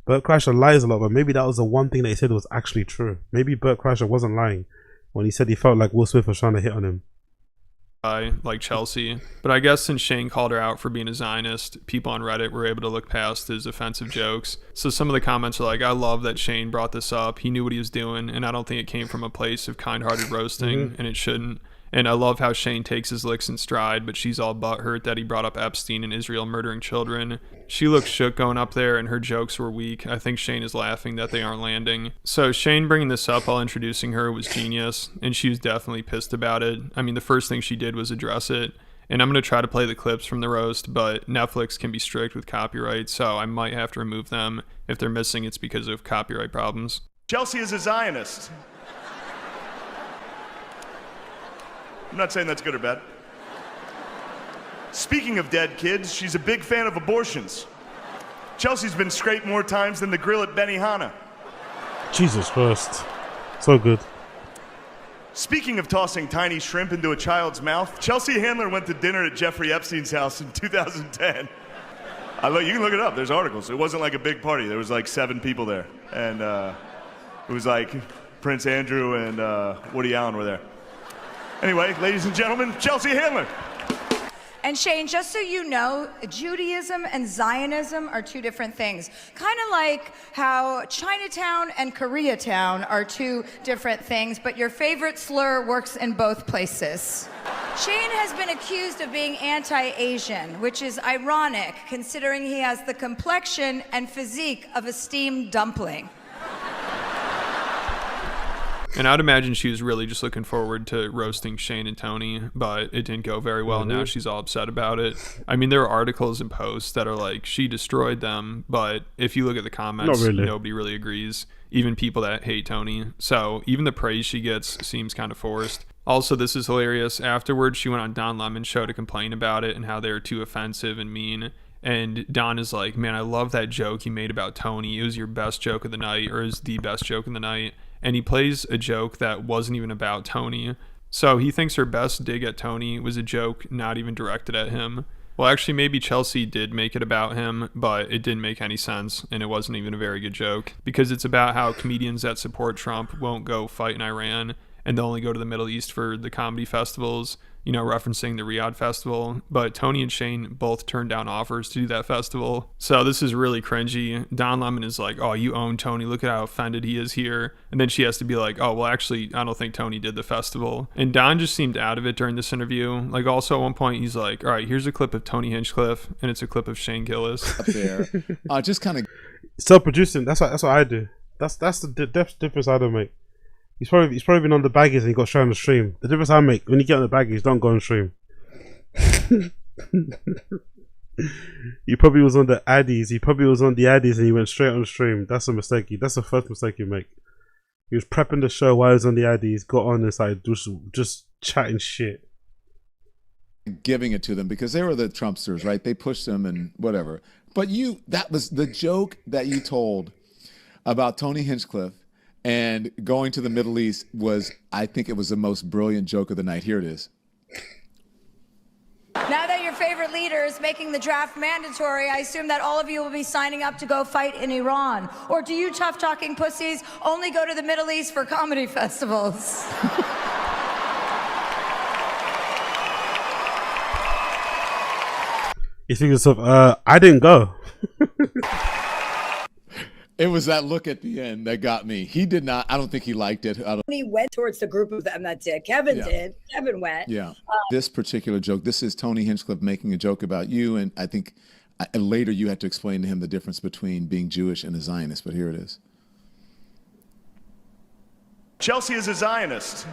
Bert Kreischer lies a lot, but maybe that was the one thing that he said was actually true. Maybe Bert Kreischer wasn't lying when he said he felt like Will Smith was trying to hit on him. Like Chelsea. But I guess since Shane called her out for being a Zionist, people on Reddit were able to look past his offensive jokes. So some of the comments are like, I love that Shane brought this up. He knew what he was doing, and I don't think it came from a place of kind-hearted roasting, and it shouldn't. And I love how Shane takes his licks in stride, but she's all butthurt that he brought up Epstein and Israel murdering children. She looks shook going up there, and her jokes were weak. I think Shane is laughing that they aren't landing. So Shane bringing this up while introducing her was genius, and she was definitely pissed about it. I mean, the first thing she did was address it. And I'm going to try to play the clips from the roast, but Netflix can be strict with copyright, so I might have to remove them. If they're missing, it's because of copyright problems. Chelsea is a Zionist. I'm not saying that's good or bad. Speaking of dead kids, she's a big fan of abortions. Chelsea's been scraped more times than the grill at Benihana. Jesus Christ. So good. Speaking of tossing tiny shrimp into a child's mouth, Chelsea Handler went to dinner at Jeffrey Epstein's house in 2010. You can look it up. There's articles. It wasn't like a big party. There was like 7 people there. And it was like Prince Andrew and Woody Allen were there. Anyway, ladies and gentlemen, Chelsea Handler. And Shane, just so you know, Judaism and Zionism are 2 different things. Kind of like how Chinatown and Koreatown are 2 different things, but your favorite slur works in both places. Shane has been accused of being anti-Asian, which is ironic considering he has the complexion and physique of a steamed dumpling. And I'd imagine she was really just looking forward to roasting Shane and Tony, but it didn't go very well. Now she's all upset about it. I mean, there are articles and posts that are like, she destroyed them, but if you look at the comments, nobody really agrees, even people that hate Tony. So even the praise she gets seems kind of forced. Also, this is hilarious. Afterwards, she went on Don Lemon's show to complain about it and how they're too offensive and mean. And Don is like, man, I love that joke you made about Tony. It was your best joke of the night, or is the best joke of the night. And he plays a joke that wasn't even about Tony. So he thinks her best dig at Tony was a joke not even directed at him. Well, actually, maybe Chelsea did make it about him, but it didn't make any sense, and it wasn't even a very good joke. Because it's about how comedians that support Trump won't go fight in Iran, and they'll only go to the Middle East for the comedy festivals, you know, referencing the Riyadh festival. But Tony and Shane both turned down offers to do that festival. So this is really cringy. Don Lemon is like, oh, you own Tony. Look at how offended he is here. And then she has to be like, oh, well, actually, I don't think Tony did the festival. And Don just seemed out of it during this interview. Like, also at one point, he's like, all right, here's a clip of Tony Hinchcliffe, and it's a clip of Shane Gillis. Up there. Just kind of self-producing. That's what I do. That's the difference I don't make. He's probably been on the baggies and he got shown on the stream. The difference I make, when you get on the baggies, don't go on stream. He probably was on the Addies. And he went straight on the stream. That's a mistake. That's the first mistake you make. He was prepping the show while he was on the Addies, got on and started just chatting shit. Giving it to them because they were the Trumpsters, right? They pushed them and whatever. But that was the joke that you told about Tony Hinchcliffe and going to the Middle East I think it was the most brilliant joke of the night. Here it is. Now that your favorite leader is making the draft mandatory, I assume that all of you will be signing up to go fight in Iran. Or do you tough-talking pussies only go to the Middle East for comedy festivals? You think yourself, I didn't go. It was that look at the end that got me. He did not. I don't think he liked it. He went towards the group of them that did. Kevin did. Kevin went. Yeah. This particular joke, this is Tony Hinchcliffe making a joke about you. And I think later you had to explain to him the difference between being Jewish and a Zionist. But here it is. Chelsea is a Zionist.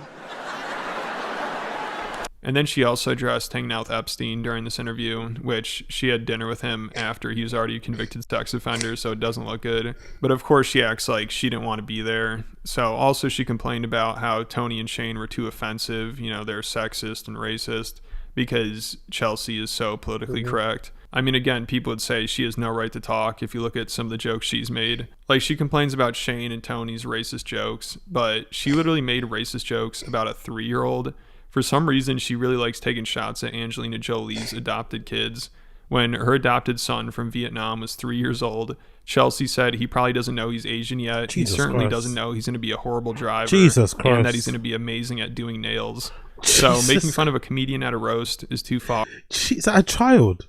And then she also addressed hanging out with Epstein during this interview, which she had dinner with him after he was already a convicted sex offender, so it doesn't look good. But of course she acts like she didn't want to be there. So also she complained about how Tony and Shane were too offensive, you know, they're sexist and racist because Chelsea is so politically correct. I mean, again, people would say she has no right to talk if you look at some of the jokes she's made. Like, she complains about Shane and Tony's racist jokes, but she literally made racist jokes about a 3-year-old. For some reason, she really likes taking shots at Angelina Jolie's adopted kids. When her adopted son from Vietnam was 3 years old, Chelsea said he probably doesn't know he's Asian yet. Jesus he certainly Christ. does't know he's going to be a horrible driver. Jesus Christ. And that he's going to be amazing at doing nails. So making fun of a comedian at a roast is too far. She's a child.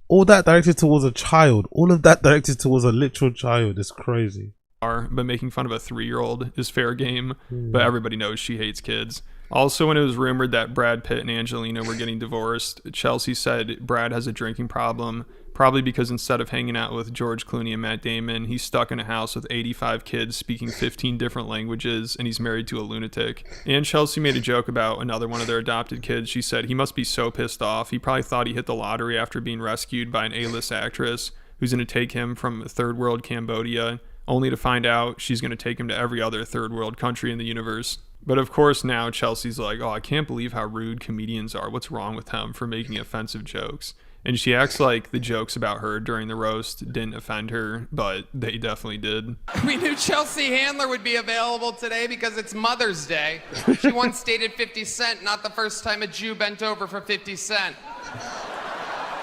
All that directed towards a child. All of that directed towards a literal child is crazy. are, but making fun of a 3-year-old is fair game. But everybody knows she hates kids. Also, when it was rumored that Brad Pitt and Angelina were getting divorced, Chelsea said Brad has a drinking problem, probably because instead of hanging out with George Clooney and Matt Damon, he's stuck in a house with 85 kids speaking 15 different languages, and he's married to a lunatic. And Chelsea made a joke about another one of their adopted kids. She said he must be so pissed off. He probably thought he hit the lottery after being rescued by an A-list actress who's going to take him from third world Cambodia, only to find out she's going to take him to every other third world country in the universe. But of course now Chelsea's like, oh, I can't believe how rude comedians are. What's wrong with them for making offensive jokes? And she acts like the jokes about her during the roast didn't offend her, but they definitely did. We knew Chelsea Handler would be available today because it's Mother's Day. She once dated 50 Cent, not the first time a Jew bent over for 50 Cent.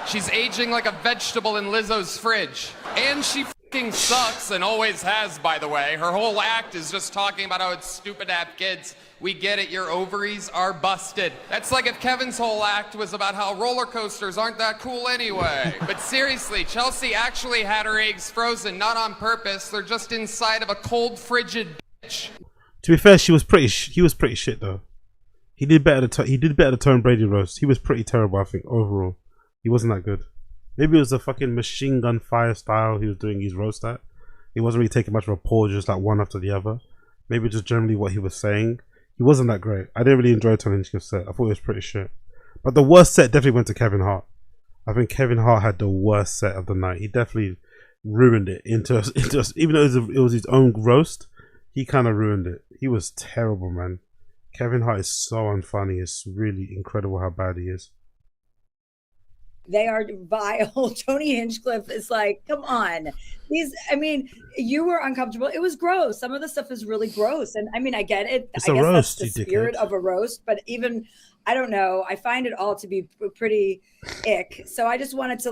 She's aging like a vegetable in Lizzo's fridge. And she fucking sucks, and always has, by the way. Her whole act is just talking about how it's stupid to have kids. We get it, your ovaries are busted. That's like if Kevin's whole act was about how roller coasters aren't that cool anyway. But seriously, Chelsea actually had her eggs frozen, not on purpose. They're just inside of a cold, frigid bitch. To be fair, he was pretty shit though. He did better to Tom Brady roast. He was pretty terrible, I think, overall. He wasn't that good. Maybe it was the fucking machine gun fire style he was doing his roast at. He wasn't really taking much of a pause, just like one after the other. Maybe just generally what he was saying. He wasn't that great. I didn't really enjoy Tony Hinchcliffe's set. I thought it was pretty shit. But the worst set definitely went to Kevin Hart. I think Kevin Hart had the worst set of the night. He definitely ruined it into even though it was his own roast, he kind of ruined it. He was terrible, man. Kevin Hart is so unfunny. It's really incredible how bad he is. They are vile. Tony Hinchcliffe is like, come on. You were uncomfortable. It was gross. Some of the stuff is really gross. And I mean, I get it. It's I a guess roast, that's the you spirit dickhead. of a roast. But even, I don't know. I find it all to be pretty ick. So I just wanted to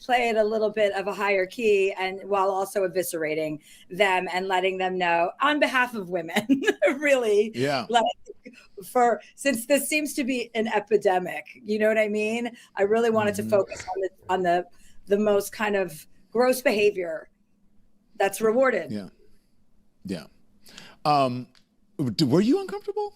play it a little bit of a higher key, and while also eviscerating them and letting them know on behalf of women, really. Yeah. Since this seems to be an epidemic, you know what I mean? I really wanted to focus on the most kind of gross behavior that's rewarded. Yeah. Were you uncomfortable?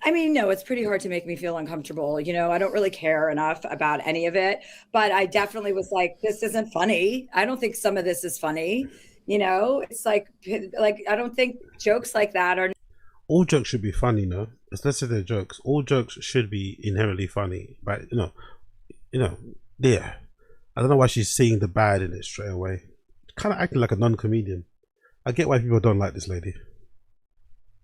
I mean, no, it's pretty hard to make me feel uncomfortable. I don't really care enough about any of it, but I definitely was like, this isn't funny. I don't think some of this is funny. It's like I don't think jokes like that are. All jokes should be funny, no? Let's say they're jokes. All jokes should be inherently funny, but yeah. I don't know why she's seeing the bad in it straight away. Kind of acting like a non-comedian. I get why people don't like this lady.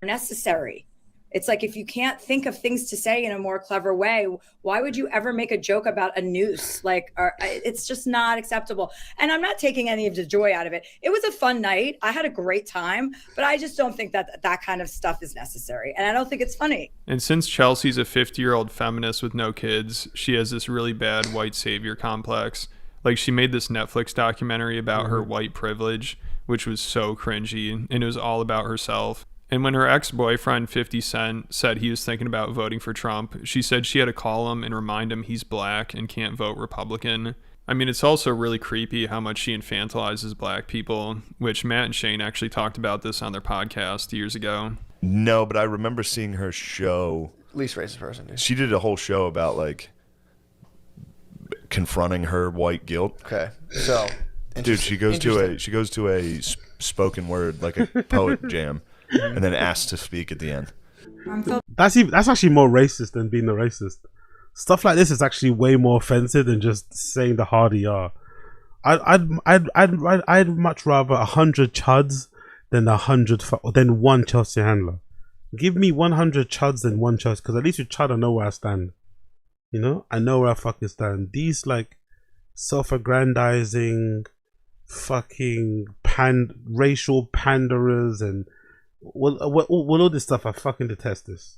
Necessary. It's like, if you can't think of things to say in a more clever way, why would you ever make a joke about a noose? It's just not acceptable. And I'm not taking any of the joy out of it. It was a fun night. I had a great time, but I just don't think that kind of stuff is necessary. And I don't think it's funny. And since Chelsea's a 50-year-old feminist with no kids, she has this really bad white savior complex. Like, she made this Netflix documentary about her white privilege, which was so cringy, and it was all about herself. And when her ex-boyfriend 50 Cent said he was thinking about voting for Trump, she said she had to call him and remind him he's black and can't vote Republican. I mean, it's also really creepy how much she infantilizes black people, which Matt and Shane actually talked about this on their podcast years ago. No, but I remember seeing her show. Least racist person, dude. She did a whole show about confronting her white guilt. Okay, so dude, she goes to a spoken word, like a poet jam. And then asked to speak at the end. That's actually more racist than being a racist. Stuff like this is actually way more offensive than just saying the hard ER. I'd much rather 100 chuds than 1 Chelsea handler. Give me 100 chuds than 1 chud, because at least with chud I know where I stand. I know where I fucking stand. These self-aggrandizing fucking racial panderers and all this stuff, I fucking detest this.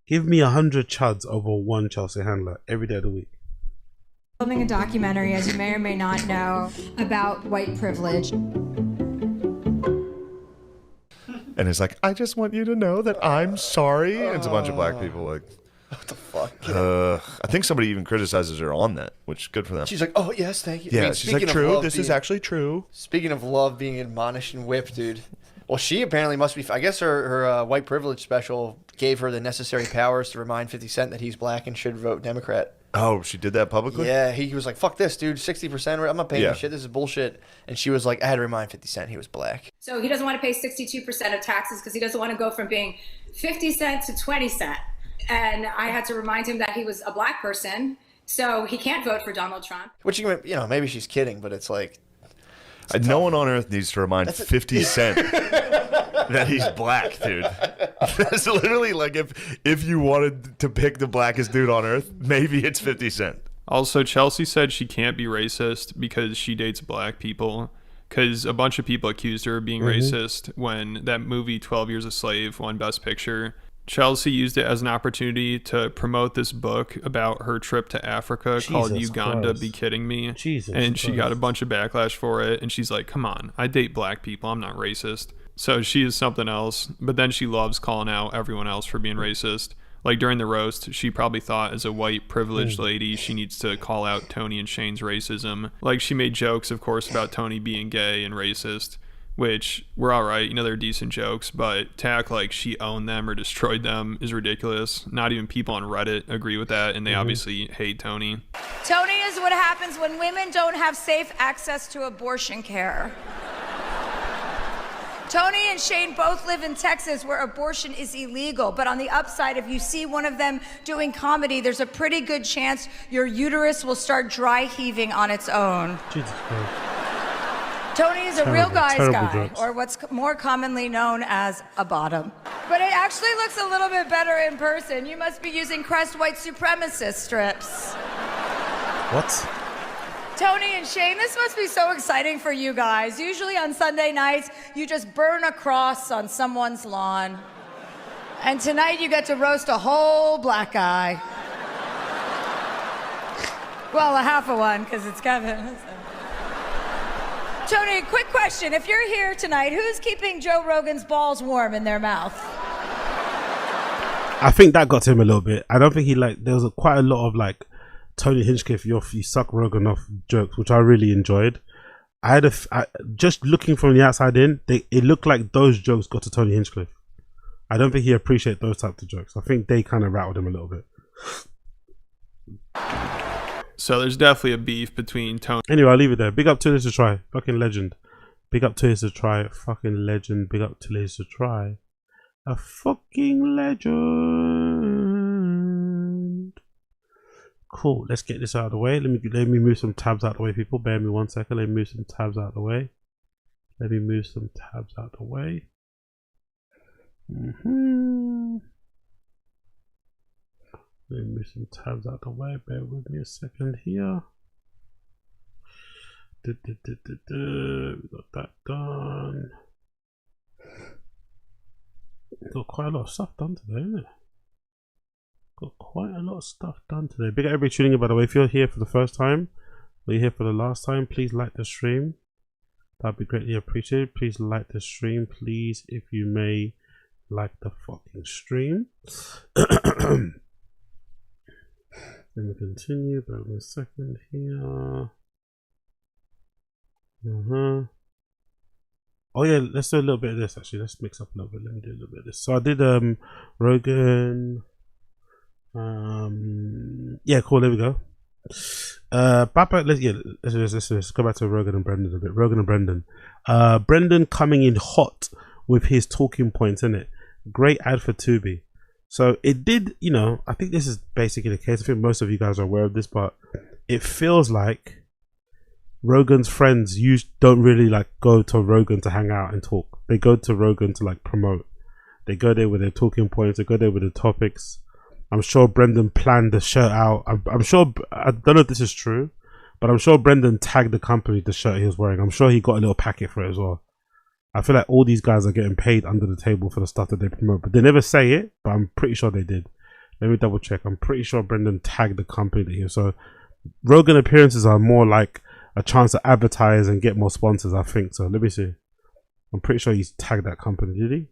Give me 100 chuds over 1 Chelsea handler every day of the week. Filming a documentary, as you may or may not know, about white privilege. And it's like, I just want you to know that I'm sorry. And it's a bunch of black people like, What the fuck? I think somebody even criticizes her on that, which good for them. She's like, oh, yes, thank you. Yeah, I mean, she's like, speaking of true, love this is being- actually true. Speaking of love being admonished and whipped, dude. Well, she apparently must be. I guess her white privilege special gave her the necessary powers to remind 50 Cent that he's black and should vote Democrat. Oh, she did that publicly? Yeah, he was like, fuck this, dude. 60%. I'm not paying Yeah. this shit. This is bullshit. And she was like, I had to remind 50 Cent he was black. So he doesn't want to pay 62% of taxes because he doesn't want to go from being 50 cent to 20 cent. And I had to remind him that he was a black person, so he can't vote for Donald Trump. Which, you know, maybe she's kidding, but it's like... No one on earth needs to remind 50 Cent that he's black, dude. That's literally like if you wanted to pick the blackest dude on earth, maybe it's 50 Cent. Also, Chelsea said she can't be racist because she dates black people. Because a bunch of people accused her of being racist when that movie 12 Years a Slave won Best Picture. Chelsea used it as an opportunity to promote this book about her trip to Africa called Uganda Christ. Be Kidding Me. Jesus and she Christ. got a bunch of backlash for it. And she's like, come on, I date black people. I'm not racist. So she is something else. But then she loves calling out everyone else for being racist. Like during the roast, she probably thought as a white privileged lady, she needs to call out Tony and Shane's racism. Like she made jokes, of course, about Tony being gay and racist, which were all right. You know, they're decent jokes, but to act like she owned them or destroyed them is ridiculous. Not even people on Reddit agree with that, and they obviously hate Tony. Tony is what happens when women don't have safe access to abortion care. Tony and Shane both live in Texas where abortion is illegal, but on the upside, if you see one of them doing comedy, there's a pretty good chance your uterus will start dry heaving on its own. Jesus Christ. Tony is a real guy's terrible guy, jokes. or what's more commonly known as a bottom. But it actually looks a little bit better in person. You must be using Crest white supremacist strips. What? Tony and Shane, this must be so exciting for you guys. Usually on Sunday nights, you just burn a cross on someone's lawn. And tonight you get to roast a whole black guy. Well, a half of one, because it's Kevin. Tony, quick question. If you're here tonight, who's keeping Joe Rogan's balls warm in their mouth? I think that got to him a little bit. I don't think he there was quite a lot of Tony Hinchcliffe, you suck Rogan off jokes, which I really enjoyed. I just looking from the outside in, it looked like those jokes got to Tony Hinchcliffe. I don't think he appreciated those types of jokes. I think they kind of rattled him a little bit. So there's definitely a beef between Tony. Anyway, I'll leave it there. Big up to Liz to Try. Fucking legend. Big up to Liz to Try. Fucking legend. Big up to Liz to Try. A fucking legend. Cool. Let's get this out of the way. Let me move some tabs out of the way, people. Bear me 1 second. Let me move some tabs out of the way. Let me move some tabs out of the way. Let me move some tabs out of the way. Bear with me a second here. We got that done. Got quite a lot of stuff done today, isn't it? Got quite a lot of stuff done today. Big up everybody tuning in, by the way. If you're here for the first time or you're here for the last time, please like the stream. That'd be greatly appreciated. Please like the stream, please, if you may. Like the fucking stream. Let me continue. Bear with me a second here. Oh yeah, let's do a little bit of this actually. Let's mix up a little bit. Let me do a little bit of this. So I did Rogan. Yeah, cool. There we go. Let's go back to Rogan and Brendan a bit. Rogan and Brendan. Brendan coming in hot with his talking points, innit? Great ad for Tubi. So it did, I think this is basically the case. I think most of you guys are aware of this, but it feels like Rogan's friends don't really go to Rogan to hang out and talk. They go to Rogan to promote. They go there with their talking points. They go there with the topics. I'm sure Brendan planned the shirt out. I'm sure, I don't know if this is true, but I'm sure Brendan tagged the company the shirt he was wearing. I'm sure he got a little packet for it as well. I feel like all these guys are getting paid under the table for the stuff that they promote, but they never say it, but I'm pretty sure they did. Let me double check. I'm pretty sure Brendan tagged the company that he was. So Rogan appearances are more like a chance to advertise and get more sponsors, I think. So let me see. I'm pretty sure he's tagged that company, did he?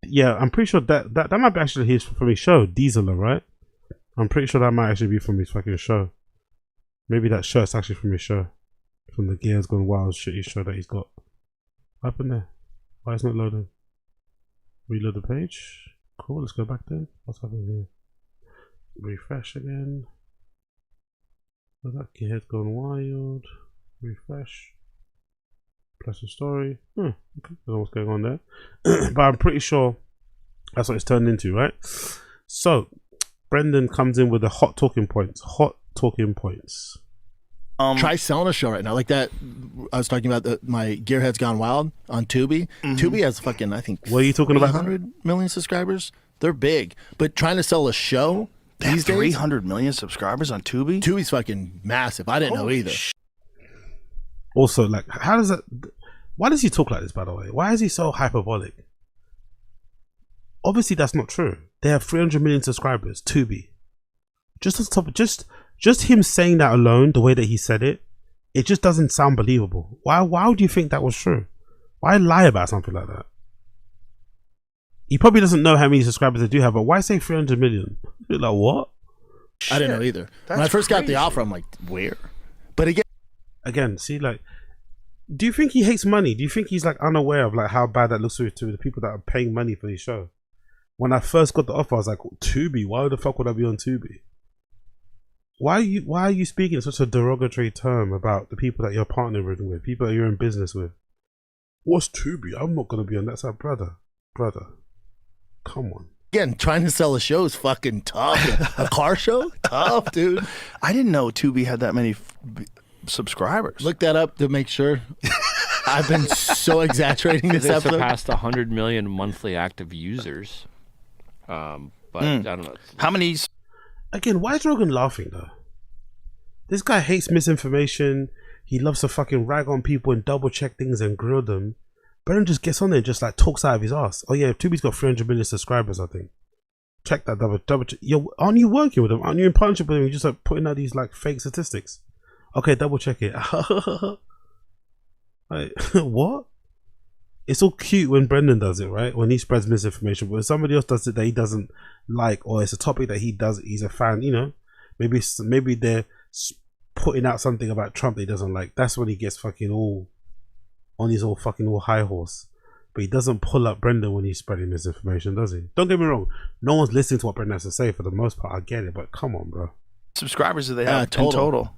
Yeah, I'm pretty sure that might be actually his from his show, Dieseler, right? I'm pretty sure that might actually be from his fucking show. Maybe that shirt's actually from his show. From the Gears Gone Wild shitty show that he's got. What happened there? Why is it not loading? Reload the page. Cool, let's go back then. What's happening here? Refresh again. What's that? Gears Gone Wild. Refresh. Plus the story. Okay, I don't know what's going on there. But I'm pretty sure that's what it's turned into, right? So, Brendan comes in with the hot talking points. Hot talking points. Try selling a show right now. Like that, I was talking about my Gearhead's Gone Wild on Tubi. Tubi has fucking, I think, what are you talking about? 300 million subscribers. They're big. But trying to sell a show these days. 300 million subscribers on Tubi? Tubi's fucking massive. I didn't know either. Also, like, how does that... Why does he talk like this, by the way? Why is he so hyperbolic? Obviously, that's not true. They have 300 million subscribers, Tubi. Just on top of... Just him saying that alone, the way that he said it, it just doesn't sound believable. Why would you think that was true? Why lie about something like that? He probably doesn't know how many subscribers they do have, but why say 300 million? You're like, what? I didn't know either. When I first got the offer, I'm like, where? But again, see, like, do you think he hates money? Do you think he's like unaware of like how bad that looks to the people that are paying money for his show? When I first got the offer, I was like, Tubi? Why the fuck would I be on Tubi? Why are you speaking in such a derogatory term about the people that you're partnering with, people that you're in business with? What's Tubi? I'm not gonna be on that side, brother. Come on. Again, trying to sell a show is fucking tough. A car show? Tough, dude. I didn't know Tubi had that many subscribers. Look that up to make sure. I've been so exaggerating this they episode. surpassed 100 million monthly active users. But I don't know. How many... Again, why is Rogan laughing though? This guy hates misinformation. He loves to fucking rag on people and double check things and grill them. Brennan just gets on there and just like talks out of his ass. Oh yeah, Tubi's got 300 million subscribers, I think. Check that, double check. Yo, aren't you working with them? Aren't you in partnership with them? You're just like putting out these like fake statistics. Okay, double check it. Like, what? It's all cute when Brendan does it, right? When he spreads misinformation, but when somebody else does it that he doesn't like, or it's a topic that he does, he's a fan, you know, maybe they're putting out something about Trump that he doesn't like. That's when he gets fucking all on his all high horse. But he doesn't pull up Brendan when he's spreading misinformation, does he? Don't get me wrong. No one's listening to what Brendan has to say for the most part. I get it, but come on, bro. Subscribers do they have in total?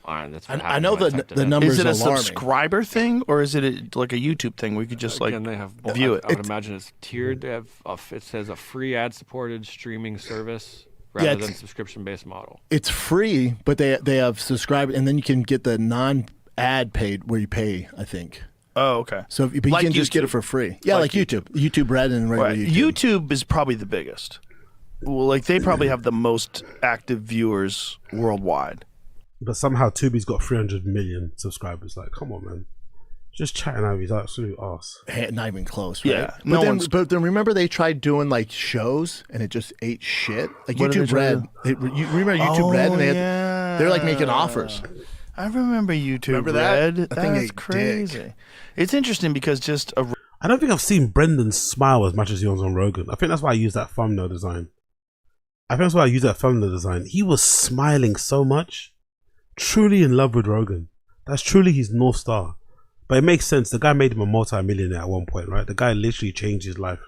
That's I know the numbers. Is it a alarming. subscriber thing or is it like a YouTube thing? We could just Again, they have, view it. I would imagine it's tiered. They have it says a free ad-supported streaming service rather than subscription-based model. It's free, but they have subscribed, and then you can get the non-ad paid where you pay, I think. Oh, okay. So but you can just get it for free. Yeah, like YouTube. YouTube Red and regular YouTube. YouTube is probably the biggest. Well, like they probably have the most active viewers worldwide. But somehow Tubi's got 300 million subscribers. Like, come on, man. Just chatting out of his absolute ass. Not even close, right? Yeah. But then remember they tried doing like shows and it just ate shit? Like What did YouTube they try Red. You remember YouTube Red? And they're like making offers. I remember YouTube Remember that? Red. That thing That's ate crazy. dick. It's interesting because just I don't think I've seen Brendan smile as much as he was on Rogan. I think that's why I used that thumbnail design. He was smiling so much. Truly in love with Rogan. That's truly his North Star. But it makes sense. The guy made him a multi-millionaire at one point, right? The guy literally changed his life.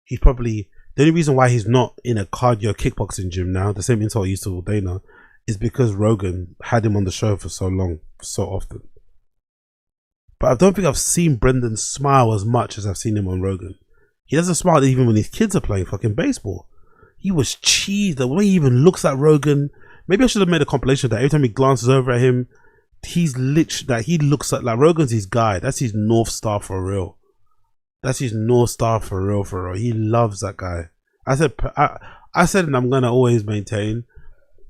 He's probably... The only reason why he's not in a cardio kickboxing gym now, the same insult he used to Dana, is because Rogan had him on the show for so long, so often. But I don't think I've seen Brendan smile as much as I've seen him on Rogan. He doesn't smile even when his kids are playing fucking baseball. He was cheesed. The way he even looks at Rogan... Maybe I should have made a compilation of that. Every time he glances over at him, he's literally that he looks like Rogan's his guy. That's his North Star for real. He loves that guy. I said, and I'm gonna always maintain,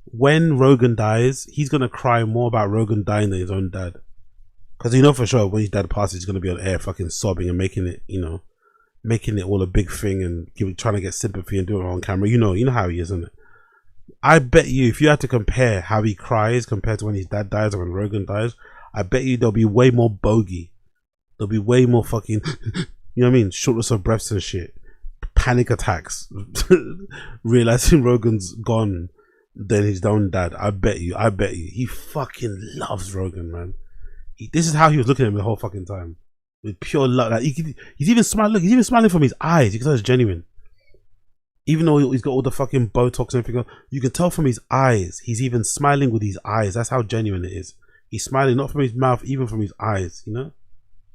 when Rogan dies, he's gonna cry more about Rogan dying than his own dad. Because you know for sure when his dad passes, he's gonna be on air fucking sobbing and making it all a big thing and trying to get sympathy and do it on camera. You know how he is, isn't it? I bet you if you had to compare how he cries compared to when his dad dies or when Rogan dies, I bet you there'll be way more bogey. There'll be way more fucking, you know what I mean? Shortness of breaths and shit. panic attacks, realizing Rogan's gone, then his own dad. I bet you. He fucking loves Rogan, man. This is how he was looking at him the whole fucking time. With pure love. Like, he's even smiling. Look, he's even smiling from his eyes. You can tell it's genuine. Even though he's got all the fucking Botox and everything, you can tell from his eyes. He's even smiling with his eyes. That's how genuine it is. He's smiling not from his mouth, even from his eyes, you know?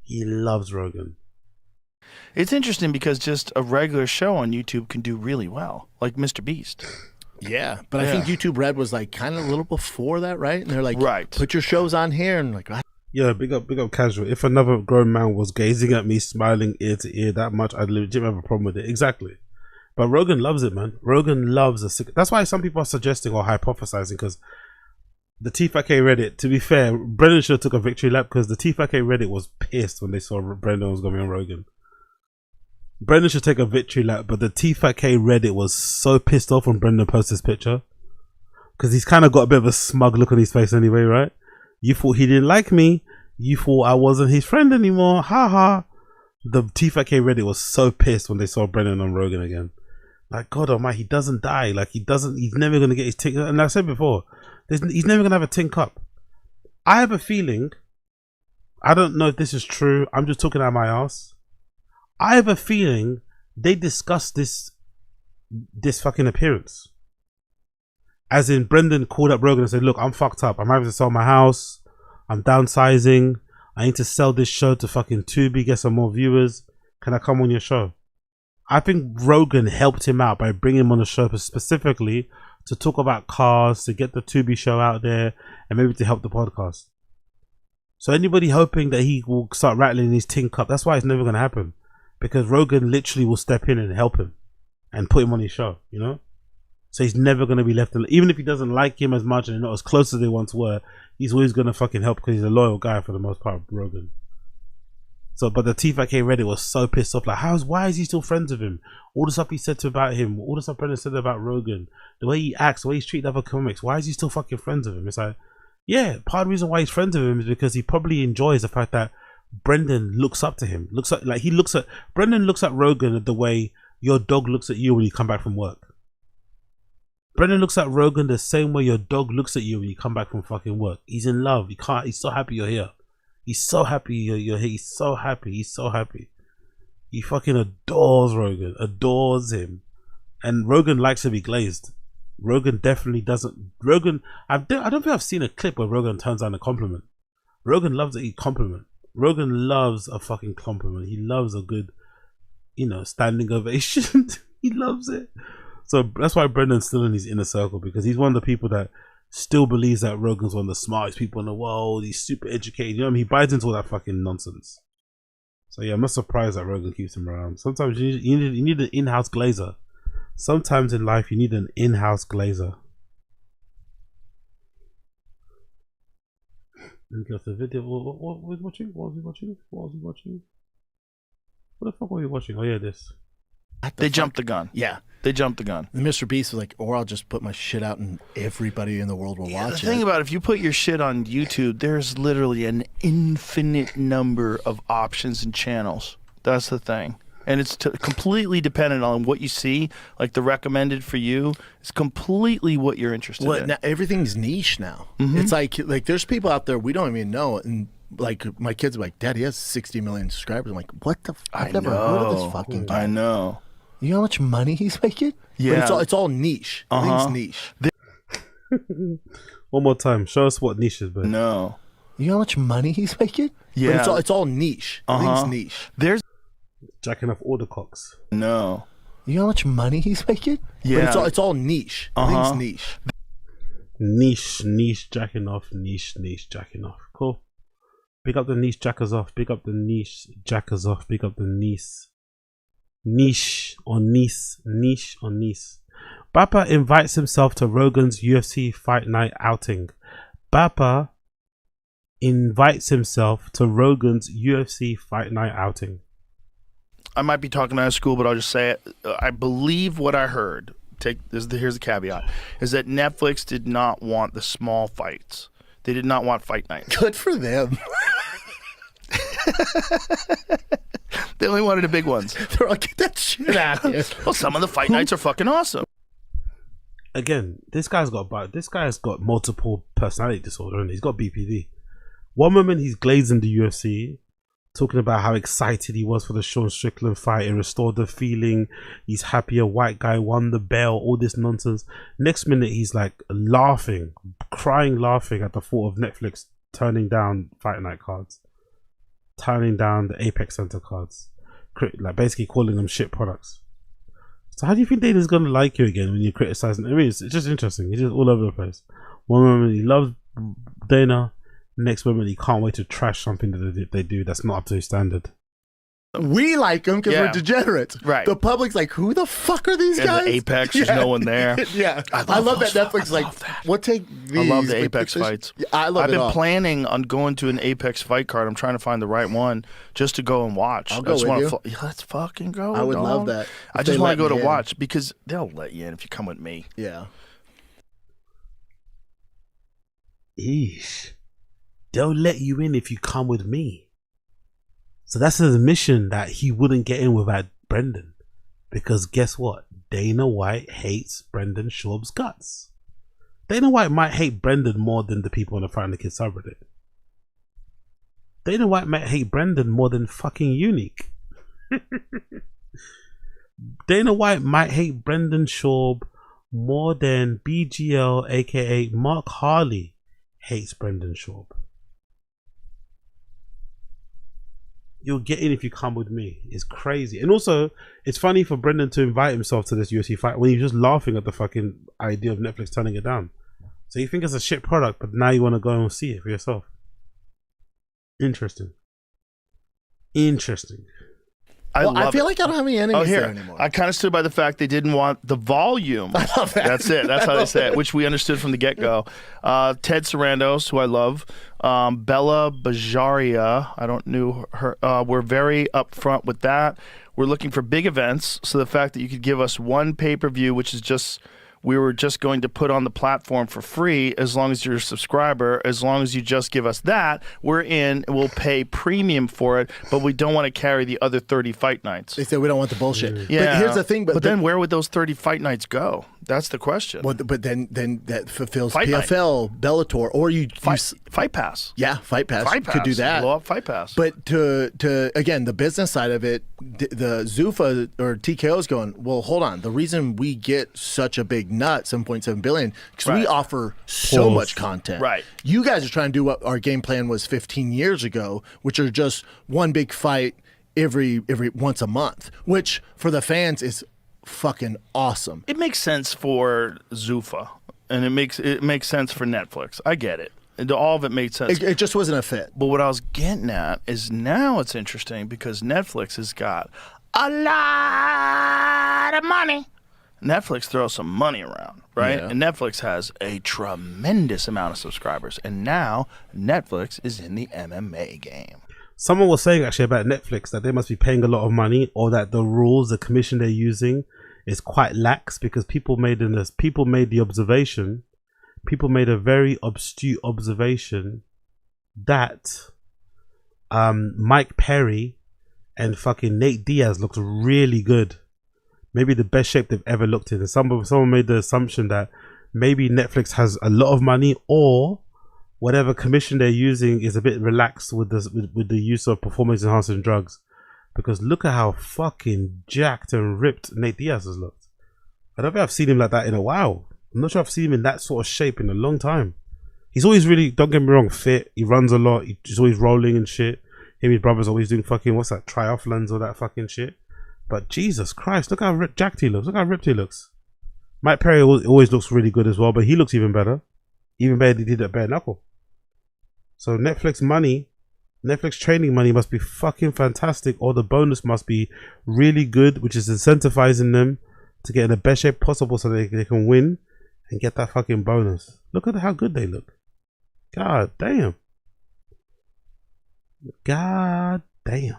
He loves Rogan. It's interesting because just a regular show on YouTube can do really well, like Mr. Beast. Yeah, but I think YouTube Red was like kind of a little before that, right? And they're like, put your shows on here, and like, yeah, big up Casual. If another grown man was gazing at me, smiling ear to ear that much, I'd legitimately have a problem with it. Exactly. But Rogan loves it, man. Rogan loves a sick. That's why some people are suggesting or hypothesizing, because the T5K Reddit, to be fair, Brendan should have took a victory lap, because the T5K Reddit was pissed when they saw Brendan was going on Rogan. Brendan should take a victory lap, but the T5K Reddit was so pissed off when Brendan posted his picture, because he's kind of got a bit of a smug look on his face anyway, right? You thought he didn't like me. You thought I wasn't his friend anymore. Ha ha. The T5K Reddit was so pissed when they saw Brendan on Rogan again. Like, God almighty, he doesn't die. Like, he's never going to get his tink. And like I said before, he's never going to have a tink up. I have a feeling, I don't know if this is true, I'm just talking out of my ass. I have a feeling they discussed this fucking appearance. As in, Brendan called up Rogan and said, look, I'm fucked up. I'm having to sell my house. I'm downsizing. I need to sell this show to fucking Tubi, get some more viewers. Can I come on your show? I think Rogan helped him out by bringing him on the show specifically to talk about cars, to get the Tubi show out there, and maybe to help the podcast. So anybody hoping that he will start rattling his tin cup, that's why it's never going to happen. Because Rogan literally will step in and help him and put him on his show, you know? So he's never going to be left alone. Even if he doesn't like him as much and they're not as close as they once were, he's always going to fucking help because he's a loyal guy for the most part, Rogan. So, but the T5K Reddit was so pissed off. Like, why is he still friends with him? All the stuff he said about him, all the stuff Brendan said about Rogan, the way he acts, the way he's treated other comics, why is he still fucking friends with him? It's like, yeah, part of the reason why he's friends with him is because he probably enjoys the fact that Brendan looks up to him. Brendan looks at Rogan the way your dog looks at you when you come back from work. Brendan looks at Rogan the same way your dog looks at you when you come back from fucking work. He's in love. He's so happy you're here. He's so happy you're here. He's so happy. He's so happy. He fucking adores Rogan. Adores him. And Rogan likes to be glazed. Rogan definitely doesn't. I don't think I've seen a clip where Rogan turns down a compliment. Rogan loves a compliment. Rogan loves a fucking compliment. He loves a good, standing ovation. He loves it. So that's why Brendan's still in his inner circle, because he's one of the people that still believes that Rogan's one of the smartest people in the world. He's super educated. You know what I mean? He buys into all that fucking nonsense. So yeah, I'm not surprised that Rogan keeps him around. Sometimes you need an in-house glazer. Sometimes in life you need an in-house glazer. Let me go to the video. What was he watching? What was he watching? What the fuck were you watching? Oh yeah, this. They jumped the gun. Yeah. They jumped the gun. And Mr. Beast was like, or I'll just put my shit out and everybody in the world will watch it. The thing about it, if you put your shit on YouTube, there's literally an infinite number of options and channels. That's the thing. And it's completely dependent on what you see. Like the recommended for you is completely what you're interested in. Now, everything's niche now. Mm-hmm. It's like there's people out there we don't even know. And like my kids are like, Dad, he has 60 million subscribers. I'm like, what the? I've never heard of this fucking guy. I know. You know how much money he's making? Yeah. But it's all niche. Everything's niche. One more time. Show us what niche is, man. No. You know how much money he's making? Yeah. But it's all niche. Everything's niche. There's jacking off all the cocks. No. You know how much money he's making? Yeah. But it's all niche. Everything's niche. Niche jacking off. Niche jacking off. Cool. Big up the niche jackers off. Big up the niche jackers off. Big up the niche. Niche on niece. Bappa invites himself to Rogan's UFC Fight Night outing. Bappa invites himself to Rogan's UFC Fight Night outing. I might be talking out of school, but I'll just say it. I believe what I heard. Here's the caveat: is that Netflix did not want the small fights. They did not want Fight Night. Good for them. They only wanted the big ones. They're like, get that shit out of here. Well, some of the fight nights are fucking awesome. Again, this guy's got multiple personality disorder, and he's got BPD. One moment he's glazing the UFC, talking about how excited he was for the Sean Strickland fight. It restored the feeling. He's happy a white guy won the belt. All this nonsense. Next minute, he's like laughing, crying, laughing at the thought of Netflix turning down Fight Night cards, turning down the Apex Center cards, like basically calling them shit products. So how do you think Dana's gonna like you again when you're criticizing? I mean, it's just interesting. He's just all over the place. One moment he loves Dana, next moment he can't wait to trash something that they do that's not up to his standard. We like them because we're degenerates. Right. The public's like, who the fuck are these guys? The Apex, there's no one there. Yeah. I love that Netflix we'll take these. I love the Apex fights. Yeah, I love I've it been all. planning on going to an Apex fight card. I'm trying to find the right one just to go and watch. I'll go with you. Let's fucking go. I would dog. love that. I If just they want to let go me to in. watch because they'll let you in if you come with me. Yeah. Eesh. They'll let you in if you come with me. So that's an admission that he wouldn't get in without Brendan. Because guess what? Dana White hates Brendan Schaub's guts. Dana White might hate Brendan more than the people on the Fight and the Kids subreddit. Dana White might hate Brendan more than fucking Unique. Dana White might hate Brendan Schaub more than BGL, aka Mark Harley, hates Brendan Schaub. You'll get in if you come with me. It's crazy. And also, it's funny for Brendan to invite himself to this UFC fight when he's just laughing at the fucking idea of Netflix turning it down. So you think it's a shit product, but now you want to go and see it for yourself. Interesting. I feel like I don't have any enemies there here. anymore. I kind of stood by the fact they didn't want the volume. I love that. That's it. That's how they say it, which we understood from the get-go. Ted Sarandos, who I love, Bella Bajaria, I don't know her. We're very upfront with that. We're looking for big events, so the fact that you could give us one pay-per-view, which is just we were just going to put on the platform for free as long as you're a subscriber, as long as you just give us that, we're in, we'll pay premium for it, but we don't want to carry the other 30 fight nights. They say we don't want the bullshit. Yeah. But here's the thing. But then where would those 30 fight nights go? That's the question. Well, but then that fulfills Fight PFL, Bellator, or you Fight Pass. Yeah, Fight Pass. Fight Could do Pass. that. Blow up Fight Pass. But to again, the business side of it, the Zuffa or TKO is going, well, hold on. The reason we get such a big nut, 7.7 billion, because we offer so much content. Right. You guys are trying to do what our game plan was 15 years ago, which are just one big fight every once a month, which for the fans is fucking awesome. It makes sense for Zuffa, and it makes sense for Netflix. I get it. All of it made sense. It just wasn't a fit. But what I was getting at is now it's interesting because Netflix has got a lot of money. Netflix throws some money around, right? Yeah. And Netflix has a tremendous amount of subscribers. And now Netflix is in the MMA game. Someone was saying actually about Netflix that they must be paying a lot of money, or that the rules, the commission they're using is quite lax, because people made a very obtuse observation that Mike Perry and fucking Nate Diaz looked really good. Maybe the best shape they've ever looked in. And someone made the assumption that maybe Netflix has a lot of money, or whatever commission they're using is a bit relaxed with the use of performance enhancing drugs. Because look at how fucking jacked and ripped Nate Diaz has looked. I don't think I've seen him like that in a while. I'm not sure I've seen him in that sort of shape in a long time. He's always really, don't get me wrong, fit. He runs a lot. He's always rolling and shit. Him and his brother's always doing fucking, what's that, triathlons or that fucking shit. But Jesus Christ, look how jacked he looks. Look how ripped he looks. Mike Perry always looks really good as well, but he looks even better. Even better than he did at Bare Knuckle. So Netflix training money must be fucking fantastic, or the bonus must be really good, which is incentivizing them to get in the best shape possible so they can win and get that fucking bonus. Look at how good they look. God damn. God damn.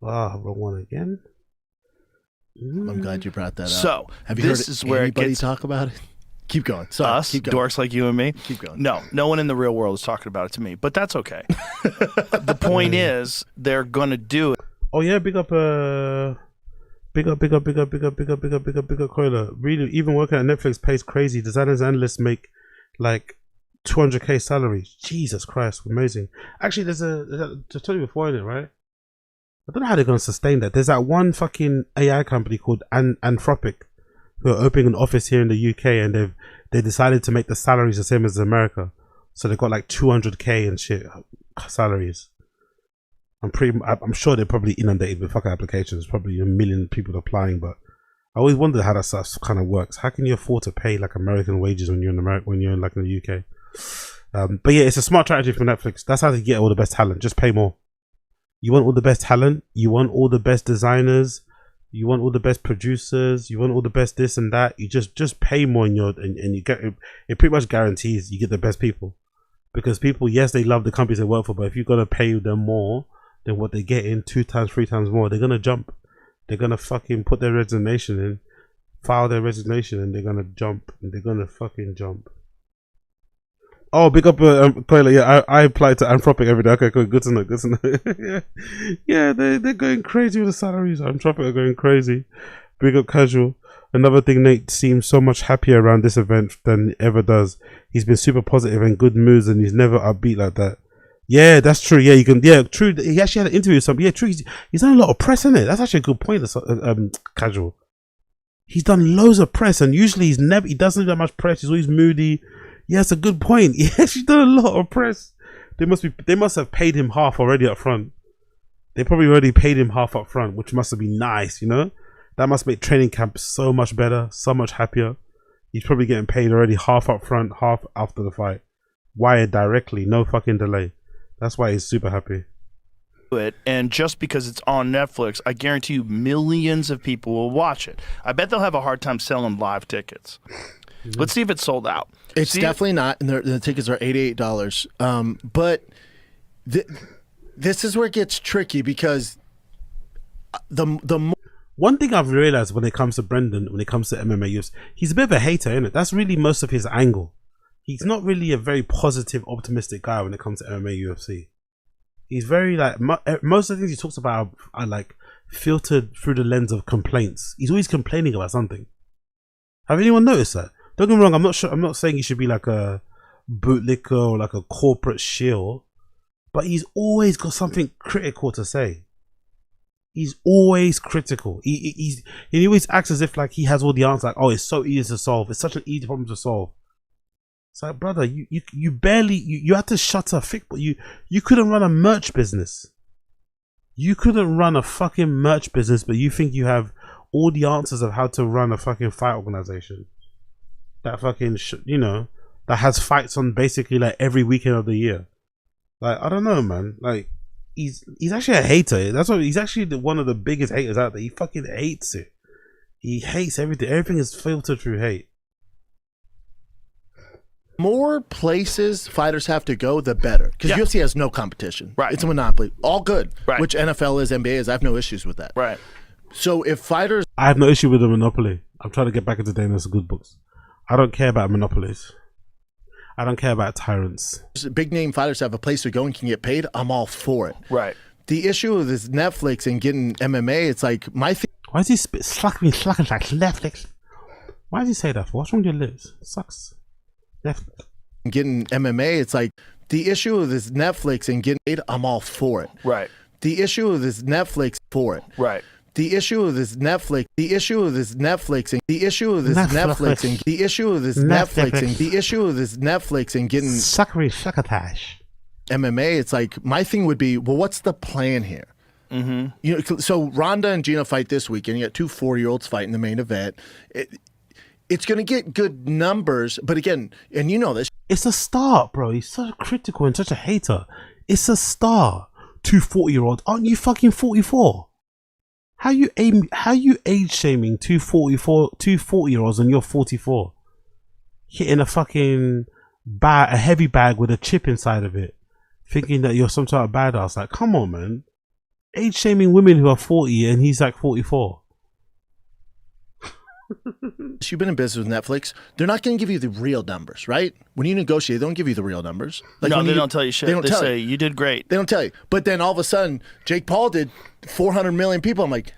Oh, wrong one again. I'm glad you brought that up. So have you this heard is where anybody it gets, talk about it? Keep going. Sorry, Us, keep going. dorks like you and me. Keep going. No one in the real world is talking about it to me, but that's okay. The point is, they're gonna do it. Oh yeah, big up Coiler. Really, even working at Netflix pays crazy. Designers and analysts make like 200k salaries. Jesus Christ, amazing. Actually, there's to tell you before in it, right? I don't know how they're gonna sustain that. There's that one fucking AI company called Anthropic, who are opening an office here in the UK, and they decided to make the salaries the same as America. So they've got like 200k and shit salaries. I'm sure they're probably inundated with fucking applications. Probably a million people applying, but I always wonder how that stuff kind of works. How can you afford to pay like American wages when you're in America, when you're in like in the UK? But yeah, it's a smart strategy for Netflix. That's how they get all the best talent. Just pay more. You want all the best talent. You want all the best designers. You want all the best producers. You want all the best this and that. You just pay more, and you get it. Pretty much guarantees you get the best people, because people, yes, they love the companies they work for, but if you're gonna pay them more than what they get in, 2 times, 3 times more, they're gonna jump. They're gonna fucking put their resignation in, file their resignation, and they're gonna jump. And they're gonna fucking jump. Oh, big up, Coiler. Yeah, I apply to Anthropic every day. Okay, cool. Good to know. Good to know. yeah, they're going crazy with the salaries. Anthropic are going crazy. Big up, Casual. Another thing, Nate seems so much happier around this event than he ever does. He's been super positive and good moods, and he's never upbeat like that. Yeah, that's true. Yeah, you can. Yeah, true. He actually had an interview with somebody. Yeah, true. He's done a lot of press, isn't it? That's actually a good point. Casual. He's done loads of press, and usually he doesn't do that much press. He's always moody. Yeah, it's a good point. Yeah, she's done a lot of press. They must have paid him half already up front. They probably already paid him half up front, which must have been nice, you know? That must make training camp so much better, so much happier. He's probably getting paid already half up front, half after the fight. Wired directly, no fucking delay. That's why he's super happy. And just because it's on Netflix, I guarantee you millions of people will watch it. I bet they'll have a hard time selling live tickets. Let's see if it's sold out. It's definitely not, and the tickets are $88. But this is where it gets tricky, because one thing I've realized when it comes to Brendan, when it comes to MMA UFC, he's a bit of a hater, isn't it? That's really most of his angle. He's not really a very positive, optimistic guy when it comes to MMA UFC. He's very like most of the things he talks about are like filtered through the lens of complaints. He's always complaining about something. Have anyone noticed that? Don't get me wrong, I'm not saying he should be like a bootlicker or like a corporate shill, but he's always got something critical to say. He's always critical. He always acts as if like he has all the answers. Like, oh, it's so easy to solve. It's such an easy problem to solve. It's like, brother, you barely you had to shutter thick, but you couldn't run a merch business. You couldn't run a fucking merch business, but you think you have all the answers of how to run a fucking fight organization. That fucking that has fights on basically like every weekend of the year. Like, I don't know, man. Like, he's actually a hater. That's what he's actually one of the biggest haters out there. He fucking hates it. He hates everything. Everything is filtered through hate. More places fighters have to go, the better. Because UFC has no competition. Right. It's a monopoly. All good. Right. Which NFL is, NBA is. I have no issues with that. Right. So if fighters... I have no issue with the monopoly. I'm trying to get back into Dana's good books. I don't care about monopolies. I don't care about tyrants. Big name fighters have a place to go and can get paid. I'm all for it. Right. The issue with this Netflix and getting MMA, it's like my thing. Why is he slacking like Netflix? Why does he say that for? What's wrong with your lips? It sucks. Netflix. Getting MMA, it's like the issue with this Netflix and getting paid. I'm all for it. Right. The issue with this Netflix for it. Right. The issue with this Netflix, the issue with this Netflix, and the issue with this Netflix, and the issue with this Netflix, and the issue with this Netflix, and getting succotash. MMA, it's like my thing would be, well, what's the plan here? Mm-hmm. You know, so Ronda and Gina fight this weekend. You got 2 4-year-olds fighting the main event. It's going to get good numbers, but again, and you know this, it's a start, bro. He's so critical and such a hater. It's a start. 2 40-year-olds, aren't you fucking 44? How you age shaming 2 40-year-olds and you're 44? Hitting a fucking a heavy bag with a chip inside of it, thinking that you're some sort of badass. Like, come on, man. Age shaming women who are 40 and he's like 44. You've been in business with Netflix. They're not going to give you the real numbers, right? When you negotiate, they don't give you the real numbers. No, when they you- don't tell you shit. They don't They tell say, you. you did great. They don't tell you. But then all of a sudden, Jake Paul did 400 million people. I'm like,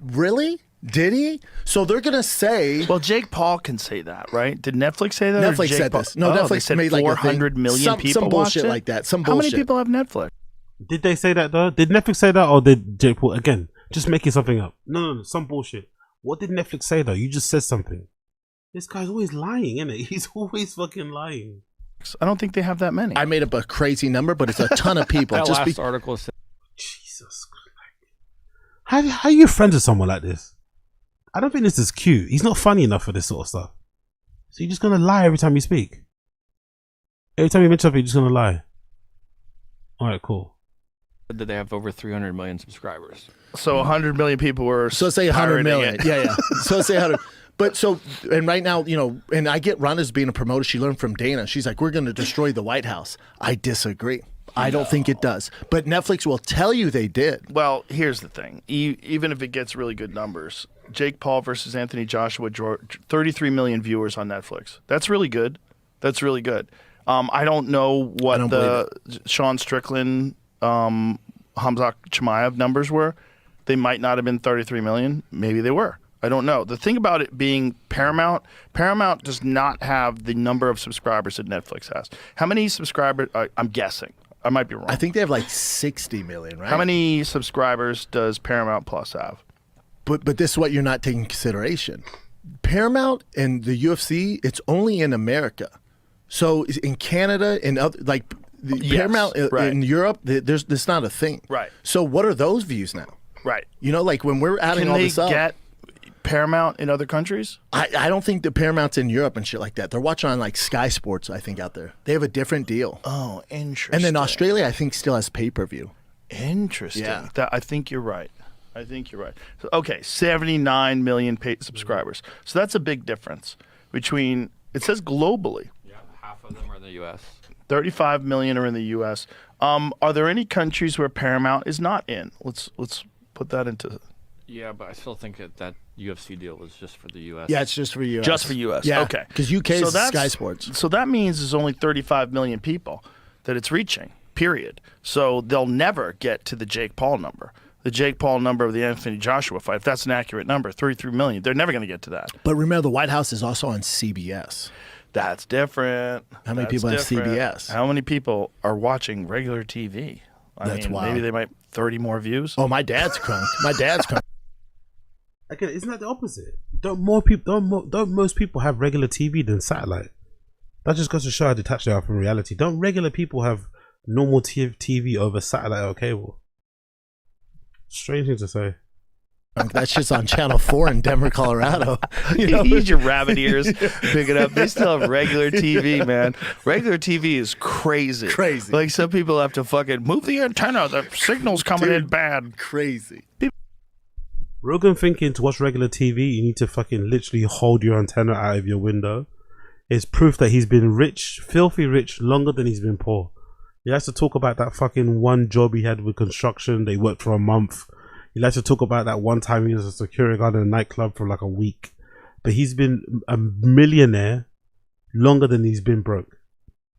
really? Did he? So they're going to say... Well, Jake Paul can say that, right? Did Netflix say that? or Netflix Jake said Paul? this. No, Oh, Netflix they said made like a thing. 400 million people some bullshit watched it? like that. Some How bullshit. many people have Netflix? Did they say that though? Did Netflix say that, or did Jake Paul again? Just making something up. No, some bullshit. What did Netflix say though? You just said something. This guy's always lying, isn't it? He's always fucking lying. I don't think they have that many. I made up a crazy number, but it's a ton of people. That Just last article said. Jesus Christ. How are you friends with someone like this? I don't think this is cute. He's not funny enough for this sort of stuff. So you're just gonna lie every time you speak. Every time you mention something, you're just gonna lie. Alright, cool. That they have over 300 million subscribers. So 100 million people were So say 100 pirating million. it. Yeah. So say 100. But so, and right now, you know, and I get Rhonda's being a promoter. She learned from Dana. She's like, we're going to destroy the White House. I disagree. I don't think it does. But Netflix will tell you they did. Well, here's the thing. Even if it gets really good numbers, Jake Paul versus Anthony Joshua drew 33 million viewers on Netflix. That's really good. That's really good. I don't know what the Sean Strickland, Hamzat Chimaev numbers were. They might not have been 33 million. Maybe they were. I don't know. The thing about it being Paramount does not have the number of subscribers that Netflix has. How many subscribers? I'm guessing. I might be wrong. I think they have like 60 million, right? How many subscribers does Paramount Plus have? But this is what you're not taking consideration. Paramount and the UFC, it's only in America. So in Canada and other, like Paramount in Europe, there's not a thing. Right. So what are those views now? Right. You know, like when we're adding Can all they this up. get Paramount in other countries? I don't think the Paramount's in Europe and shit like that. They're watching on like Sky Sports, I think, out there. They have a different deal. Oh, interesting. And then Australia, I think, still has pay-per-view. Interesting. Yeah. I think you're right. So, okay, 79 million paid subscribers. So that's a big difference between, it says globally. Yeah, half of them are in the U.S. 35 million are in the U.S. Are there any countries where Paramount is not in? Let's put that into... Yeah, but I still think that UFC deal was just for the U.S. Yeah, it's just for U.S. Just for U.S. Yeah, Okay. because UK is that's- Sky Sports. So that means there's only 35 million people that it's reaching, period. So they'll never get to the Jake Paul number. The Jake Paul number of the Anthony Joshua fight, if that's an accurate number, 33 million. They're never going to get to that. But remember, the White House is also on CBS. That's different. How many people have CBS? How many people are watching regular TV? That's wild. Maybe they might 30 more views. Oh, my dad's crunk. My dad's crunk. Again, isn't that the opposite? Don't most people have regular TV than satellite? That just goes to show how detached they are from reality. Don't regular people have normal TV over satellite or cable? Strange thing to say. That shit's on Channel 4 in Denver, Colorado. You know? Use your rabbit ears, pick it up. They still have regular TV, man. Regular TV is crazy. Crazy. Like some people have to fucking move the antenna. The signal's coming in bad. Crazy. Rogan thinking to watch regular TV, you need to fucking literally hold your antenna out of your window. It's proof that he's been rich, filthy rich, longer than he's been poor. He has to talk about that fucking one job he had with construction. They worked for a month. He likes to talk about that one time he was a security guard in a nightclub for like a week. But he's been a millionaire longer than he's been broke.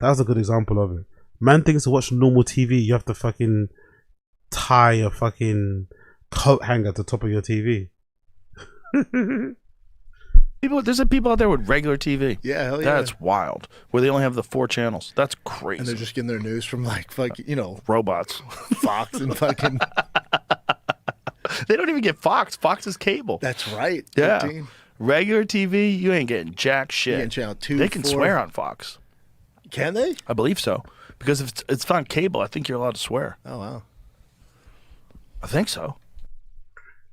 That was a good example of it. Man thinks to watch normal TV, you have to fucking tie a fucking coat hanger at the top of your TV. There's people out there with regular TV. Yeah, hell yeah. That's wild. Where they only have the 4 channels. That's crazy. And they're just getting their news from like fucking, you know, robots, Fox and fucking. They don't even get Fox. Fox is cable. That's right. Yeah. 13. Regular TV, you ain't getting jack shit. You getting channel 2, They can 4. swear on Fox. Can they? I believe so. Because if it's on cable, I think you're allowed to swear. Oh, wow. I think so.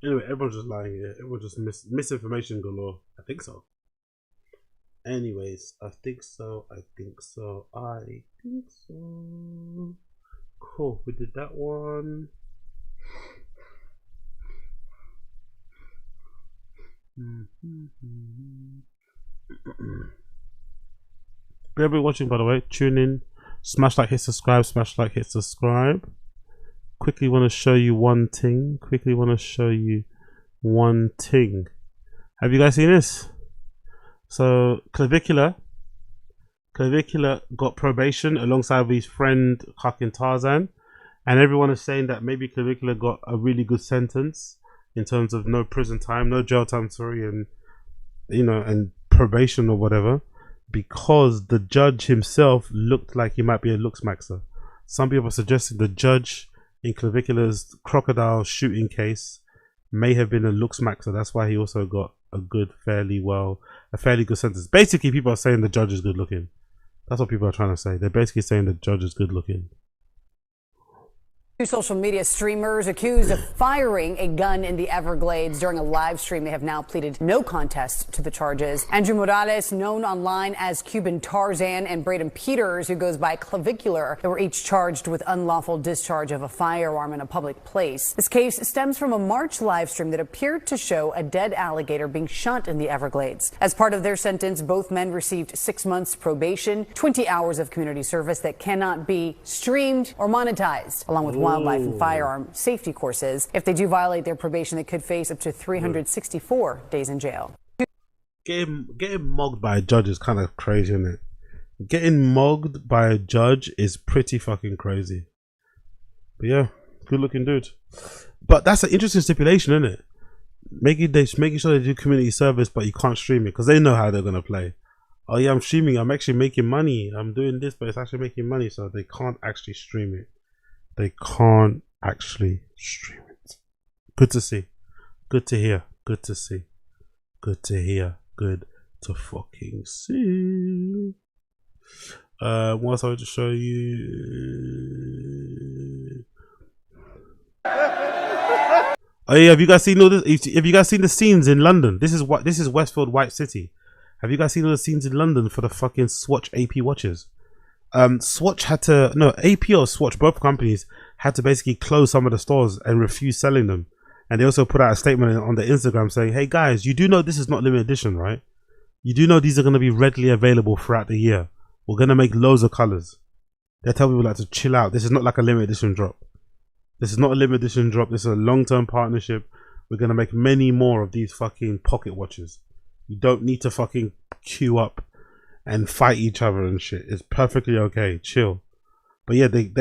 Anyway, everyone's just lying here. Everyone's just misinformation galore. I think so. Anyways, I think so. Cool. We did that one. For everybody watching, by the way, tune in. Smash like, hit subscribe. Smash like, hit subscribe. Quickly want to show you one thing. Have you guys seen this? So Clavicular got probation alongside with his friend fucking Tarzan, and everyone is saying that maybe Clavicular got a really good sentence in terms of no prison time, no jail time, sorry, and and probation or whatever, because the judge himself looked like he might be a looks maxer. Some people are suggesting the judge in Clavicular's crocodile shooting case may have been a looks maxer. That's why he also got a fairly good sentence. Basically, people are saying the judge is good looking. That's what people are trying to say. They're basically saying the judge is good looking. Two social media streamers accused of firing a gun in the Everglades during a live stream. They have now pleaded no contest to the charges. Andrew Morales, known online as Cuban Tarzan, and Braden Peters, who goes by Clavicular, they were each charged with unlawful discharge of a firearm in a public place. This case stems from a March live stream that appeared to show a dead alligator being shot in the Everglades. As part of their sentence, both men received 6 months probation, 20 hours of community service that cannot be streamed or monetized, along with wildlife and firearm safety courses. If they do violate their probation, they could face up to 364 days in jail. Getting mogged by a judge is kind of crazy, isn't it? Getting mogged by a judge is pretty fucking crazy. But yeah, good looking dude. But that's an interesting stipulation, isn't it? Making sure they do community service, but you can't stream it because they know how they're gonna play. Oh yeah, I'm streaming. I'm actually making money. I'm doing this, but it's actually making money, so they can't actually stream it. They can't actually stream it. Good to see. Good to hear. Good to see. Good to hear. Good to fucking see. What else I want to show you? Oh yeah, have you guys seen all this? Have you guys seen the scenes in London? This is Westfield White City. Have you guys seen all the scenes in London for the fucking Swatch AP watches? Swatch had to, no, AP or Swatch, both companies had to basically close some of the stores and refuse selling them. And they also put out a statement on their Instagram saying, hey guys, you do know this is not limited edition, right? You do know these are going to be readily available throughout the year. We're going to make loads of colors. They tell people like to chill out. This is not like a limited edition drop. This is not a limited edition drop. This is a long-term partnership. We're going to make many more of these fucking pocket watches. You don't need to fucking queue up and fight each other and shit. It's perfectly okay. Chill. But yeah, they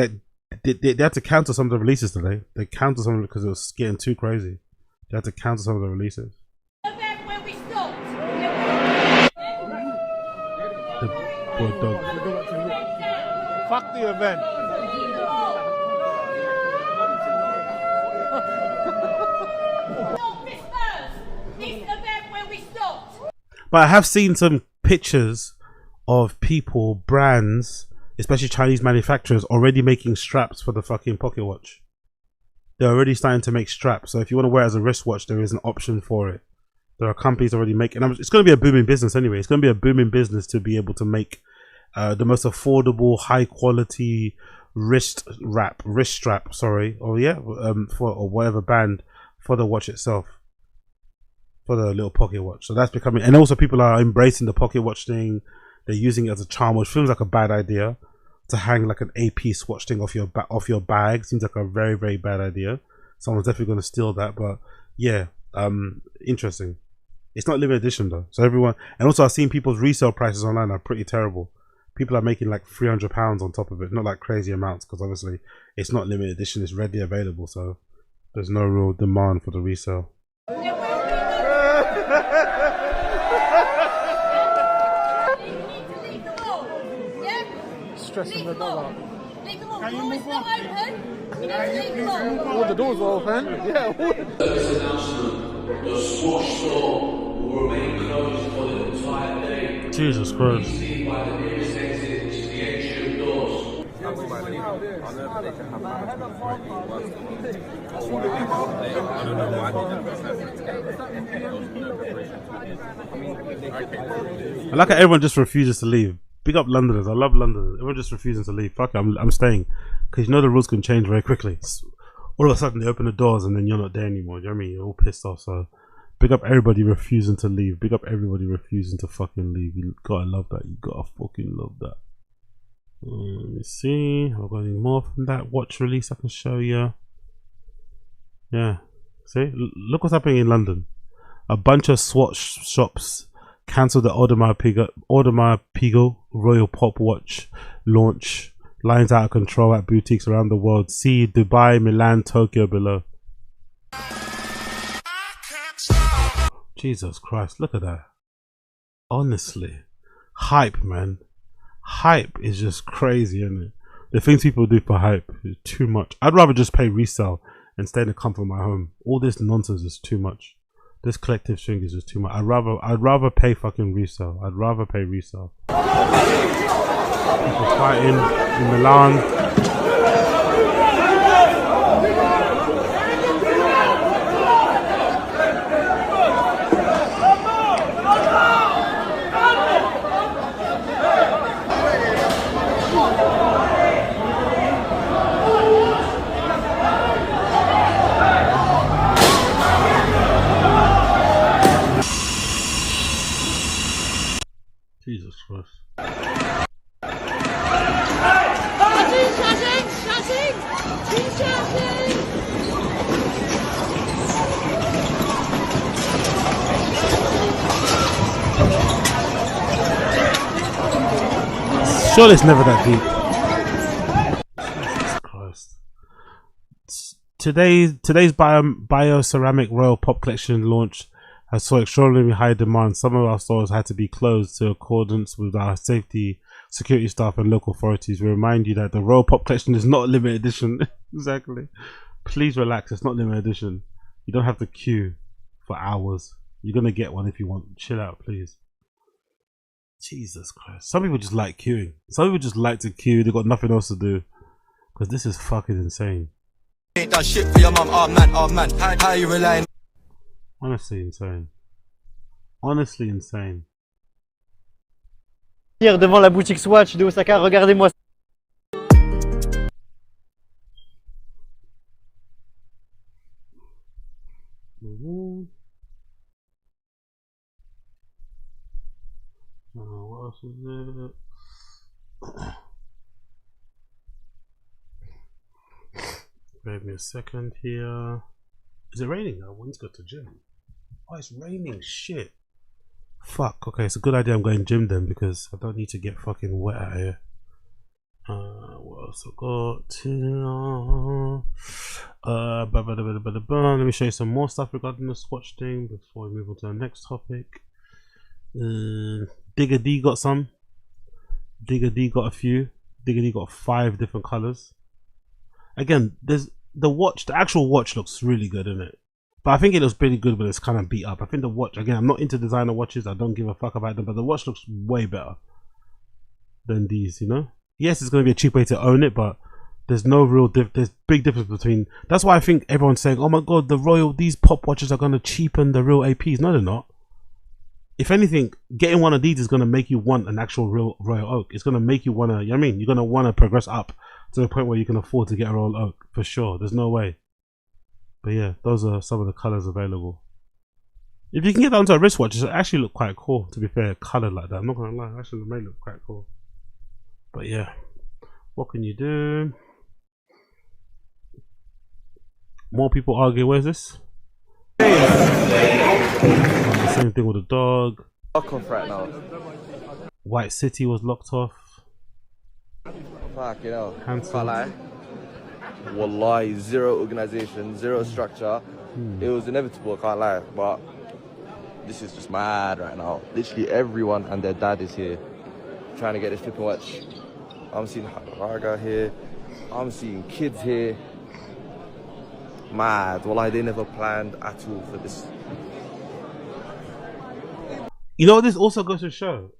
had to cancel some of the releases today. They canceled some of it because it was getting too crazy. They had to cancel some of the releases. The poor dog. Fuck the event. But I have seen some pictures of people, brands, especially Chinese manufacturers, already making straps for the fucking pocket watch. They're already starting to make straps. So if you want to wear it as a wristwatch, there is an option for it. There are companies already making. It's going to be a booming business anyway. It's going to be a booming business to be able to make the most affordable, high quality wrist strap. Sorry, for whatever band for the watch itself. For the little pocket watch. So that's becoming, and also people are embracing the pocket watch thing. They're using it as a charm, which feels like a bad idea to hang like an AP Swatch thing off your bag. Seems like a very, very bad idea. Someone's definitely going to steal that. But yeah, interesting. It's not limited edition though. So everyone, and also I've seen people's resale prices online are pretty terrible. People are making like £300 on top of it, not like crazy amounts, because obviously it's not limited edition. It's readily available, so there's no real demand for the resale. Stressing the dog out. Can you move on? All the doors are open. Yeah. This announcement, the Swatch store will remain closed for the entire day. Jesus Christ. Seen by the nearest exit, which is the ancient doors. I like how everyone just refuses to leave. Big up Londoners. I love Londoners. Everyone just refusing to leave. Fuck it, I'm staying. Because you know the rules can change very quickly. All of a sudden they open the doors and then you're not there anymore. You know what I mean? You're all pissed off. So big up everybody refusing to leave. Big up everybody refusing to fucking leave. You gotta love that. You gotta fucking love that. Let me see. I've got any more from that watch release I can show you. Yeah. See? Look what's happening in London. A bunch of Swatch shops cancelled the Audemars Piguet Royal Pop watch launch. Lines out of control at boutiques around the world. See Dubai, Milan, Tokyo below. Jesus Christ, look at that. Honestly. Hype, man. Hype is just crazy, isn't it? The things people do for hype is too much. I'd rather just pay resale and stay in the comfort of my home. All this nonsense is too much. This collective string is just too much. I'd rather pay fucking resale. I'd rather pay resale. People fighting in Milan. Jesus Christ. Surely it's never that deep. Jesus Christ. Today's bio-ceramic Royal Pop Collection launch has saw extraordinarily high demand. Some of our stores had to be closed to accordance with our safety, security staff and local authorities. We remind you that the Royal Pop Collection is not a limited edition. Exactly. Please relax, it's not limited edition. You don't have to queue for hours. You're gonna get one if you want. Chill out, please. Jesus Christ. Some people just like queuing. Some people just like to queue. They've got nothing else to do. Because this is fucking insane. Ain't done shit for your mum, oh man, how you relying? Honestly insane. Honestly insane. Devant la boutique Swatch de Osaka, regardez-moi. What else is there? Give me a second here. Is it raining? I want to go to gym. Oh, it's raining. Shit. Fuck. Okay, it's a good idea I'm going gym then because I don't need to get fucking wet out here. What else I got here? Let me show you some more stuff regarding the Swatch thing before we move on to the next topic. Digger D got some. Digger D got a few. Digger D got 5 different colors. Again, there's the watch. The actual watch looks really good, isn't it? But I think it looks pretty good when it's kind of beat up. I think the watch, again, I'm not into designer watches. I don't give a fuck about them, but the watch looks way better than these, you know? Yes, it's going to be a cheap way to own it, but there's no real there's big difference between. That's why I think everyone's saying, oh my god, these pop watches are going to cheapen the real APs. No, they're not. If anything, getting one of these is going to make you want an actual real Royal Oak. It's going to make you want to, you know what I mean? You're going to want to progress up to the point where you can afford to get a Royal Oak, for sure. There's no way. But yeah, those are some of the colors available. If you can get down to a wristwatch, it actually look quite cool, to be fair, colored like that. I'm not going to lie, actually it may look quite cool. But yeah, what can you do? More people argue, where's this? Same thing with the dog. Lock off right now. White City was locked off. Fuck, you know. Handsome. Can't lie. Wallahi, zero organization, zero structure. It was inevitable, can't lie. But this is just mad right now. Literally everyone and their dad is here trying to get this flipping watch. I'm seeing Raga here. I'm seeing kids here. Mad. Wallahi, they never planned at all for this. You know what this also goes to show?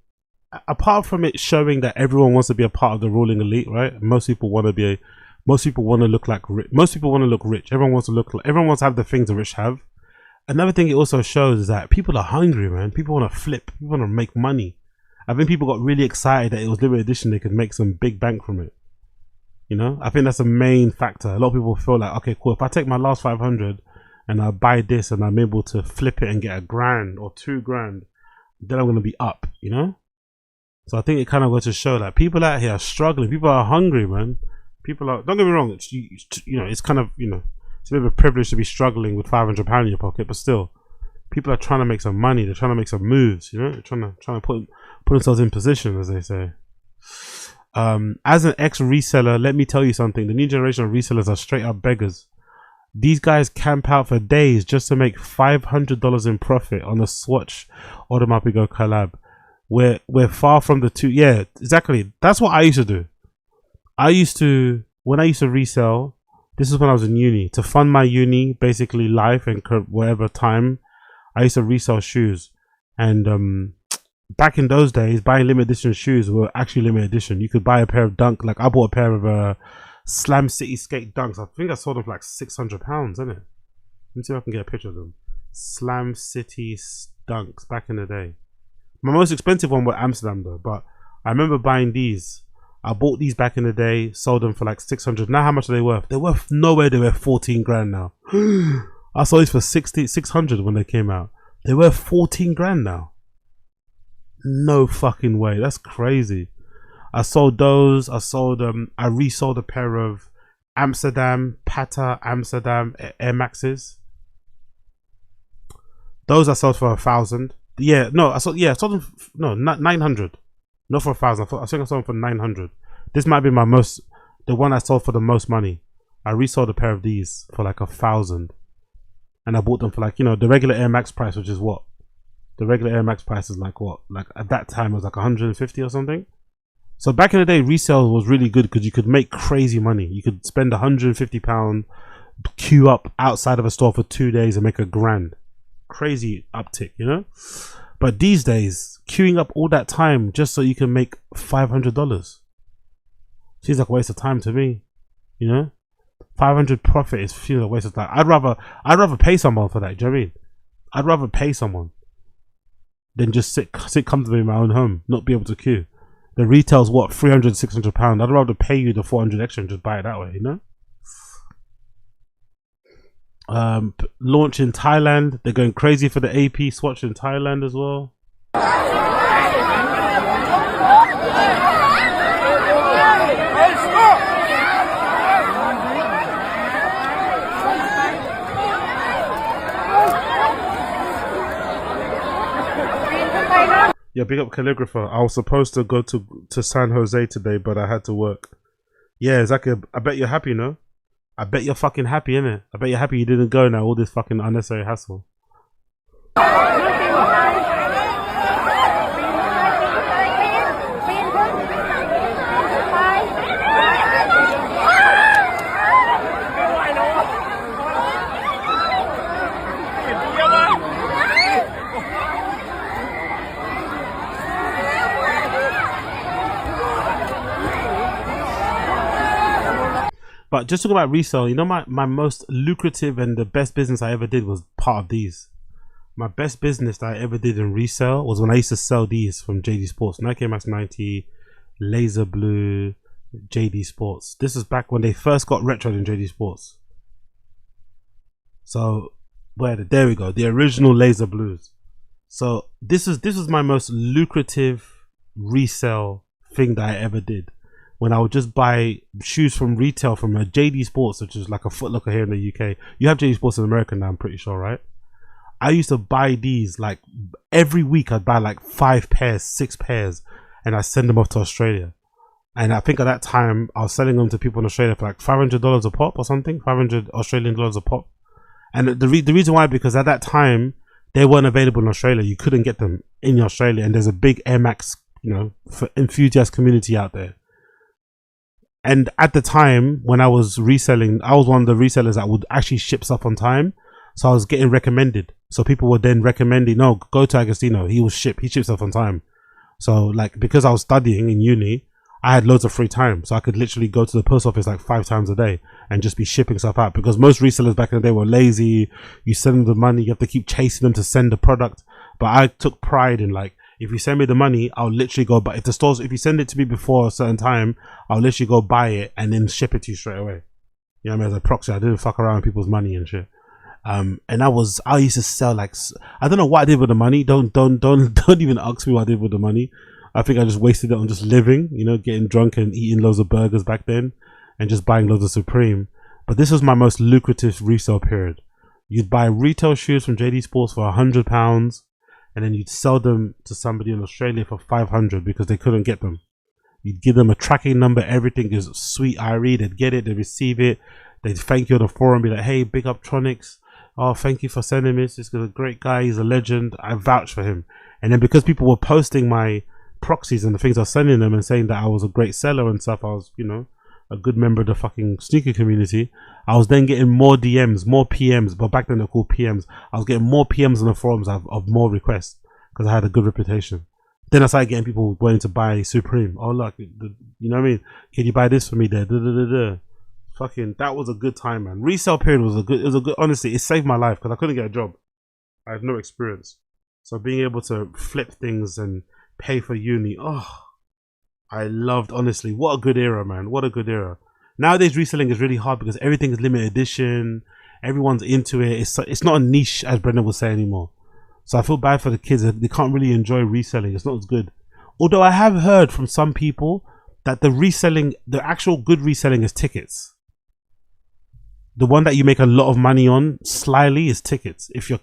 Apart from it showing that everyone wants to be a part of the ruling elite, right? Most people want to be most people want to look like rich. Most people want to look rich. Everyone wants to have the things the rich have. Another thing it also shows is that people are hungry, man. People want to flip. People want to make money. I think people got really excited that it was limited edition. They could make some big bank from it. You know, I think that's a main factor. A lot of people feel like, okay, cool. If I take my last 500 and I buy this and I'm able to flip it and get $1,000 or $2,000, then I'm going to be up, you know? So I think it kind of goes to show that people out here are struggling. People are hungry, man. People are, don't get me wrong, it's, you know, it's kind of, you know, it's a bit of a privilege to be struggling with £500 in your pocket, but still, People are trying to make some money. They're trying to make some moves. You know, they're trying to put themselves in position, as they say. As an ex-reseller, let me tell you something. The new generation of resellers are straight up beggars. These guys camp out for days just to make $500 in profit on a Swatch Odomapigo collab. We're far from the two. Yeah, exactly. That's what I used to do. When I used to resell, this is when I was in uni. To fund my uni, basically life and whatever time, I used to resell shoes. And back in those days, buying limited edition shoes were actually limited edition. You could buy a pair of Dunk. Like I bought a pair of Slam City Skate Dunks. I think I sold them for like £600, isn't it? Let me see if I can get a picture of them. Slam City Dunks back in the day. My most expensive one were Amsterdam though, but I remember buying these. I bought these back in the day, sold them for like 600. Now how much are they worth? They're worth nowhere. They're worth 14 grand now. I sold these for 600 when they came out. They're worth 14 grand now. No fucking way. That's crazy. I sold those. I resold a pair of Pata Amsterdam Air Maxes. Those I sold for 1,000. Yeah, no, I sold them. No, not 900. Not for 1,000. I think I sold them for 900. This might be the one I sold for the most money. I resold a pair of these for like 1,000, and I bought them for like, you know, the regular Air Max price, which is what? The regular Air Max price is like what? Like at that time it was like 150 or something. So back in the day, resale was really good because you could make crazy money. You could spend £150, queue up outside of a store for 2 days and make £1,000. Crazy uptick, you know. But these days, queuing up all that time just so you can make $500 seems like a waste of time to me, you know. 500 profit feels like a waste of time. I'd rather pay someone for that. Do you know what I mean? I'd rather pay someone than just sit comfortably in my own home, not be able to queue. The retail's what, £300, £600. I'd rather pay you the 400 extra and just buy it that way, you know. Launch in Thailand. They're going crazy for the AP Swatch in Thailand as well. Yeah, big up Calligrapher. I was supposed to go to San Jose today, but I had to work. Yeah, exactly. I bet you're happy, no? I bet you're fucking happy, innit? I bet you're happy you didn't go now, all this fucking unnecessary hassle. But just talking about resale, you know, my most lucrative and the best business I ever did was part of these. My best business that I ever did in resale was when I used to sell these from JD Sports. Nike Max 90, Laser Blue, JD Sports. This is back when they first got retroed in JD Sports. So there we go, the original Laser Blues. So this was my most lucrative resale thing that I ever did. When I would just buy shoes from retail from a JD Sports, which is like a Foot Locker here in the UK. You have JD Sports in America now, I'm pretty sure, right? I used to buy these like every week. I'd buy like 5 pairs, 6 pairs, and I send them off to Australia. And I think at that time I was selling them to people in Australia for like $500 a pop or something, 500 Australian dollars a pop. And the reason why, because at that time they weren't available in Australia. You couldn't get them in Australia, and there's a big Air Max, you know, for enthusiast community out there. And at the time when I was reselling, I was one of the resellers that would actually ship stuff on time. So I was getting recommended. So people were then recommending, no, go to Agostino. He ships stuff on time. So like, because I was studying in uni, I had loads of free time. So I could literally go to the post office like 5 times a day and just be shipping stuff out. Because most resellers back in the day were lazy. You send them the money, you have to keep chasing them to send the product. But I took pride in like, if you send me the money, I'll literally go buy. If you send it to me before a certain time, I'll literally go buy it and then ship it to you straight away. You know what I mean? As a proxy, I didn't fuck around with people's money and shit. And I used to sell like, I don't know what I did with the money. Don't even ask me what I did with the money. I think I just wasted it on just living, you know, getting drunk and eating loads of burgers back then and just buying loads of Supreme. But this was my most lucrative resale period. You'd buy retail shoes from JD Sports for £100, and then you'd sell them to somebody in Australia for 500 because they couldn't get them. You'd give them a tracking number. Everything is sweet Irie. They'd get it. They'd receive it. They'd thank you on the forum. Be like, hey, big up Tronics. Oh, thank you for sending this. This is a great guy. He's a legend. I vouch for him. And then because people were posting my proxies and the things I was sending them and saying that I was a great seller and stuff, I was, you know, a good member of the fucking sneaker community. I was then getting more DMs, more PMs, but back then they're called PMs. I was getting more PMs on the forums of more requests because I had a good reputation. Then I started getting people wanting to buy Supreme. Oh look, you know what I mean? Can you buy this for me there? Fucking, that was a good time, man. Resale period was a good, honestly, it saved my life because I couldn't get a job. I had no experience. So being able to flip things and pay for uni, oh, I loved, honestly, what a good era, man. What a good era. Nowadays reselling is really hard because everything is limited edition. Everyone's into it. It's not a niche, as Brendan would say, anymore. So I feel bad for the kids. They can't really enjoy reselling. It's not as good. Although I have heard from some people that the reselling, the actual good reselling is tickets. The one that you make a lot of money on slyly is tickets. If you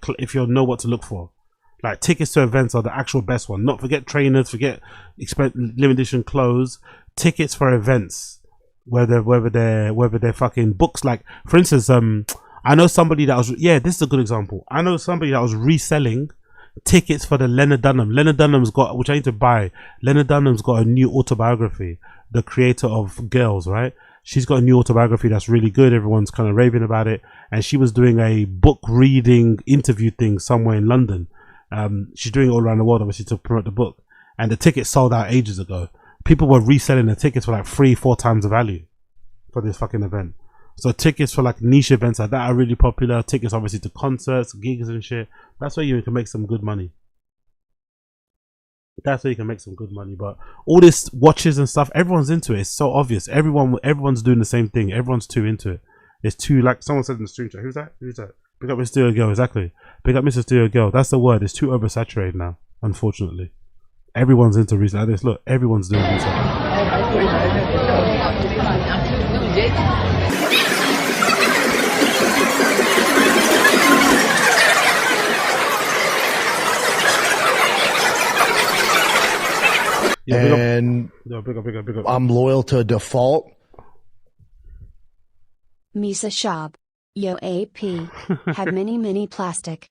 know what to look for, like tickets to events are the actual best one. Not forget trainers, forget limited edition clothes. Tickets for events, whether they're fucking books. Like for instance, I know somebody that was, this is a good example. I know somebody that was reselling tickets for the Leonard Dunham. Leonard Dunham's got, which I need to buy. Leonard Dunham's got a new autobiography. The creator of Girls, right? She's got a new autobiography that's really good. Everyone's kind of raving about it. And she was doing a book reading interview thing somewhere in London. She's doing it all around the world, obviously, to promote the book. And the tickets sold out ages ago. People were reselling the tickets for like 3-4 times the value for this fucking event. So tickets for like niche events like that are really popular. Tickets obviously to concerts, gigs and shit. That's where you can make some good money. That's where you can make some good money. But all this watches and stuff, everyone's into it. It's so obvious. Everyone's doing the same thing. Everyone's too into it. It's too, like someone said in the stream chat. Who's that? Pick up Mr. Theo Girl. Exactly. Pick up Mr. Theo Girl. That's the word. It's too oversaturated now, unfortunately. Everyone's into resale. This, look, everyone's doing resale. And big up. I'm loyal to default. Misa Schaub. Yo AP. Had many plastic.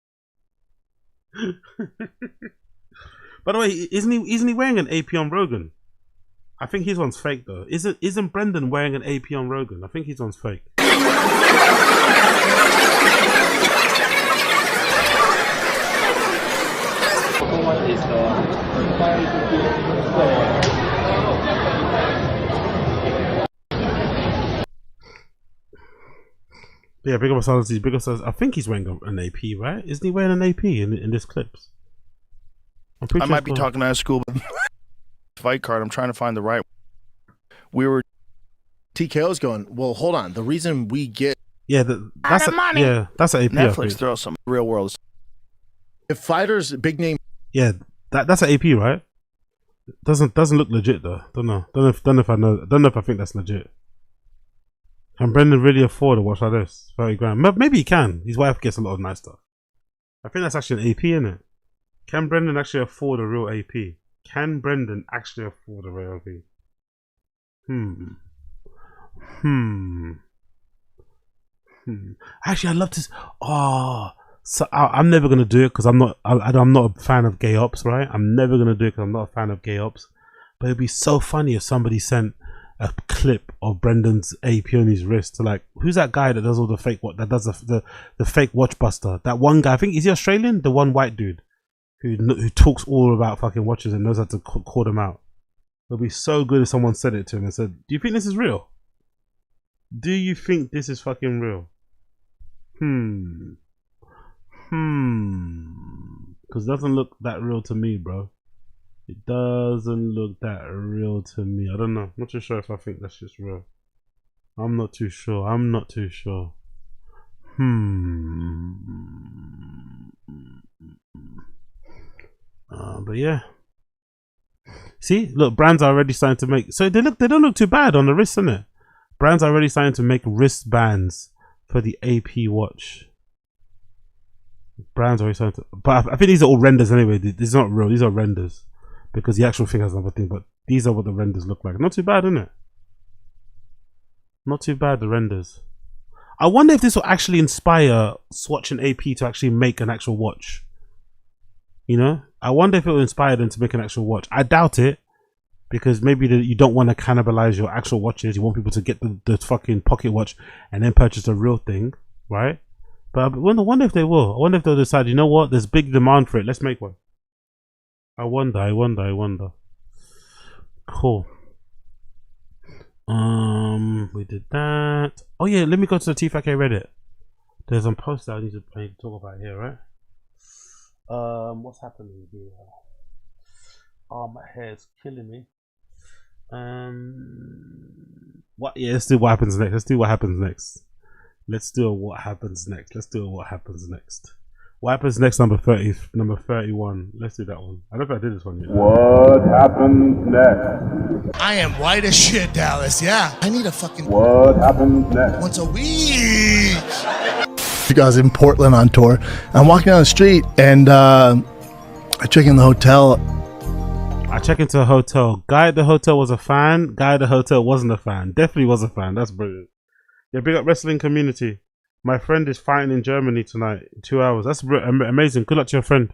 By the way, isn't he wearing an AP on Rogan? I think his one's fake though. Isn't Brendan wearing an AP on Rogan? I think his one's fake. Yeah, big up Solidity, big up Solidity. I think he's wearing an AP, right? Isn't he wearing an AP in this clips? I might be talking out of school, but fight card, I'm trying to find the right one. TKO's going, well, hold on. The reason we get that's an AP. Netflix throws some real world. If fighters, big name. Yeah, that's an AP, right? Doesn't look legit though. Don't know if I think that's legit. Can Brendan really afford a watch like this? 30 grand. Maybe he can. His wife gets a lot of nice stuff. I think that's actually an AP, isn't it? Can Brendan actually afford a real AP? Can Brendan actually afford a real AP? Actually, I'd love to. So I'm never gonna do it because I'm not a fan of gay ops, right? I'm never gonna do it because I'm not a fan of gay ops. But it'd be so funny if somebody sent a clip of Brendan's AP on his wrist to like, who's that guy that does all the fake that does the fake watch buster? That one guy, I think, is he Australian? The one white dude who talks all about fucking watches and knows how to call them out. It'd be so good if someone said it to him and said, "Do you think this is real? Do you think this is fucking real?" Because it doesn't look that real to me, bro. It doesn't look that real to me. I don't know. I'm not too sure if I think that's just real. I'm not too sure. But yeah. See, look, brands are already starting to make. So they don't look too bad on the wrist, isn't it? Brands are already starting to make wristbands for the AP watch. Brands are starting to, but I think these are all renders anyway. These are not real. These are renders because the actual thing has another thing. But these are what the renders look like. Not too bad, isn't it? Not too bad, the renders. I wonder if this will actually inspire Swatch and AP to actually make an actual watch. You know, I wonder if it will inspire them to make an actual watch. I doubt it, because maybe you don't want to cannibalize your actual watches. You want people to get the fucking pocket watch and then purchase the real thing, right? But I wonder if they will. I wonder if they'll decide, you know what, there's big demand for it. Let's make one. I wonder. Cool. We did that. Oh yeah, let me go to the T5K Reddit. There's some posts I need to talk about here, right? What's happening here? Oh, my hair's killing me. What? Yeah, let's do what happens next. Let's do what happens next. What happens next? Number 30, number 31. Let's do that one. I don't know if I did this one yet. What happens next? I am white as shit, Dallas. Yeah. I need a fucking. What happens next? Once a week. You guys in Portland on tour. I'm walking down the street and I check in the hotel. I check into a hotel. Guy at the hotel was a fan. Guy at the hotel wasn't a fan. Definitely was a fan. That's brilliant. Yeah, big up wrestling community. My friend is fighting in Germany tonight in 2 hours. That's amazing. Good luck to your friend.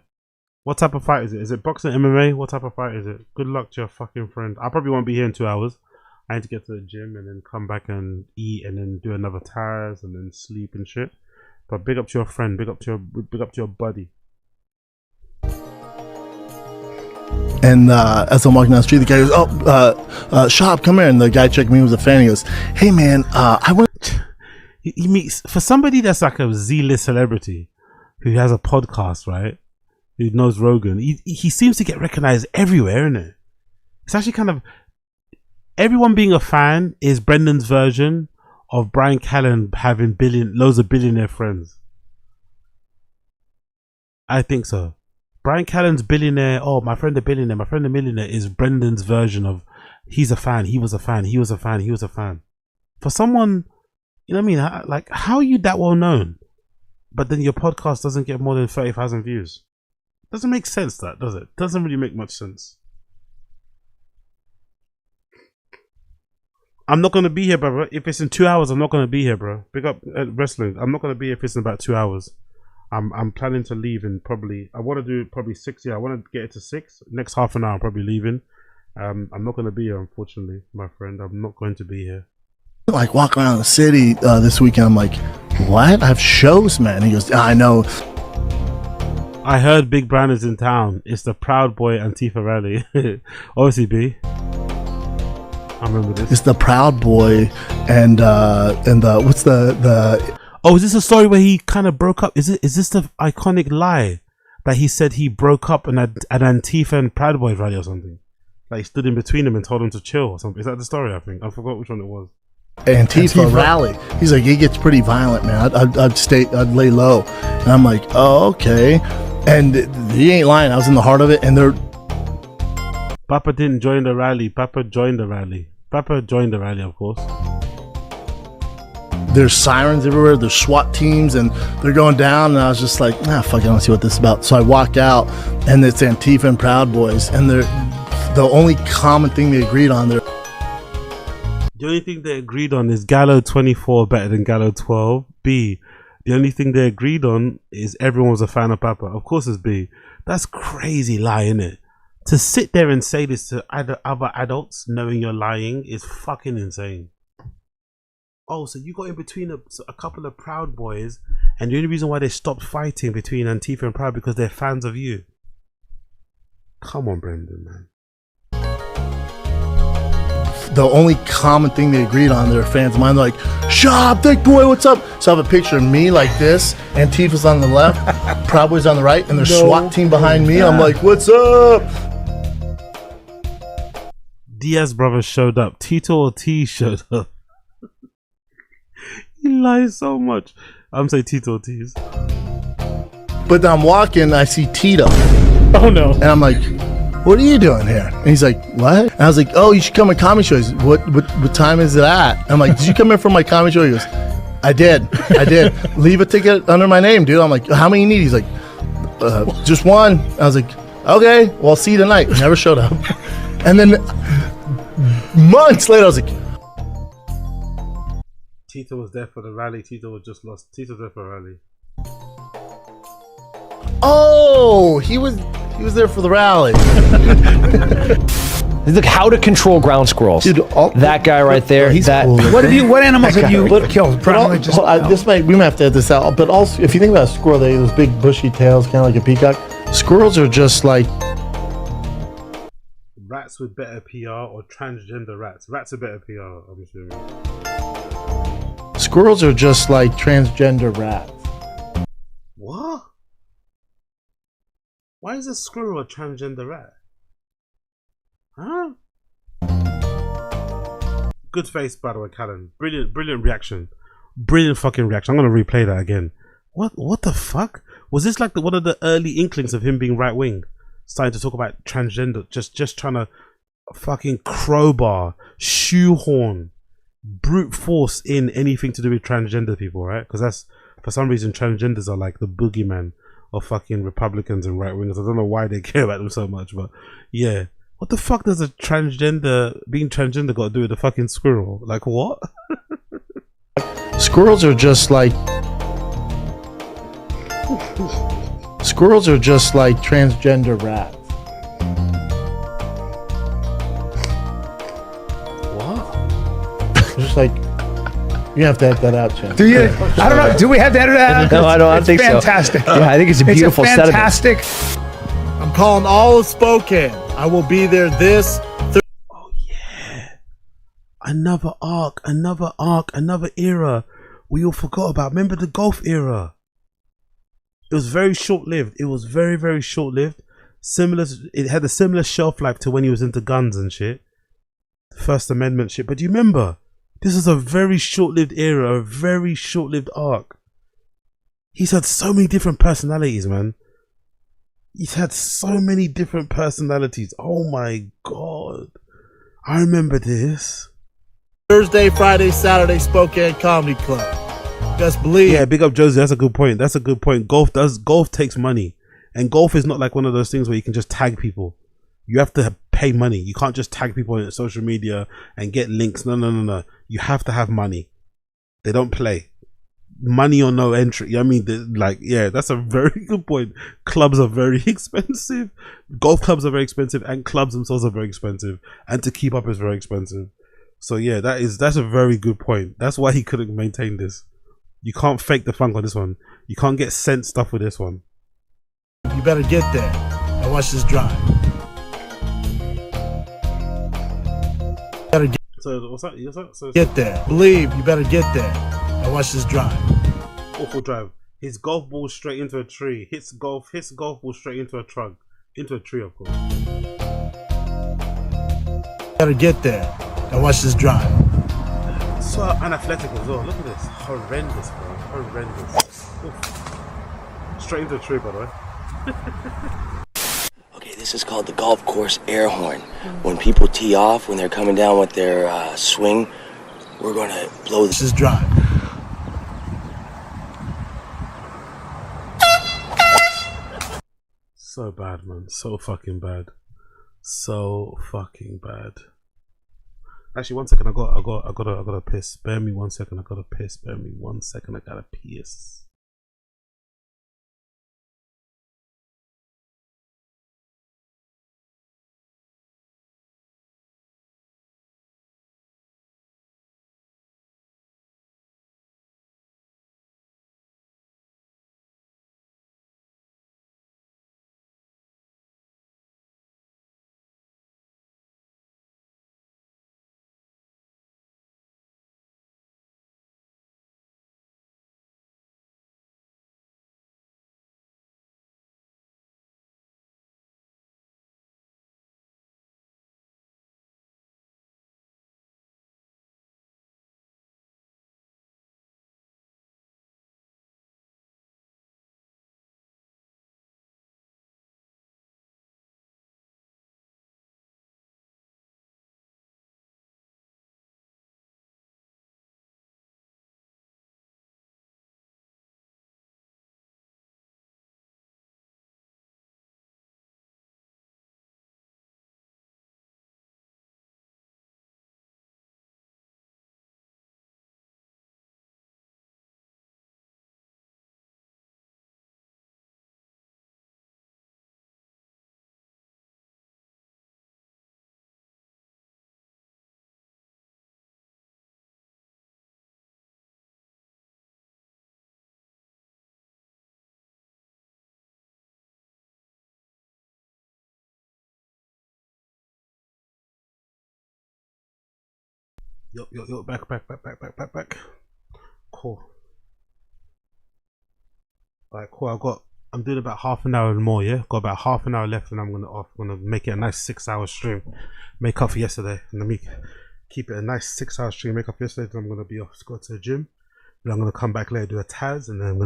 What type of fight is it? Is it boxing, MMA? What type of fight is it? Good luck to your fucking friend. I probably won't be here in 2 hours. I need to get to the gym and then come back and eat and then do another Taz and then sleep and shit. But big up to your friend. Big up to your buddy. And as I'm walking down the street, the guy goes, Schaub, come here. And the guy checking me was a fan. He goes, hey man, I want. He meets, for somebody that's like a Z-list celebrity who has a podcast, right? Who knows Rogan. He seems to get recognized everywhere, isn't it? It's actually kind of, everyone being a fan is Brendan's version of Brian Callen having loads of billionaire friends. I think so. Brian Callen's billionaire, my friend the billionaire, my friend the millionaire is Brendan's version of he's a fan, he was a fan, he was a fan, he was a fan. For someone, you know what I mean? Like, how are you that well known, but then your podcast doesn't get more than 30,000 views? Doesn't make sense, that, does it? Doesn't really make much sense. I'm not going to be here, bro. If it's in 2 hours, I'm not going to be here, bro. Big up wrestling. I'm not going to be here if it's in about 2 hours. I'm planning to leave in probably, I want to do probably 6. Yeah, I want to get it to 6. Next half an hour, I'm probably leaving. I'm not going to be here, unfortunately, my friend. I'm not going to be here. Like, walk around the city this weekend. I'm like, what? I have shows, man. He goes, I know. I heard Big Brand is in town. It's the Proud Boy Antifa rally. Obviously, B. I remember this. It's the Proud Boy and what's the Oh, is this a story where he kind of broke up? Is this the iconic lie that he said he broke up an Antifa and Proud Boy rally or something? Like he stood in between them and told them to chill or something. Is that the story? I think I forgot which one it was. Antifa rally. He's like, he gets pretty violent, man. I'd lay low, and I'm like, oh, okay. And he ain't lying. I was in the heart of it, and they're. Papa didn't join the rally. Papa joined the rally. Papa joined the rally, of course. There's sirens everywhere. There's SWAT teams, and they're going down. And I was just like, fuck, I don't see what this is about. So I walk out, and it's Antifa and Proud Boys, and they're the only common thing they agreed on. The only thing they agreed on is Gallo 24 better than Gallo 12. B. The only thing they agreed on is everyone was a fan of Papa. Of course it's B. That's crazy lie, innit? To sit there and say this to other adults knowing you're lying is fucking insane. Oh, so you got in between a couple of Proud Boys, and the only reason why they stopped fighting between Antifa and Proud because they're fans of you. Come on, Brendan, man. The only common thing they agreed on, their fans of mine, they're like, Schaub, thick boy, what's up? So I have a picture of me like this, Antifa's on the left, Proud Boys on the right, and their SWAT team behind me. I'm like, what's up? Diaz brothers showed up. Tito Ortiz showed up. He lies so much. I'm saying Tito Ortiz. But then I'm walking, I see Tito. Oh no. And I'm like, what are you doing here? And he's like, what? And I was like, oh, you should come to comedy shows. What time is it at? And I'm like, did you come in for my comedy show? He goes, I did. Leave a ticket under my name, dude. I'm like, how many you need? He's like, Just one. I was like, okay, well, I'll see you tonight. Never showed up. And then months later, I was like, Tito was there for the rally. Tito was just lost. Tito was there for a rally. oh, he was there for the rally. Look, how to control ground squirrels. Dude, that guy right there. He's that. cool. What animals have you killed? But we might have to edit this out. But also, if you think about a squirrel, they have those big bushy tails, kind of like a peacock. Squirrels are just like rats with better PR or transgender rats. Rats are better PR, I'm assuming. Squirrels are just like transgender rats. What? Why is a squirrel a transgender rat? Huh? Good face, by the way, Callan. Brilliant reaction. Brilliant fucking reaction. I'm gonna replay that again. What the fuck? Was this like one of the early inklings of him being right wing? Starting to talk about transgender, just trying to fucking crowbar, shoehorn, brute force in anything to do with transgender people, right? Because that's, for some reason, transgenders are like the boogeyman of fucking Republicans and right wingers. I don't know why they care about them so much, but yeah. What the fuck does being transgender got to do with a fucking squirrel? Like what? Squirrels are just like transgender rats. What? Just like you have to edit that out, Chan. Do you? I don't know. Do we have to edit that out? No, I don't think fantastic. so. Yeah, I think it's a beautiful it's fantastic. I'm calling all of Spokane. I will be there this Oh yeah. Another arc, another era we all forgot about. Remember the golf era? It was very short-lived. It was very, very short-lived. It had a similar shelf life to when he was into guns and shit. First Amendment shit. But do you remember? This is a very short-lived era, a very short-lived arc. He's had so many different personalities, man. He's had so many different personalities. Oh my god. I remember this. Thursday, Friday, Saturday, Spokane Comedy Club. Just believe. Yeah, big up Josie. That's a good point. Golf takes money. And golf is not like one of those things where you can just tag people. You have to pay money. You can't just tag people on social media and get links. No. You have to have money. They don't play. Money or no entry. You know what I mean? Yeah, that's a very good point. Clubs are very expensive. Golf clubs are very expensive, and clubs themselves are very expensive. And to keep up is very expensive. So yeah, that's a very good point. That's why he couldn't maintain this. You can't fake the funk on this one. You can't get sent stuff with this one. You better get there and watch this drive. So what's that? Get there. Believe. You better get there and watch this drive. Awful drive. His golf ball straight into a tree. Hits golf ball straight into a trunk. Into a tree, of course. Better get there and watch this drive. So unathletic as well. Look at this. Horrendous, bro. Horrendous. Oof. Straight into a tree, by the way. Okay, this is called the golf course air horn. When people tee off, when they're coming down with their swing, we're gonna blow this drive. So bad, man. So fucking bad. So fucking bad. Actually, 1 second. I gotta piss. Spare me 1 second. I gotta piss. Spare me 1 second. I gotta piss. Yo, back. Cool. Alright, cool. I'm doing about half an hour and more, yeah? Got about half an hour left and I'm gonna make it a nice 6-hour stream. Make up for yesterday. And let me keep it a nice 6-hour stream, make up for yesterday, then I'm gonna be off to go to the gym. Then I'm gonna come back later, do a Taz, and then I'm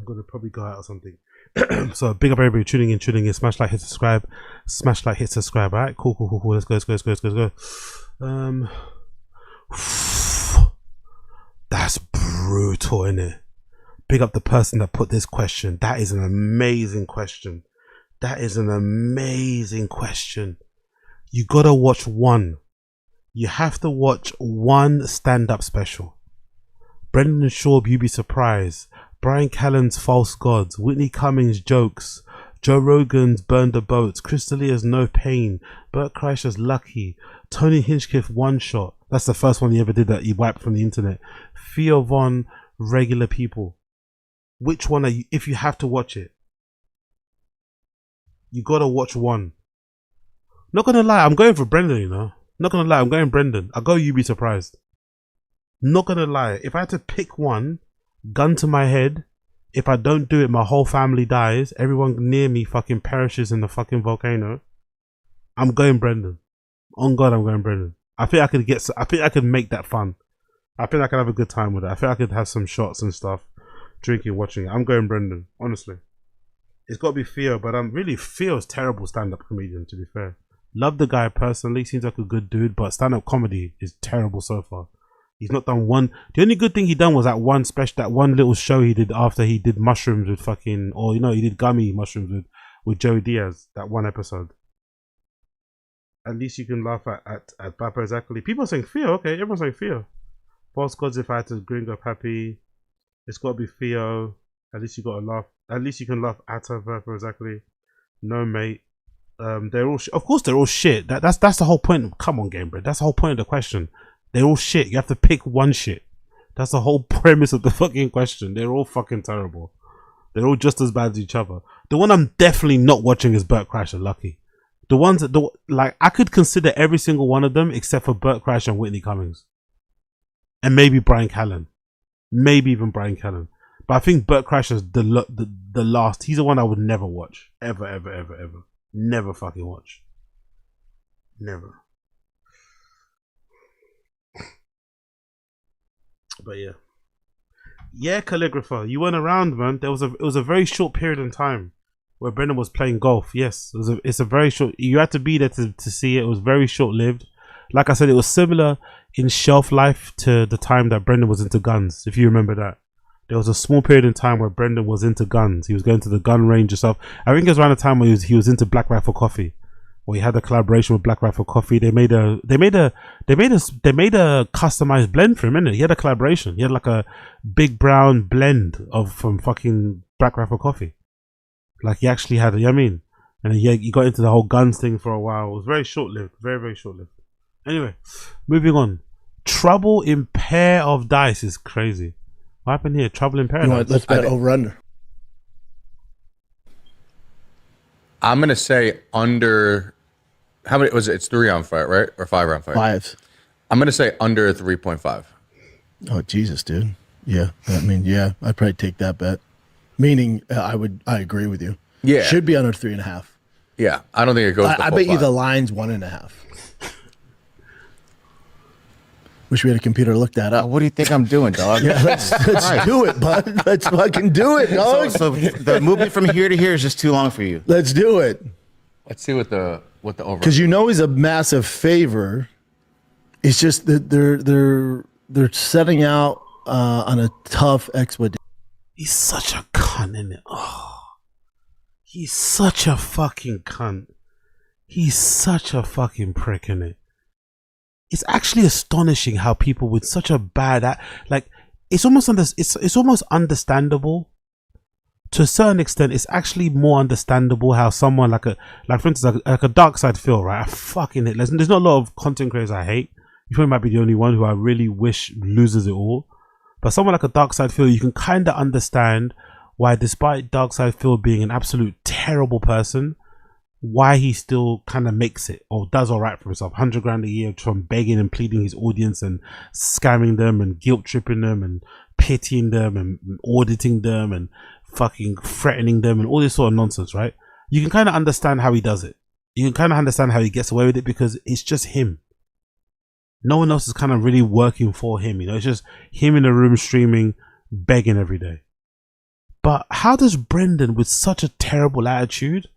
gonna probably go out or something. So big up everybody tuning in. Smash like, hit subscribe. Alright, cool. Let's go. That's brutal, innit? Big up the person that put this question. That is an amazing question. You gotta watch one. You have to watch one stand-up special. Brendan and Schaub, you'd be surprised. Brian Callen's False Gods. Whitney Cummings' Jokes. Joe Rogan's Burn the Boats. Chris D'Elia's No Pain. Bert Kreischer's Lucky. Tony Hinchcliffe One Shot. That's the first one he ever did that he wiped from the internet. Theo Von Regular People. Which one are you, if you have to watch it? You gotta watch one. Not gonna lie, I'm going for Brendan, you know. Not gonna lie, I'm going Brendan. I'll go You Be Surprised. Not gonna lie, if I had to pick one, gun to my head, if I don't do it, my whole family dies, everyone near me fucking perishes in the fucking volcano, I'm going Brendan. On God, I'm going Brendan. I think I could make that fun. I think I could have a good time with it. I think I could have some shots and stuff, drinking, watching it. I'm going Brendan, honestly. It's got to be Theo, but really Theo's terrible stand-up comedian, to be fair. Love the guy personally, seems like a good dude, but stand-up comedy is terrible so far. He's not done one. The only good thing he done was that one special, that one little show he did after he did mushrooms with fucking, or you know, he did gummy mushrooms with Joey Diaz. That one episode. At least you can laugh at Papa exactly. People are saying Theo. Okay, everyone's saying Theo. False Gods. If I had to bring up happy, it's got to be Theo. At least you got to laugh. At least you can laugh at her, Papa exactly. No mate. They're all. Of course, they're all shit. That's the whole point. Come on, Game Bread. That's the whole point of the question. They're all shit. You have to pick one shit. That's the whole premise of the fucking question. They're all fucking terrible. They're all just as bad as each other. The one I'm definitely not watching is Bert Kreischer, Lucky. The ones that, like, I could consider every single one of them except for Bert Kreischer and Whitney Cummings. And maybe Brian Callen. Maybe even Brian Callen. But I think Bert Kreischer's the last. He's the one I would never watch. Ever. Never fucking watch. Never. But yeah, Calligrapher, you weren't around, man. It was a very short period in time where Brendan was playing golf. Yes, it's a very short. You had to be there to see it. It was very short lived. Like I said, it was similar in shelf life to the time that Brendan was into guns. If you remember that, there was a small period in time where Brendan was into guns. He was going to the gun range and stuff. I think it was around the time where he was into Black Rifle Coffee. Or he had a collaboration with Black Rifle Coffee. They made a customized blend for him, innit? He had a collaboration. He had like a big brown blend from fucking Black Rifle Coffee. Like he actually had, you know what I mean? And he got into the whole guns thing for a while. It was very short lived, very short lived. Anyway, moving on. Trouble in Pair of Dice is crazy. What happened here? Trouble in Paradise. Let's bet over under. I'm gonna say under. How many was it? It's 3-round fight, right? Or 5-round fight? 5. I'm gonna say under 3.5. Oh Jesus, dude. Yeah, I mean, yeah, I'd probably take that bet. Meaning, I agree with you. Yeah, should be under 3.5. Yeah, I don't think it goes. I bet you the line's 1.5. Wish we had a computer to look that up. What do you think I'm doing, dog? Yeah, let's do it, bud. Let's fucking do it, dog. So the movement from here to here is just too long for you. Let's do it. Let's see what the over. Because you know he's a massive favor. It's just that they're setting out on a tough expedition. He's such a cunt, isn't it? Oh, he's such a fucking cunt. He's such a fucking prick, isn't it? It's actually astonishing how people with such a bad it's almost understandable to a certain extent. It's actually more understandable how someone like for instance like a dark side Phil, right? I fucking hate. There's not a lot of content creators I hate. You probably might be the only one who I really wish loses it all. But someone like a dark side Phil, you can kind of understand why, despite dark side Phil being an absolute terrible person, why he still kind of makes it or does all right for himself. 100 grand a year from begging and pleading his audience and scamming them and guilt tripping them and pitying them and auditing them and fucking threatening them and all this sort of nonsense, right? You can kind of understand how he does it. You can kind of understand how he gets away with it because it's just him. No one else is kind of really working for him, you know. It's just him in the room streaming, begging every day. But how does Brendan, with such a terrible attitude,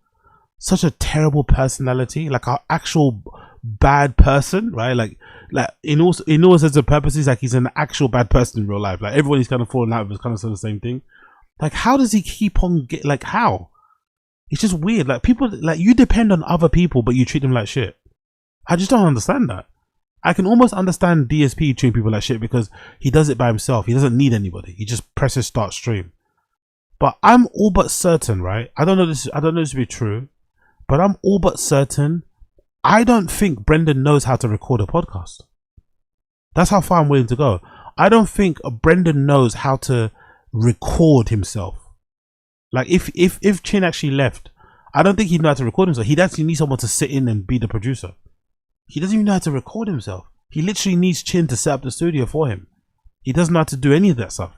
such a terrible personality, like an actual bad person, right? Like in all sense of purposes, like he's an actual bad person in real life. Like everyone he's kind of falling out with is kind of saying the same thing. Like how does he keep on like how? It's just weird. Like people, like you depend on other people, but you treat them like shit. I just don't understand that. I can almost understand DSP treating people like shit because he does it by himself. He doesn't need anybody. He just presses start stream. But I'm all but certain, right? I don't know this to be true, but I'm all but certain. I don't think Brendan knows how to record a podcast. That's how far I'm willing to go. I don't think Brendan knows how to record himself. Like if Chin actually left, I don't think he'd know how to record himself. He'd actually need someone to sit in and be the producer. He doesn't even know how to record himself. He literally needs Chin to set up the studio for him. He doesn't know how to do any of that stuff.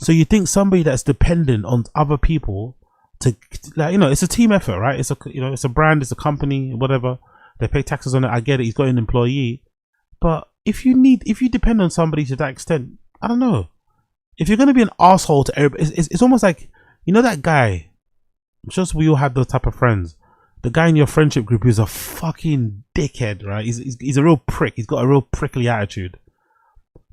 So you think somebody that's dependent on other people to, like, you know, it's a team effort, right? It's a, you know, it's a brand, it's a company, whatever. They pay taxes on it. I get it. He's got an employee, but if you depend on somebody to that extent, I don't know. If you're gonna be an asshole to everybody, it's almost like, you know, that guy. I'm sure we all have those type of friends. The guy in your friendship group who's a fucking dickhead, right? He's a real prick. He's got a real prickly attitude.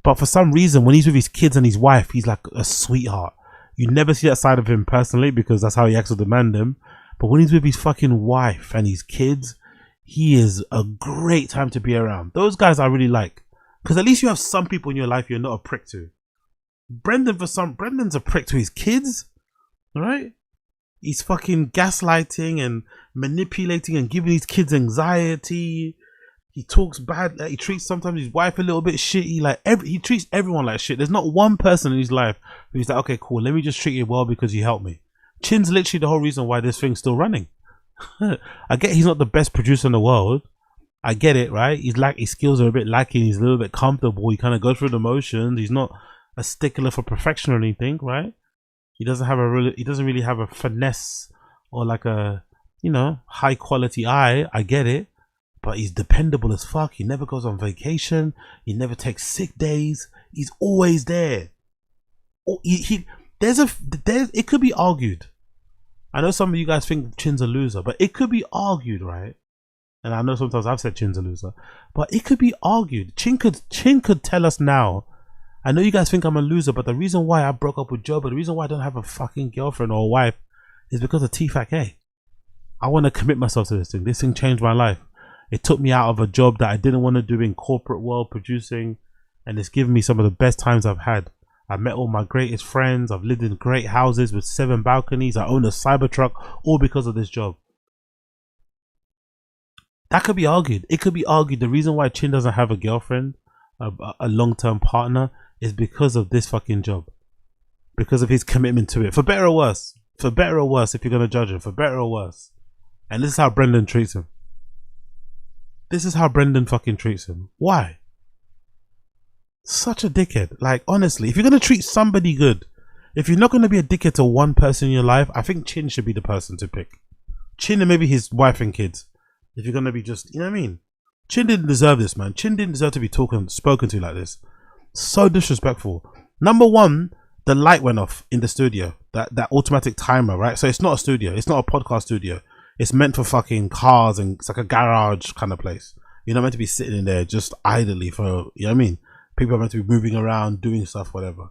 But for some reason, when he's with his kids and his wife, he's like a sweetheart. You never see that side of him personally because that's how he acts with the mandem. But when he's with his fucking wife and his kids, he is a great time to be around. Those guys I really like. Because at least you have some people in your life you're not a prick to. Brendan's a prick to his kids. Alright? He's fucking gaslighting and manipulating and giving his kids anxiety. He talks bad. Like, he treats sometimes his wife a little bit shitty. Like he treats everyone like shit. There's not one person in his life who's like, okay, cool, let me just treat you well because you helped me. Chin's literally the whole reason why this thing's still running. I get he's not the best producer in the world. I get it, right? His skills are a bit lacking. He's a little bit comfortable. He kind of goes through the motions. He's not a stickler for perfection or anything, right? He doesn't really have a finesse or like a, you know, high quality eye. I get it, but he's dependable as fuck. He never goes on vacation. He never takes sick days. He's always there. It could be argued. I know some of you guys think Chin's a loser, but it could be argued, right? And I know sometimes I've said Chin's a loser, but it could be argued. Chin could tell us now, I know you guys think I'm a loser, but the reason why I broke up with Joe, but the reason why I don't have a fucking girlfriend or a wife is because of TFAK. I want to commit myself to this thing. This thing changed my life. It took me out of a job that I didn't want to do in corporate world producing, and it's given me some of the best times I've had. I met all my greatest friends. I've lived in great houses with 7 balconies. I own a Cybertruck, all because of this job. That could be argued. It could be argued the reason why Chin doesn't have a girlfriend, a long-term partner, is because of this fucking job. Because of his commitment to it. For better or worse. For better or worse, if you're going to judge him. For better or worse. And this is how Brendan treats him. This is how Brendan fucking treats him. Why? Such a dickhead. Like, honestly, if you're going to treat somebody good, if you're not going to be a dickhead to one person in your life, I think Chin should be the person to pick. Chin and maybe his wife and kids. If you're going to be just, you know what I mean? Chin didn't deserve this, man. Chin didn't deserve to be spoken to like this. So disrespectful. Number one, the light went off in the studio. That automatic timer, right? So it's not a studio. It's not a podcast studio. It's meant for fucking cars, and it's like a garage kind of place. You're not meant to be sitting in there just idly for, you know what I mean? People are meant to be moving around, doing stuff, whatever.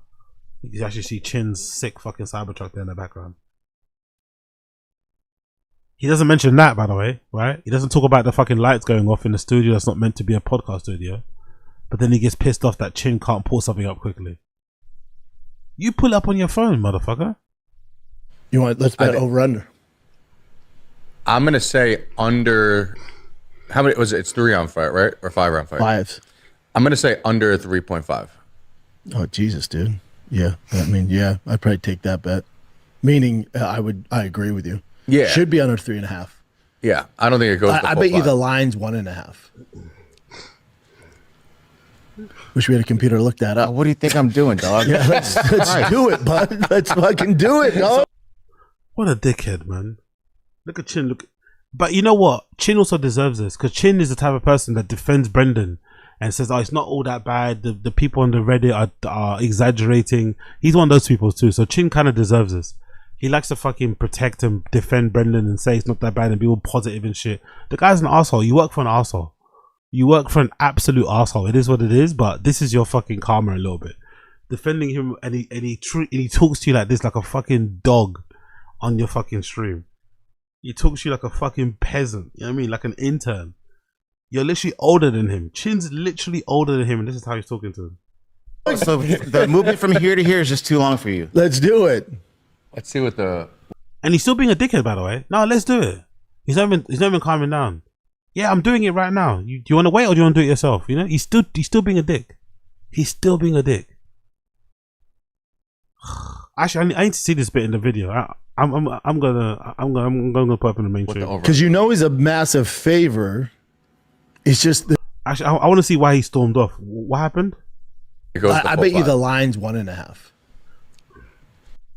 You can actually see Chin's sick fucking Cybertruck there in the background. He doesn't mention that, by the way, right? He doesn't talk about the fucking lights going off in the studio that's not meant to be a podcast studio. But then he gets pissed off that Chin can't pull something up quickly. You pull it up on your phone, motherfucker. You want, let's bet over under. I'm going to say under, how many was it? It's 3-round fight, right? Or 5-round fight? 5. I'm going to say under 3.5. Oh, Jesus, dude. Yeah. I mean, yeah, I'd probably take that bet. Meaning, I agree with you. Yeah. Should be under 3.5. Yeah, I don't think it goes. I bet you the line's 1.5. Wish we had a computer to look that up. What do you think I'm doing, dog? Yeah, let's do it, bud. Let's fucking do it, dog. What a dickhead, man. Look at Chin. Look, but you know what? Chin also deserves this because Chin is the type of person that defends Brendan and says, "Oh, it's not all that bad. The people on the Reddit are exaggerating." He's one of those people too. So Chin kind of deserves this. He likes to fucking protect and defend Brendan and say it's not that bad and be all positive and shit. The guy's an asshole. You work for an asshole. You work for an absolute asshole. It is what it is, but this is your fucking karma a little bit. Defending him and he talks to you like this, like a fucking dog on your fucking stream. He talks to you like a fucking peasant. You know what I mean? Like an intern. You're literally older than him. Chin's literally older than him, and this is how he's talking to him. So the movement from here to here is just too long for you. Let's do it. Let's see what the. And he's still being a dickhead, by the way. No, let's do it. He's not even calming down. Yeah, I'm doing it right now. Do you want to wait or do you want to do it yourself? You know, he's still being a dick. He's still being a dick. Actually, I need to see this bit in the video. I'm gonna put up in the main stream because you know he's a massive favor. It's just actually I want to see why he stormed off. What happened? I bet you the line's 1.5.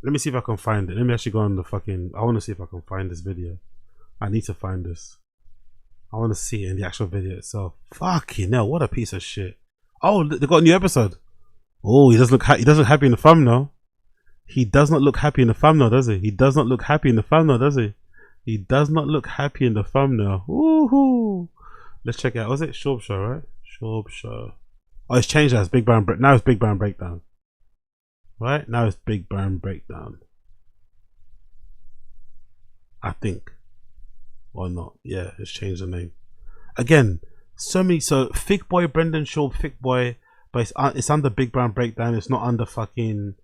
Let me see if I can find it. Let me actually go on the fucking. I want to see if I can find this video. I need to find this. I want to see it in the actual video itself. Fucking hell, what a piece of shit. Oh, they got a new episode. Oh, he doesn't look happy in the thumbnail. He does not look happy in the thumbnail, does he? He does not look happy in the thumbnail, does he? He does not look happy in the thumbnail. Woohoo! Let's check it out. Was it Schaub Show, right? Schaub Show. Oh, it's changed that. It's Big Brown Now it's Big Brown Breakdown. Right? Now it's Big Brown Breakdown. I think. Or not. Yeah, it's changed the name. Again, so Thick Boy, Brendan Schaub, Thick Boy, but it's under Big Brown Breakdown. It's not under fucking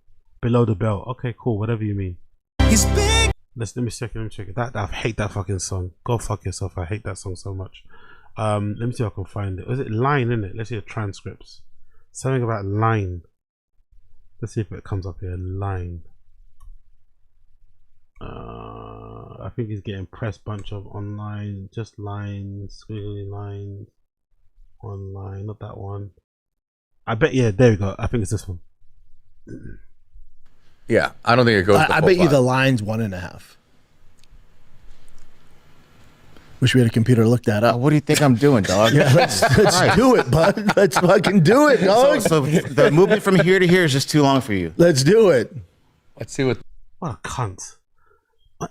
Below the Belt. Okay, cool. Whatever you mean. He's big. Let me check it. I hate that fucking song. Go fuck yourself. I hate that song so much. Let me see if I can find it. Was it Line, isn't it? Let's see the transcripts. Something about Line. Let's see if it comes up here. Line. I think he's getting press bunch of online, just lines, squiggly lines, online, not that one. I bet, yeah, there we go. I think it's this one. Yeah, I don't think it goes. I bet you the line's 1.5. Wish we had a computer to look that up. What do you think I'm doing, dog? Yeah, let's do it, bud. Let's fucking do it, dog. So the movement from here to here is just too long for you. Let's do it. Let's see what. What a cunt.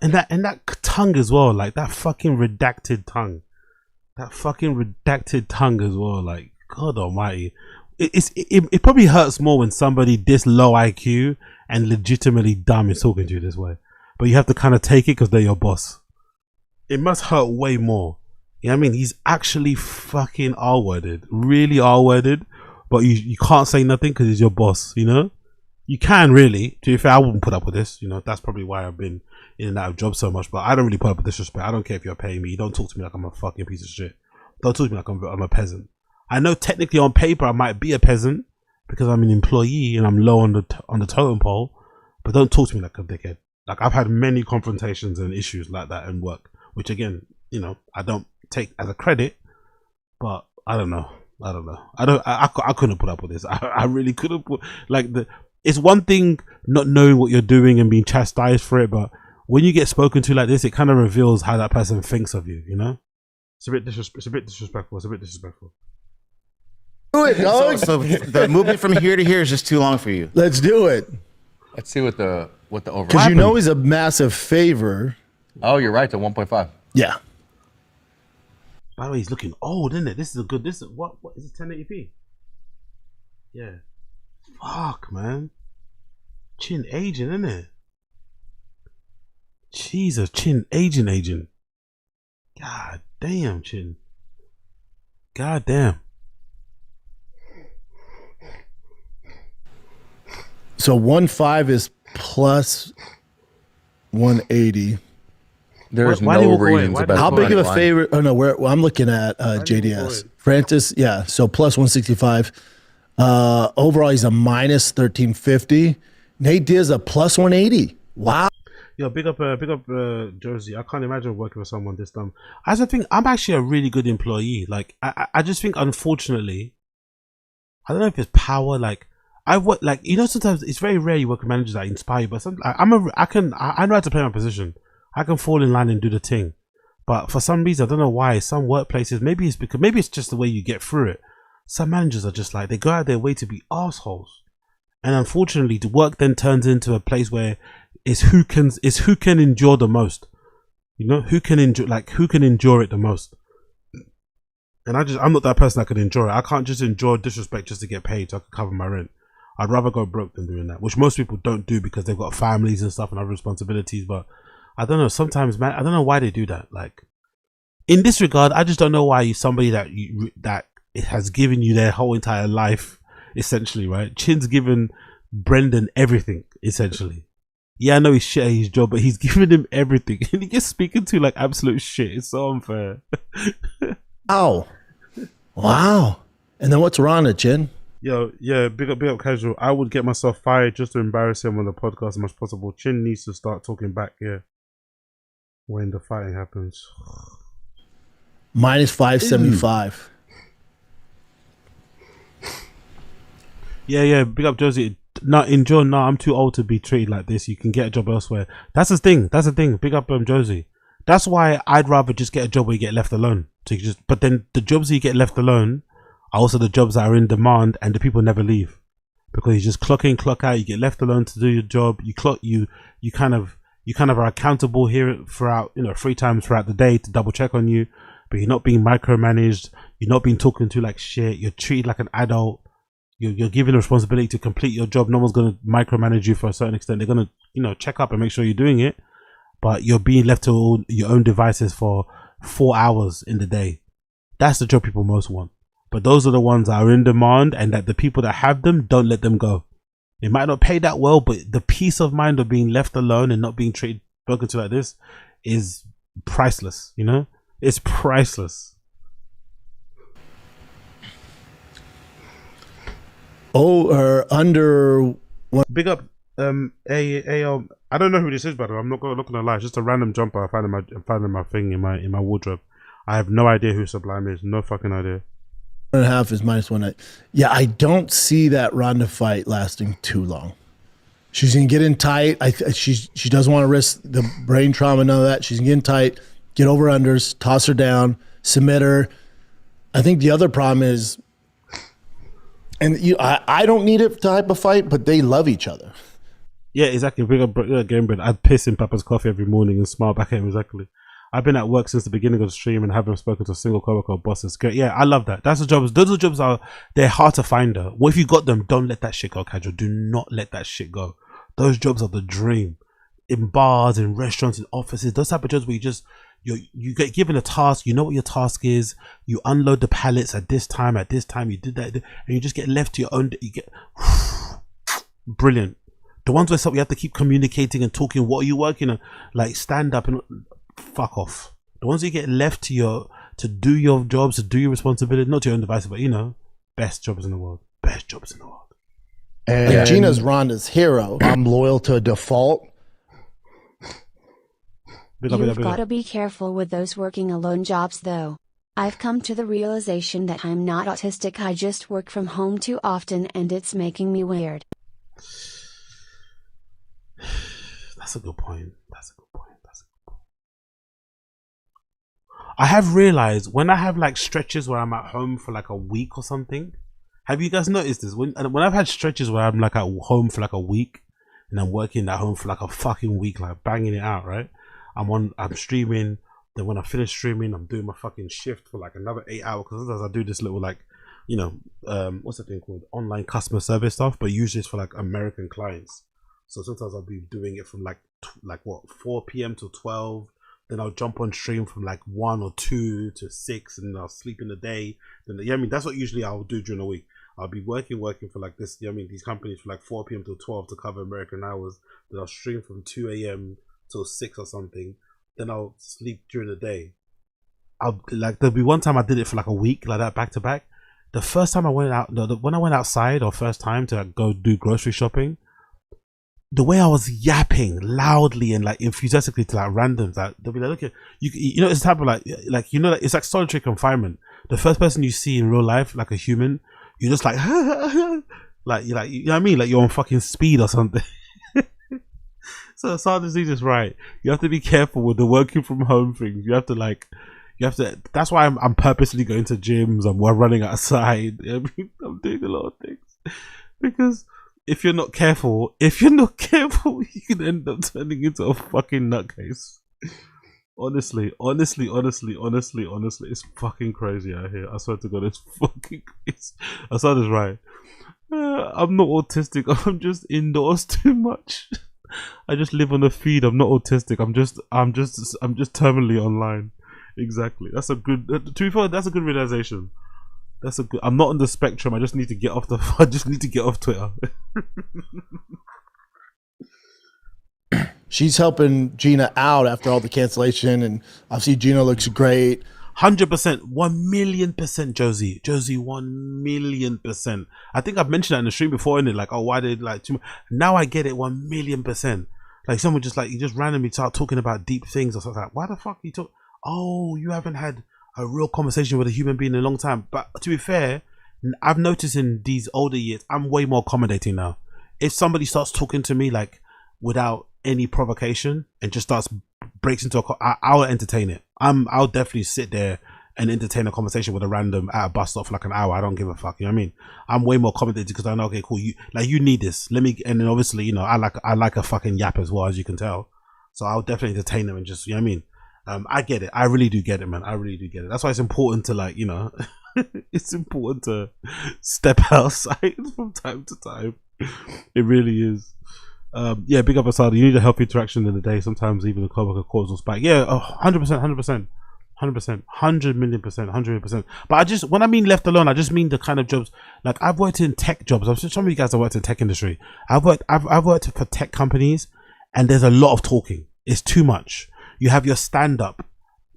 And that tongue as well, like that fucking redacted tongue. That fucking redacted tongue as well, like God almighty. It probably hurts more when somebody this low IQ and legitimately dumb is talking to you this way. But you have to kind of take it because they're your boss. It must hurt way more. You know what I mean? He's actually fucking R-worded. Really R-worded. But you can't say nothing because he's your boss, you know? You can really. To be fair, I wouldn't put up with this. You know, that's probably why I've been in and out of jobs so much. But I don't really put up with disrespect. I don't care if you're paying me. You don't talk to me like I'm a fucking piece of shit. Don't talk to me like I'm a peasant. I know technically on paper I might be a peasant because I'm an employee and I'm low on the totem pole. But don't talk to me like a dickhead. Like I've had many confrontations and issues like that in work, which again, you know, I don't take as a credit. But I don't know. I couldn't put up with this. I really couldn't put it's one thing not knowing what you're doing and being chastised for it, but when you get spoken to like this, it kind of reveals how that person thinks of you, you know? It's a bit disrespectful. Do it, dog. So the movement from here to here is just too long for you. Let's do it. Let's see what the over. Because you know he's a massive favor. Oh, you're right. To 1.5. Yeah. By the way, he's looking old, isn't it? This is what is it? 1080p. Yeah. Fuck, man. Chin aging, isn't it? Jesus, Chin aging. God damn, Chin. God damn. So 1.5 is plus 180. There's no reasons about how big of a favorite? Oh no, I'm looking at JDS. Francis, yeah. So plus 165. Overall, he's a minus 1350. Nate Diaz a plus 180. Wow. Yo, big up, Josie. I can't imagine working for someone this dumb. As I think, I'm actually a really good employee. Like, I just think, unfortunately, I don't know if it's power. Like, I work, like, you know, sometimes it's very rare you work with managers that inspire you, but sometimes I know how to play my position. I can fall in line and do the thing. But for some reason, I don't know why, some workplaces, maybe it's just the way you get through it. Some managers are just like, they go out their way to be assholes. And unfortunately, the work then turns into a place where it's who can endure the most. You know, who can endure it the most. And I'm not that person that can endure it. I can't just endure disrespect just to get paid so I can cover my rent. I'd rather go broke than doing that, which most people don't do because they've got families and stuff and other responsibilities. But I don't know, sometimes, man, I don't know why they do that. Like, in this regard, I just don't know why somebody that has given you their whole entire life, essentially, right? Chin's given Brendan everything, essentially. Yeah, I know he's shit at his job, but he's given him everything. And he gets speaking to like absolute shit. It's so unfair. Oh. Wow. And then what's wrong with Chin? Yo, yeah, big up casual. I would get myself fired just to embarrass him on the podcast as much as possible. Chin needs to start talking back, yeah, when the fighting happens. Minus 575. Yeah, big up Josie. I'm too old to be treated like this. You can get a job elsewhere. That's the thing. Big up Josie. That's why I'd rather just get a job where you get left alone. So but then the jobs that you get left alone are also the jobs that are in demand and the people never leave. Because you just clock in, clock out, you get left alone to do your job, you kind of are accountable here throughout, 3 times throughout the day to double check on you, but you're not being micromanaged, you're not being talked to like shit, you're treated like an adult. You're given the responsibility to complete your job. No one's going to micromanage you for a certain extent. They're going to, check up and make sure you're doing it. But you're being left to your own devices for 4 hours in the day. That's the job people most want. But those are the ones that are in demand, and that the people that have them, don't let them go. It might not pay that well, but the peace of mind of being left alone and not being spoken to like this is priceless, It's priceless. Or under one. Big up I don't know who this is, but I'm not gonna lie, it's just a random jumper I found in my thing in my wardrobe. I have no idea who Sublime is. No fucking idea. 1.5 is minus 1. Yeah, I don't see that Ronda fight lasting too long. She's gonna get in tight. She doesn't want to risk the brain trauma, none of that. She's gonna get in tight, get over unders, toss her down, submit her. I think the other problem is, and I don't need it type of fight, but they love each other. Yeah, exactly. Bring up Game Bread. I'd piss in Papa's coffee every morning and smile back at him. Exactly. I've been at work since the beginning of the stream and haven't spoken to a single coworker or boss. It's great. Yeah, I love that. That's the jobs. Those are jobs they're hard to find though. What if you got them? Don't let that shit go, casual. Do not let that shit go. Those jobs are the dream. In bars, in restaurants, in offices, those type of jobs where you get given a task, you know what your task is, you unload the pallets at this time, you did that, and you just get left to your own, you get brilliant. The ones where you have to keep communicating and talking, what are you working on, like stand up and fuck off. The ones you get left to do your jobs, to do your responsibility, not to your own device, but best jobs in the world. And Gina's Ronda's hero. I'm loyal to default. You've got to be careful with those working alone jobs though. I've come to the realization that I'm not autistic, I just work from home too often and it's making me weird. That's a good point. I have realized when I have like stretches where I'm at home for like a week or something. Have you guys noticed this? When I've had stretches where I'm like at home for like a week and I'm working at home for like a fucking week, like banging it out, right? I'm streaming. Then when I finish streaming, I'm doing my fucking shift for like another 8 hours. Because sometimes I do this little like, what's the thing called? Online customer service stuff, but usually it's for like American clients. So sometimes I'll be doing it from like 4 p.m. to 12. Then I'll jump on stream from like 1 or 2 to 6, and then I'll sleep in the day. Then that's what usually I'll do during the week. I'll be working for like this. These companies from like 4 p.m. to 12 to cover American hours. Then I'll stream from 2 a.m. till 6 or something. Then I'll sleep during the day. There'll be one time I did it for like a week like that, back to back. The first time I went out, when I went outside, or first time to go do grocery shopping, the way I was yapping loudly and like enthusiastically to like randoms, like they'll be like, "Look, you know, it's the type of like you know, like, it's like solitary confinement. The first person you see in real life, like a human, you're just like, like you know what I mean, like you're on fucking speed or something." So Sanders is just right. You have to be careful with the working from home thing. You have to. That's why I'm purposely going to gyms. I'm running outside. I'm doing a lot of things because if you're not careful, you can end up turning into a fucking nutcase. Honestly, it's fucking crazy out here. I swear to God, it's fucking crazy. Sanders right. I'm not autistic. I'm just indoors too much. I just live on the feed. I'm not autistic. I'm just terminally online. Exactly. That's a good. To be fair, that's a good realization. That's a good. I'm not on the spectrum. I just need to get off I just need to get off Twitter. She's helping Gina out after all the cancellation, and obviously Gina looks great. 100%, 1,000,000%, Josie, 1,000,000%. I think I've mentioned that in the stream before, innit? Like, oh, why did like too much? Now I get it, 1,000,000%. Like someone just like you just randomly start talking about deep things or something. Like, why the fuck you talk? Oh, you haven't had a real conversation with a human being in a long time. But to be fair, I've noticed in these older years, I'm way more accommodating now. If somebody starts talking to me like without any provocation and just breaks into I'll entertain it. I'll definitely sit there and entertain a conversation with a random at a bus stop for like an hour. I don't give a fuck. You know what I mean? I'm way more accommodated because I know, okay, cool. You need this. Let me. And then obviously, you know, I like a fucking yap as well, as you can tell. So I'll definitely entertain them and just, you know what I mean? I get it. I really do get it, man. I really do get it. That's why it's important to like, you know, it's important to step outside from time to time. It really is. Yeah, big up Asada. You need a healthy interaction in the day. Sometimes even a coworker causal spike. Yeah, 100%, 100%, 100%, 100,000,000%. But when I mean left alone, I just mean the kind of jobs. Like I've worked in tech jobs. I'm sure some of you guys have worked in tech industry. I've worked for tech companies, and there's a lot of talking. It's too much. You have your stand up,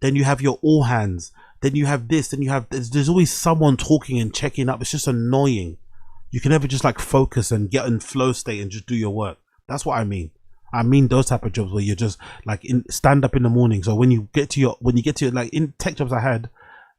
then you have your all hands, then you have this, then you have. There's always someone talking and checking up. It's just annoying. You can never just like focus and get in flow state and just do your work. That's what I mean. I mean those type of jobs where you're just like stand up in the morning. So when you get to your like in tech jobs I had,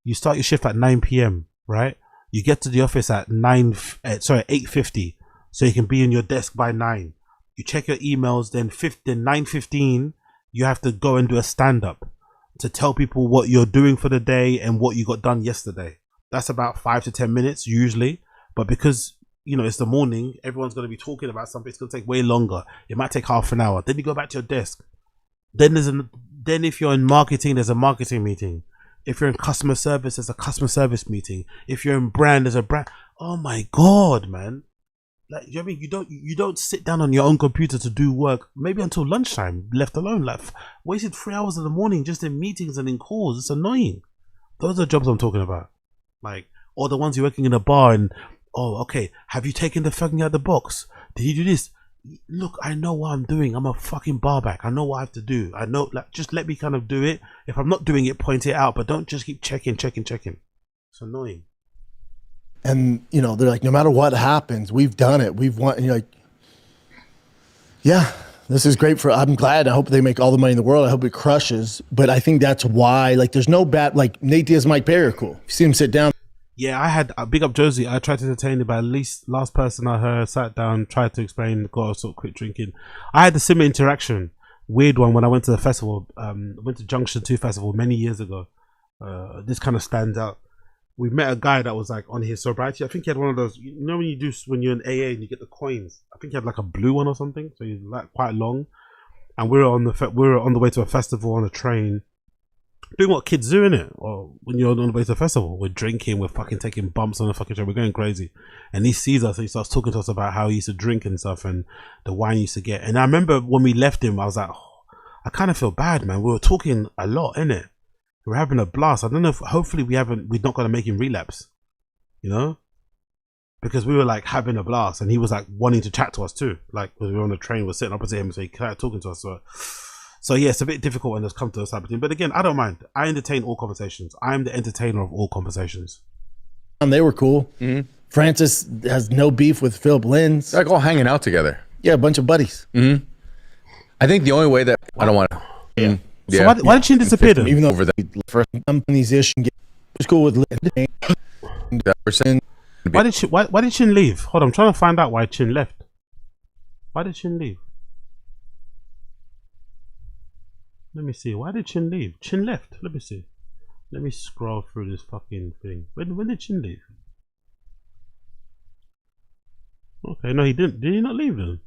you start your shift at 9 p.m. right? You get to the office at 8:50, so you can be in your desk by 9. You check your emails, then 9:15 you have to go and do a stand up to tell people what you're doing for the day and what you got done yesterday. That's about 5 to 10 minutes usually, but because you know, it's the morning, everyone's going to be talking about something, it's going to take way longer. It might take half an hour. Then you go back to your desk. Then if you're in marketing, there's a marketing meeting. If you're in customer service, there's a customer service meeting. If you're in brand, there's a brand. Oh my God, man. Like, you know what I mean? You don't sit down on your own computer to do work, maybe until lunchtime, left alone. Like, wasted 3 hours of the morning just in meetings and in calls. It's annoying. Those are jobs I'm talking about. Like, or the ones you're working in a bar and, oh, okay, have you taken the fucking out of the box? Did you do this? Look, I know what I'm doing. I'm a fucking barback. I know what I have to do. I know, like, just let me kind of do it. If I'm not doing it, point it out, but don't just keep checking. It's annoying. And, you know, they're like, no matter what happens, we've done it. We've won. And you're like, yeah, this is great I'm glad. I hope they make all the money in the world. I hope it crushes. But I think that's why, like, there's no bad, like, Nate Diaz, Mike Perry are cool. You see him sit down. Yeah, I had a big up Josie. I tried to entertain it, but at least last person I heard sat down, tried to explain, got sort of quit drinking. I had a similar interaction, weird one, when I went to the festival. I went to Junction 2 Festival many years ago. This kind of stands out. We met a guy that was like on his sobriety. I think he had one of those, you know, when you're in AA and you get the coins. I think he had like a blue one or something. So he's like quite long. And we were on the way to a festival on a train. Doing what kids do, innit? Or when you're on the way to a festival, we're drinking, we're fucking taking bumps on the fucking train, we're going crazy. And he sees us and he starts talking to us about how he used to drink and stuff and the wine he used to get. And I remember when we left him, I was like, oh, I kind of feel bad, man. We were talking a lot, innit? We were having a blast. I don't know if, hopefully we're not going to make him relapse, you know? Because we were like having a blast and he was like wanting to chat to us too. Like, when we were on the train, we're sitting opposite him, so he started talking to us. So yeah, it's a bit difficult when it's come to this type of thing. But again, I don't mind. I entertain all conversations. I am the entertainer of all conversations. And they were cool. Mm-hmm. Francis has no beef with Philip Lins. They're like all hanging out together. Yeah, a bunch of buddies. Mm-hmm. I think the only way that I don't want to. Yeah. So why did Chin disappear then? Even though over the first companies ish and get school with why did Chin leave? Hold on, I'm trying to find out why Chin left. Why did Chin leave? Let me see. Why did Chin leave? Chin left. Let me see. Let me scroll through this fucking thing. When did Chin leave? Okay, no, he didn't. Did he not leave then?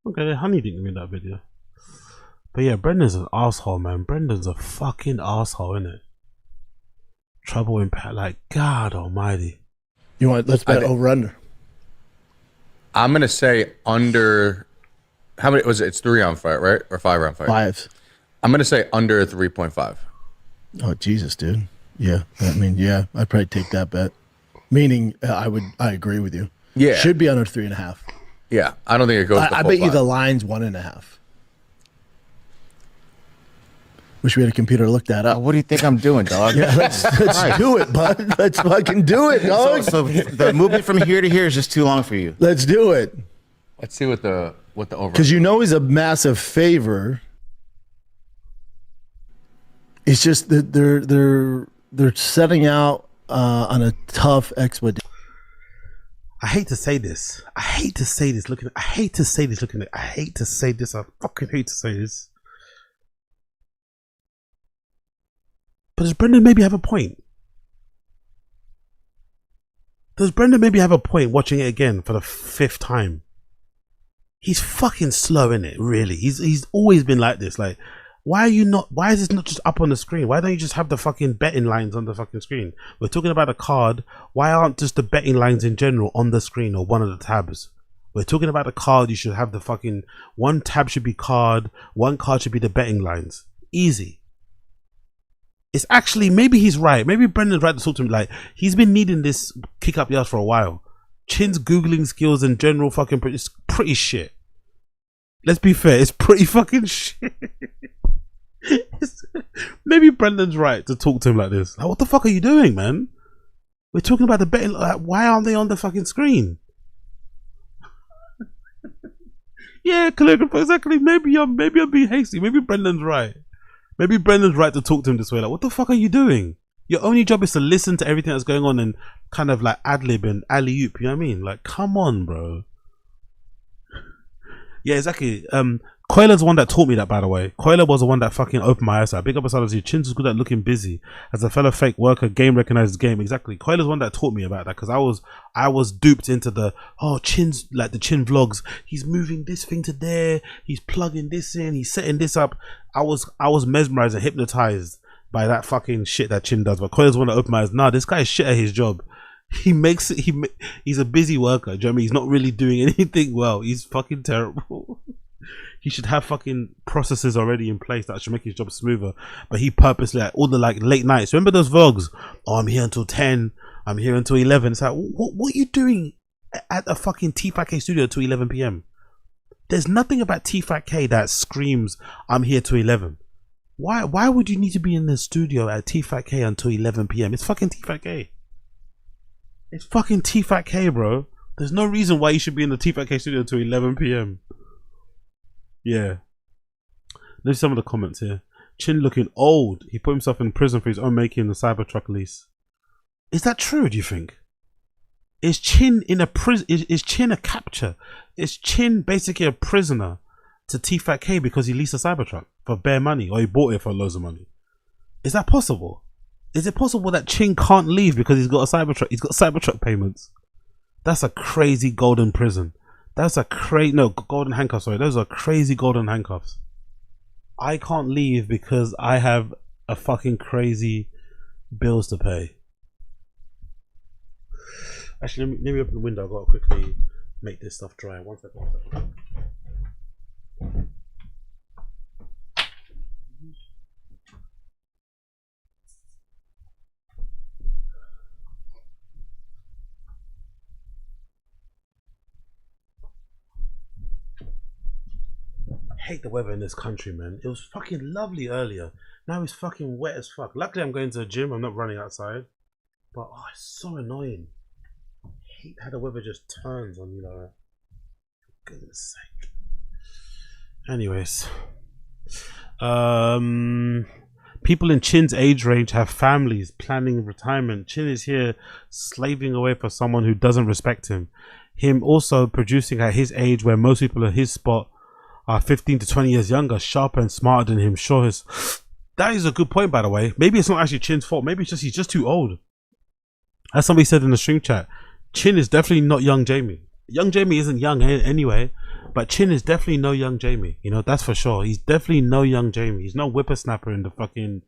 Okay, Honey didn't give me that video. But yeah, Brendan's an asshole, man. Brendan's a fucking asshole, innit? Trouble in like God Almighty. You want? Let's bet over under. I'm gonna say under. How many was it? It's 3-round fight, right? Or 5-round fight? 5. I'm gonna say under 3.5. Oh Jesus, dude. Yeah, I mean, yeah, I'd probably take that bet. Meaning, I agree with you. Yeah, should be under 3.5. Yeah, I don't think it goes. I bet you the line's 1.5. Wish we had a computer to look that up. What do you think I'm doing, dog? Yeah, let's do it, bud. Let's fucking do it, dog. So the movement from here to here is just too long for you. Let's do it. Let's see what the over. Because you know he's a massive favor. It's just that they're setting out on a tough expedition. I hate to say this. I hate to say this. I hate to say this. I hate to say this. I fucking hate to say this. But does Brendan maybe have a point? Does Brendan maybe have a point watching it again for the 5th time? He's fucking slow, innit? Really. He's always been like this. Like, why is this not just up on the screen? Why don't you just have the fucking betting lines on the fucking screen? We're talking about a card. Why aren't just the betting lines in general on the screen or one of the tabs? We're talking about a card. You should have the fucking one tab should be card. One card should be the betting lines. Easy. It's actually, maybe he's right. Maybe Brendan's right to talk to him. Like, he's been needing this kick up the ass for a while. Chin's Googling skills and general fucking it's pretty shit. Let's be fair. It's pretty fucking shit. Maybe Brendan's right to talk to him like this. Like, what the fuck are you doing, man? We're talking about the betting. Like, why aren't they on the fucking screen? Yeah, calligrapher, exactly. Maybe I'm being hasty. Maybe Brendan's right. Maybe Brendan's right to talk to him this way. Like, what the fuck are you doing? Your only job is to listen to everything that's going on and kind of like ad-lib and alley-oop. You know what I mean? Like, come on, bro. Yeah, exactly. Coiler's the one that taught me that, by the way. Coiler was the one that fucking opened my eyes. Big up as you. Chin's good at looking busy. As a fellow fake worker, game recognizes game. Exactly. Coiler's the one that taught me about that, because I was duped into the Chin's like the Chin vlogs. He's moving this thing to there. He's plugging this in. He's setting this up. I was mesmerized and hypnotized by that fucking shit that Chin does. But Coiler's the one that opened my eyes. Nah, this guy is shit at his job. He's a busy worker. Do you know what I mean? He's not really doing anything well. He's fucking terrible. He should have fucking processes already in place that should make his job smoother. But he purposely, like, all the like late nights. Remember those vlogs? Oh, I'm here until 10. I'm here until 11. It's like, what are you doing at a fucking T5K studio till 11 p.m? There's nothing about T5K that screams, I'm here till 11. Why would you need to be in the studio at T5K until 11 p.m? It's fucking T5K. It's fucking T5K, bro. There's no reason why you should be in the T5K studio until 11 p.m. Yeah. There's some of the comments here. Chin looking old. He put himself in prison for his own making the Cybertruck lease. Is that true, do you think? Is Chin in a prison? Is Chin a capture? Is Chin basically a prisoner to T5K because he leased a Cybertruck for bare money, or he bought it for loads of money? Is that possible? Is it possible that Chin can't leave because he's got a Cybertruck? He's got Cybertruck payments. That's a crazy golden prison. That's a golden handcuffs. Sorry, those are crazy golden handcuffs. I can't leave because I have a fucking crazy bills to pay. Actually, let me open the window. I've got to quickly make this stuff dry. One second. I hate the weather in this country, man. It was fucking lovely earlier. Now it's fucking wet as fuck. Luckily I'm going to the gym. I'm not running outside. But it's so annoying. I hate how the weather just turns on you like that. goodness sake. Anyways. People in Chin's age range have families planning retirement. Chin is here slaving away for someone who doesn't respect him. Him also producing at his age, where most people at his spot are 15 to 20 years younger, sharper and smarter than him. Sure, that is a good point, by the way. Maybe it's not actually Chin's fault. Maybe it's just he's just too old. As somebody said in the stream chat, Chin is definitely not young Jamie. Young Jamie isn't young anyway, but Chin is definitely no young Jamie. You know, that's for sure. He's definitely no young Jamie. He's no whippersnapper in the fucking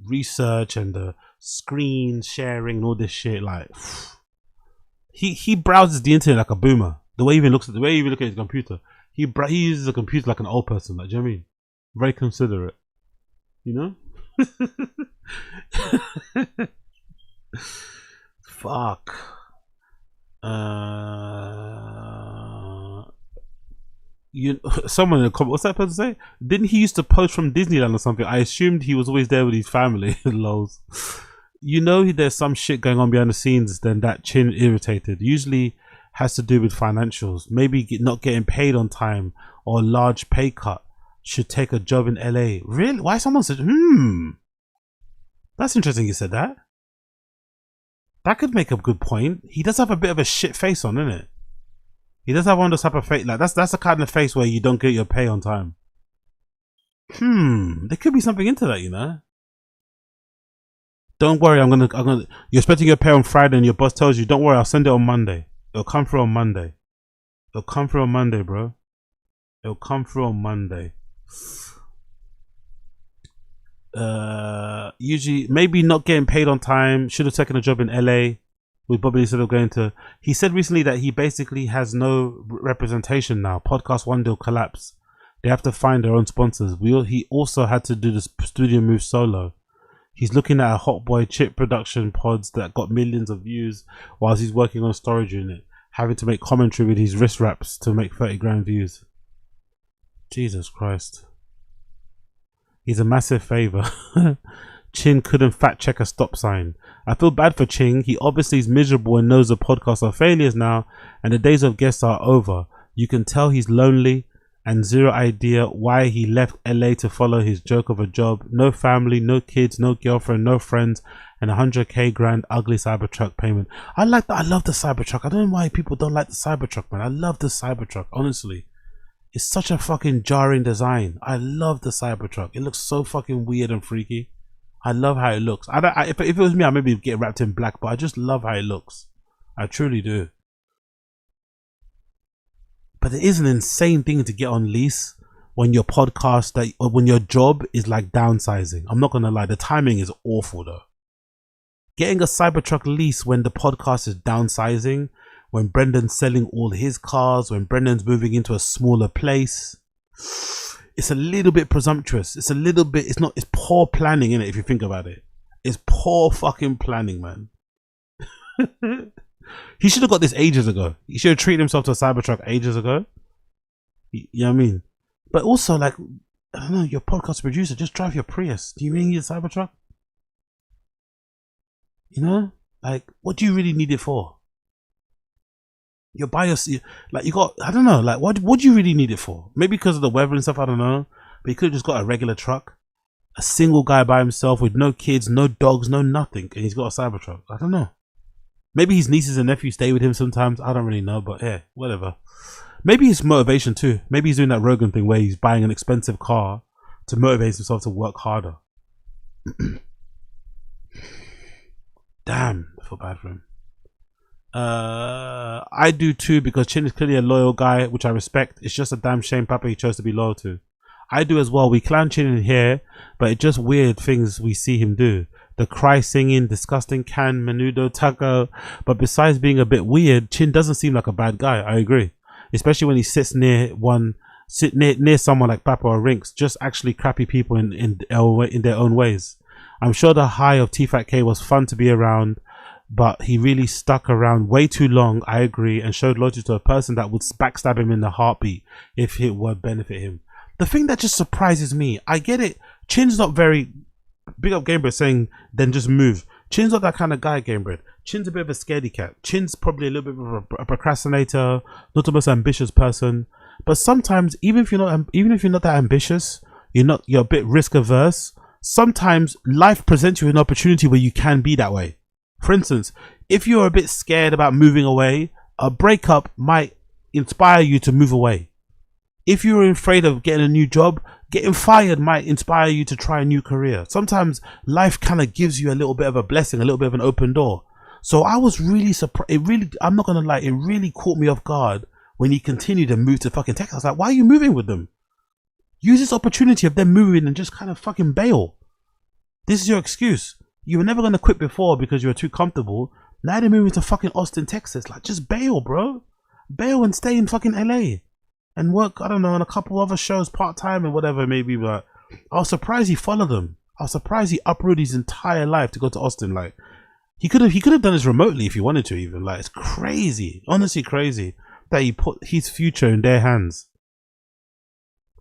research and the screen sharing and all this shit. Like, he browses the internet like a boomer. The way he even look at his computer, he uses a computer like an old person. Like, do you know what I mean? Very considerate. You know? Fuck. Someone in the comment, what's that person say? Didn't he used to post from Disneyland or something? I assumed he was always there with his family. Lols. You know, there's some shit going on behind the scenes. Then that Chin irritated. Usually has to do with financials. Maybe not getting paid on time or a large pay cut. Should take a job in LA. Really? Why someone said? That's interesting. You said that. That could make a good point. He does have a bit of a shit face on, isn't it? He does have one of those type of face. Like that's the kind of face where you don't get your pay on time. There could be something into that, you know. Don't worry, I'm gonna. You're expecting your pay on Friday, and your boss tells you, "Don't worry, I'll send it on Monday. It'll come through on Monday. It'll come through on Monday, bro. It'll come through on Monday." Usually, maybe not getting paid on time. Should have taken a job in LA with Bobby instead of going to. He said recently that he basically has no representation now. Podcast One deal collapse. They have to find their own sponsors. He also had to do the studio move solo. He's looking at a Hot Boy chip production pods that got millions of views whilst he's working on a storage unit, having to make commentary with his wrist wraps to make 30 grand views. Jesus Christ. He's a massive favor. Chin couldn't fact check a stop sign. I feel bad for Ching. He obviously is miserable and knows the podcasts are failures now and the days of guests are over. You can tell he's lonely and zero idea why he left LA to follow his joke of a job. No family, no kids, no girlfriend, no friends, and 100k grand ugly Cybertruck payment. I like that. I love the Cybertruck. I don't know why people don't like the Cybertruck, man. I love the Cybertruck, honestly. It's such a fucking jarring design. I love the Cybertruck. It looks so fucking weird and freaky. I love how it looks. If it was me, I'd maybe get wrapped in black, but I just love how it looks. I truly do. But it is an insane thing to get on lease when your podcast, or when your job is like downsizing. I'm not gonna lie, the timing is awful though. Getting a Cybertruck lease when the podcast is downsizing, when Brendan's selling all his cars, when Brendan's moving into a smaller place, it's a little bit presumptuous. It's poor planning, innit, if you think about it. It's poor fucking planning, man. He should have got this ages ago. He should have treated himself to a Cybertruck ages ago. You know what I mean? But also, like, I don't know, your podcast producer, just drive your Prius. Do you really need a Cybertruck? You know? Like, what do you really need it for? You're by yourself. Like, you got, I don't know, like, what do you really need it for? Maybe because of the weather and stuff, I don't know. But you could have just got a regular truck. A single guy by himself with no kids, no dogs, no nothing. And he's got a Cybertruck. I don't know. Maybe his nieces and nephews stay with him sometimes. I don't really know, but yeah, whatever. Maybe it's motivation too. Maybe he's doing that Rogan thing where he's buying an expensive car to motivate himself to work harder. Damn, I feel bad for him. I do too, because Chin is clearly a loyal guy, which I respect. It's just a damn shame Papa he chose to be loyal to. I do as well. We clown Chin in here, but it's just weird things we see him do. The cry singing, disgusting can, menudo, taco. But besides being a bit weird, Chin doesn't seem like a bad guy. I agree. Especially when he sits near someone like Papa or Rinks, just actually crappy people in their own ways. I'm sure the high of T-Fat-K was fun to be around, but he really stuck around way too long, I agree, and showed loyalty to a person that would backstab him in the heartbeat if it would benefit him. The thing that just surprises me, I get it, Chin's not very... Big up Gamebred saying, then just move. Chin's not that kind of guy, Gamebred. Chin's a bit of a scaredy cat. Chin's probably a little bit of a procrastinator, not the most ambitious person. But sometimes, even if you're not that ambitious, you're a bit risk averse. Sometimes life presents you an opportunity where you can be that way. For instance, if you're a bit scared about moving away, a breakup might inspire you to move away. If you're afraid of getting a new job, getting fired might inspire you to try a new career. Sometimes life kind of gives you a little bit of a blessing, a little bit of an open door. So I was really surprised. I'm not gonna lie, it really caught me off guard when he continued to move to fucking Texas. I was like, why are you moving with them? Use this opportunity of them moving and just kind of fucking bail. This is your excuse. You were never gonna quit before because you were too comfortable. Now they're moving to fucking Austin, Texas. Like, just bail, bro. Bail and stay in fucking LA and work, I don't know, on a couple other shows part-time and whatever maybe. But I was surprised he followed them. I was surprised he uprooted his entire life to go to Austin. Like, he could have done this remotely if he wanted to even. Like, it's crazy, honestly crazy that he put his future in their hands.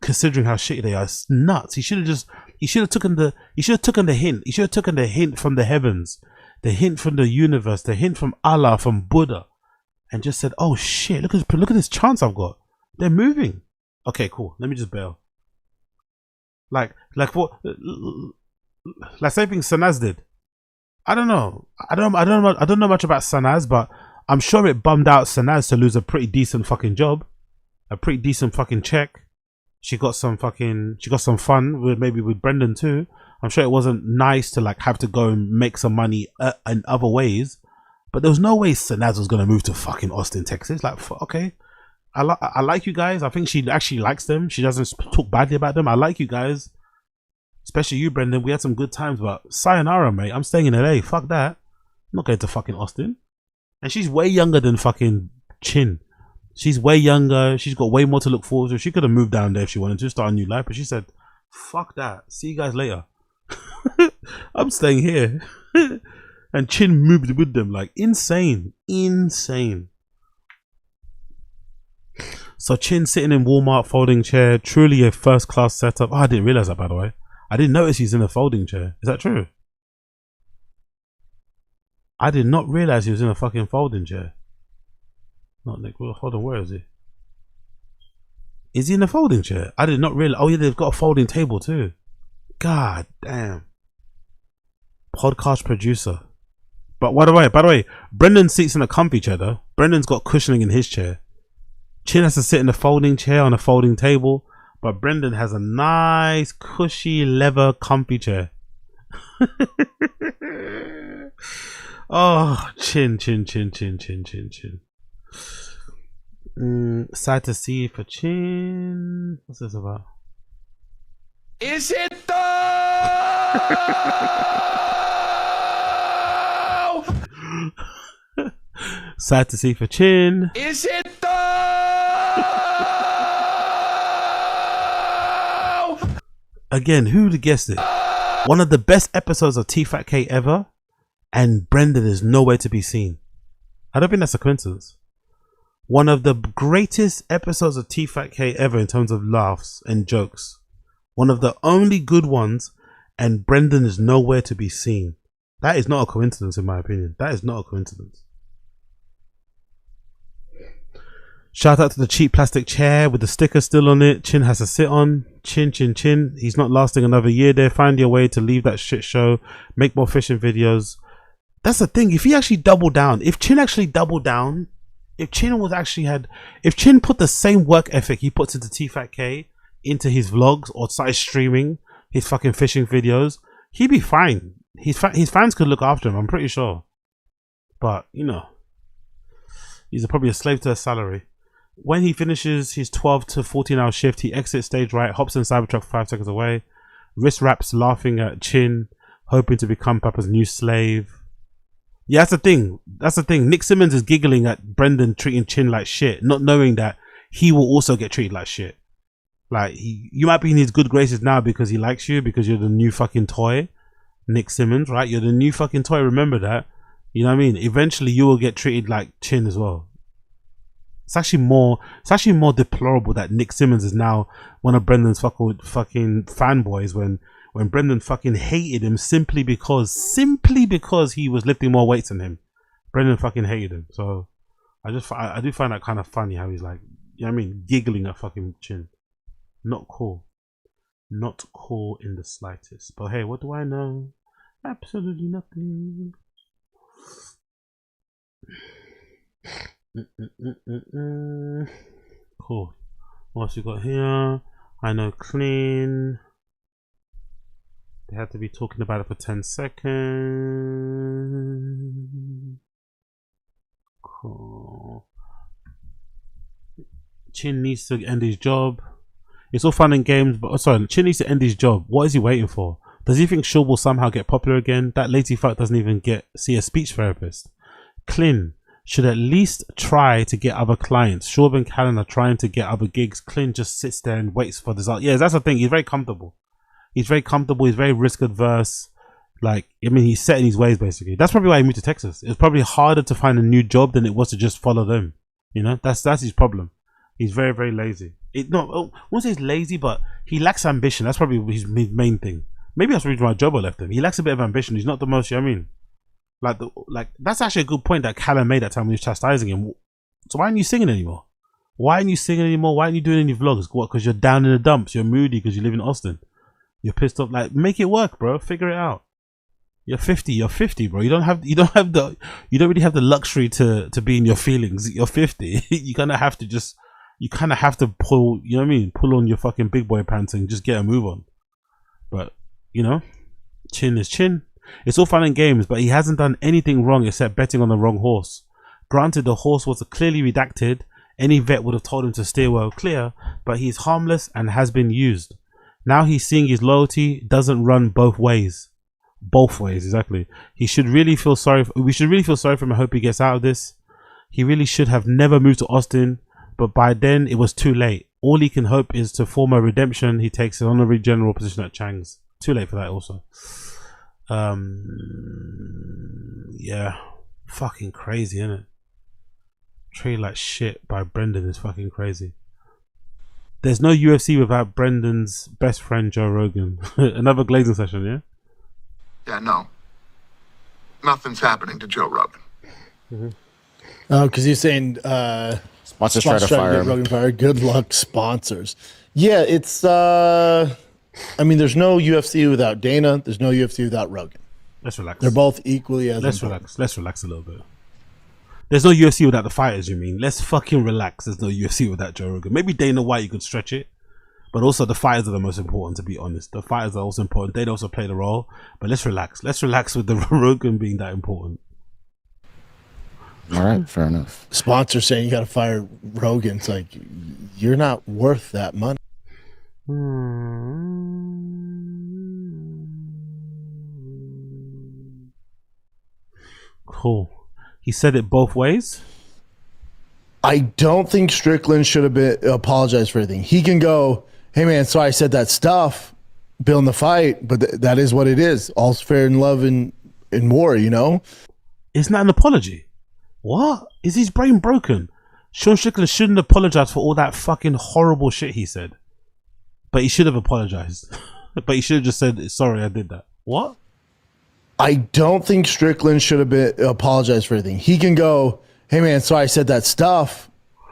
Considering how shitty they are, it's nuts. He should have taken the hint. He should have taken the hint from the heavens, the hint from the universe, the hint from Allah, from Buddha, and just said, "Oh shit! Look at this chance I've got. They're moving. Okay, cool. Let me just bail." Like what? Like same thing Sanaz did. I don't know. I don't know much about Sanaz, but I'm sure it bummed out Sanaz to lose a pretty decent fucking job, a pretty decent fucking check. She got some fun with Brendan too. I'm sure it wasn't nice to like have to go and make some money in other ways, but there was no way Sanaz was gonna move to fucking Austin, Texas. Like, okay, I like you guys. I think she actually likes them. She doesn't talk badly about them. I like you guys, especially you, Brendan. We had some good times, but sayonara, mate. I'm staying in LA. Fuck that. I'm not going to fucking Austin. And she's way younger than fucking Chin. She's way younger. She's got way more to look forward to. She could have moved down there if she wanted to start a new life, but she said, fuck that. See you guys later. I'm staying here. And Chin moved with them. Like, insane. So Chin sitting in Walmart folding chair. Truly a first class setup. Oh, I didn't realize that, by the way. I didn't notice he's in a folding chair. Is that true? I did not realize he was in a fucking folding chair. Not Nick. Well, hold on, where is he? Is he in a folding chair? I did not realize. Oh yeah, they've got a folding table too. God damn. Podcast producer. But by the way, Brendan sits in a comfy chair though. Brendan's got cushioning in his chair. Chin has to sit in a folding chair on a folding table, but Brendan has a nice cushy leather comfy chair. Oh, Chin. Sad to see for Chin. What's this about? Is it though? Sad to see for Chin. Is it though? Again, who would have guessed it? One of the best episodes of T-Fat-K ever, and Brendan is nowhere to be seen. I don't think that's a coincidence. One of the greatest episodes of T-Fat-K ever in terms of laughs and jokes. One of the only good ones, and Brendan is nowhere to be seen. That is not a coincidence, in my opinion. That is not a coincidence. Shout out to the cheap plastic chair with the sticker still on it. Chin has to sit on. Chin. He's not lasting another year there. Find your way to leave that shit show. Make more fishing videos. That's the thing. If he actually doubled down, if Chin actually doubled down, if Chin put the same work ethic he puts into T-Fat-K into his vlogs or started streaming his fucking fishing videos, he'd be fine. His fans could look after him, I'm pretty sure. But, you know, he's probably a slave to a salary. When he finishes his 12 to 14 hour shift, he exits stage right, hops in Cybertruck 5 seconds away, wrist wraps laughing at Chin, hoping to become Papa's new slave. Yeah, that's the thing. Nick Simmons is giggling at Brendan treating Chin like shit, not knowing that he will also get treated like shit. Like, you might be in his good graces now because he likes you, because you're the new fucking toy, Nick Simmons, right? You're the new fucking toy, remember that. You know what I mean? Eventually you will get treated like Chin as well. It's actually more deplorable that Nick Simmons is now one of Brendan's fucking fanboys when Brendan fucking hated him simply because he was lifting more weights than him. Brendan fucking hated him. So I do find that kind of funny how he's like, you know what I mean, giggling at fucking Chin. Not cool. Not cool in the slightest. But hey, what do I know? Absolutely nothing. Cool. What else we got here? I know clean. They had to be talking about it for 10 seconds. Cool. Chin needs to end his job. It's all fun and games, but sorry, Chin needs to end his job. What is he waiting for? Does he think Schuab will somehow get popular again? That lazy fuck doesn't even see a speech therapist. Clint should at least try to get other clients. Schaub and Callan are trying to get other gigs. Clint just sits there and waits for this. Yeah, that's the thing. He's very comfortable. He's very comfortable. He's very risk adverse. Like, I mean, he's set in his ways basically. That's probably why he moved to Texas. It was probably harder to find a new job than it was to just follow them. You know, that's his problem. He's very, very lazy. I won't say he's lazy, but he lacks ambition. That's probably his main thing. Maybe that's the reason why Jobber left him. He lacks a bit of ambition. He's not the most, you know what I mean? Like that's actually a good point that Callan made that time when he was chastising him. So why aren't you singing anymore? Why aren't you singing anymore? Why aren't you doing any vlogs? What? Because you're down in the dumps. You're moody because you live in Austin. You're pissed off. Like, make it work, bro. Figure it out. You're 50. You're 50, bro. You don't really have the luxury to be in your feelings. You're 50. You kind of have to pull. You know what I mean? Pull on your fucking big boy pants and just get a move on. But you know, Chin is Chin. It's all fun and games, but he hasn't done anything wrong except betting on the wrong horse. Granted, the horse was clearly redacted. Any vet would have told him to steer well clear, but he's harmless and has been used. Now he's seeing his loyalty doesn't run both ways. Both ways, exactly. We should really feel sorry for him. I hope he gets out of this. He really should have never moved to Austin, but by then it was too late. All he can hope is to form a redemption. He takes an honorary general position at Chang's. Too late for that also. Yeah, fucking crazy, isn't it? Treated like shit by Brendan is fucking crazy. There's no UFC without Brendan's best friend Joe Rogan. Another glazing session, yeah? Yeah, no. Nothing's happening to Joe Rogan. Oh, because he's saying sponsors try to fire him. Rogan fired. Good luck, sponsors. Yeah, it's I mean, there's no UFC without Dana. There's no UFC without Rogan. Let's relax. They're both equally as Let's relax. Let's relax a little bit. There's no UFC without the fighters, you mean? Let's fucking relax. There's no UFC without Joe Rogan. Maybe Dana White, you could stretch it. But also the fighters are the most important, to be honest. The fighters are also important. They also play the role. But let's relax. Let's relax with the Rogan being that important. All right, fair enough. Sponsor saying you got to fire Rogan. It's like, you're not worth that money. Cool. He said it both ways. I don't think Strickland should have been apologized for anything. He can go, hey man, so I said that stuff, Bill in the fight, but that is what it is. All's fair in love and in war, you know? It's not an apology. What? Is his brain broken? Sean Strickland shouldn't apologize for all that fucking horrible shit he said. But he should have apologized. But he should have just said, sorry, I did that. What? I don't think Strickland should have been apologized for anything. He can go, hey man, so I said that stuff,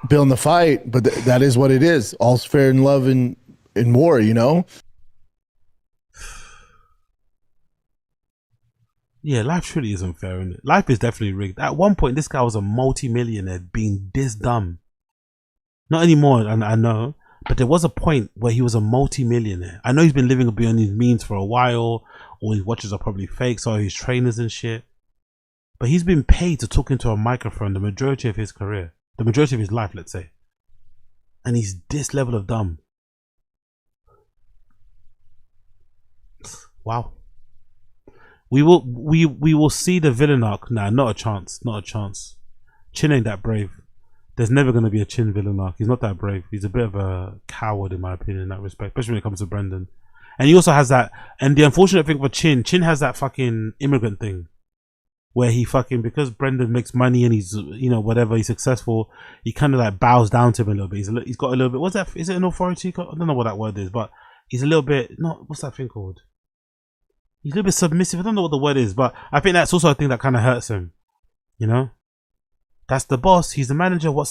Bill in the fight, but that is what it is. All's fair in love and in war, you know? Yeah, life truly isn't fair, isn't it? Life is definitely rigged. At one point, this guy was a multi-millionaire being this dumb. Not anymore, I know. But there was a point where he was a multi-millionaire. I know he's been living beyond his means for a while. All his watches are probably fake, so are his trainers and shit. But he's been paid to talk into a microphone the majority of his career. The majority of his life, let's say. And he's this level of dumb. Wow. We will see the villain arc. Nah, not a chance. Not a chance. Chin ain't that brave. There's never going to be a Chin villain arc. He's not that brave. He's a bit of a coward in my opinion in that respect, especially when it comes to Brendan. And he also has that, and the unfortunate thing for Chin has that fucking immigrant thing where he fucking, because Brendan makes money and he's, you know, whatever, he's successful, he kind of like bows down to him a little bit. He's got a little bit, what's that, is it an authority? I don't know what that word is, but he's a little bit, what's that thing called? He's a little bit submissive. I don't know what the word is, but I think that's also a thing that kind of hurts him. You know, that's the boss. He's the manager. What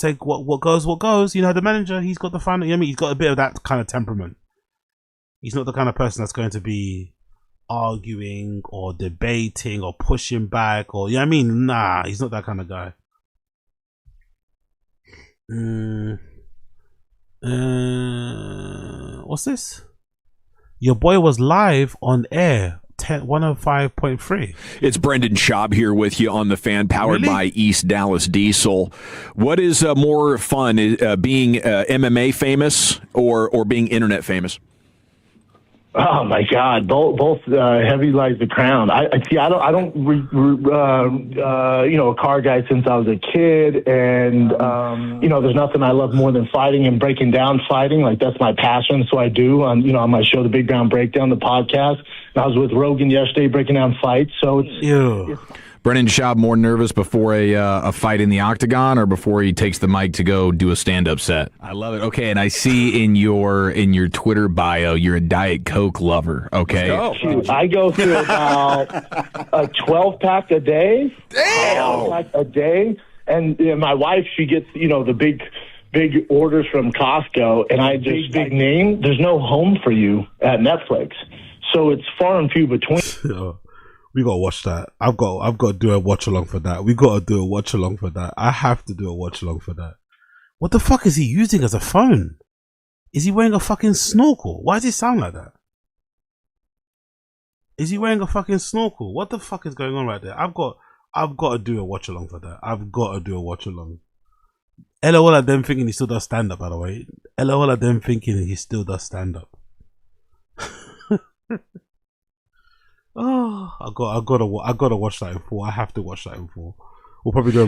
goes. You know, the manager. He's got the final. You know what I mean, he's got a bit of that kind of temperament. He's not the kind of person that's going to be arguing or debating or pushing back or, you know what I mean? Nah, he's not that kind of guy. What's this? Your boy was live on air 105.3. It's Brendan Schaub here with you on the Fan, powered by East Dallas Diesel. What is more fun, being MMA famous or being internet famous? Oh my God! Both heavy lies the crown. I don't a car guy since I was a kid, and there's nothing I love more than fighting and breaking down fighting. Like, that's my passion. So I do on my show, The Big Brown Breakdown, the podcast. And I was with Rogan yesterday breaking down fights. So it's Brendan Schaub more nervous before a fight in the octagon or before he takes the mic to go do a stand-up set? I love it. Okay, and I see in your Twitter bio you're a Diet Coke lover. Okay, I go through about a 12-pack a day. Damn, like a day. And my wife, she gets the big orders from Costco, and I just big name. There's no home for you at Netflix, so it's far and few between. We gotta watch that. I've got to do a watch along for that. We gotta do a watch along for that. I have to do a watch along for that. What the fuck is he using as a phone? Is he wearing a fucking snorkel? Why does he sound like that? Is he wearing a fucking snorkel? What the fuck is going on right there? I've got to do a watch along for that. I've got to do a watch along. LOL at them thinking he still does stand up, by the way. LOL at them thinking he still does stand up. Oh, I gotta watch that in full. I have to watch that in full. We'll probably do a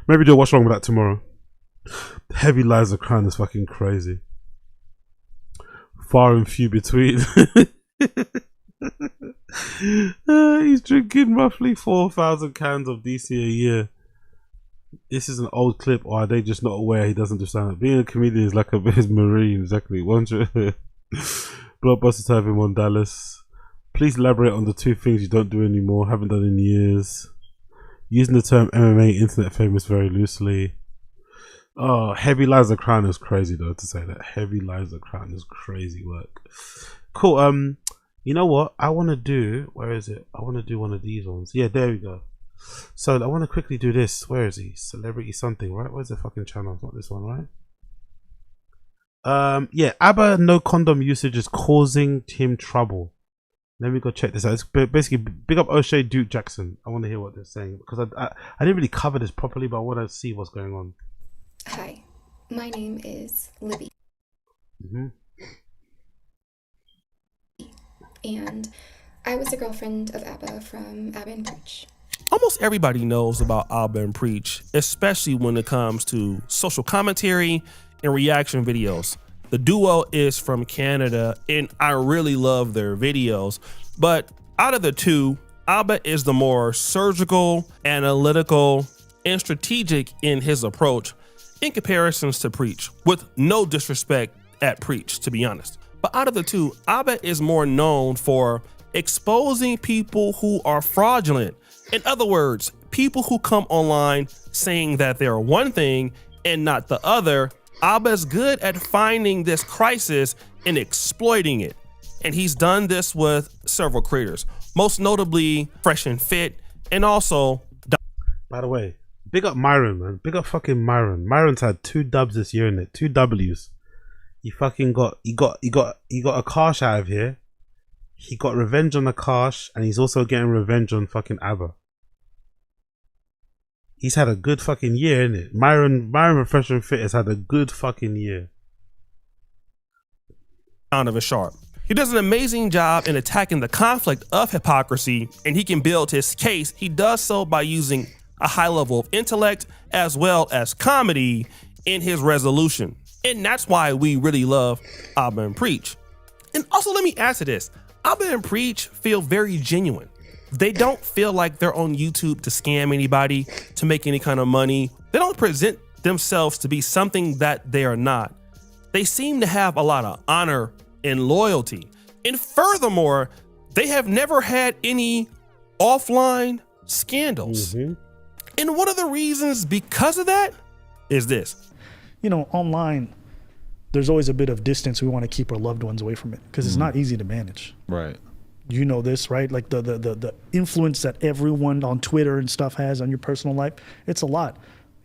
maybe do a watch along with that tomorrow. Heavy lies of crime is fucking crazy. Far and few between. He's drinking roughly 4,000 cans of DC a year. This is an old clip, or are they just not aware he doesn't do stand up? Being a comedian is like his marine, exactly. Blockbuster type in Dallas. Please elaborate on the two things you don't do anymore, haven't done in years. Using the term MMA internet famous very loosely. Oh, Heavy Lies of Crown is crazy though, to say that. Heavy Lies of Crown is crazy work. Cool. You know what? I want to do, where is it? I want to do one of these ones. Yeah, there we go. So I want to quickly do this. Where is he? Celebrity something, right? Where's the fucking channel? It's not this one, right? Yeah, ABBA no condom usage is causing him trouble. Let me go check this out. It's basically big up O'Shea Duke Jackson. I want to hear what they're saying because I didn't really cover this properly, but I want to see what's going on. Hi, my name is Libby. And I was a girlfriend of ABBA from ABBA and Preach. Almost everybody knows about ABBA and Preach, especially when it comes to social commentary and reaction videos. The duo is from Canada, and I really love their videos. But out of the two, ABBA is the more surgical, analytical, and strategic in his approach in comparisons to Preach, with no disrespect at Preach, to be honest. But out of the two, ABBA is more known for exposing people who are fraudulent. In other words, people who come online saying that they're one thing and not the other. ABBA's good at finding this crisis and exploiting it. And he's done this with several creators, most notably Fresh and Fit, and also... By the way, big up Myron, man. Big up fucking Myron. Myron's had 2 dubs this year, innit? 2 W's. He fucking got a Karsh out of here. He got revenge on the Karsh, and he's also getting revenge on fucking ABBA. He's had a good fucking year, innit? Myron Fresh and Fit has had a good fucking year. Of a sharp. He does an amazing job in attacking the conflict of hypocrisy, and he can build his case. He does so by using a high level of intellect as well as comedy in his resolution. And that's why we really love ABBA and Preach. And also, let me add to this. ABBA and Preach feel very genuine. They don't feel like they're on YouTube to scam anybody, to make any kind of money. They don't present themselves to be something that they are not. They seem to have a lot of honor and loyalty. And furthermore, they have never had any offline scandals. And one of the reasons because of that is this. You know, online, there's always a bit of distance. We want to keep our loved ones away from it because it's not easy to manage. Right. You know this, right? Like the influence that everyone on Twitter and stuff has on your personal life, it's a lot.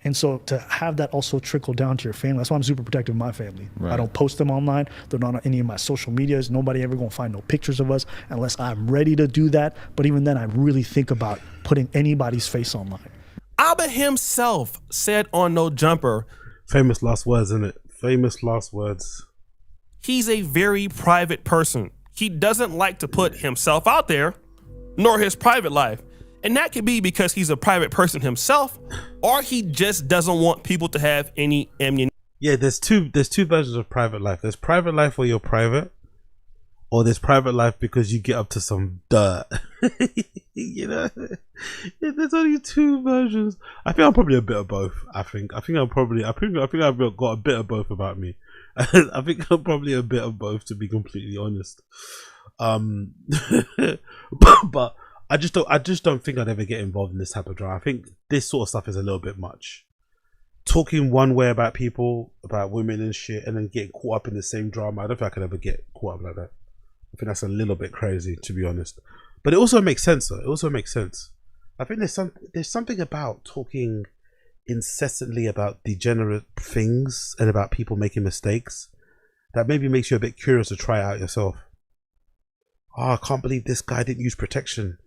And so to have that also trickle down to your family, that's why I'm super protective of my family. Right. I don't post them online. They're not on any of my social medias. Nobody ever gonna find no pictures of us unless I'm ready to do that. But even then, I really think about putting anybody's face online. Abba himself said on No Jumper. Famous last words, isn't it? Famous last words. He's a very private person. He doesn't like to put himself out there, nor his private life. And that could be because he's a private person himself, or he just doesn't want people to have any ammunition. Yeah, there's two versions of private life. There's private life where you're private, or there's private life because you get up to some dirt. You know, there's only two versions. I think I'm probably a bit of both. I think I've got a bit of both about me. I think I'm probably a bit of both, to be completely honest. But I just don't think I'd ever get involved in this type of drama. I think this sort of stuff is a little bit much. Talking one way about people, about women and shit, and then getting caught up in the same drama. I don't think I could ever get caught up like that. I think that's a little bit crazy, to be honest. But it also makes sense, though. It also makes sense. I think there's something about talking incessantly about degenerate things and about people making mistakes that maybe makes you a bit curious to try it out yourself. Oh, I can't believe this guy didn't use protection.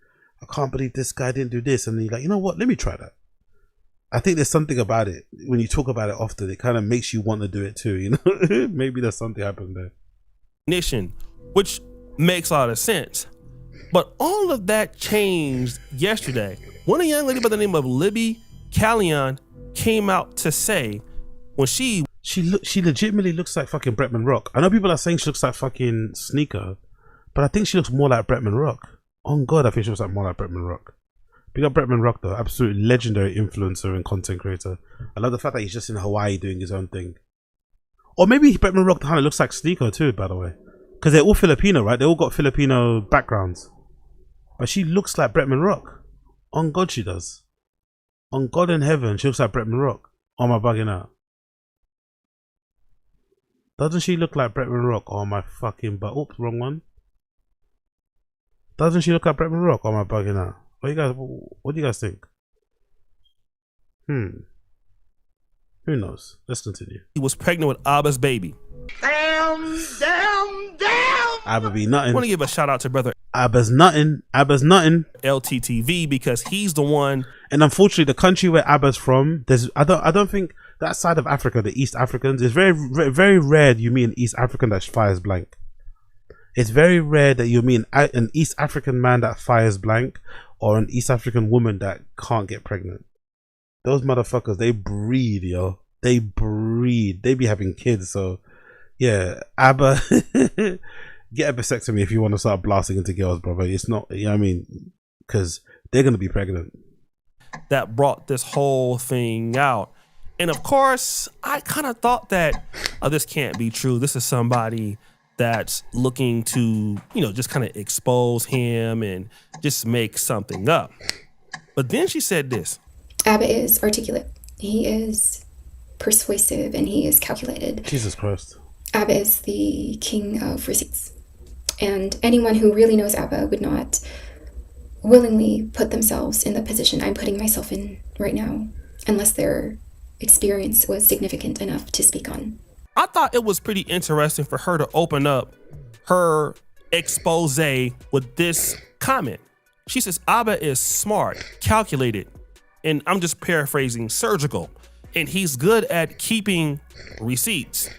I can't believe this guy didn't do this. And you're like, you know what? Let me try that. I think there's something about it. When you talk about it often, it kind of makes you want to do it too, you know? Maybe there's something happened there. Which makes a lot of sense. But all of that changed yesterday when a young lady by the name of Libby Callion came out to say when she legitimately looks like fucking Bretman Rock. I know people are saying she looks like fucking Sneako, but I think she looks more like Bretman Rock. On God, I think she looks like more like Bretman Rock. Big up Bretman Rock though, absolute legendary influencer and content creator. I love the fact that he's just in Hawaii doing his own thing. Or maybe Bretman Rock kind of looks like Sneako too, by the way. Because they're all Filipino, right? They all got Filipino backgrounds. But she looks like Bretman Rock. On God she does. On God in heaven, she looks like Bretman Rock. Or am I bugging out? Doesn't she look like Bretman Rock? Or am I fucking oops, wrong one. Doesn't she look like Bretman Rock? Or am I bugging out? What do you guys think? Who knows? Let's continue. He was pregnant with Abba's baby. Damn! Abba be nothing. I want to give a shout out to brother Abba's nothing. LTTV because he's the one. And unfortunately, the country where Abba's from, I don't think that side of Africa, the East Africans, it's very, very rare you meet an East African that fires blank. It's very rare that you meet an East African man that fires blank or an East African woman that can't get pregnant. Those motherfuckers, they breed, yo. They breed. They be having kids. So, yeah, Abba, get a vasectomy if you want to start blasting into girls, brother. It's not, you know what I mean? Because they're going to be pregnant. That brought this whole thing out. And of course, I kind of thought that, this can't be true. This is somebody that's looking to, just kind of expose him and just make something up. But then she said this. Abba is articulate. He is persuasive and he is calculated. Jesus Christ. Abba is the king of receipts. And anyone who really knows Abba would not willingly put themselves in the position I'm putting myself in right now, unless their experience was significant enough to speak on. I thought it was pretty interesting for her to open up her expose with this comment. She says, Abba is smart, calculated, and I'm just paraphrasing, surgical, and he's good at keeping receipts.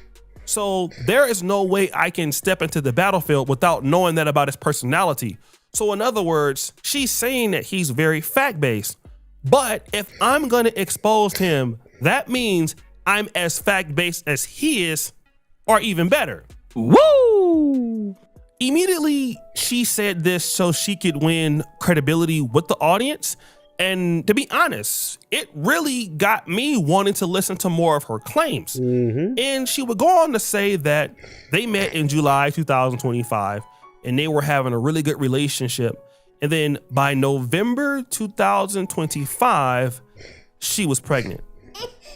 So there is no way I can step into the battlefield without knowing that about his personality. So in other words, she's saying that he's very fact-based, but if I'm gonna expose him, that means I'm as fact-based as he is, or even better. Woo! Immediately, she said this so she could win credibility with the audience. And to be honest, it really got me wanting to listen to more of her claims. And she would go on to say that they met in July 2025, and they were having a really good relationship. And then by November 2025, she was pregnant.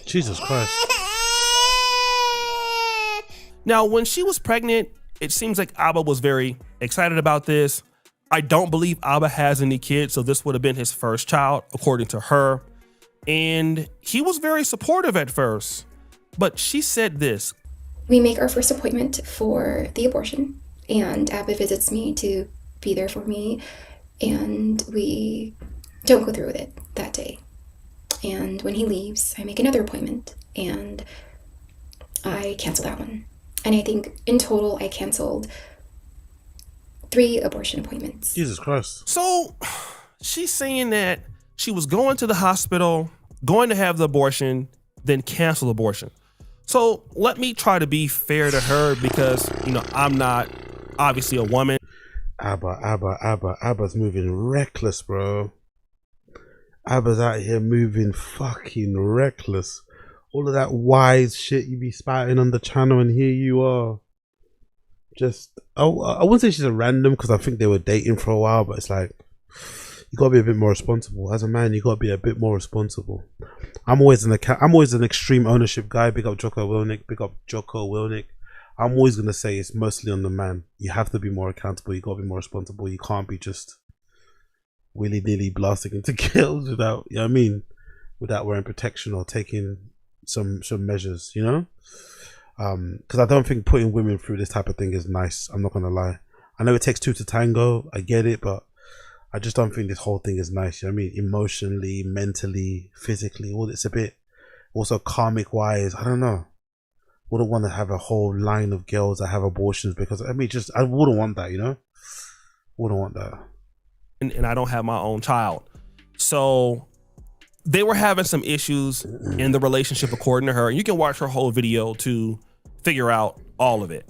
Jesus Christ. Now, when she was pregnant, it seems like Abba was very excited about this. I don't believe Abba has any kids, so this would have been his first child, according to her. And he was very supportive at first. But she said this. We make our first appointment for the abortion, and Abba visits me to be there for me, and we don't go through with it that day. And when he leaves, I make another appointment, and I cancel that one. And I think in total, I canceled 3 abortion appointments. Jesus Christ. So she's saying that she was going to the hospital, going to have the abortion, then cancel abortion. So let me try to be fair to her because, you know, I'm not obviously a woman. Abba's moving reckless, bro. Abba's out here moving fucking reckless. All of that wise shit you be spouting on the channel, and here you are. Just, I wouldn't say she's a random because I think they were dating for a while, but it's like, you gotta be a bit more responsible. As a man, you gotta be a bit more responsible. I'm always an extreme ownership guy. Big up Jocko Wilnick. I'm always gonna say it's mostly on the man. You have to be more accountable. You gotta be more responsible. You can't be just willy-nilly blasting into kills without, you know what I mean, without wearing protection or taking some measures, you know. Because I don't think putting women through this type of thing is nice. I'm not gonna lie. I know it takes 2 to tango. I get it, but I just don't think this whole thing is nice. You know what I mean? Emotionally, mentally, physically, all it's a bit. Also, karmic wise, I don't know. Wouldn't want to have a whole line of girls that have abortions because I mean, I wouldn't want that. You know, wouldn't want that. And I don't have my own child, so they were having some issues in the relationship, according to her. And you can watch her whole video to figure out all of it.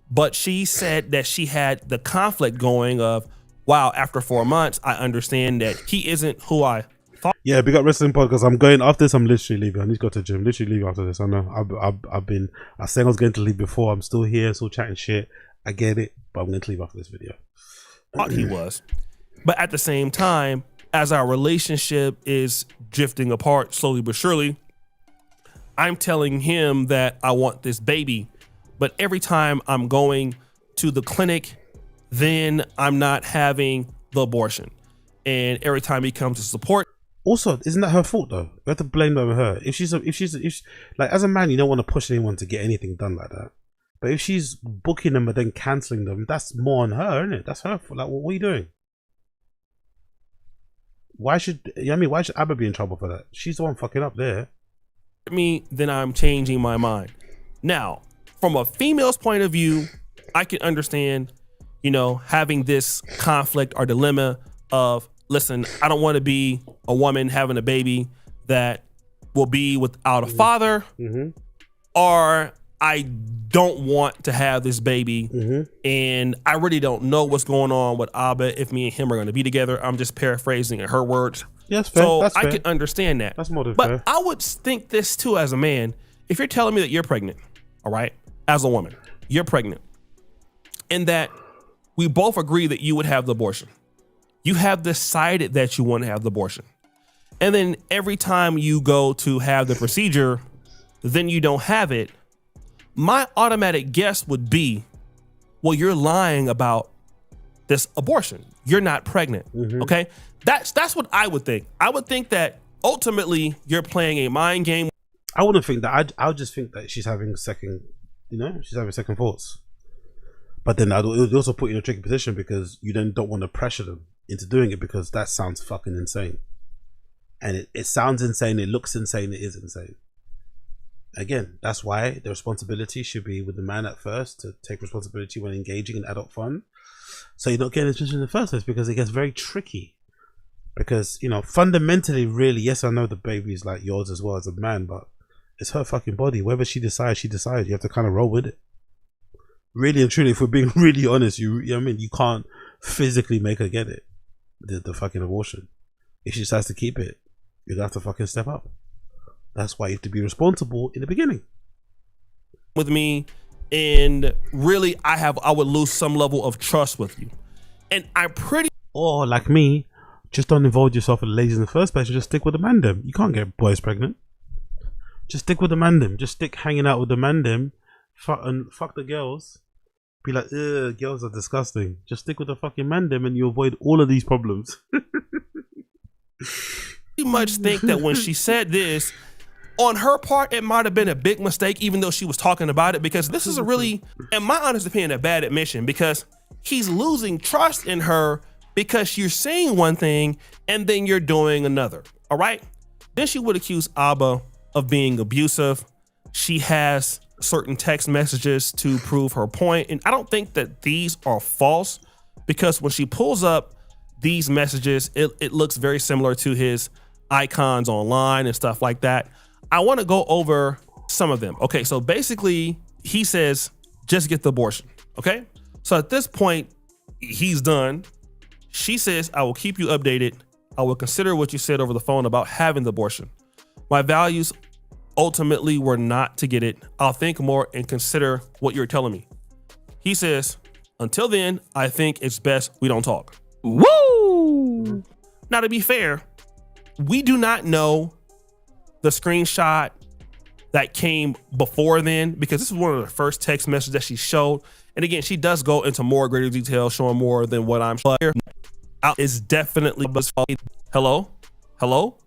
But she said that she had the conflict going of, wow, after 4 months, I understand that he isn't who I thought. Yeah, big up wrestling podcast. I'm going after this. I'm literally leaving. I need to go to the gym. Literally leaving after this. I know. I said I was going to leave before. I'm still here, still chatting shit. I get it, but I'm going to leave after this video. Thought he was. But at the same time, as our relationship is drifting apart slowly but surely, I'm telling him that I want this baby. But every time I'm going to the clinic, then I'm not having the abortion. And every time he comes to support. Also, isn't that her fault though? We have to blame that on her. If she's like, as a man, you don't want to push anyone to get anything done like that. But if she's booking them and then cancelling them, that's more on her, isn't it? That's her fault. Like, what are you doing? Why should Abba be in trouble for that? She's the one fucking up there. Then I'm changing my mind. Now, from a female's point of view, I can understand, you know, having this conflict or dilemma of, listen, I don't want to be a woman having a baby that will be without a father, or I don't want to have this baby, and I really don't know what's going on with Abba if me and him are going to be together. I'm just paraphrasing in her words. Yes, fair. So That's I fair. can understand that. That's more than but fair. I would think this too as a man. If you're telling me that you're pregnant, all right, as a woman, you're pregnant, and that we both agree that you would have the abortion. You have decided that you want to have the abortion. And then every time you go to have the procedure, then you don't have it. My automatic guess would be, well, you're lying about this abortion. You're not pregnant. Okay? That's what I would think. I would think that ultimately you're playing a mind game. I wouldn't think that. I would just think that she's having second thoughts. But then it would also put you in a tricky position because you then don't want to pressure them into doing it because that sounds fucking insane. And it sounds insane, it looks insane, it is insane. Again, that's why the responsibility should be with the man at first, to take responsibility when engaging in adult fun. So you're not getting this position in the first place, because it gets very tricky. Because, you know, fundamentally, really, yes, I know the baby is like yours as well as a man, but it's her fucking body. Whether she decides, she decides. You have to kind of roll with it. Really and truly, if we're being really honest, you know what I mean? You can't physically make her get it. The fucking abortion. If she decides to keep it, you're gonna have to fucking step up. That's why you have to be responsible in the beginning. With me, and really, I would lose some level of trust with you. And I'm pretty. Or like me, just don't involve yourself in the ladies in the first place. Just stick with the mandem. You can't get boys pregnant. Just stick with the mandem. Just stick hanging out with the mandem. Fuck the girls. Be like, ugh, girls are disgusting. Just stick with the fucking mandem and you avoid all of these problems. Pretty much think that when she said this, on her part, it might have been a big mistake, even though she was talking about it, because this is a really, in my honest opinion, a bad admission, because he's losing trust in her because you're saying one thing and then you're doing another. All right. Then she would accuse Abba of being abusive. She has certain text messages to prove her point. And I don't think that these are false, because when she pulls up these messages, it looks very similar to his icons online and stuff like that. I want to go over some of them. Okay, so basically he says, just get the abortion. Okay, so at this point, he's done. She says, I will keep you updated. I will consider what you said over the phone about having the abortion. My values ultimately were not to get it. I'll think more and consider what you're telling me. He says, until then, I think it's best we don't talk. Woo! Now, to be fair, we do not know the screenshot that came before then, because this is one of the first text messages that she showed. And again, she does go into more greater detail, showing more than what I'm showing. Is definitely hello. Girl,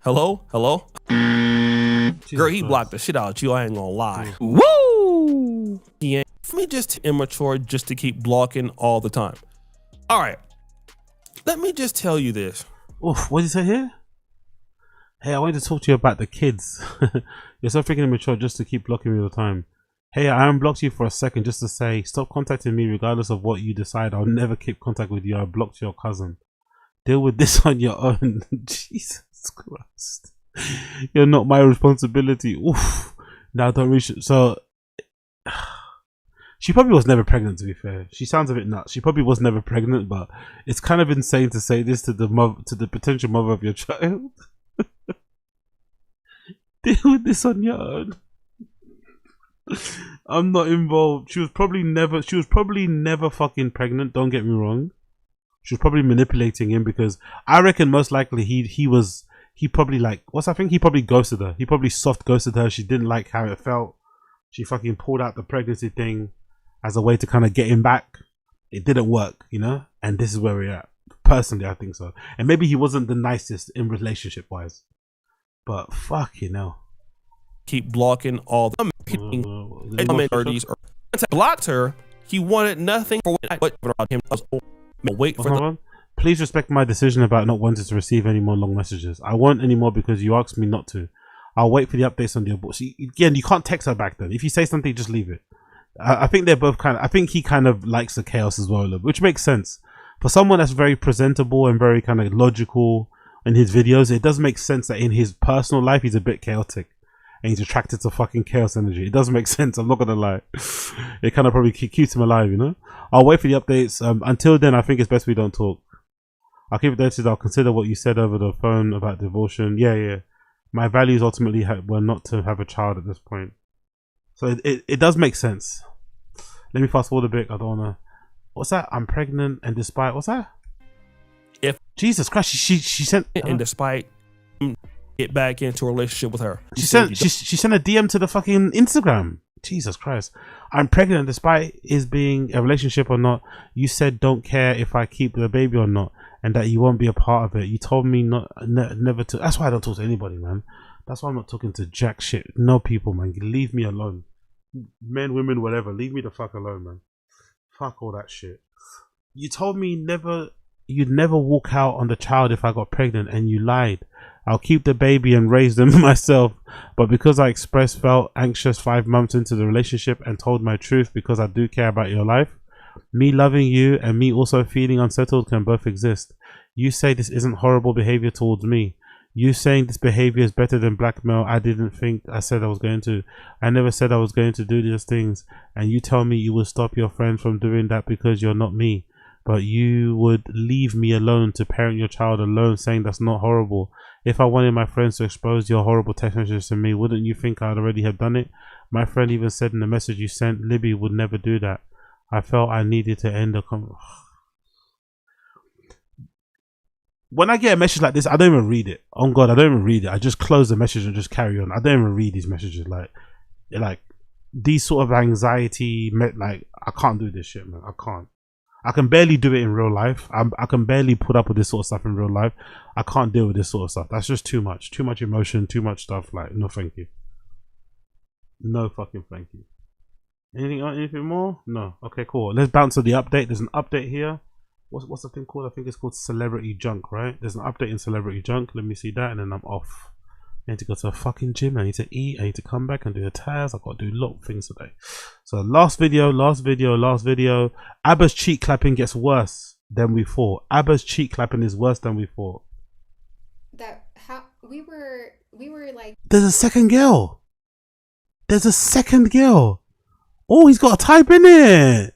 he blocked the shit out you. I ain't gonna lie. Woo! He ain't for me just immature just to keep blocking all the time. All right, let me just tell you this. Oof, what did you say here? Hey, I wanted to talk to you about the kids. You're so freaking immature just to keep blocking me all the time. Hey, I unblocked you for a second just to say, stop contacting me regardless of what you decide. I'll never keep contact with you. I blocked your cousin. Deal with this on your own. Jesus Christ. You're not my responsibility. Oof. Now don't reach it. So, she probably was never pregnant, to be fair. She sounds a bit nuts. She probably was never pregnant, but it's kind of insane to say this to the mother, to the potential mother of your child. Deal with this on your own. I'm not involved. She was probably never fucking pregnant, don't get me wrong. She was probably manipulating him, because I reckon most likely he probably like, what's I think? He probably ghosted her. He probably soft ghosted her. She didn't like how it felt. She fucking pulled out the pregnancy thing as a way to kind of get him back. It didn't work, you know? And this is where we're at. Personally, I think so. And maybe he wasn't the nicest in relationship wise. But fuck, you know. Keep blocking all the blocked her. He wanted nothing for him. Wait for them. Please respect my decision about not wanting to receive any more long messages. I won't anymore because you asked me not to. I'll wait for the updates on the abortion. Again, you can't text her back then. If you say something, just leave it. I think they're both kind of, I think he kind of likes the chaos as well, which makes sense. For someone that's very presentable and very kind of logical in his videos, it does make sense that in his personal life, he's a bit chaotic. And he's attracted to fucking chaos energy. It does make sense, I'm not gonna lie. It kind of probably keeps him alive, you know? I'll wait for the updates. Until then, I think it's best we don't talk. I'll keep it there. I'll consider what you said over the phone about divorce. Yeah. My values ultimately were not to have a child at this point. So it does make sense. Let me fast forward a bit. I don't wanna... What's that? I'm pregnant and despite... What's that? If Jesus Christ, she sent... And despite... Get back into a relationship with her. She sent a DM to the fucking Instagram. Jesus Christ. I'm pregnant despite is being a relationship or not. You said don't care if I keep the baby or not, and that you won't be a part of it. You told me never to. That's why I don't talk to anybody, man. That's why I'm not talking to jack shit. No people, man. Leave me alone. Men, women, whatever. Leave me the fuck alone, man. Fuck all that shit. You told me you'd never walk out on the child if I got pregnant, and you lied. I'll keep the baby and raise them myself, but because I felt anxious 5 months into the relationship and told my truth because I do care about your life, me loving you and me also feeling unsettled can both exist. You say this isn't horrible behavior towards me. You saying this behavior is better than blackmail. I didn't think I said I was going to. I never said I was going to do these things. And you tell me you will stop your friend from doing that because you're not me. But you would leave me alone to parent your child alone, saying that's not horrible. If I wanted my friends to expose your horrible text messages to me, wouldn't you think I'd already have done it? My friend even said in the message you sent, Libby would never do that. I felt I needed to end the when I get a message like this, I don't even read it. On God, I don't even read it. I just close the message and just carry on. I don't even read these messages. Like these sort of anxiety, like I can't do this shit, man. I can't. I can barely do it in real life. I can barely put up with this sort of stuff in real life. I can't deal with this sort of stuff. That's just too much. Too much emotion, too much stuff. Like, no thank you. No fucking thank you. Anything more? No. Okay, cool. Let's bounce to the update. There's an update here. What's the thing called? I think it's called Celebrity Junk, right? There's an update in Celebrity Junk. Let me see that, and then I'm off. I need to go to a fucking gym. I need to eat. I need to come back and do the tires. I've got to do a lot of things today. So last video. Abba's cheek clapping gets worse than we thought. Abba's cheek clapping is worse than we thought. We were like, there's a second girl. Oh, he's got a type in it.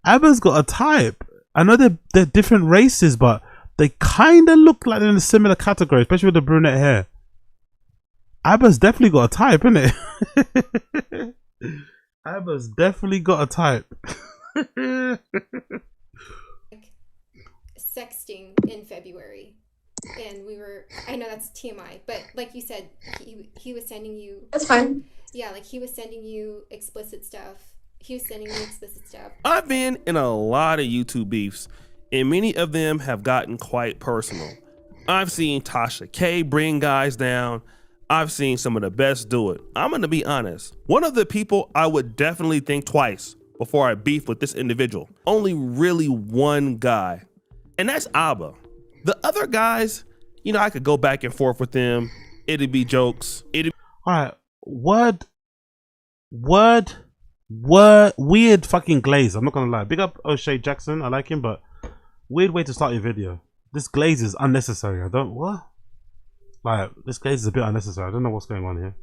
Abba's got a type. I know they're different races, but they kind of look like they're in a similar category, especially with the brunette hair. Abba's definitely got a type, innit? Abba's definitely got a type. sexting in February, and I know that's TMI, but like you said, he was sending you. That's fine. Yeah, like he was sending you explicit stuff. I've been in a lot of YouTube beefs, and many of them have gotten quite personal. I've seen Tasha K bring guys down. I've seen some of the best do it. I'm gonna be honest. One of the people I would definitely think twice before I beef with this individual. Only really one guy, and that's Abba. The other guys, I could go back and forth with them. It'd be jokes. All right, weird fucking glaze. I'm not gonna lie. Big up O'Shea Jackson. I like him, but weird way to start your video. This glaze is unnecessary. This glaze is a bit unnecessary. I don't know what's going on here.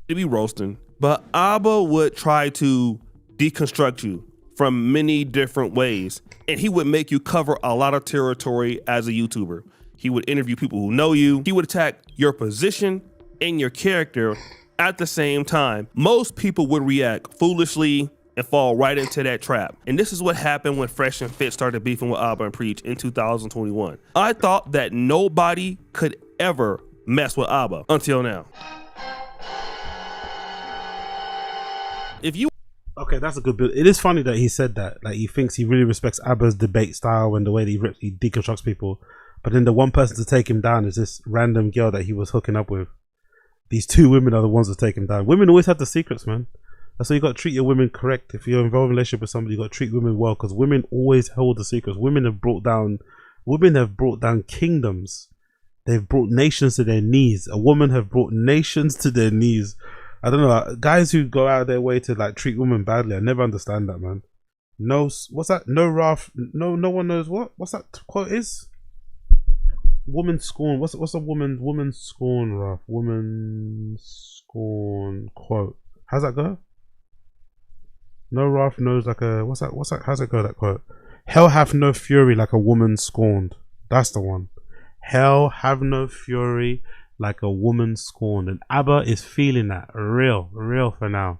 It'd be roasting, but Abba would try to deconstruct you from many different ways, and he would make you cover a lot of territory as a YouTuber. He would interview people who know you. He would attack your position and your character at the same time. Most people would react foolishly and fall right into that trap. And this is what happened when Fresh and Fit started beefing with Abba and Preach in 2021. I thought that nobody could ever mess with Abba until now. Okay, that's a good bit. It is funny that he said that. Like, he thinks he really respects Abba's debate style and the way that he deconstructs people. But then the one person to take him down is this random girl that he was hooking up with. These two women are the ones that take him down. Women always have the secrets, man. That's why you got to treat your women correct. If you're involved in a relationship with somebody, you got to treat women well, because women always hold the secrets. Women have brought down kingdoms. They've brought nations to their knees. A woman have brought nations to their knees. I don't know, guys who go out of their way to like treat women badly. I never understand that, man. No, what's that? No wrath. No one knows what's that quote is. Woman scorn. What's a woman scorn wrath? Woman scorn quote. How's that go? No wrath knows like a what's that? How's it go, that quote? Hell hath no fury like a woman scorned. That's the one. Hell have no fury like a woman scorned. And Abba is feeling that real for now.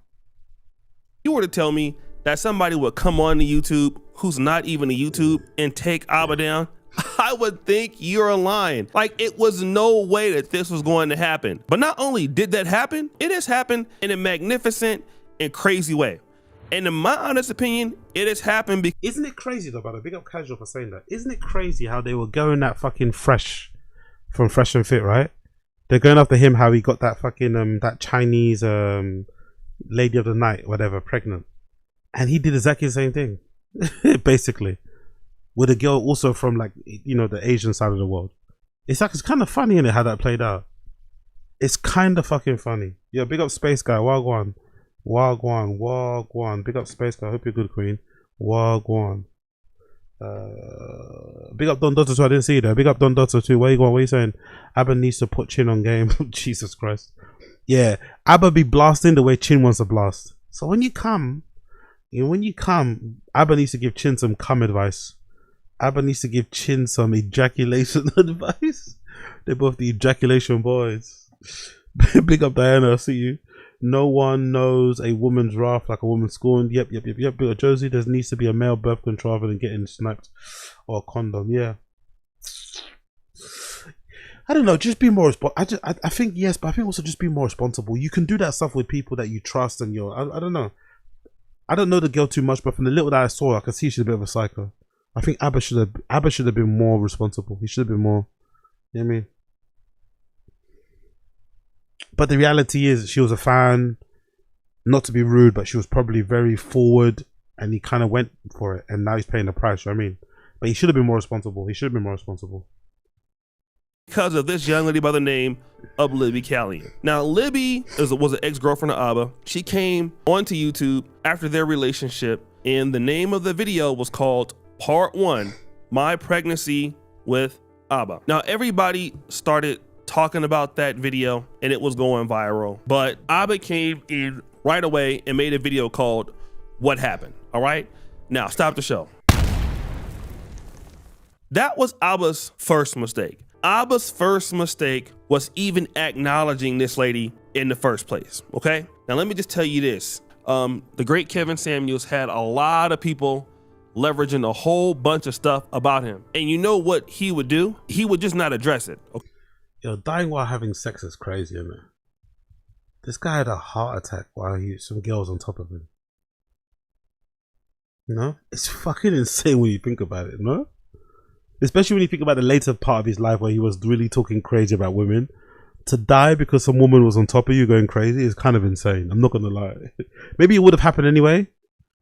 You were to tell me that somebody would come on to YouTube who's not even a YouTube and take Abba down, I would think you're lying. Like, it was no way that this was going to happen. But not only did that happen, it has happened in a magnificent and crazy way. And in my honest opinion, it has happened because... Isn't it crazy though, brother? Big up Casual for saying that. Isn't it crazy how they were going that fucking Fresh from Fresh and Fit, right? They're going after him, how he got that fucking that Chinese lady of the night, whatever, pregnant. And he did exactly the same thing. Basically. With a girl also from, like, the Asian side of the world. It's kind of funny, innit, how that played out. It's kind of fucking funny. Yo, big up Space Guy. Wagwan. Big up Space Guy. Hope you're good, Queen. Wagwan. Big up Don Dotto too. I didn't see you there. Big up Don Dotto too. Where you going? What are you saying? Abba needs to put Chin on game. Jesus Christ. Yeah, Abba be blasting the way Chin wants to blast. So when you come, Abba needs to give Chin some cum advice. Abba needs to give Chin some ejaculation advice. They're both the ejaculation boys. Big up Diana. I see you. No one knows a woman's wrath like a woman scorned. Yep. Big up Josie. There needs to be a male birth control rather than getting sniped or a condom. Yeah. I don't know, just be more I think yes, but I think also just be more responsible. You can do that stuff with people that you trust and I don't know. I don't know the girl too much, but from the little that I saw, I can see she's a bit of a psycho. I think Abba should have been more responsible. He should have been more, you know what I mean? But the reality is she was a fan, not to be rude, but she was probably very forward and he kind of went for it and now he's paying the price, you know what I mean? But he should have been more responsible. He should have been more responsible. Because of this young lady by the name of Libby Callion. Now, Libby was an ex-girlfriend of Abba. She came onto YouTube after their relationship, and the name of the video was called Part 1, My Pregnancy with Abba. Now, everybody started talking about that video, and it was going viral. But Abba came in right away and made a video called What Happened, all right? Now, stop the show. That was Abba's first mistake. Abba's first mistake was even acknowledging this lady in the first place, okay? Now, let me just tell you this. The great Kevin Samuels had a lot of people leveraging a whole bunch of stuff about him. And you know what he would do? He would just not address it. Okay? Yo, dying while having sex is crazy, isn't it? This guy had a heart attack while some girls on top of him. You know? It's fucking insane when you think about it, no? Especially when you think about the later part of his life where he was really talking crazy about women. To die because some woman was on top of you going crazy is kind of insane. I'm not going to lie. Maybe it would have happened anyway.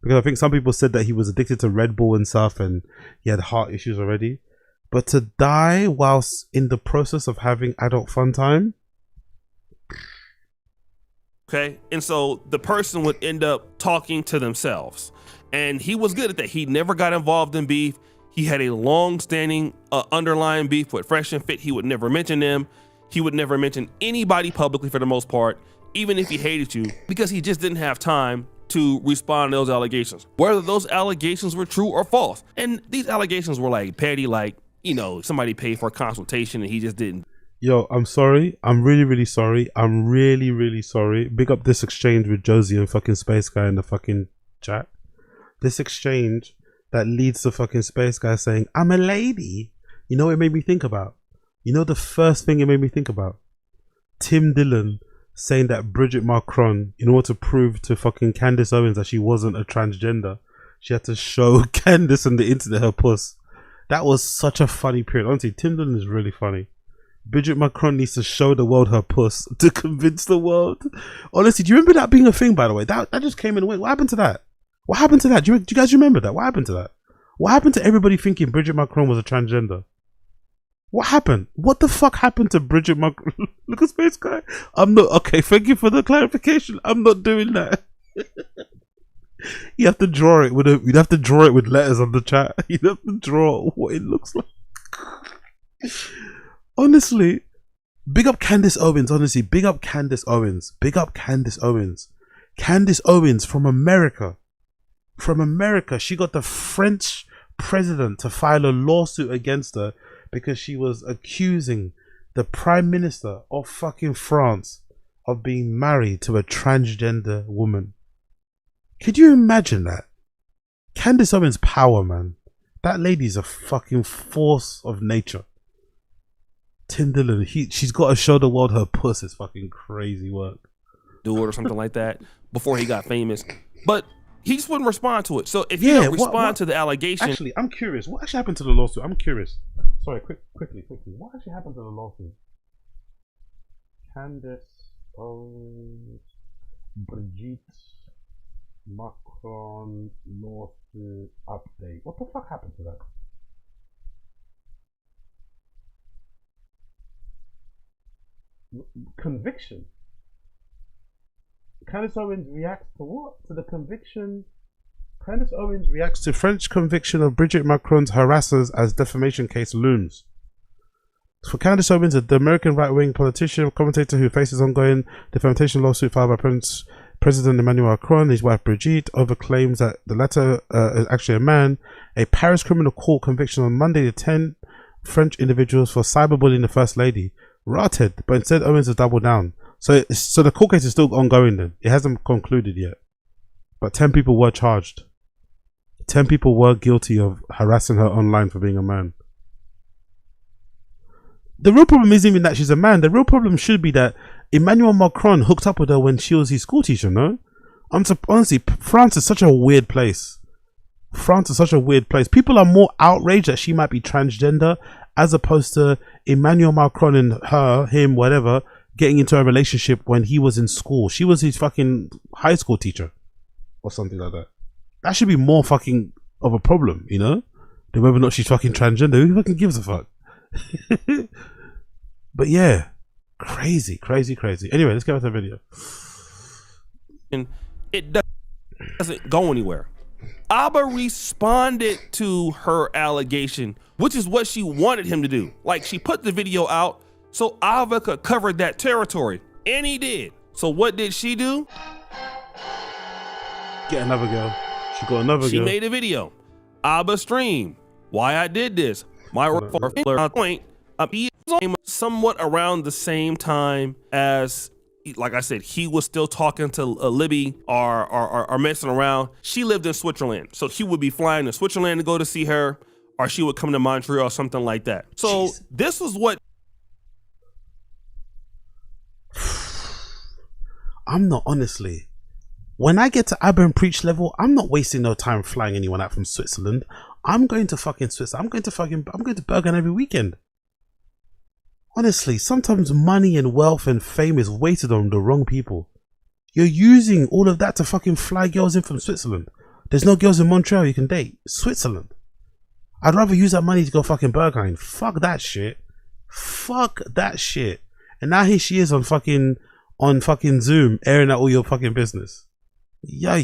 Because I think some people said that he was addicted to Red Bull and stuff and he had heart issues already. But to die whilst in the process of having adult fun time. Okay. And so the person would end up talking to themselves. And he was good at that. He never got involved in beef. He had a long-standing underlying beef with Fresh and Fit. He would never mention them. He would never mention anybody publicly for the most part, even if he hated you, because he just didn't have time to respond to those allegations, whether those allegations were true or false. And these allegations were like petty, like, you know, somebody paid for a consultation and he just didn't. Yo, I'm sorry. I'm really, really sorry. I'm really, really sorry. Big up this exchange with Josie and fucking Space Guy in the fucking chat. This exchange that leads to fucking Space Guy saying, I'm a lady. You know what it made me think about? You know the first thing it made me think about? Tim Dillon saying that Bridget Macron, in order to prove to fucking Candace Owens that she wasn't a transgender, she had to show Candace on the internet her puss. That was such a funny period. Honestly, Tim Dillon is really funny. Bridget Macron needs to show the world her puss to convince the world. Honestly, do you remember that being a thing, by the way? That just came in and went. What happened to that? What happened to that? Do you guys remember that? What happened to that? What happened to everybody thinking Bridget Macron was a transgender? What happened? What the fuck happened to Bridget Macron? Look at Space Guy. I'm not okay. Thank you for the clarification. I'm not doing that. You have to draw it with you'd have to draw it with letters on the chat. You'd have to draw what it looks like. Honestly, big up Candace Owens. Honestly, big up Candace Owens. Big up Candace Owens. Candace Owens from America. From America, she got the French president to file a lawsuit against her because she was accusing the prime minister of fucking France of being married to a transgender woman. Could you imagine that? Candace Owens' power, man. That lady's a fucking force of nature. Tim Dillon, she's got to show the world her puss is fucking crazy work. Do it or something like that before he got famous. But he just wouldn't respond to it. So if you don't respond to the allegation. Actually, I'm curious. What actually happened to the lawsuit? I'm curious. Sorry, quickly. What actually happened to the lawsuit? Candace Owens, Brigitte Macron lawsuit update. What the fuck happened to that? Conviction. Candace Owens reacts to what? To the conviction. Candace Owens reacts to French conviction of Brigitte Macron's harassers as defamation case looms. For Candace Owens, the American right-wing politician, commentator who faces ongoing defamation lawsuit filed by President Emmanuel Macron and his wife Brigitte over claims that the latter is actually a man. A Paris criminal court conviction on Monday to 10 French individuals for cyberbullying the First Lady. Rotted, but instead Owens has doubled down. So the court case is still ongoing then. It hasn't concluded yet. But 10 people were charged. 10 people were guilty of harassing her online for being a man. the real problem isn't even that she's a man. The real problem should be that Emmanuel Macron hooked up with her when she was his school teacher, no? Honestly, France is such a weird place. France is such a weird place. People are more outraged that she might be transgender as opposed to Emmanuel Macron and him, whatever, getting into a relationship when he was in school. She was his fucking high school teacher or something like that. That should be more fucking of a problem, you know? Than whether or not she's fucking transgender. Who fucking gives a fuck? But yeah, crazy. Anyway, let's get back to the video. And it doesn't go anywhere. Abba responded to her allegation, which is what she wanted him to do. Like, she put the video out so Abba could cover that territory, and he did. So what did she do? Get another girl. She got another girl. She made a video. Abba stream. Why I did this. My point. He came somewhat around the same time as, like I said, he was still talking to Libby or messing around. She lived in Switzerland, so he would be flying to Switzerland to go to see her, or she would come to Montreal or something like that. So this was what. I'm not, honestly. When I get to Abba and Preach level, I'm not wasting no time flying anyone out from Switzerland. I'm going to fucking Switzerland. I'm going to Bergen every weekend. Honestly, sometimes money and wealth and fame is wasted on the wrong people. You're using all of that to fucking fly girls in from Switzerland. There's no girls in Montreal you can date. Switzerland. I'd rather use that money to go fucking Berghain. Fuck that shit. Fuck that shit. And now here she is on fucking Zoom airing out all your fucking business. Yay.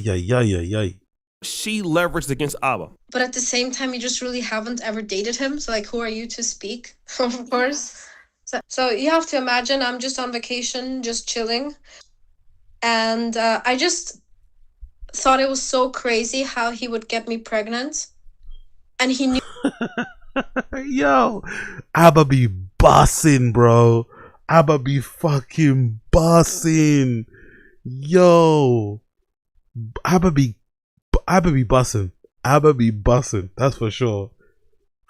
She leveraged against Abba. But at the same time, you just really haven't ever dated him. So like, who are you to speak? Of course. So you have to imagine I'm just on vacation, just chilling. And I just thought it was so crazy how he would get me pregnant. And he knew. Yo, Abba be bussing, bro. Abba be fucking bussing. Yo. Abba be bussing. Abba be bussing. That's for sure.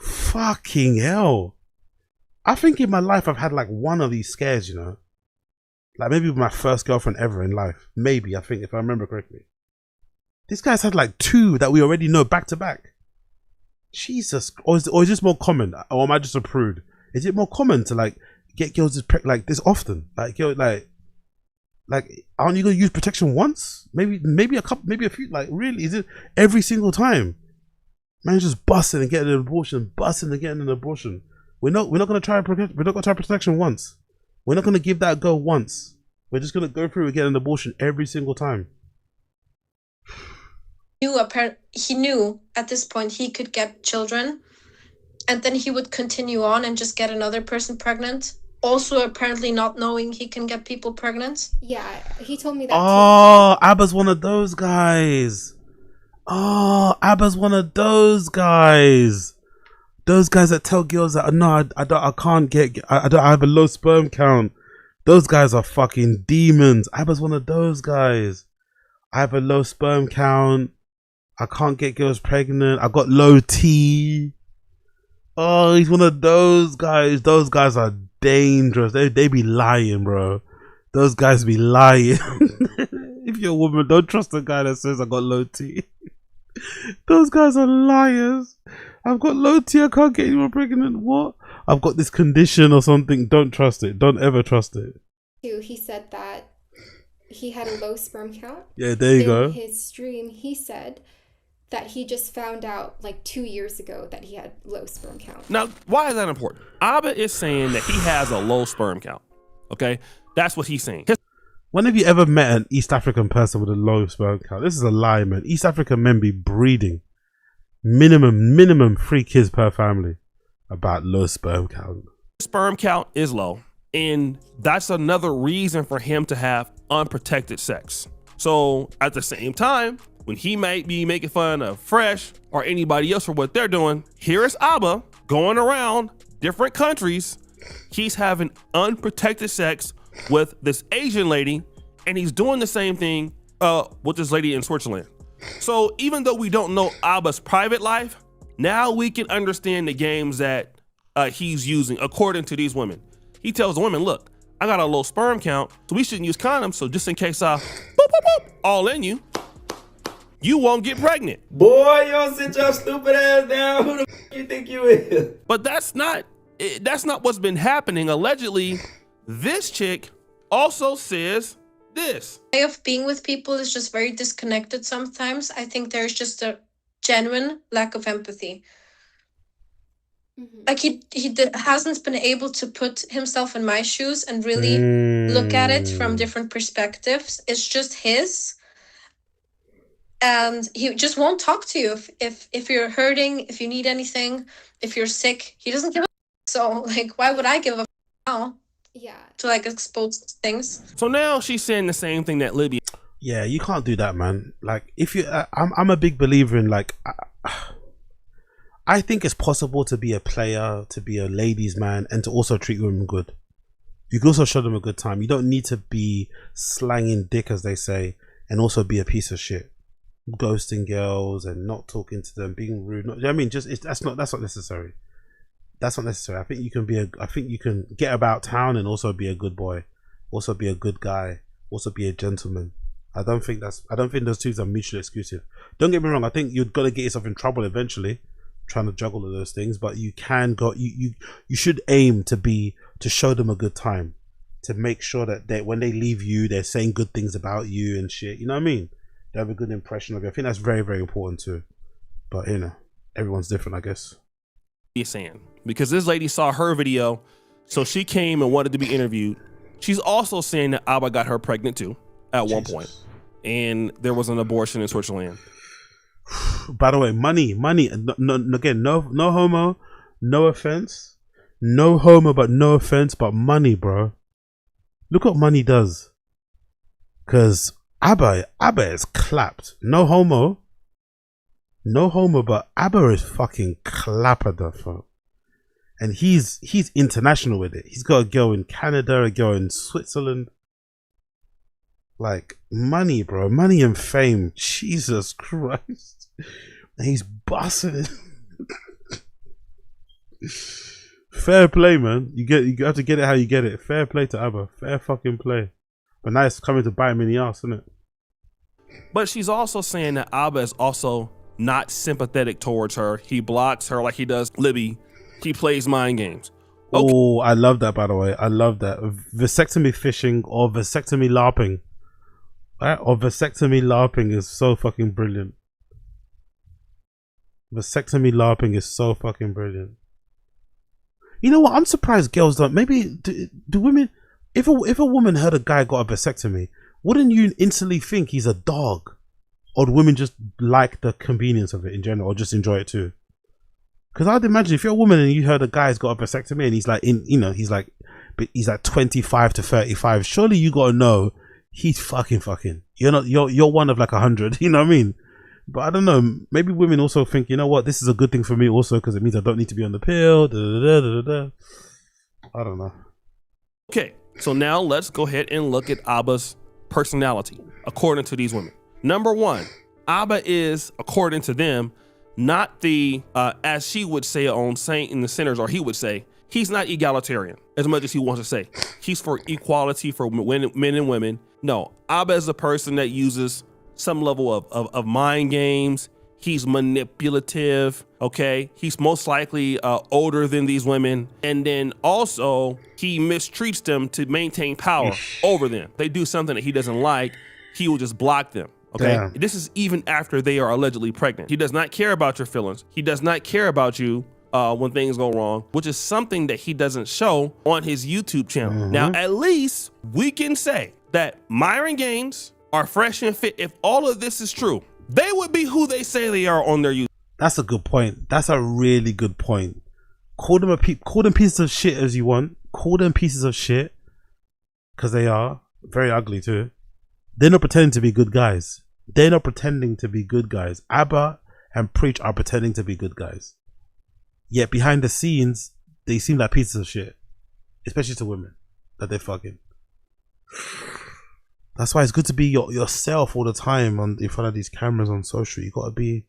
Fucking hell. I think in my life I've had like one of these scares, you know. Like maybe my first girlfriend ever in life. Maybe, I think, if I remember correctly. This guy's had like two that we already know back to back. Jesus. Or is this more common? Or am I just a prude? Is it more common to like get girls like this often? Like, yo, like aren't you gonna use protection once? Maybe a couple, maybe a few. Like, really? Is it every single time? Man, just busting and getting an abortion, busting and getting an abortion. We're not gonna try protection once. We're not gonna give that a go once. We're just gonna go through and get an abortion every single time. He knew at this point he could get children, and then he would continue on and just get another person pregnant. Also, apparently not knowing he can get people pregnant. Yeah, he told me that. Oh, Abba's one of those guys. Abba's one of those guys. Those guys that tell girls that no, I can't get. I have a low sperm count. Those guys are fucking demons. Abba's one of those guys. I have a low sperm count. I can't get girls pregnant. I got low T. Oh, he's one of those guys. Those guys are dangerous. They be lying, bro. Those guys be lying. If you're a woman, don't trust a guy that says I got low T. Those guys are liars. I've got low T, I can't get anyone pregnant. What? I've got this condition or something. Don't trust it. Don't ever trust it. He said that he had a low sperm count. Yeah, there you go. In his stream, he said that he just found out like 2 years ago that he had low sperm count. Now, why is that important? Abba is saying that he has a low sperm count. Okay? That's what he's saying. When have you ever met an East African person with a low sperm count? This is a lie, man. East African men be breeding. Minimum 3 kids per family. About low sperm count. Sperm count is low. And that's another reason for him to have unprotected sex. So at the same time, when he might be making fun of Fresh or anybody else for what they're doing, here is Abba going around different countries. He's having unprotected sex with this Asian lady, and he's doing the same thing with this lady in Switzerland. So even though we don't know Abba's private life, now we can understand the games that he's using, according to these women. He tells the women, look, I got a low sperm count, so we shouldn't use condoms. So just in case I boop, boop, boop, all in you, you won't get pregnant. Boy, you don't sit your stupid ass down. Who the f you think you is? But that's not what's been happening. Allegedly, this chick also says this. Way of being with people is just very disconnected sometimes. I think there's just a genuine lack of empathy. Like he hasn't been able to put himself in my shoes and really look at it from different perspectives. It's just his, and he just won't talk to you if you're hurting, if you need anything, if you're sick. He doesn't give a so like why would I give a now? Yeah, to like expose things. So now she's saying the same thing that Libby. Yeah, you can't do that, man. Like if you, I'm a big believer in like. I think it's possible to be a player, to be a ladies' man, and to also treat women good. You can also show them a good time. You don't need to be slanging dick, as they say, and also be a piece of shit, ghosting girls and not talking to them, being rude. I mean, that's not necessary. That's not necessary. I think you can get about town and also be a good boy, also be a good guy, also be a gentleman. I don't think those two are mutually exclusive. Don't get me wrong. I think you're gonna get yourself in trouble eventually, trying to juggle all those things, but you can go, you should aim to show them a good time, to make sure that when they leave you, they're saying good things about you and shit, you know what I mean? They have a good impression of you. I think that's very, very important too, but you know, everyone's different, I guess. He's saying, because this lady saw her video, so she came and wanted to be interviewed. She's also saying that Abba got her pregnant too at one point, and there was an abortion in Switzerland. By the way, money. Again, no homo, no offense, no homo, but no offense, but money, bro. Look what money does. Cause Abba is clapped. No homo, but Abba is fucking clapper the fuck. And he's international with it. He's got a girl in Canada, a girl in Switzerland. Like money, bro, money and fame. Jesus Christ. He's busting. Fair play, man. You have to get it how you get it. Fair play to Abba. Fair fucking play. But now it's coming to bite him in the ass, isn't it? But she's also saying that Abba is also not sympathetic towards her. He blocks her like he does Libby. He plays mind games. Okay. Oh, I love that, by the way. I love that. Vasectomy fishing or vasectomy LARPing. Right? Or vasectomy LARPing is so fucking brilliant. Vasectomy LARPing is so fucking brilliant. You know what? I'm surprised girls don't. Maybe do women? If a woman heard a guy got a vasectomy, wouldn't you instantly think he's a dog? Or do women just like the convenience of it in general, or just enjoy it too? Because I'd imagine if you're a woman and you heard a guy's got a vasectomy and he's like he's like 25 to 35, surely you gotta know he's fucking. You're one of like 100. You know what I mean? But I don't know. Maybe women also think, you know what, this is a good thing for me also because it means I don't need to be on the pill. I don't know. Okay, so now let's go ahead and look at Abba's personality according to these women. Number one, Abba is, according to them, not the, as she would say on Saint and the Sinners, or he would say, he's not egalitarian as much as he wants to say. He's for equality for men and women. No, Abba is a person that uses some level of mind games. He's manipulative, okay? He's most likely older than these women. And then also, he mistreats them to maintain power over them. They do something that he doesn't like, he will just block them, okay? Damn. This is even after they are allegedly pregnant. He does not care about your feelings. He does not care about you when things go wrong, which is something that he doesn't show on his YouTube channel. Mm-hmm. Now, at least we can say that Myron Gaines are fresh and fit. If all of this is true, they would be who they say they are on their YouTube. That's a good point. That's a really good point. Call them pieces of shit as you want. Call them pieces of shit because they are very ugly too. They're not pretending to be good guys. They're not pretending to be good guys. Abba and Preach are pretending to be good guys. Yet behind the scenes, they seem like pieces of shit, especially to women that they're fucking. That's why it's good to be yourself all the time in front of these cameras on social. You gotta be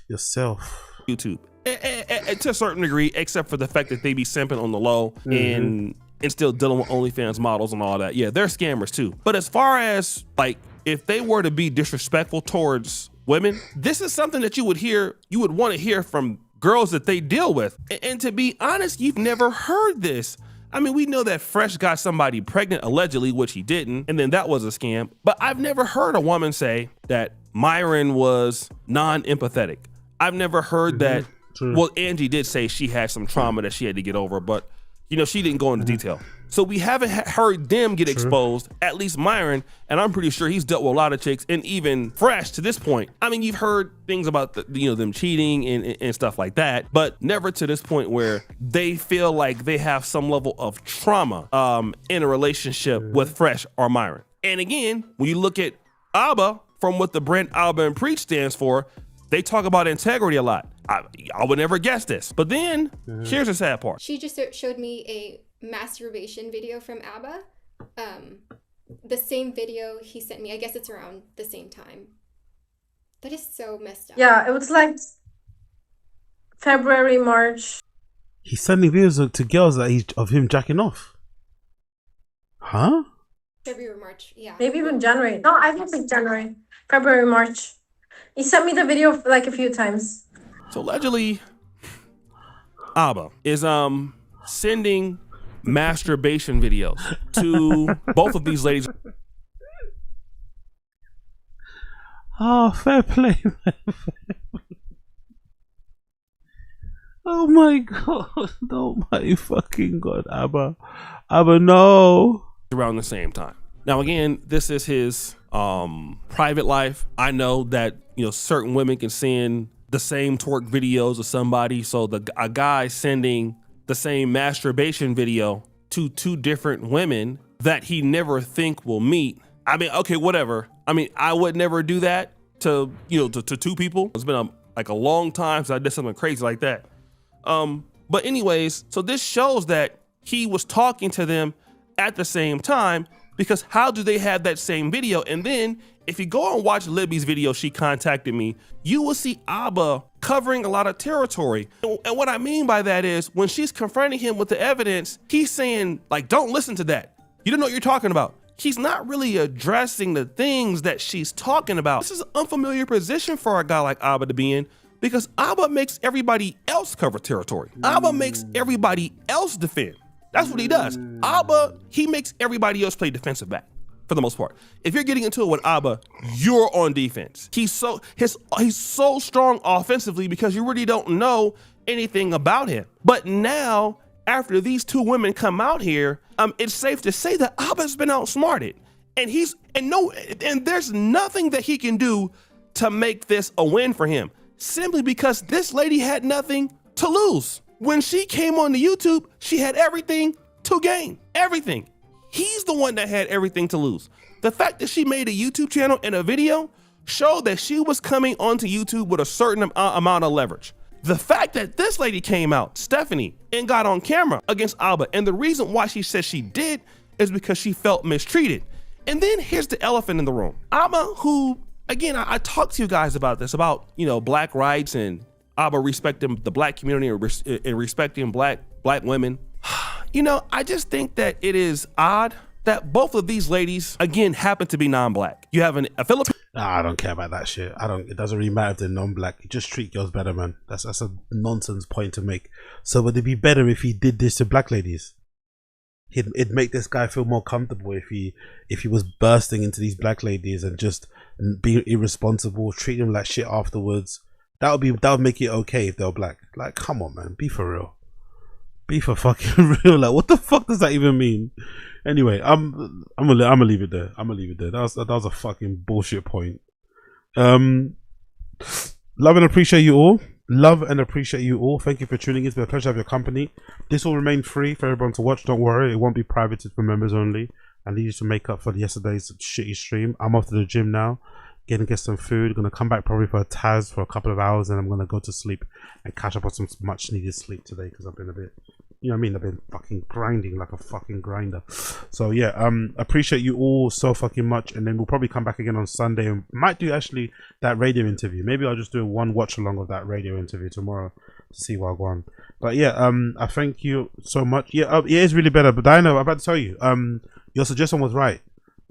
yourself. YouTube. to a certain degree, except for the fact that they be simping on the low and still dealing with OnlyFans models and all that. Yeah, they're scammers too. But as far as like, if they were to be disrespectful towards women, this is something that you would want to hear from girls that they deal with. And to be honest, you've never heard this. I mean, we know that Fresh got somebody pregnant allegedly, which he didn't, and then that was a scam. But I've never heard a woman say that Myron was non-empathetic. I've never heard that. Well, Angie did say she had some trauma that she had to get over, but you know, she didn't go into detail. So we haven't heard them get exposed, at least Myron, and I'm pretty sure he's dealt with a lot of chicks, and even Fresh to this point. I mean, you've heard things about them cheating and stuff like that, but never to this point where they feel like they have some level of trauma in a relationship with Fresh or Myron. And again, when you look at ABBA, from what the brand ABBA and Preach stands for, they talk about integrity a lot. I would never guess this. But then, here's the sad part. She just showed me a masturbation video from ABBA. The same video he sent me. I guess it's around the same time. That is so messed up. Yeah, it was like February, March. He's sending videos to girls of him jacking off. Huh? February, March, yeah. Maybe even January. No, I think it's January. February, March. He sent me the video like a few times. So allegedly, ABBA is sending masturbation videos to both of these ladies. Oh, fair play, man. Oh my god. Oh my fucking god, ABBA. ABBA, no. Around the same time. Now again, this is his private life. I know that certain women can send the same twerk videos of somebody, so a guy sending the same masturbation video to two different women that he never think will meet. I mean, okay, whatever. I mean, I would never do that to two people. It's been a long time since I did something crazy like that. But anyways, so this shows that he was talking to them at the same time, because how do they have that same video? And then if you go and watch Libby's video, she contacted me, you will see ABBA covering a lot of territory. And what I mean by that is when she's confronting him with the evidence, he's saying like, don't listen to that. You don't know what you're talking about. He's not really addressing the things that she's talking about. This is an unfamiliar position for a guy like ABBA to be in, because ABBA makes everybody else cover territory. ABBA makes everybody else defend. That's what he does. ABBA, he makes everybody else play defensive back for the most part. If you're getting into it with ABBA, you're on defense. He's so strong offensively because you really don't know anything about him. But now, after these two women come out here, it's safe to say that ABBA's been outsmarted, and there's nothing that he can do to make this a win for him, simply because this lady had nothing to lose. When she came on the YouTube, she had everything to gain. Everything. He's the one that had everything to lose. The fact that she made a YouTube channel and a video showed that she was coming onto YouTube with a certain amount of leverage. The fact that this lady came out, Stephanie, and got on camera against ABBA, and the reason why she said she did is because she felt mistreated. And then here's the elephant in the room. ABBA, who, again, I talked to you guys about this, about, black rights and ABBA respecting the black community and respecting black women. I just think that it is odd that both of these ladies, again, happen to be non-black. You have a Filipino. I don't care about that shit. It doesn't really matter if they're non-black. You just treat girls better, man. That's a nonsense point to make. So would it be better if he did this to black ladies? It'd make this guy feel more comfortable if he was bursting into these black ladies and just being irresponsible, treating them like shit afterwards. That would make it okay if they're black. Like, come on, man, be for real. Be for fucking real. Like, what the fuck does that even mean? Anyway, I'm gonna leave it there. That was a fucking bullshit point. Love and appreciate you all. Thank you for tuning in. It's been a pleasure to have your company. This will remain free for everyone to watch. Don't worry, it won't be privated for members only. I need you to make up for yesterday's shitty stream. I'm off to the gym now. Gonna get some food. Gonna come back probably for a Taz for a couple of hours, and I'm gonna go to sleep and catch up on some much needed sleep today because I've been a bit, I've been fucking grinding like a fucking grinder. So yeah, appreciate you all so fucking much, and then we'll probably come back again on Sunday and might do actually that radio interview. Maybe I'll just do one watch along of that radio interview tomorrow to see Wagwan. But yeah, I thank you so much. Yeah, it is really better. But Diana, I'm about to tell you, your suggestion was right.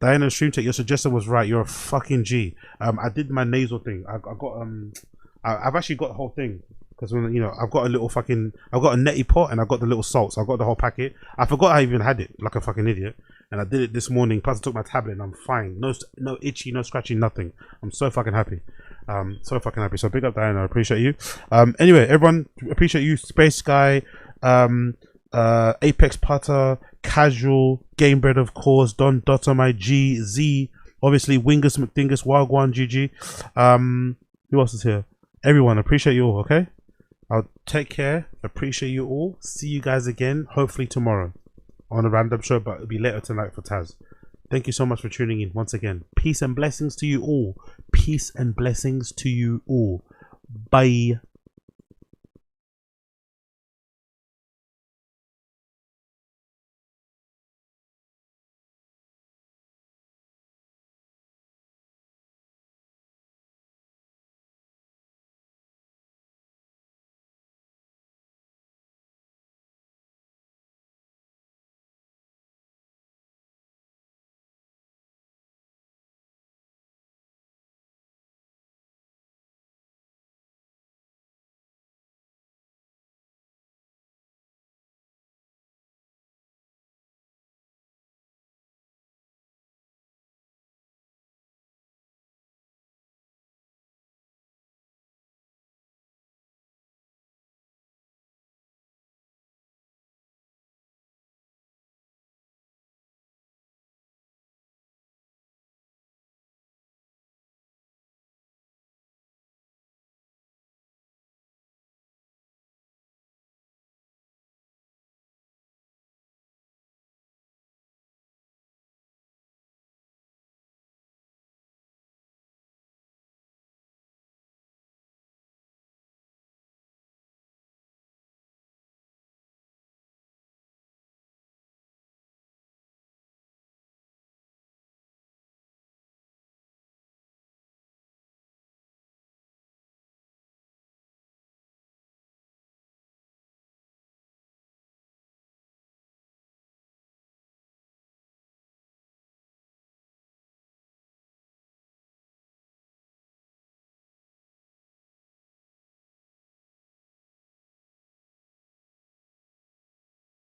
Diana Stream Tech, your suggestion was right. You're a fucking G. I did my nasal thing. I got I've actually got the whole thing. Because when I've got a little fucking, I've got a neti pot and I've got the little salts. I've got the whole packet. I forgot I even had it, like a fucking idiot. And I did it this morning. Plus I took my tablet and I'm fine. No itchy, no scratchy, nothing. I'm so fucking happy. So fucking happy. So big up Diana, I appreciate you. Anyway, everyone, appreciate you. Space Guy, Apex Putter, Casual, Gamebred of course, Don Dotter, my G, Z, obviously Wingus McDingus, Wagwan, GG. Who else is here? Everyone, appreciate you all, okay? I'll take care. Appreciate you all. See you guys again, hopefully tomorrow on a random show, but it'll be later tonight for Taz. Thank you so much for tuning in once again. Peace and blessings to you all. Peace and blessings to you all. Bye.